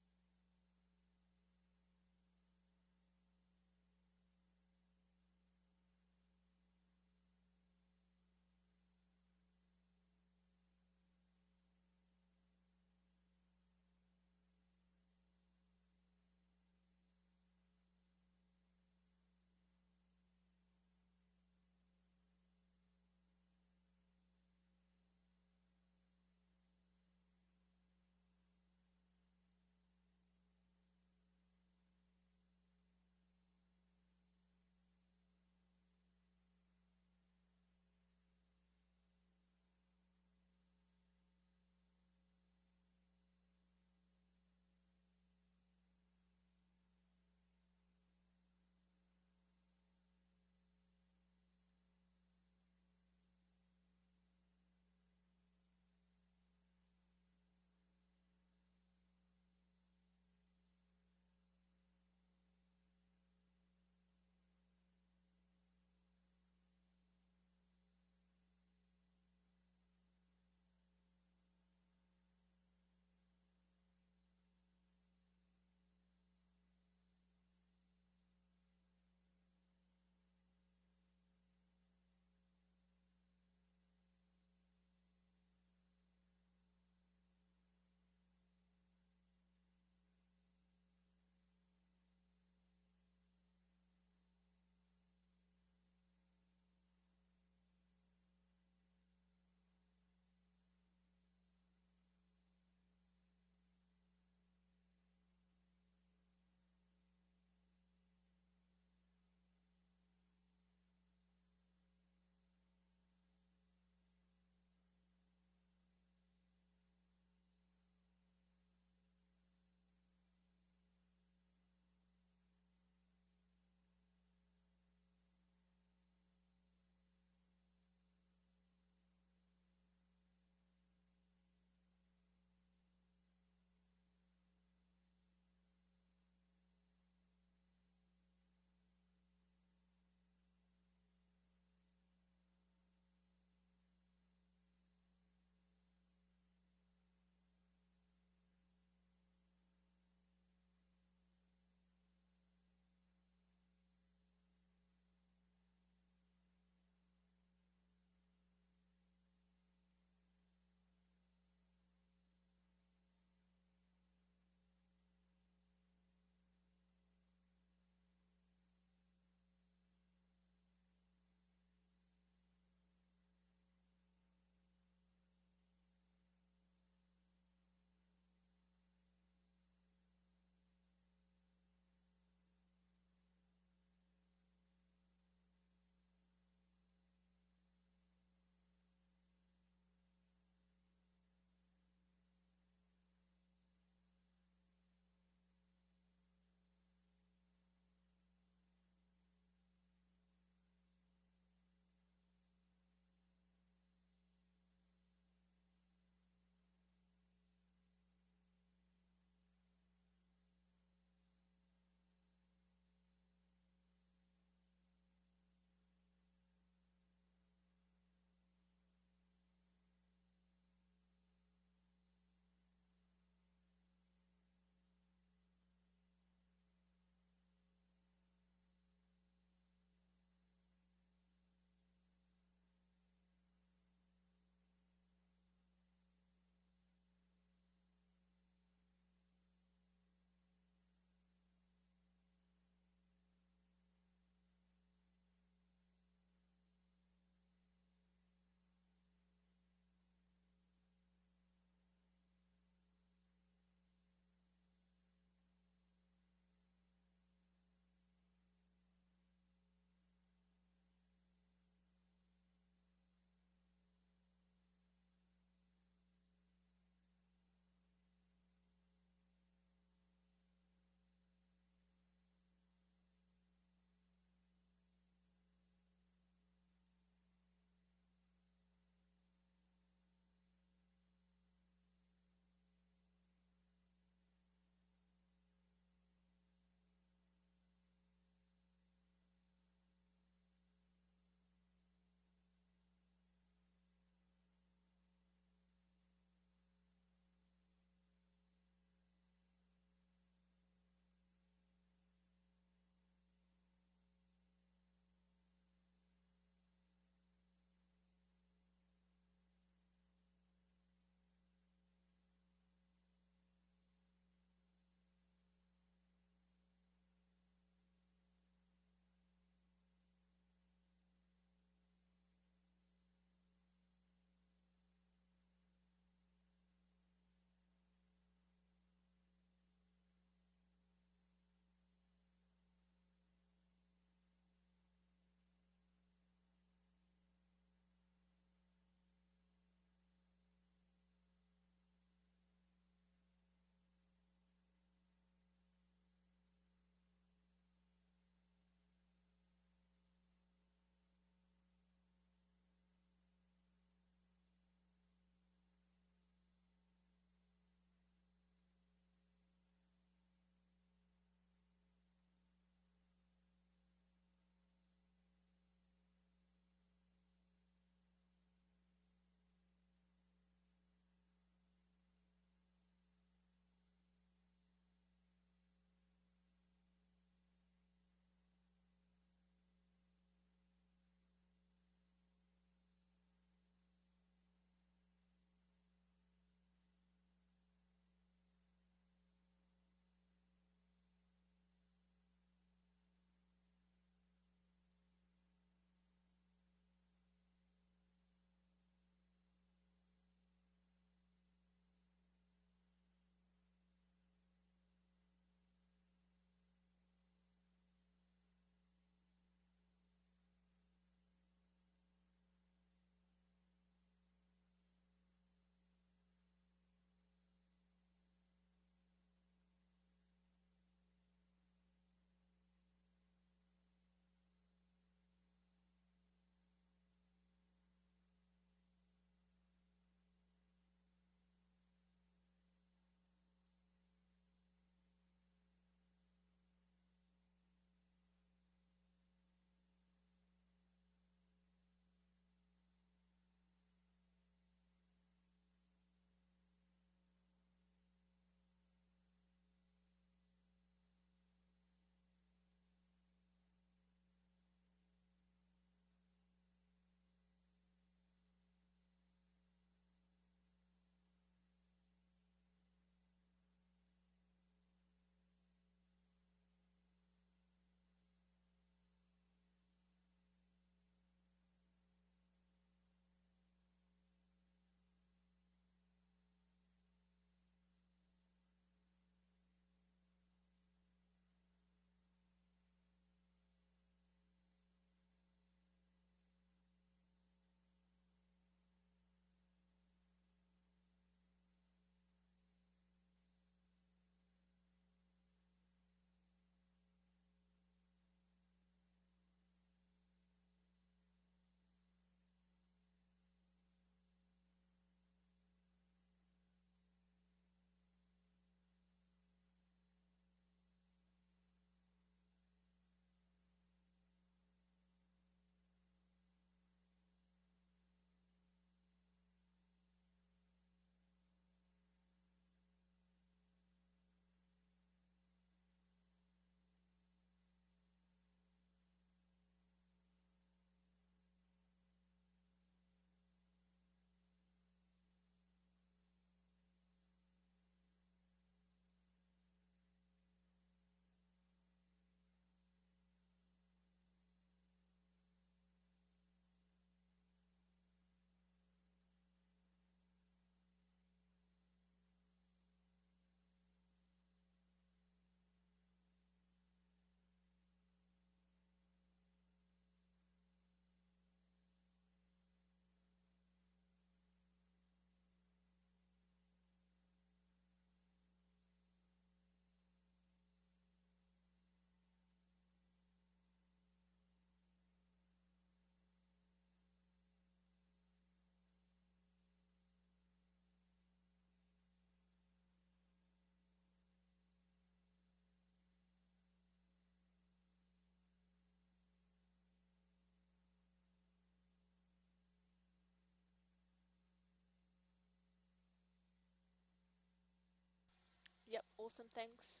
Awesome, thanks.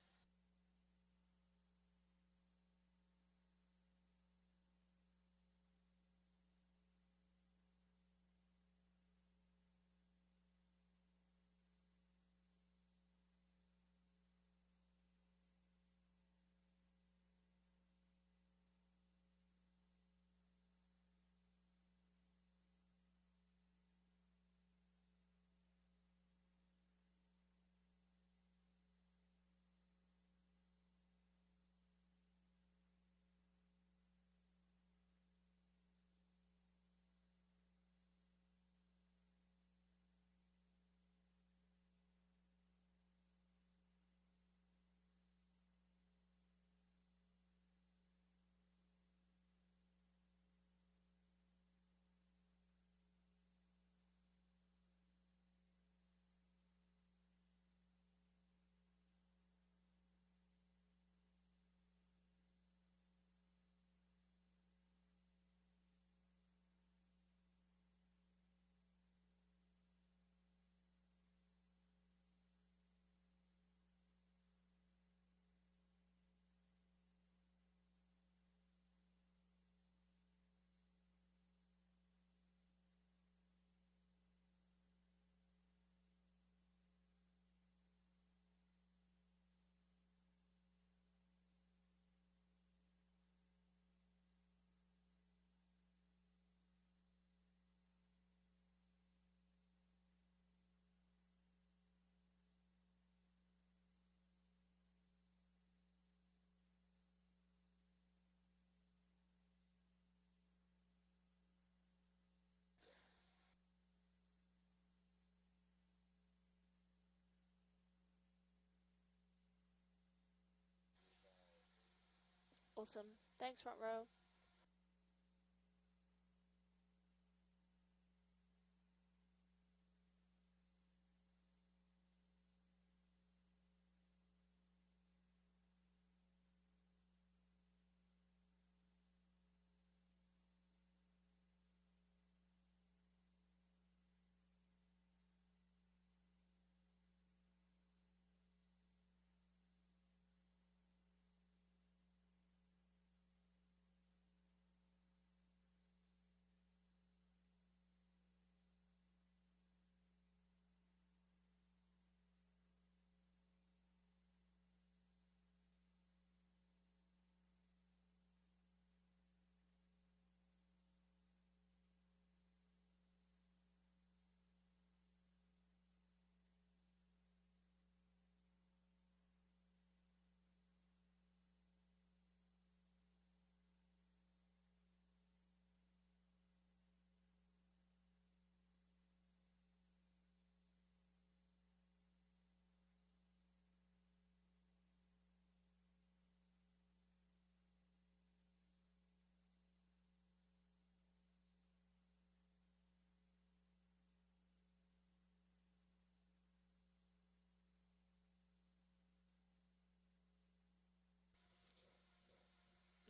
Awesome. Thanks, front row.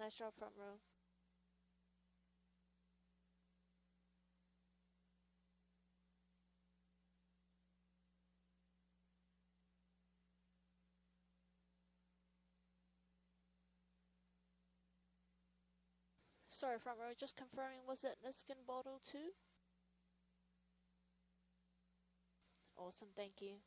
Nice job, front row. Sorry, front row, just confirming, was that Niskin bottle too? Awesome, thank you.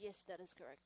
Yes, that is correct.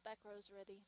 Back row's ready.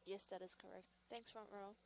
Yes, that is correct. Thanks, front row.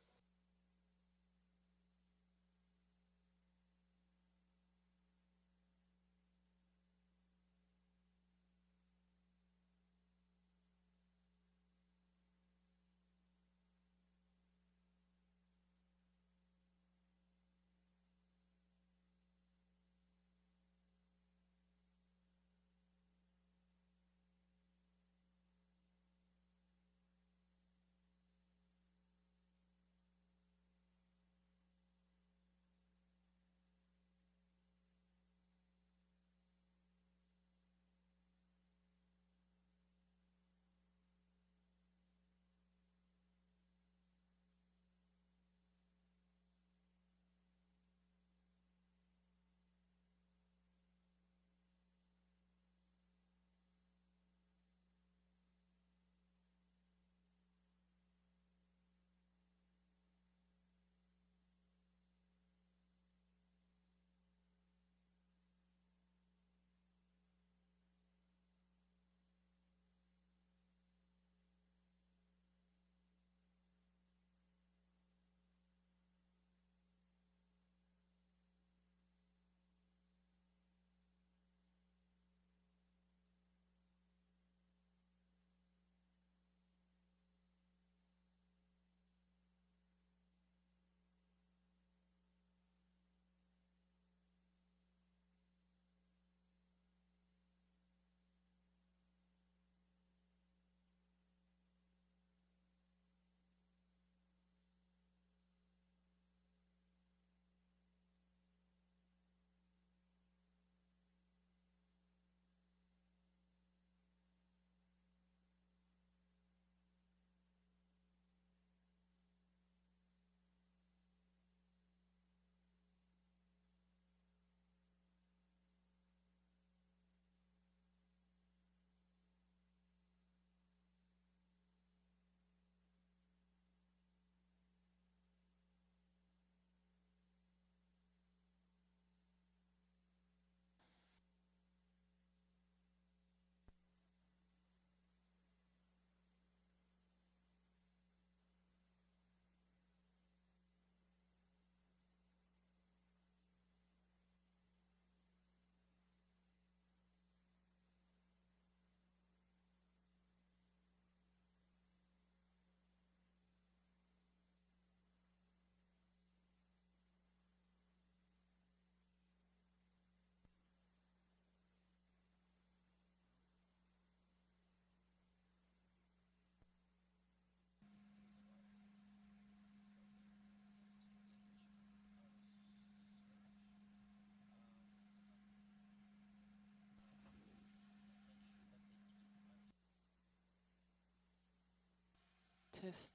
Test.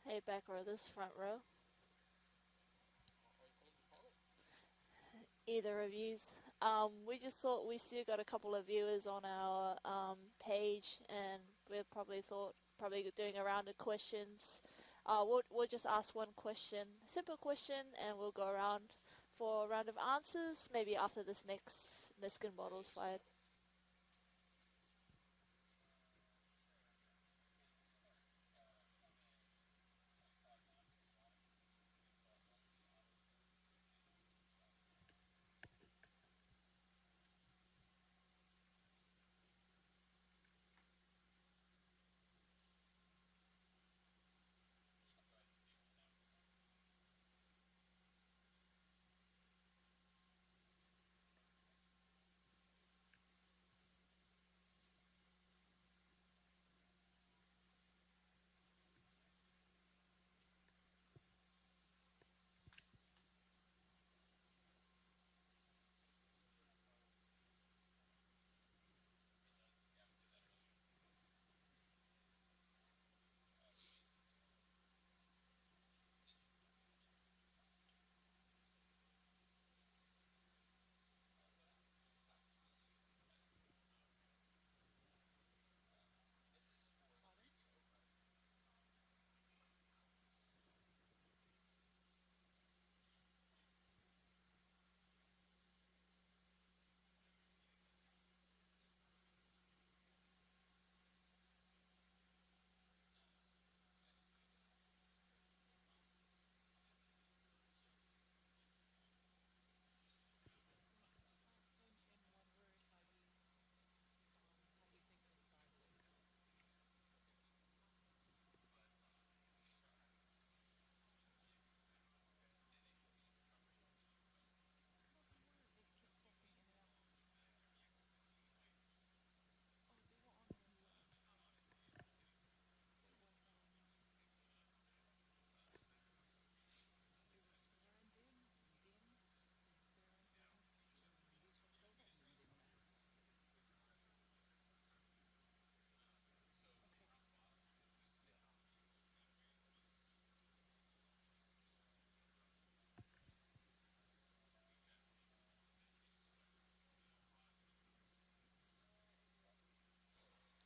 Hey, back row, this front row. Either of yous. We just thought we still got a couple of viewers on our page, and we probably doing a round of questions. We'll just ask one question, simple question, and we'll go around for a round of answers. Maybe after this next Niskin bottle's fired.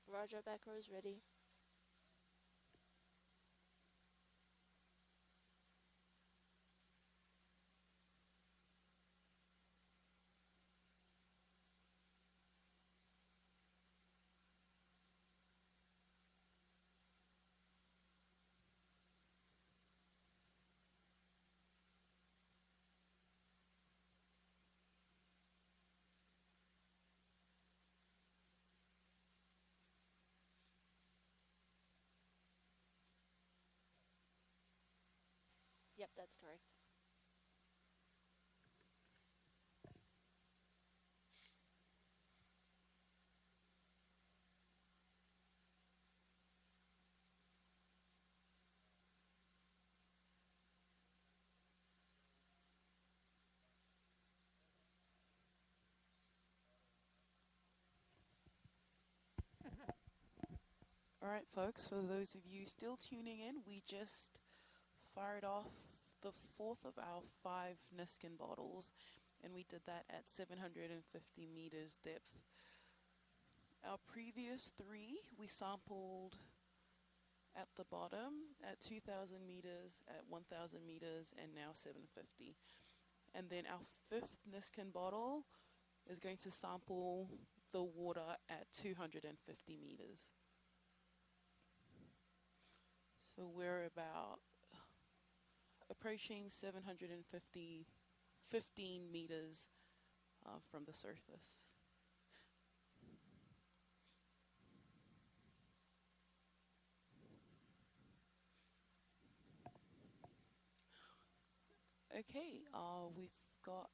Roger, back row's ready. Yep, that's correct. Alright, folks, for those of you still tuning in, we just fired off the fourth of our 5 Niskin bottles, and we did that at 750 meters depth. Our previous 3, we sampled at the bottom at 2,000 meters, at 1,000 meters, and now 750. And then our 5th Niskin bottle is going to sample the water at 250 meters. So we're about approaching 750, 15 meters from the surface. Okay, we've got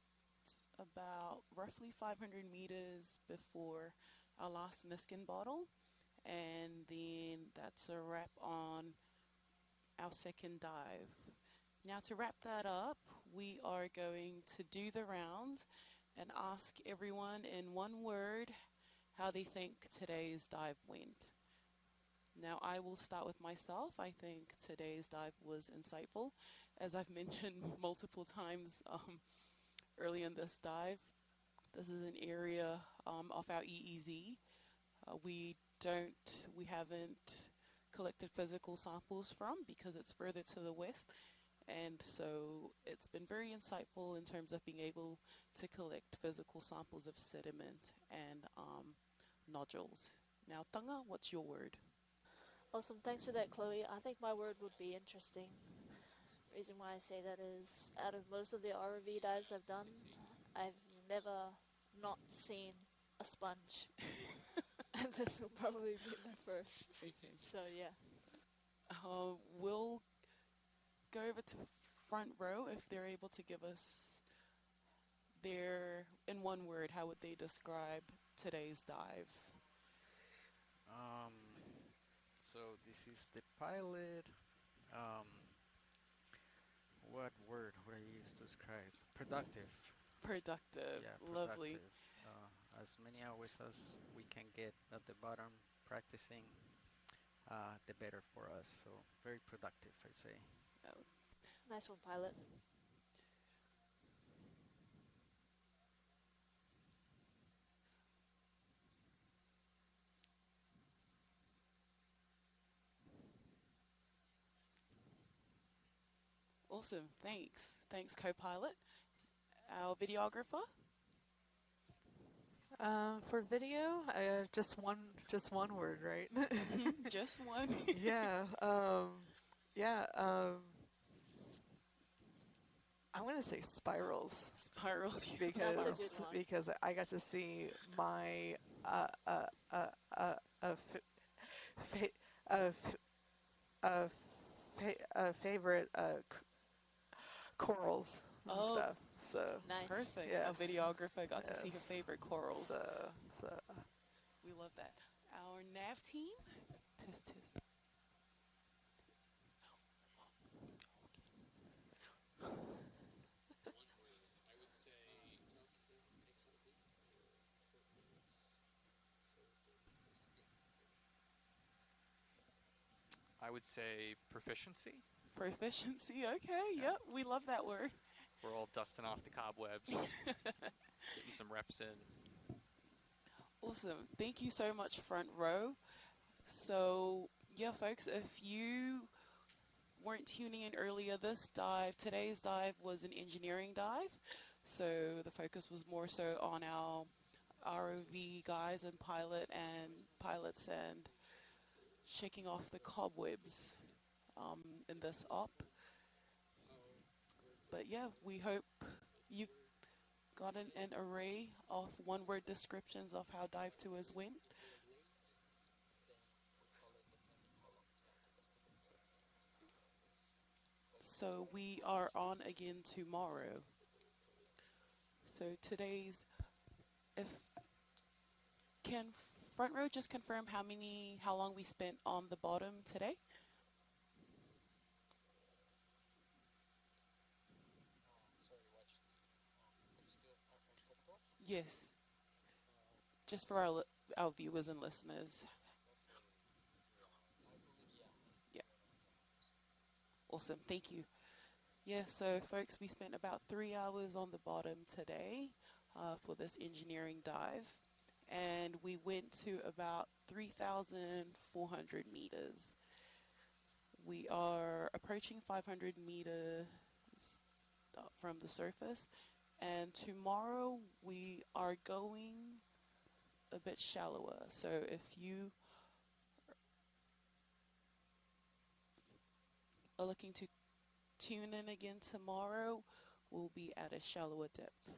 about roughly 500 meters before our last Niskin bottle, and then that's a wrap on our second dive. Now, to wrap that up, we are going to do the rounds and ask everyone in one word how they think today's dive went. Now, I will start with myself. I think today's dive was insightful. As I've mentioned multiple times early in this dive, this is an area off our EEZ. We haven't collected physical samples from because it's further to the west. And so it's been very insightful in terms of being able to collect physical samples of sediment and nodules. Now, Tanga, what's your word? Awesome, thanks for that, Chloe. I think my word would be interesting. Reason why I say that is, out of most of the ROV dives I've done, I've never not seen a sponge. And this will probably be the first. Okay. So, yeah. We'll go over to front row if they're able to give us in one word, how would they describe today's dive? So this is the pilot. What word would I use to describe? Productive. Productive. Yeah, Lovely. productive. As many hours as we can get at the bottom practicing, the better for us. So very productive, I say. Oh. Nice one, pilot. Awesome. Thanks, co-pilot. Our videographer. For video, just one word, right? Just one. Yeah. Yeah. I'm gonna say spirals. Spirals. Because I got to see my favorite corals and stuff. So nice. Perfect. Yes. Our videographer got to see her favorite corals. So we love that. Our nav team. Test. I would say proficiency. Proficiency, okay, yep, we love that word. We're all dusting off the cobwebs, getting some reps in. Awesome. Thank you so much, front row. So, yeah, folks, if you weren't tuning in earlier, today's dive was an engineering dive. So the focus was more so on our ROV guys and pilots and shaking off the cobwebs in this op. But yeah, we hope you've gotten an array of one-word descriptions of how Dive Tours went. So we are on again tomorrow. So can front row just confirm how long we spent on the bottom today? Yes. Just for our viewers and listeners. Yeah. Awesome. Thank you. Yeah, so folks, we spent about 3 hours on the bottom today for this engineering dive. And we went to about 3,400 meters. We are approaching 500 meters from the surface. And tomorrow we are going a bit shallower. So if you are looking to tune in again tomorrow, we'll be at a shallower depth.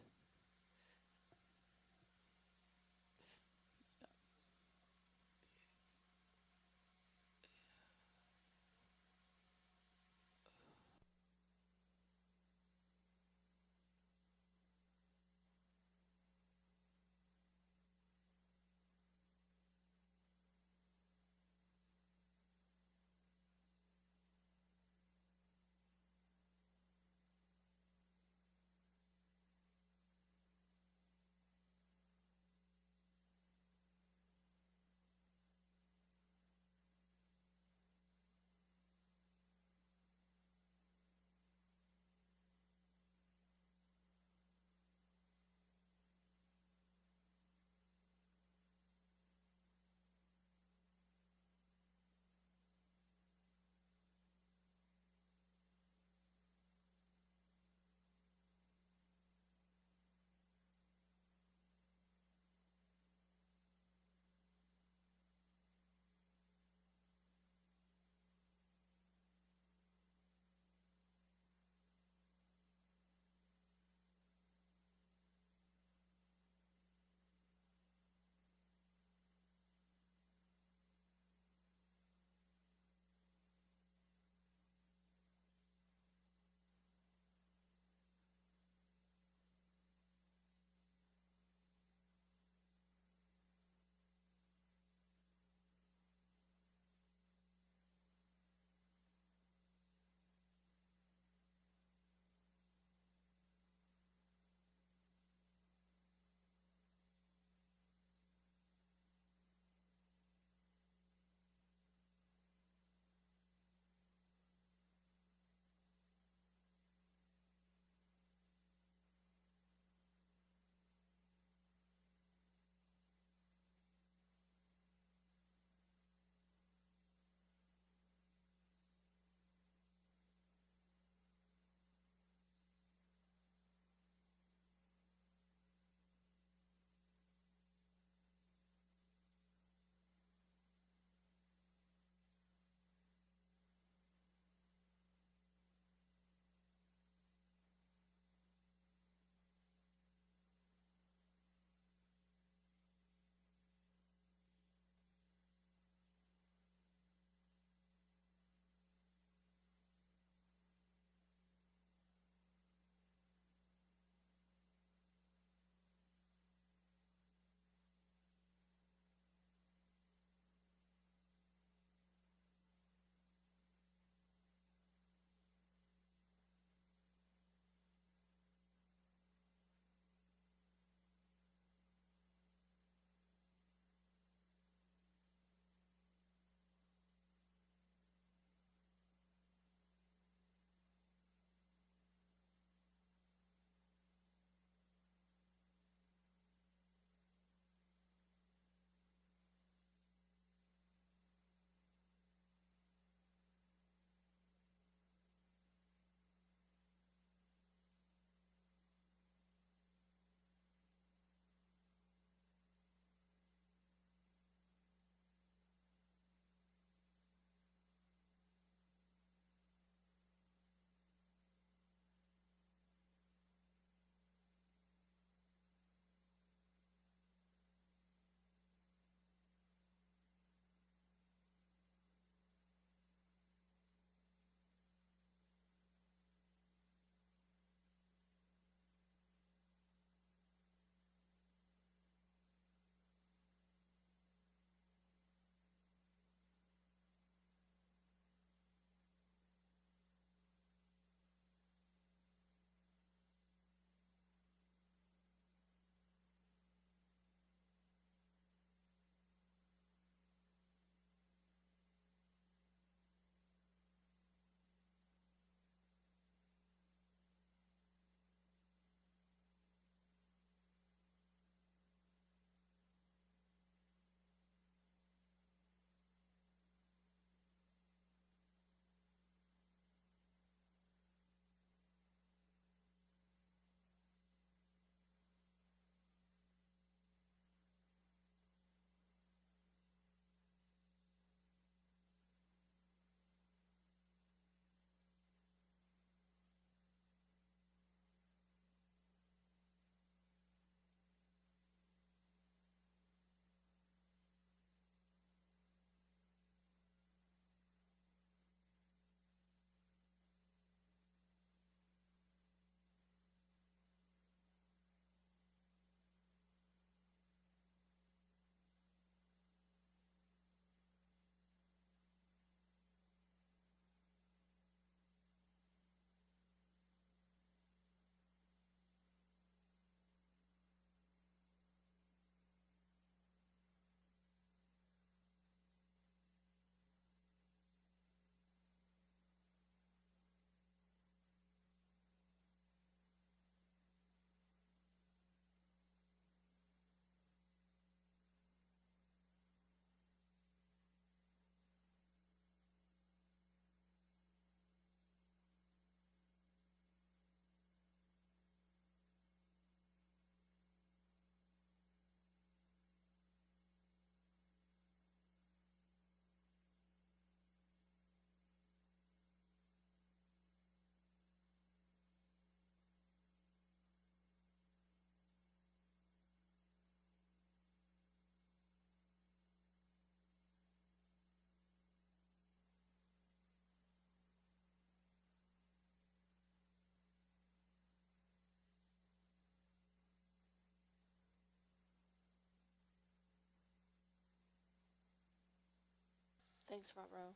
Thanks, front row.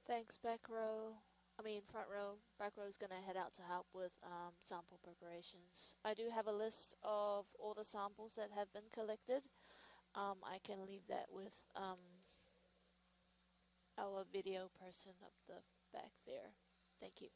Thanks, back row. I mean, front row. Back row is going to head out to help with sample preparations. I do have a list of all the samples that have been collected. I can leave that with our video person up the back there. Thank you.